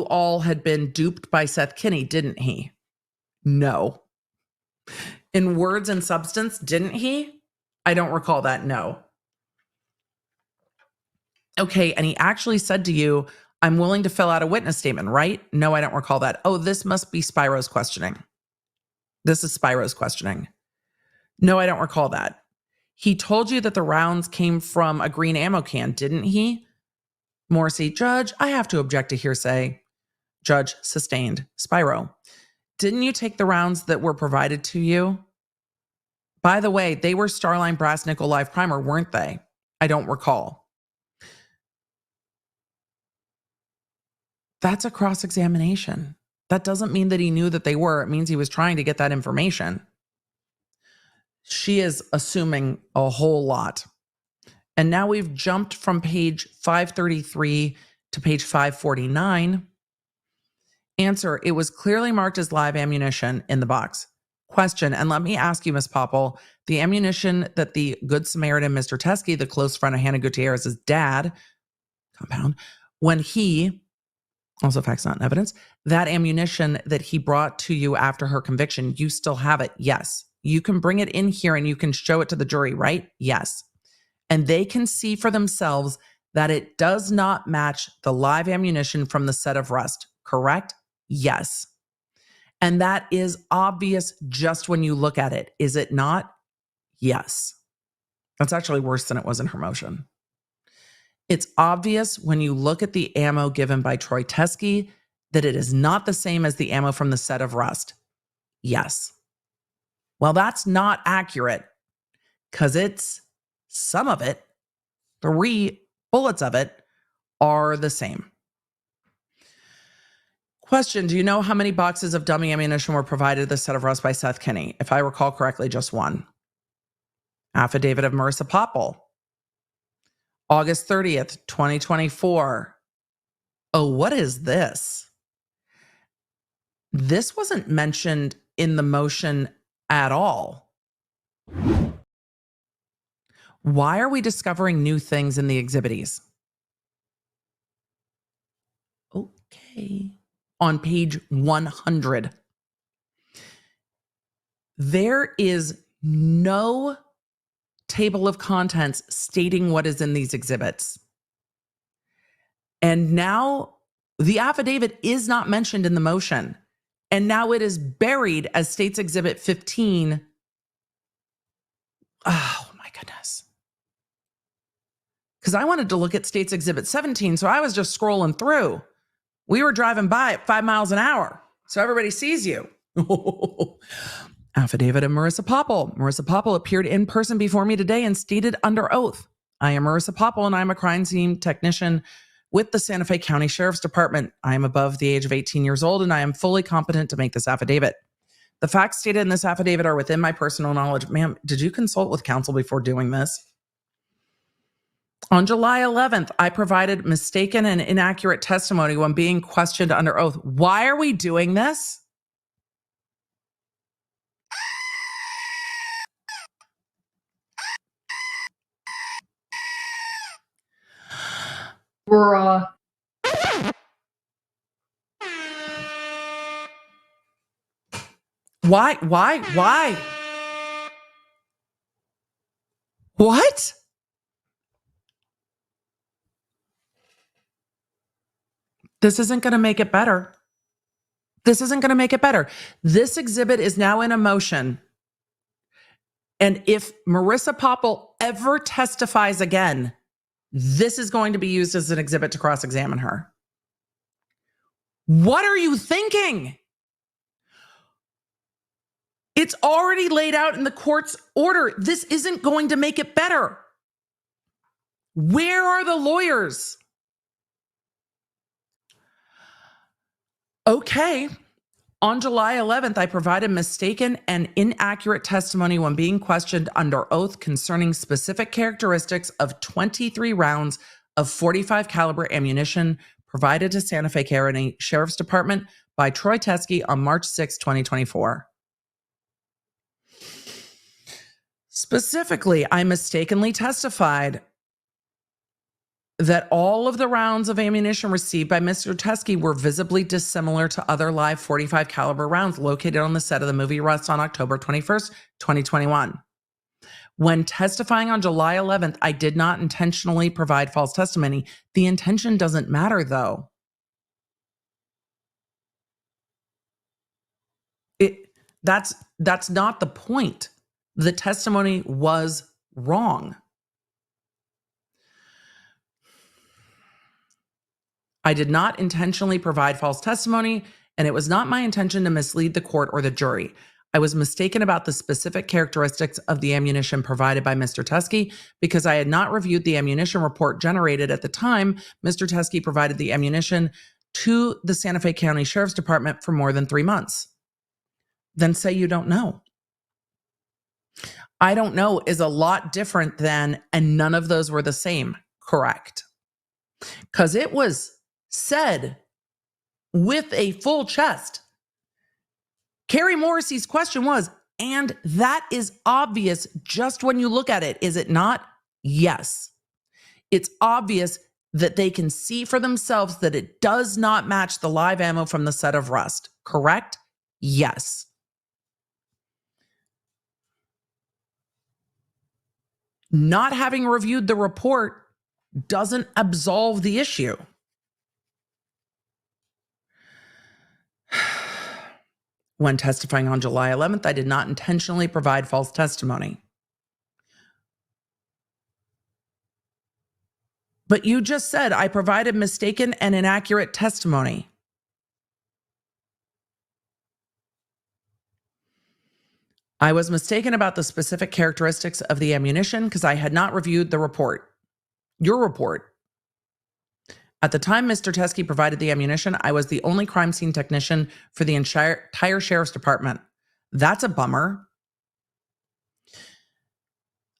all had been duped by Seth Kinney, didn't he? No. In words and substance, didn't he? I don't recall that, no. Okay, and he actually said to you, I'm willing to fill out a witness statement, right? No, I don't recall that. Oh, this must be Spiro's questioning. This is Spiro's questioning. No, I don't recall that. He told you that the rounds came from a green ammo can, didn't he? Morrissey, Judge, I have to object to hearsay. Judge, sustained. Spyro, didn't you take the rounds that were provided to you? By the way, they were Starline Brass Nickel Live Primer, weren't they? I don't recall. That's a cross-examination. That doesn't mean that he knew that they were. It means he was trying to get that information. She is assuming a whole lot. And now we've jumped from page 533 to page 549. Answer, it was clearly marked as live ammunition in the box. Question, and let me ask you, Ms. Poppel, the ammunition that the Good Samaritan, Mr. Teskey, the close friend of Hannah Gutierrez's dad, compound, when he, also facts not in evidence, that ammunition that he brought to you after her conviction, you still have it? Yes. You can bring it in here and you can show it to the jury, right? Yes. And they can see for themselves that it does not match the live ammunition from the set of Rust, correct? Yes. And that is obvious just when you look at it. Is it not? Yes. That's actually worse than it was in her motion. It's obvious when you look at the ammo given by Troy Teskey that it is not the same as the ammo from the set of Rust. Yes. Well, that's not accurate because it's some of it, 3 bullets of it, are the same. Question, do you know how many boxes of dummy ammunition were provided to the set of Rust by Seth Kinney? If I recall correctly, just 1. Affidavit of Marissa Poppel. August 30th, 2024. Oh, what is this? This wasn't mentioned in the motion at all. Why are we discovering new things in the exhibits? Okay. On page 100. There is no table of contents stating what is in these exhibits. And now the affidavit is not mentioned in the motion. And now it is buried as State's Exhibit 15. Oh my goodness. Because I wanted to look at State's Exhibit 17, so I was just scrolling through. We were driving by at 5 miles an hour, so everybody sees you. Affidavit of Marissa Poppel. Marissa Poppel appeared in person before me today and stated under oath, I am Marissa Poppel and I am a crime scene technician with the Santa Fe County Sheriff's Department. I am above the age of 18 years old and I am fully competent to make this affidavit. The facts stated in this affidavit are within my personal knowledge. Ma'am, did you consult with counsel before doing this? On July 11th, I provided mistaken and inaccurate testimony when being questioned under oath. Why are we doing this? We're Why? What? This isn't going to make it better. This isn't going to make it better. This exhibit is now in a motion. And if Marissa Poppel ever testifies again, this is going to be used as an exhibit to cross-examine her. What are you thinking? It's already laid out in the court's order. This isn't going to make it better. Where are the lawyers? Okay. On July 11th, I provided mistaken and inaccurate testimony when being questioned under oath concerning specific characteristics of 23 rounds of .45 caliber ammunition provided to Santa Fe County Sheriff's Department by Troy Teskey on March 6, 2024. Specifically, I mistakenly testified that all of the rounds of ammunition received by Mr. Teskey were visibly dissimilar to other live .45 caliber rounds located on the set of the movie Rust on October 21st, 2021. When testifying on July 11th, I did not intentionally provide false testimony. The intention doesn't matter, though. That's not the point. The testimony was wrong. I did not intentionally provide false testimony, and it was not my intention to mislead the court or the jury. I was mistaken about the specific characteristics of the ammunition provided by Mr. Teskey because I had not reviewed the ammunition report generated at the time Mr. Teskey provided the ammunition to the Santa Fe County Sheriff's Department for more than 3 months. Then say you don't know. I don't know is a lot different than, and none of those were the same, correct? Because it was said with a full chest. Carrie Morrissey's question was, and that is obvious just when you look at it, is it not? Yes. It's obvious that they can see for themselves that it does not match the live ammo from the set of Rust, correct? Yes. Not having reviewed the report doesn't absolve the issue. When testifying on July 11th, I did not intentionally provide false testimony. But you just said I provided mistaken and inaccurate testimony. I was mistaken about the specific characteristics of the ammunition because I had not reviewed the report. Your report. At the time Mr. Teskey provided the ammunition, I was the only crime scene technician for the entire sheriff's department. That's a bummer.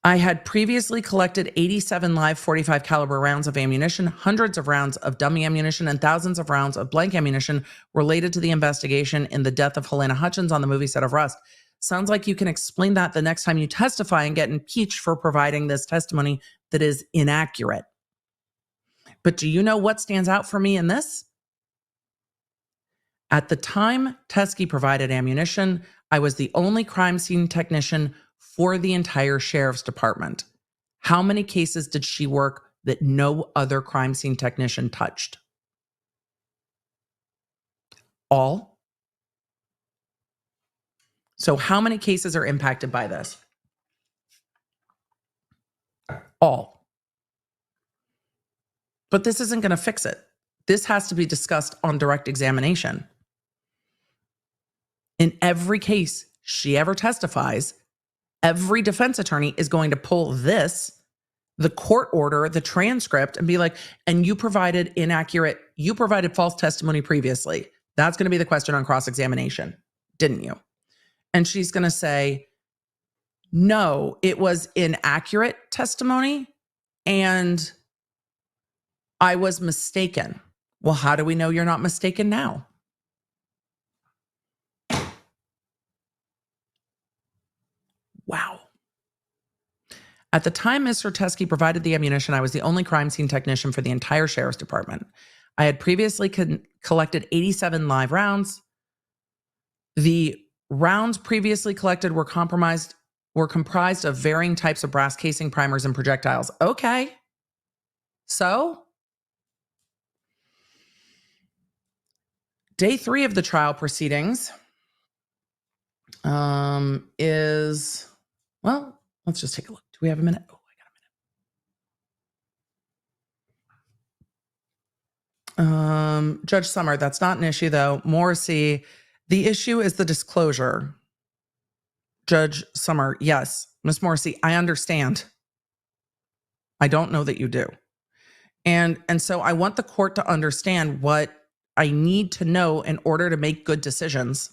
I had previously collected 87 live 45 caliber rounds of ammunition, hundreds of rounds of dummy ammunition, and thousands of rounds of blank ammunition related to the investigation in the death of Helena Hutchins on the movie set of Rust. Sounds like you can explain that the next time you testify and get impeached for providing this testimony that is inaccurate. But do you know what stands out for me in this? At the time Teskey provided ammunition, I was the only crime scene technician for the entire sheriff's department. How many cases did she work that no other crime scene technician touched? All. So how many cases are impacted by this? All. But this isn't going to fix it. This has to be discussed on direct examination. In every case she ever testifies, every defense attorney is going to pull this, the court order, the transcript, and be like, and you provided false testimony previously. That's going to be the question on cross-examination, didn't you? And she's going to say, no, it was inaccurate testimony and I was mistaken. Well, how do we know you're not mistaken now? Wow. At the time Mr. Teskey provided the ammunition, I was the only crime scene technician for the entire sheriff's department. I had previously collected 87 live rounds. The rounds previously collected were comprised of varying types of brass casing, primers, and projectiles. Okay. So, day 3 of the trial proceedings is, well, let's just take a look. Do we have a minute? Oh, I got a minute. Judge Summer, that's not an issue though. Morrissey, the issue is the disclosure. Judge Summer, yes. Ms. Morrissey, I understand. I don't know that you do. And so I want the court to understand what I need to know in order to make good decisions.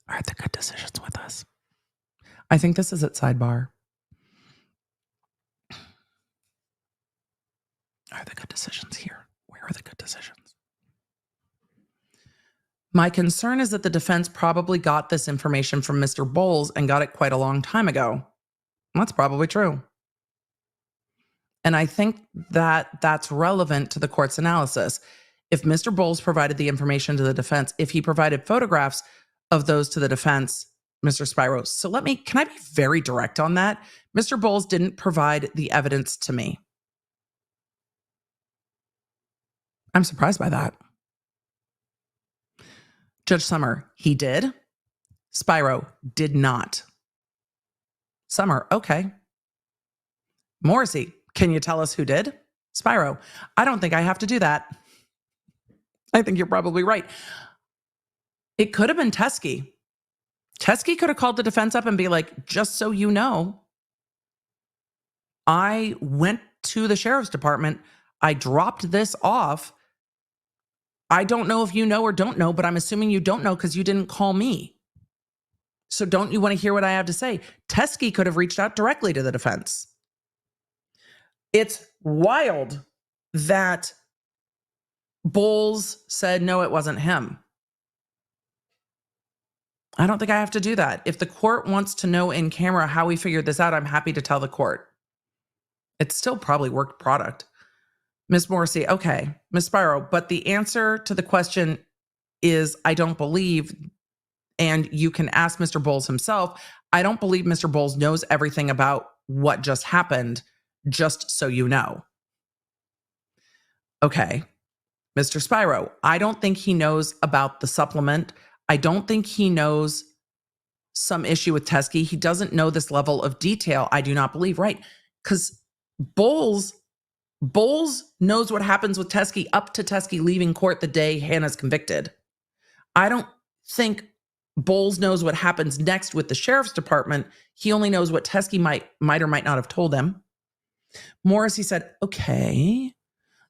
Are the good decisions with us? I think this is at sidebar. Are the good decisions here? Where are the good decisions? My concern is that the defense probably got this information from Mr. Bowles and got it quite a long time ago. That's probably true. And I think that that's relevant to the court's analysis. If Mr. Bowles provided the information to the defense, if he provided photographs of those to the defense, Mr. Spiro. So can I be very direct on that? Mr. Bowles didn't provide the evidence to me. I'm surprised by that. Judge Summer, he did. Spiro did not. Summer, okay. Morrissey, can you tell us who did? Spyro, I don't think I have to do that. I think you're probably right. It could have been Teskey. Teskey could have called the defense up and be like, just so you know, I went to the sheriff's department. I dropped this off. I don't know if you know or don't know, but I'm assuming you don't know because you didn't call me. So don't you want to hear what I have to say? Teskey could have reached out directly to the defense. It's wild that Bowles said, no, it wasn't him. I don't think I have to do that. If the court wants to know in camera how we figured this out, I'm happy to tell the court. It's still probably worked product. Ms. Morrissey, okay. Ms. Spyro, but the answer to the question is I don't believe, and you can ask Mr. Bowles himself, I don't believe Mr. Bowles knows everything about what just happened, just so you know. Okay. Mr. Spyro, I don't think he knows about the supplement. I don't think he knows some issue with Teskey. He doesn't know this level of detail, I do not believe, right? Because Bowles knows what happens with Teskey up to Teskey leaving court the day Hannah's convicted. I don't think Bowles knows what happens next with the sheriff's department. He only knows what Teskey might or might not have told him. Morrissey said, okay.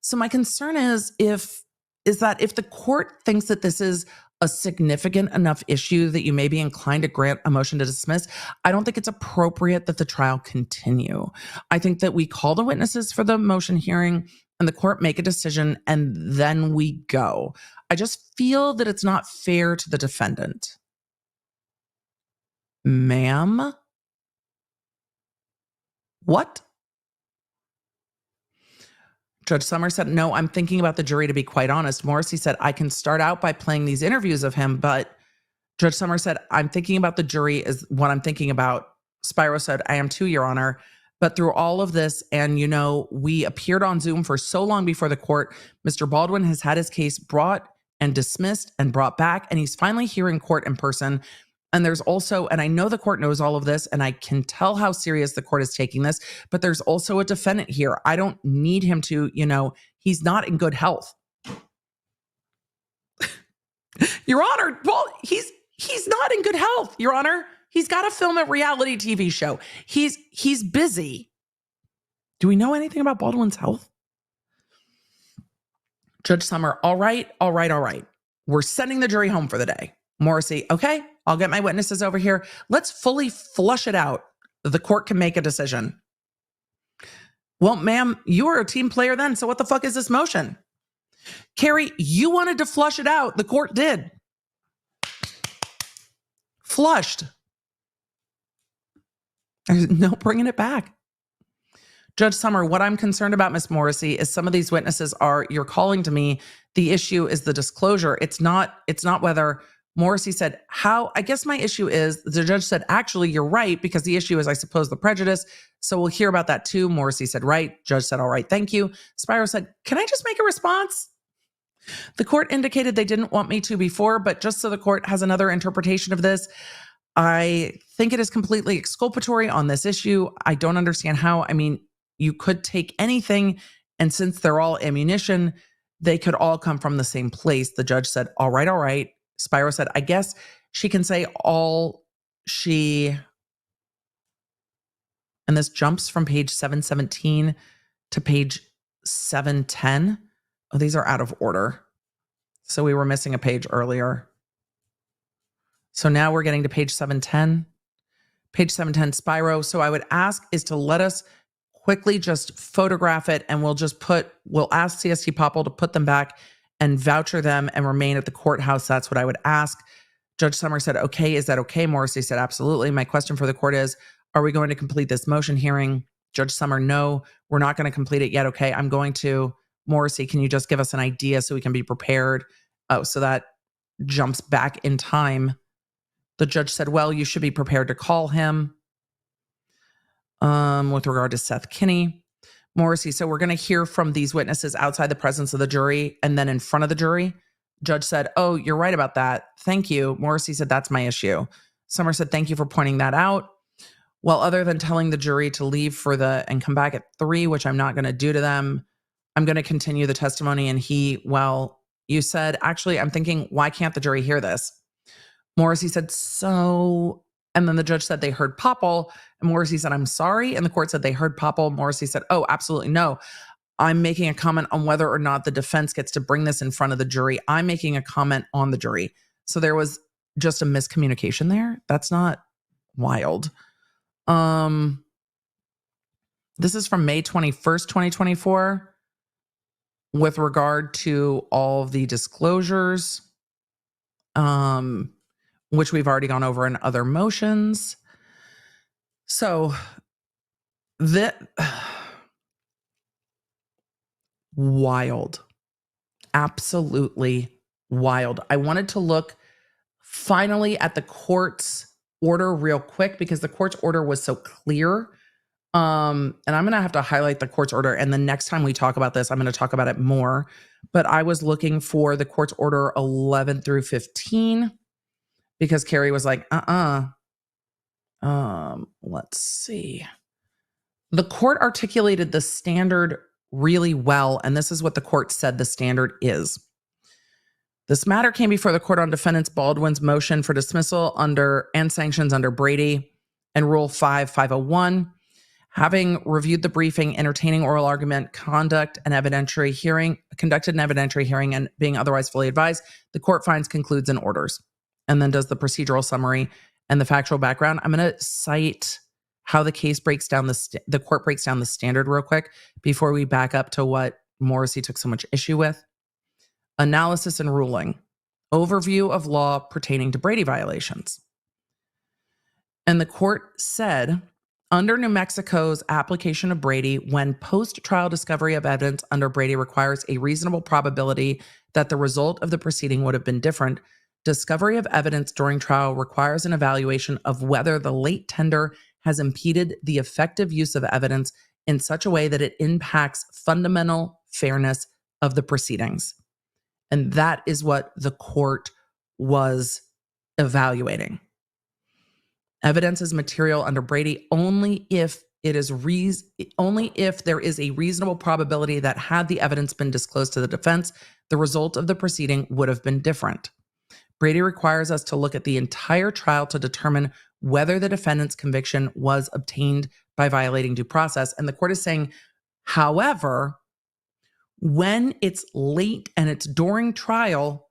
So my concern is that if the court thinks that this is a significant enough issue that you may be inclined to grant a motion to dismiss, I don't think it's appropriate that the trial continue. I think that we call the witnesses for the motion hearing and the court make a decision and then we go. I just feel that it's not fair to the defendant. Ma'am? What? Judge Summer said, no, I'm thinking about the jury, to be quite honest. Morrissey said, I can start out by playing these interviews of him, but Judge Summer said, I'm thinking about the jury is what I'm thinking about. Spyro said, I am too, Your Honor. But through all of this, and we appeared on Zoom for so long before the court, Mr. Baldwin has had his case brought and dismissed and brought back, and he's finally here in court in person. And there's also, and I know the court knows all of this, and I can tell how serious the court is taking this, but there's also a defendant here. I don't need him to, he's not in good health. Your Honor, well, he's not in good health, Your Honor. He's got to film a reality TV show. He's busy. Do we know anything about Baldwin's health? Judge Summer, all right. We're sending the jury home for the day. Morrissey, okay, I'll get my witnesses over here. Let's fully flush it out. The court can make a decision. Well, ma'am, you were a team player then, so what the fuck is this motion? Carrie, you wanted to flush it out. The court did. Flushed. There's no bringing it back. Judge Summer, what I'm concerned about, Miss Morrissey, is some of these witnesses you're calling to me. The issue is the disclosure. It's not whether Morrissey said, I guess my issue is, the judge said, actually, you're right, because the issue is, I suppose, the prejudice. So we'll hear about that too. Morrissey said, right. Judge said, all right, thank you. Spyro said, can I just make a response? The court indicated they didn't want me to before, but just so the court has another interpretation of this, I think it is completely exculpatory on this issue. I don't understand how. I mean, you could take anything, and since they're all ammunition, they could all come from the same place. The judge said, all right. Spyro said, I guess she can say and this jumps from page 717 to page 710. Oh, these are out of order. So we were missing a page earlier. So now we're getting to page 710. Page 710, Spyro. So I would ask is to let us quickly just photograph it, and we'll ask CST Poppel to put them back and voucher them and remain at the courthouse. That's what I would ask. Judge Summer said, okay, is that okay? Morrissey said, absolutely. My question for the court is, are we going to complete this motion hearing? Judge Summer, no, we're not going to complete it yet. Okay, I'm going to. Morrissey, can you just give us an idea so we can be prepared? Oh, so that jumps back in time. The judge said, well, you should be prepared to call him with regard to Seth Kinney. Morrissey, so we're going to hear from these witnesses outside the presence of the jury and then in front of the jury. Judge said, oh, you're right about that. Thank you. Morrissey said, that's my issue. Summer said, thank you for pointing that out. Well, other than telling the jury to leave and come back at 3, which I'm not going to do to them, I'm going to continue the testimony. And you said, actually, I'm thinking, why can't the jury hear this? Morrissey said, and then the judge said they heard Poppel. And Morrissey said, I'm sorry. And the court said they heard Poppel. Morrissey said, oh, absolutely no. I'm making a comment on whether or not the defense gets to bring this in front of the jury. I'm making a comment on the jury. So there was just a miscommunication there. That's not wild. This is from May 21st, 2024, with regard to all of the disclosures, which we've already gone over in other motions. So wild, absolutely wild. I wanted to look finally at the court's order real quick because the court's order was so clear. And I'm going to have to highlight the court's order. And the next time we talk about this, I'm going to talk about it more. But I was looking for the court's order 11 through 15 because Carrie was like, let's see. The court articulated the standard really well. And this is what the court said the standard is. This matter came before the court on defendant Baldwin's motion for dismissal and sanctions under Brady and Rule 5-501. Having reviewed the briefing, entertaining oral argument, conducted an evidentiary hearing, and being otherwise fully advised, the court finds, concludes, and orders. And then does the procedural summary and the factual background. I'm going to cite how the case breaks down the court breaks down the standard real quick before we back up to what Morrissey took so much issue with. Analysis and ruling. Overview of law pertaining to Brady violations. And the court said, under New Mexico's application of Brady, when post-trial discovery of evidence under Brady requires a reasonable probability that the result of the proceeding would have been different, discovery of evidence during trial requires an evaluation of whether the late tender has impeded the effective use of evidence in such a way that it impacts fundamental fairness of the proceedings. And that is what the court was evaluating. Evidence is material under Brady only if there is a reasonable probability that had the evidence been disclosed to the defense, the result of the proceeding would have been different. Brady requires us to look at the entire trial to determine whether the defendant's conviction was obtained by violating due process. And the court is saying, however, when it's late and it's during trial,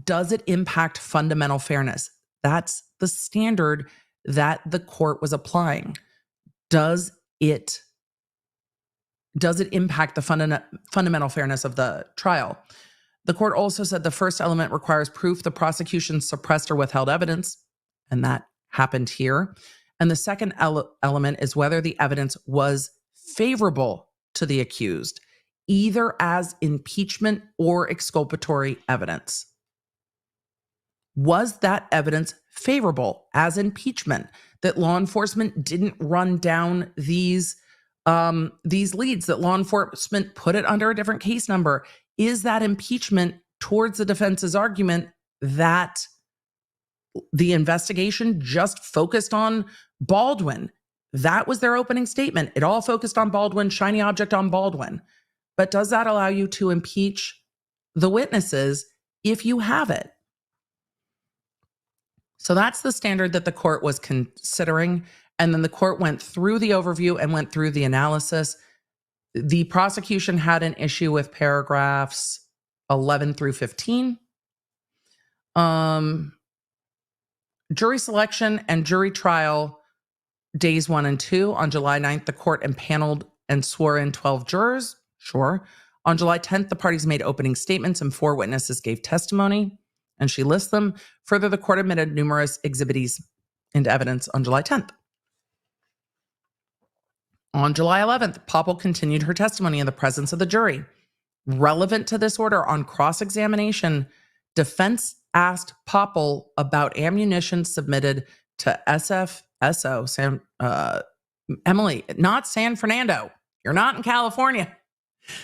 does it impact fundamental fairness? That's the standard that the court was applying. Does it impact the fundamental fairness of the trial? The court also said the first element requires proof the prosecution suppressed or withheld evidence, and that happened here. And the second element is whether the evidence was favorable to the accused, either as impeachment or exculpatory evidence. Was that evidence favorable as impeachment, that law enforcement didn't run down these leads, that law enforcement put it under a different case number? Is that impeachment towards the defense's argument that the investigation just focused on Baldwin? That was their opening statement. It all focused on Baldwin, shiny object on Baldwin. But does that allow you to impeach the witnesses if you have it? So that's the standard that the court was considering. And then the court went through the overview and went through the analysis. The prosecution had an issue with paragraphs 11 through 15. Jury selection and jury trial days 1 and 2. On July 9th, the court impaneled and swore in 12 jurors. Sure. On July 10th, the parties made opening statements and 4 witnesses gave testimony, and she lists them. Further, the court admitted numerous exhibits into evidence on July 10th. On July 11th, Poppel continued her testimony in the presence of the jury. Relevant to this order, on cross-examination, defense asked Poppel about ammunition submitted to SFSO, Emily, not San Fernando. You're not in California.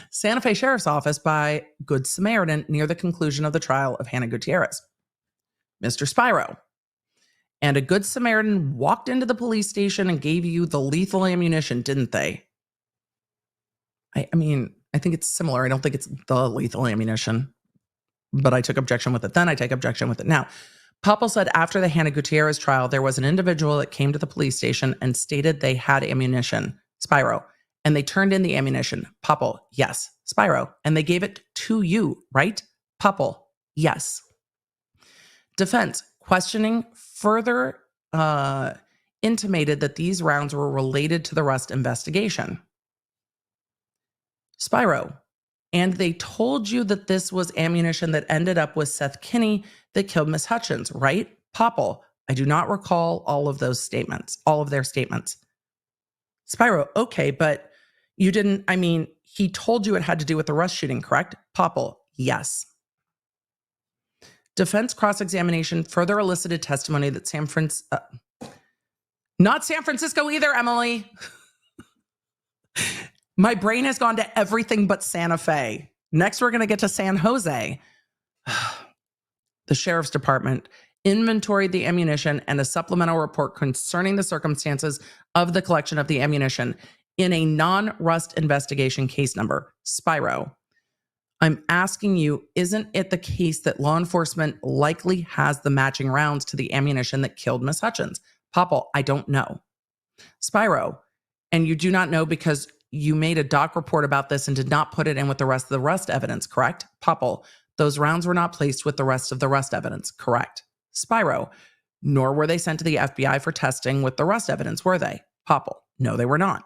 Santa Fe Sheriff's Office by Good Samaritan near the conclusion of the trial of Hannah Gutierrez. Mr. Spiro. And a good Samaritan walked into the police station and gave you the lethal ammunition, didn't they? I mean, I think it's similar. I don't think it's the lethal ammunition, but I took objection with it then. I take objection with it now. Poppel said after the Hannah Gutierrez trial, there was an individual that came to the police station and stated they had ammunition, Spyro, and they turned in the ammunition. Poppel, yes. Spyro, and they gave it to you, right? Poppel, yes. Defense, questioning further intimated that these rounds were related to the Rust investigation. Spyro, and they told you that this was ammunition that ended up with Seth Kinney that killed Miss Hutchins, right? Poppel, I do not recall all of their statements. Spyro, okay, but you didn't, he told you it had to do with the Rust shooting, correct? Poppel, yes. Defense cross-examination further elicited testimony that not San Francisco either, Emily. My brain has gone to everything but Santa Fe. Next, we're going to get to San Jose. The sheriff's department inventoried the ammunition and a supplemental report concerning the circumstances of the collection of the ammunition in a non-Rust investigation case number, Spyro. I'm asking you, isn't it the case that law enforcement likely has the matching rounds to the ammunition that killed Miss Hutchins? Poppel, I don't know. Spyro, and you do not know because you made a doc report about this and did not put it in with the rest of the Rust evidence, correct? Poppel, those rounds were not placed with the rest of the Rust evidence, correct? Spyro, nor were they sent to the FBI for testing with the Rust evidence, were they? Poppel, no, they were not.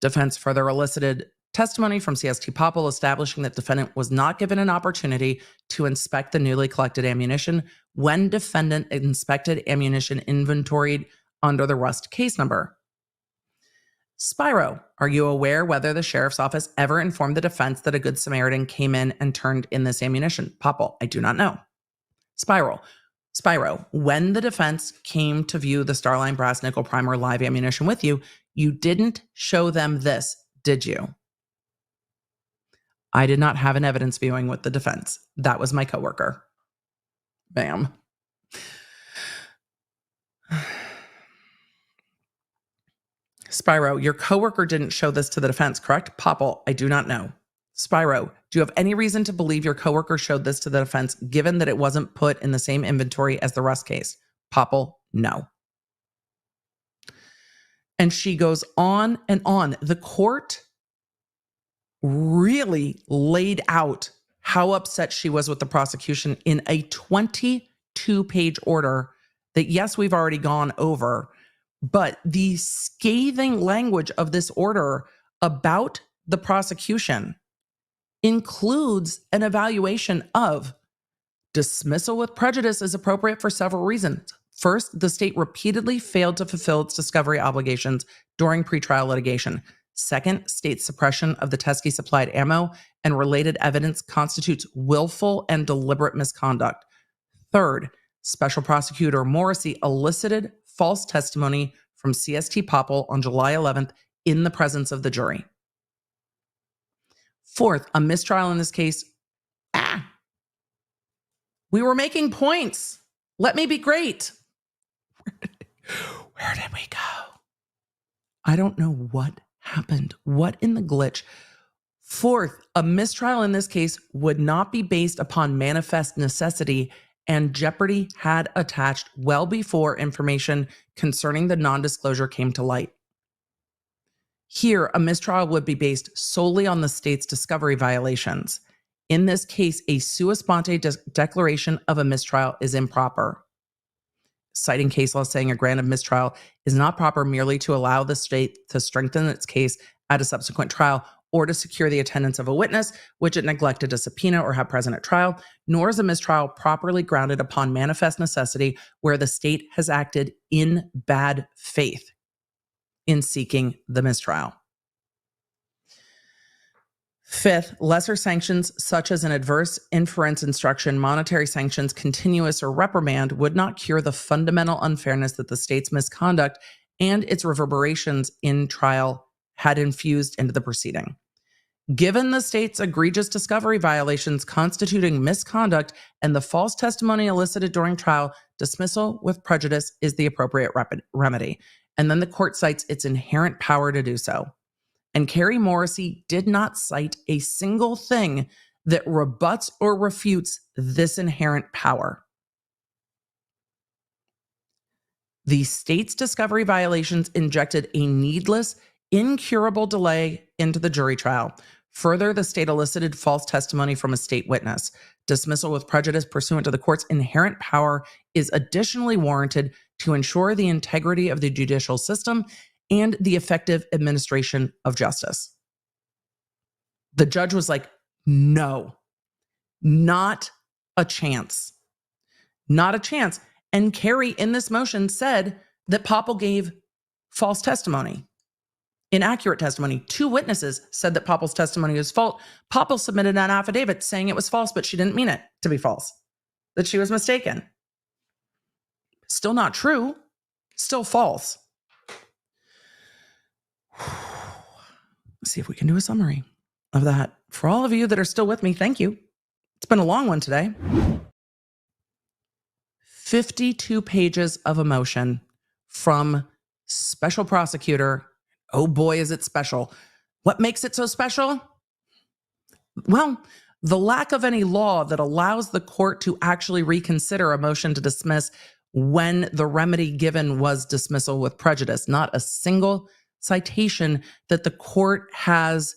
Defense further elicited testimony from CST Poppel establishing that defendant was not given an opportunity to inspect the newly collected ammunition when defendant inspected ammunition inventoried under the Rust case number. Spyro, are you aware whether the sheriff's office ever informed the defense that a Good Samaritan came in and turned in this ammunition? Poppel, I do not know. Spyro, when the defense came to view the Starline Brass Nickel Primer live ammunition with you, you didn't show them this, did you? I did not have an evidence viewing with the defense. That was my coworker. Bam. Spyro, your coworker didn't show this to the defense, correct? Poppel, I do not know. Spyro, do you have any reason to believe your coworker showed this to the defense given that it wasn't put in the same inventory as the Rust case? Poppel, no. And she goes on and on. The court really laid out how upset she was with the prosecution in a 22-page order that, yes, we've already gone over, but the scathing language of this order about the prosecution includes an evaluation of dismissal with prejudice is appropriate for several reasons. First, the state repeatedly failed to fulfill its discovery obligations during pretrial litigation. Second, state suppression of the Teskey supplied ammo and related evidence constitutes willful and deliberate misconduct. Third, Special Prosecutor Morrissey elicited false testimony from CST Poppel on July 11th in the presence of the jury. Fourth, a mistrial in this case. We were making points. Let me be great. Where did we go? I don't know what happened. What in the glitch? Fourth, a mistrial in this case would not be based upon manifest necessity, and jeopardy had attached well before information concerning the non-disclosure came to light. Here, a mistrial would be based solely on the state's discovery violations. In this case, a sua sponte declaration of a mistrial is improper. Citing case law saying a grant of mistrial is not proper merely to allow the state to strengthen its case at a subsequent trial or to secure the attendance of a witness, which it neglected to subpoena or have present at trial, nor is a mistrial properly grounded upon manifest necessity where the state has acted in bad faith in seeking the mistrial. Fifth, lesser sanctions such as an adverse inference instruction, monetary sanctions, continuous or reprimand would not cure the fundamental unfairness that the state's misconduct and its reverberations in trial had infused into the proceeding. Given the state's egregious discovery violations constituting misconduct and the false testimony elicited during trial, dismissal with prejudice is the appropriate remedy. And then the court cites its inherent power to do so. And Carrie Morrissey did not cite a single thing that rebuts or refutes this inherent power. The state's discovery violations injected a needless, incurable delay into the jury trial. Further, the state elicited false testimony from a state witness. Dismissal with prejudice pursuant to the court's inherent power is additionally warranted to ensure the integrity of the judicial system and the effective administration of justice. The judge was like, no, not a chance. Not a chance. And Carrie in this motion said that Poppel gave false testimony, inaccurate testimony. 2 witnesses said that Poppel's testimony was false. Poppel submitted an affidavit saying it was false, but she didn't mean it to be false, that she was mistaken. Still not true, still false. Let's see if we can do a summary of that. For all of you that are still with me, thank you. It's been a long one today. 52 pages of a motion from special prosecutor. Oh boy, is it special. What makes it so special? Well, the lack of any law that allows the court to actually reconsider a motion to dismiss when the remedy given was dismissal with prejudice. Not a single citation that the court has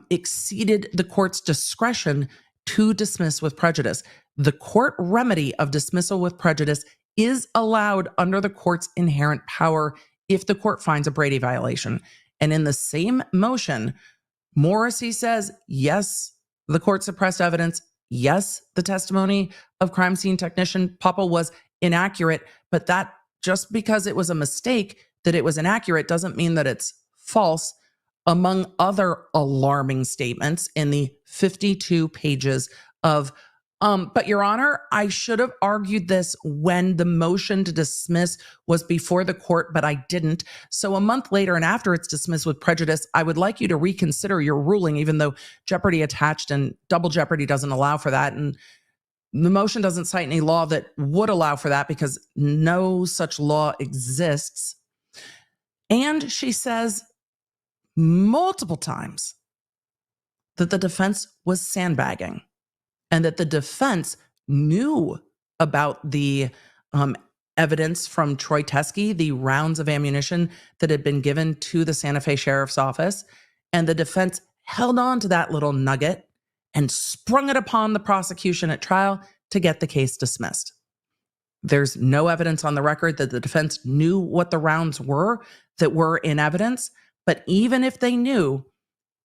exceeded the court's discretion to dismiss with prejudice. The court remedy of dismissal with prejudice is allowed under the court's inherent power if the court finds a Brady violation. And in the same motion, Morrissey says, yes, the court suppressed evidence. Yes, the testimony of crime scene technician Poppel was inaccurate, but that just because it was a mistake that it was inaccurate doesn't mean that it's false, among other alarming statements in the 52 pages of but Your Honor, I should have argued this when the motion to dismiss was before the court, but I didn't. So a month later and after it's dismissed with prejudice, I would like you to reconsider your ruling, even though jeopardy attached and double jeopardy doesn't allow for that. And the motion doesn't cite any law that would allow for that because no such law exists. And she says multiple times that the defense was sandbagging, and that the defense knew about the evidence from Troy Teske, the rounds of ammunition that had been given to the Santa Fe Sheriff's Office. And the defense held on to that little nugget and sprung it upon the prosecution at trial to get the case dismissed. There's no evidence on the record that the defense knew what the rounds were that were in evidence. But even if they knew,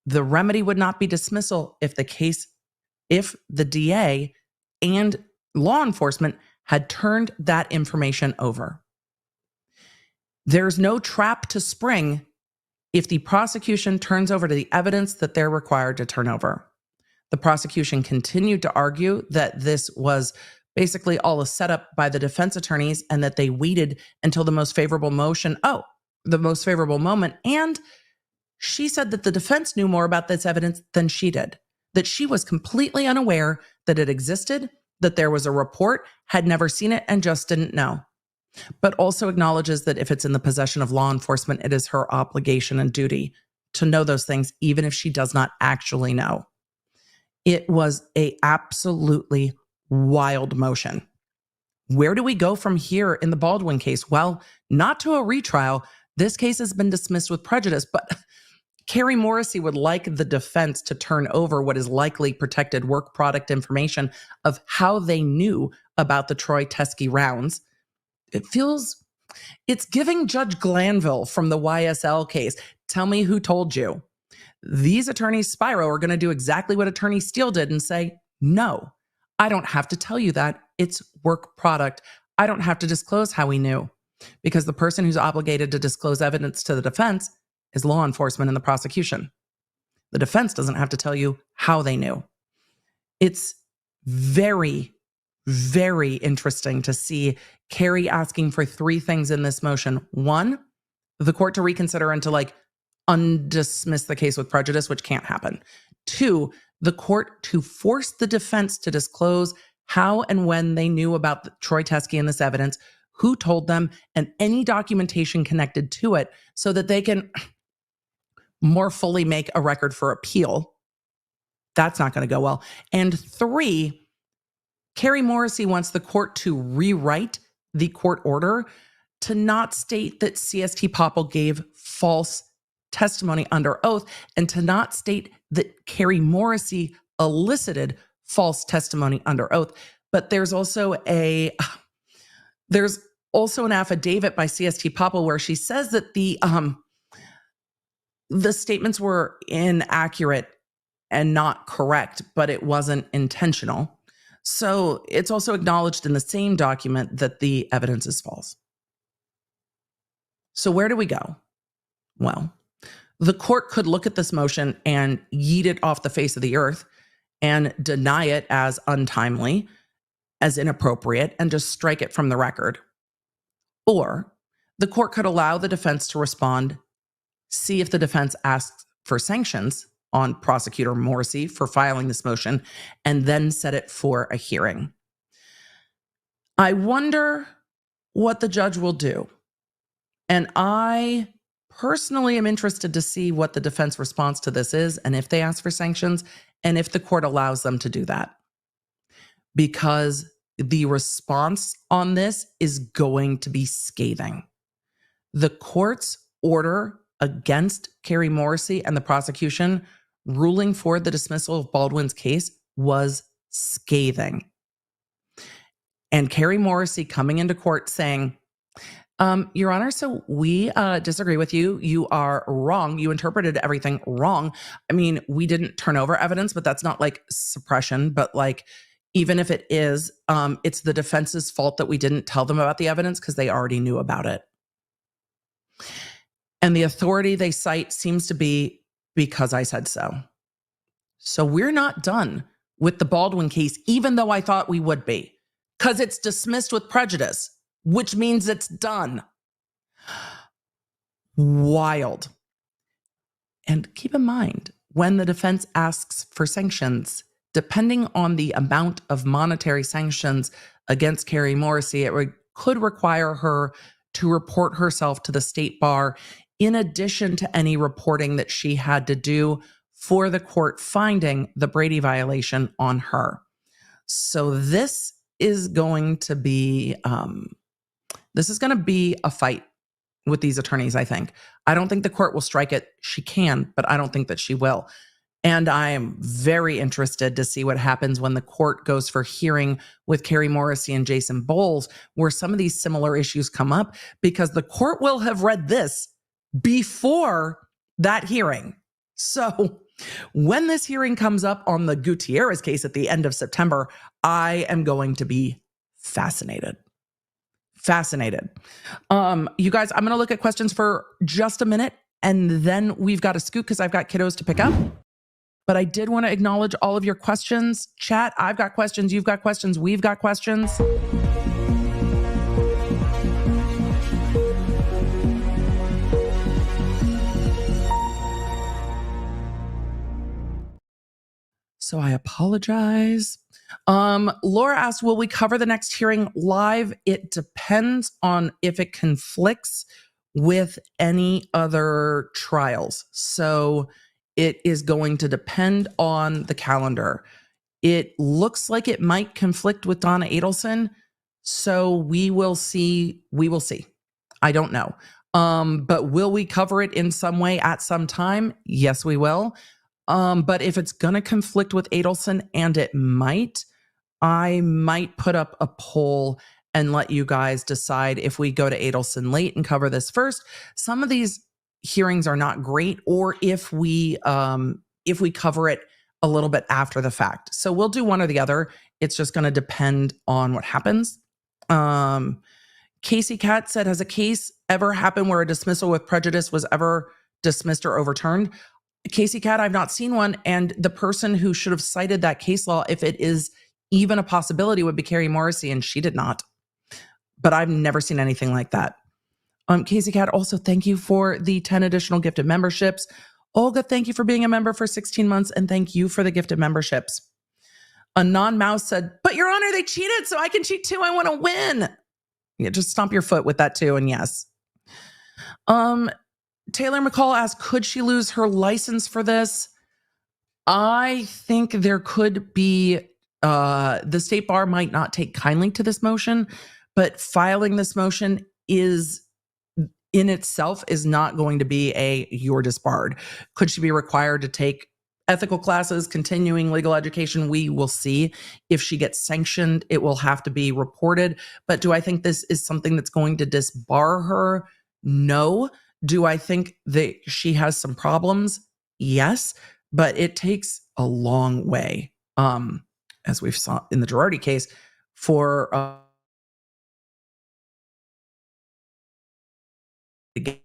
the remedy would not be dismissal if the DA and law enforcement had turned that information over. There's no trap to spring if the prosecution turns over the evidence that they're required to turn over. The prosecution continued to argue that this was basically all a setup by the defense attorneys and that they waited until the most favorable moment. And she said that the defense knew more about this evidence than she did, that she was completely unaware that it existed, that there was a report, had never seen it, and just didn't know. But also acknowledges that if it's in the possession of law enforcement, it is her obligation and duty to know those things, even if she does not actually know. It was an absolutely wild motion. Where do we go from here in the Baldwin case? Well, not to a retrial. This case has been dismissed with prejudice, but Carrie Morrissey would like the defense to turn over what is likely protected work product information of how they knew about the Troy Teske rounds. It's giving Judge Glanville from the YSL case. Tell me who told you. These attorneys, Spiro, are going to do exactly what Attorney Steele did and say, no, I don't have to tell you that. It's work product. I don't have to disclose how he knew, because the person who's obligated to disclose evidence to the defense is law enforcement and the prosecution. The defense doesn't have to tell you how they knew. It's very, very interesting to see Carrie asking for 3 things in this motion. 1, the court to reconsider and to undismiss the case with prejudice, which can't happen. 2, the court to force the defense to disclose how and when they knew about Troy Teske and this evidence, who told them, and any documentation connected to it so that they can more fully make a record for appeal. That's not going to go well. And 3, Carrie Morrissey wants the court to rewrite the court order to not state that CST Poppel gave false testimony under oath, and to not state that Carrie Morrissey elicited false testimony under oath. But there's also an affidavit by CST Poppel where she says that the statements were inaccurate and not correct, but it wasn't intentional. So it's also acknowledged in the same document that the evidence is false. So where do we go? Well, the court could look at this motion and yeet it off the face of the earth and deny it as untimely, as inappropriate, and just strike it from the record. Or the court could allow the defense to respond, see if the defense asks for sanctions on Prosecutor Morrissey for filing this motion, and then set it for a hearing. I wonder what the judge will do. And I personally am interested to see what the defense response to this is, and if they ask for sanctions, and if the court allows them to do that. Because the response on this is going to be scathing. The court's order against Carrie Morrissey and the prosecution ruling for the dismissal of Baldwin's case was scathing. And Carrie Morrissey coming into court saying, Your Honor, so we disagree with you. You are wrong. You interpreted everything wrong. I mean, we didn't turn over evidence, but that's not like suppression. But like, even if it is, it's the defense's fault that we didn't tell them about the evidence because they already knew about it. And the authority they cite seems to be because I said so. So we're not done with the Baldwin case, even though I thought we would be, because it's dismissed with prejudice, which means it's done. Wild. And keep in mind, when the defense asks for sanctions, depending on the amount of monetary sanctions against Carrie Morrissey, it could require her to report herself to the state bar in addition to any reporting that she had to do for the court finding the Brady violation on her. So this is going to be a fight with these attorneys, I think. I don't think the court will strike it. She can, but I don't think that she will. And I am very interested to see what happens when the court goes for hearing with Carrie Morrissey and Jason Bowles, where some of these similar issues come up, because the court will have read this before that hearing. So when this hearing comes up on the Gutierrez case at the end of September, I am going to be fascinated. You guys, I'm going to look at questions for just a minute, and then we've got to scoot because I've got kiddos to pick up. But I did want to acknowledge all of your questions. Chat, I've got questions, you've got questions, we've got questions. So I apologize. Laura asked, will we cover the next hearing live? It depends on if it conflicts with any other trials. So it is going to depend on the calendar. It looks like it might conflict with Donna Adelson. So we will see. I don't know. But will we cover it in some way at some time? Yes, we will. But if it's going to conflict with Adelson, and it might, I might put up a poll and let you guys decide if we go to Adelson late and cover this first. Some of these hearings are not great, or if we cover it a little bit after the fact. So we'll do one or the other. It's just going to depend on what happens. Casey Cat said, has a case ever happened where a dismissal with prejudice was ever dismissed or overturned? Casey Cat, I've not seen one. And the person who should have cited that case law, if it is even a possibility, would be Carrie Morrissey, and she did not. But I've never seen anything like that. Casey Cat, also thank you for the 10 additional gifted memberships. Olga, thank you for being a member for 16 months, and thank you for the gifted memberships. A non-mouse said, but Your Honor, they cheated, so I can cheat too. I want to win. Yeah, just stomp your foot with that too, and yes. Taylor McCall asked, could she lose her license for this? I think there could be, the state bar might not take kindly to this motion, but filing this motion is in itself is not going to be you're disbarred. Could she be required to take ethical classes, continuing legal education? We will see. If she gets sanctioned, it will have to be reported. But do I think this is something that's going to disbar her? No. Do I think that she has some problems? Yes. But it takes a long way, as we've saw in the Girardi case, for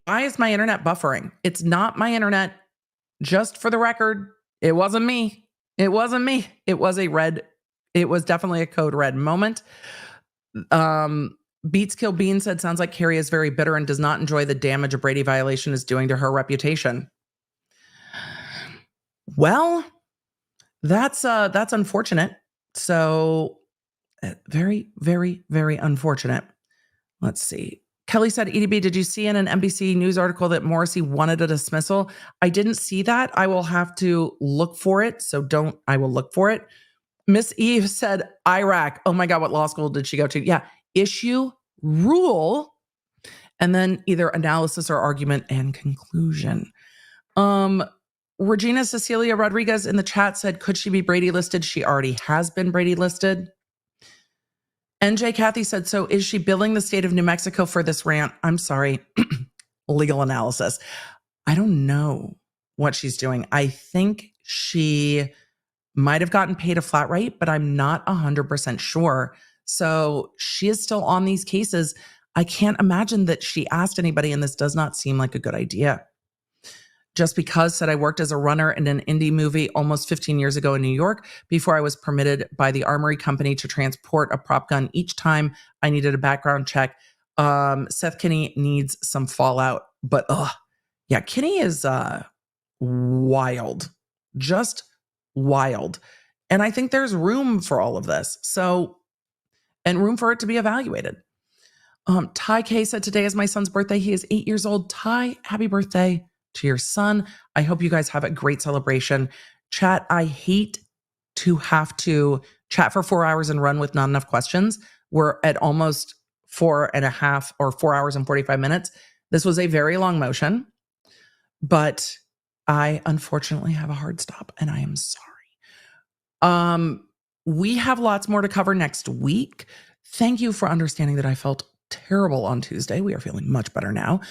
why is my internet buffering? It's not my internet. Just for the record, it wasn't me. It wasn't me. It was definitely a code red moment. Beats Kill Bean said, sounds like Carrie is very bitter and does not enjoy the damage a Brady violation is doing to her reputation. Well, that's unfortunate. So very, very, very unfortunate. Let's see. Kelly said, EDB, did you see in an NBC News article that Morrissey wanted a dismissal? I didn't see that. I will have to look for it. I will look for it. Miss Eve said, Iraq. Oh my God, what law school did she go to? Yeah. Issue, rule, and then either analysis or argument and conclusion. Regina Cecilia Rodriguez in the chat said, could she be Brady listed? She already has been Brady listed. NJ Kathy said, so is she billing the state of New Mexico for this rant? I'm sorry. Legal analysis. I don't know what she's doing. I think she might have gotten paid a flat rate, but I'm not 100% sure. So she is still on these cases. I can't imagine that she asked anybody, and this does not seem like a good idea. Just Because said, I worked as a runner in an indie movie almost 15 years ago in New York before I was permitted by the Armory Company to transport a prop gun each time I needed a background check. Seth Kinney needs some fallout, but yeah, Kinney is wild, just wild. And I think there's room for all of this. And room for it to be evaluated. Ty K said, today is my son's birthday. He is 8 years old. Ty, happy birthday to your son. I hope you guys have a great celebration. Chat, I hate to have to chat for 4 hours and run with not enough questions. We're at almost 4.5 or 4 hours and 45 minutes. This was a very long motion, but I unfortunately have a hard stop and I am sorry. We have lots more to cover next week. Thank you for understanding that I felt terrible on Tuesday. We are feeling much better now.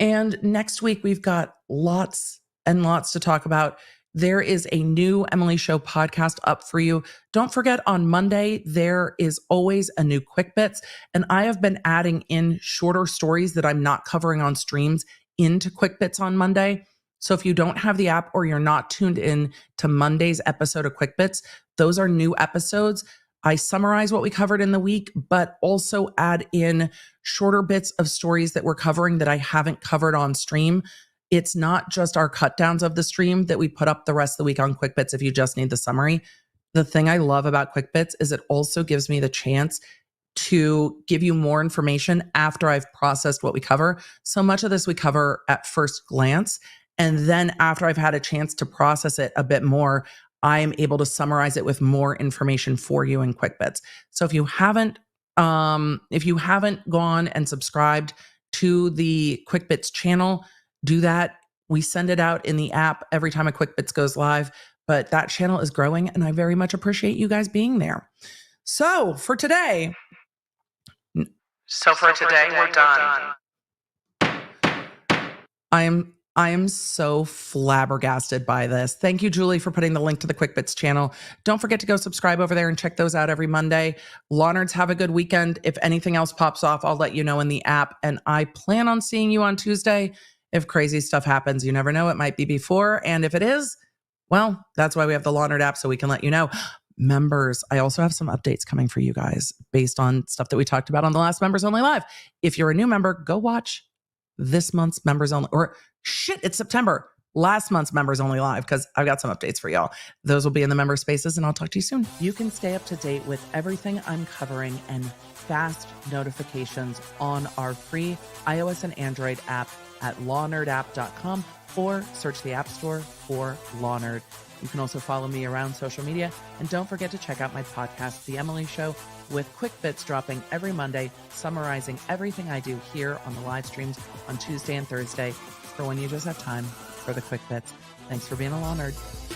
And next week, we've got lots and lots to talk about. There is a new Emily Show podcast up for you. Don't forget, on Monday, there is always a new Quick Bits. And I have been adding in shorter stories that I'm not covering on streams into Quick Bits on Monday. So if you don't have the app or you're not tuned in to Monday's episode of Quick Bits, those are new episodes. I summarize what we covered in the week, but also add in shorter bits of stories that we're covering that I haven't covered on stream. It's not just our cut downs of the stream that we put up the rest of the week on Quick Bits if you just need the summary. The thing I love about Quick Bits is it also gives me the chance to give you more information after I've processed what we cover. So much of this we cover at first glance. And then after I've had a chance to process it a bit more, I am able to summarize it with more information for you in Quick Bits. So if you haven't gone and subscribed to the Quick Bits channel, do that. We send it out in the app every time a Quick Bits goes live, but that channel is growing and I very much appreciate you guys being there. So for today, we're done. I am so flabbergasted by this. Thank you, Julie, for putting the link to the Quick Bits channel. Don't forget to go subscribe over there and check those out every Monday. Law Nerds, have a good weekend. If anything else pops off, I'll let you know in the app. And I plan on seeing you on Tuesday. If crazy stuff happens, you never know. It might be before. And if it is, well, that's why we have the Law Nerd app, so we can let you know. Members, I also have some updates coming for you guys based on stuff that we talked about on the last Members Only Live. If you're a new member, go watch this month's Members Only, or shit, it's September. last month's members only live because I've got some updates for y'all. Those will be in the member spaces, and I'll talk to you soon. You can stay up to date with everything I'm covering and fast notifications on our free iOS and Android app at lawnerdapp.com or search the App Store for Law Nerd. You can also follow me around social media, and don't forget to check out my podcast, The Emily Show, with quick bits dropping every Monday, summarizing everything I do here on the live streams on Tuesday and Thursday for when you just have time for the quick bits. Thanks for being a Law Nerd.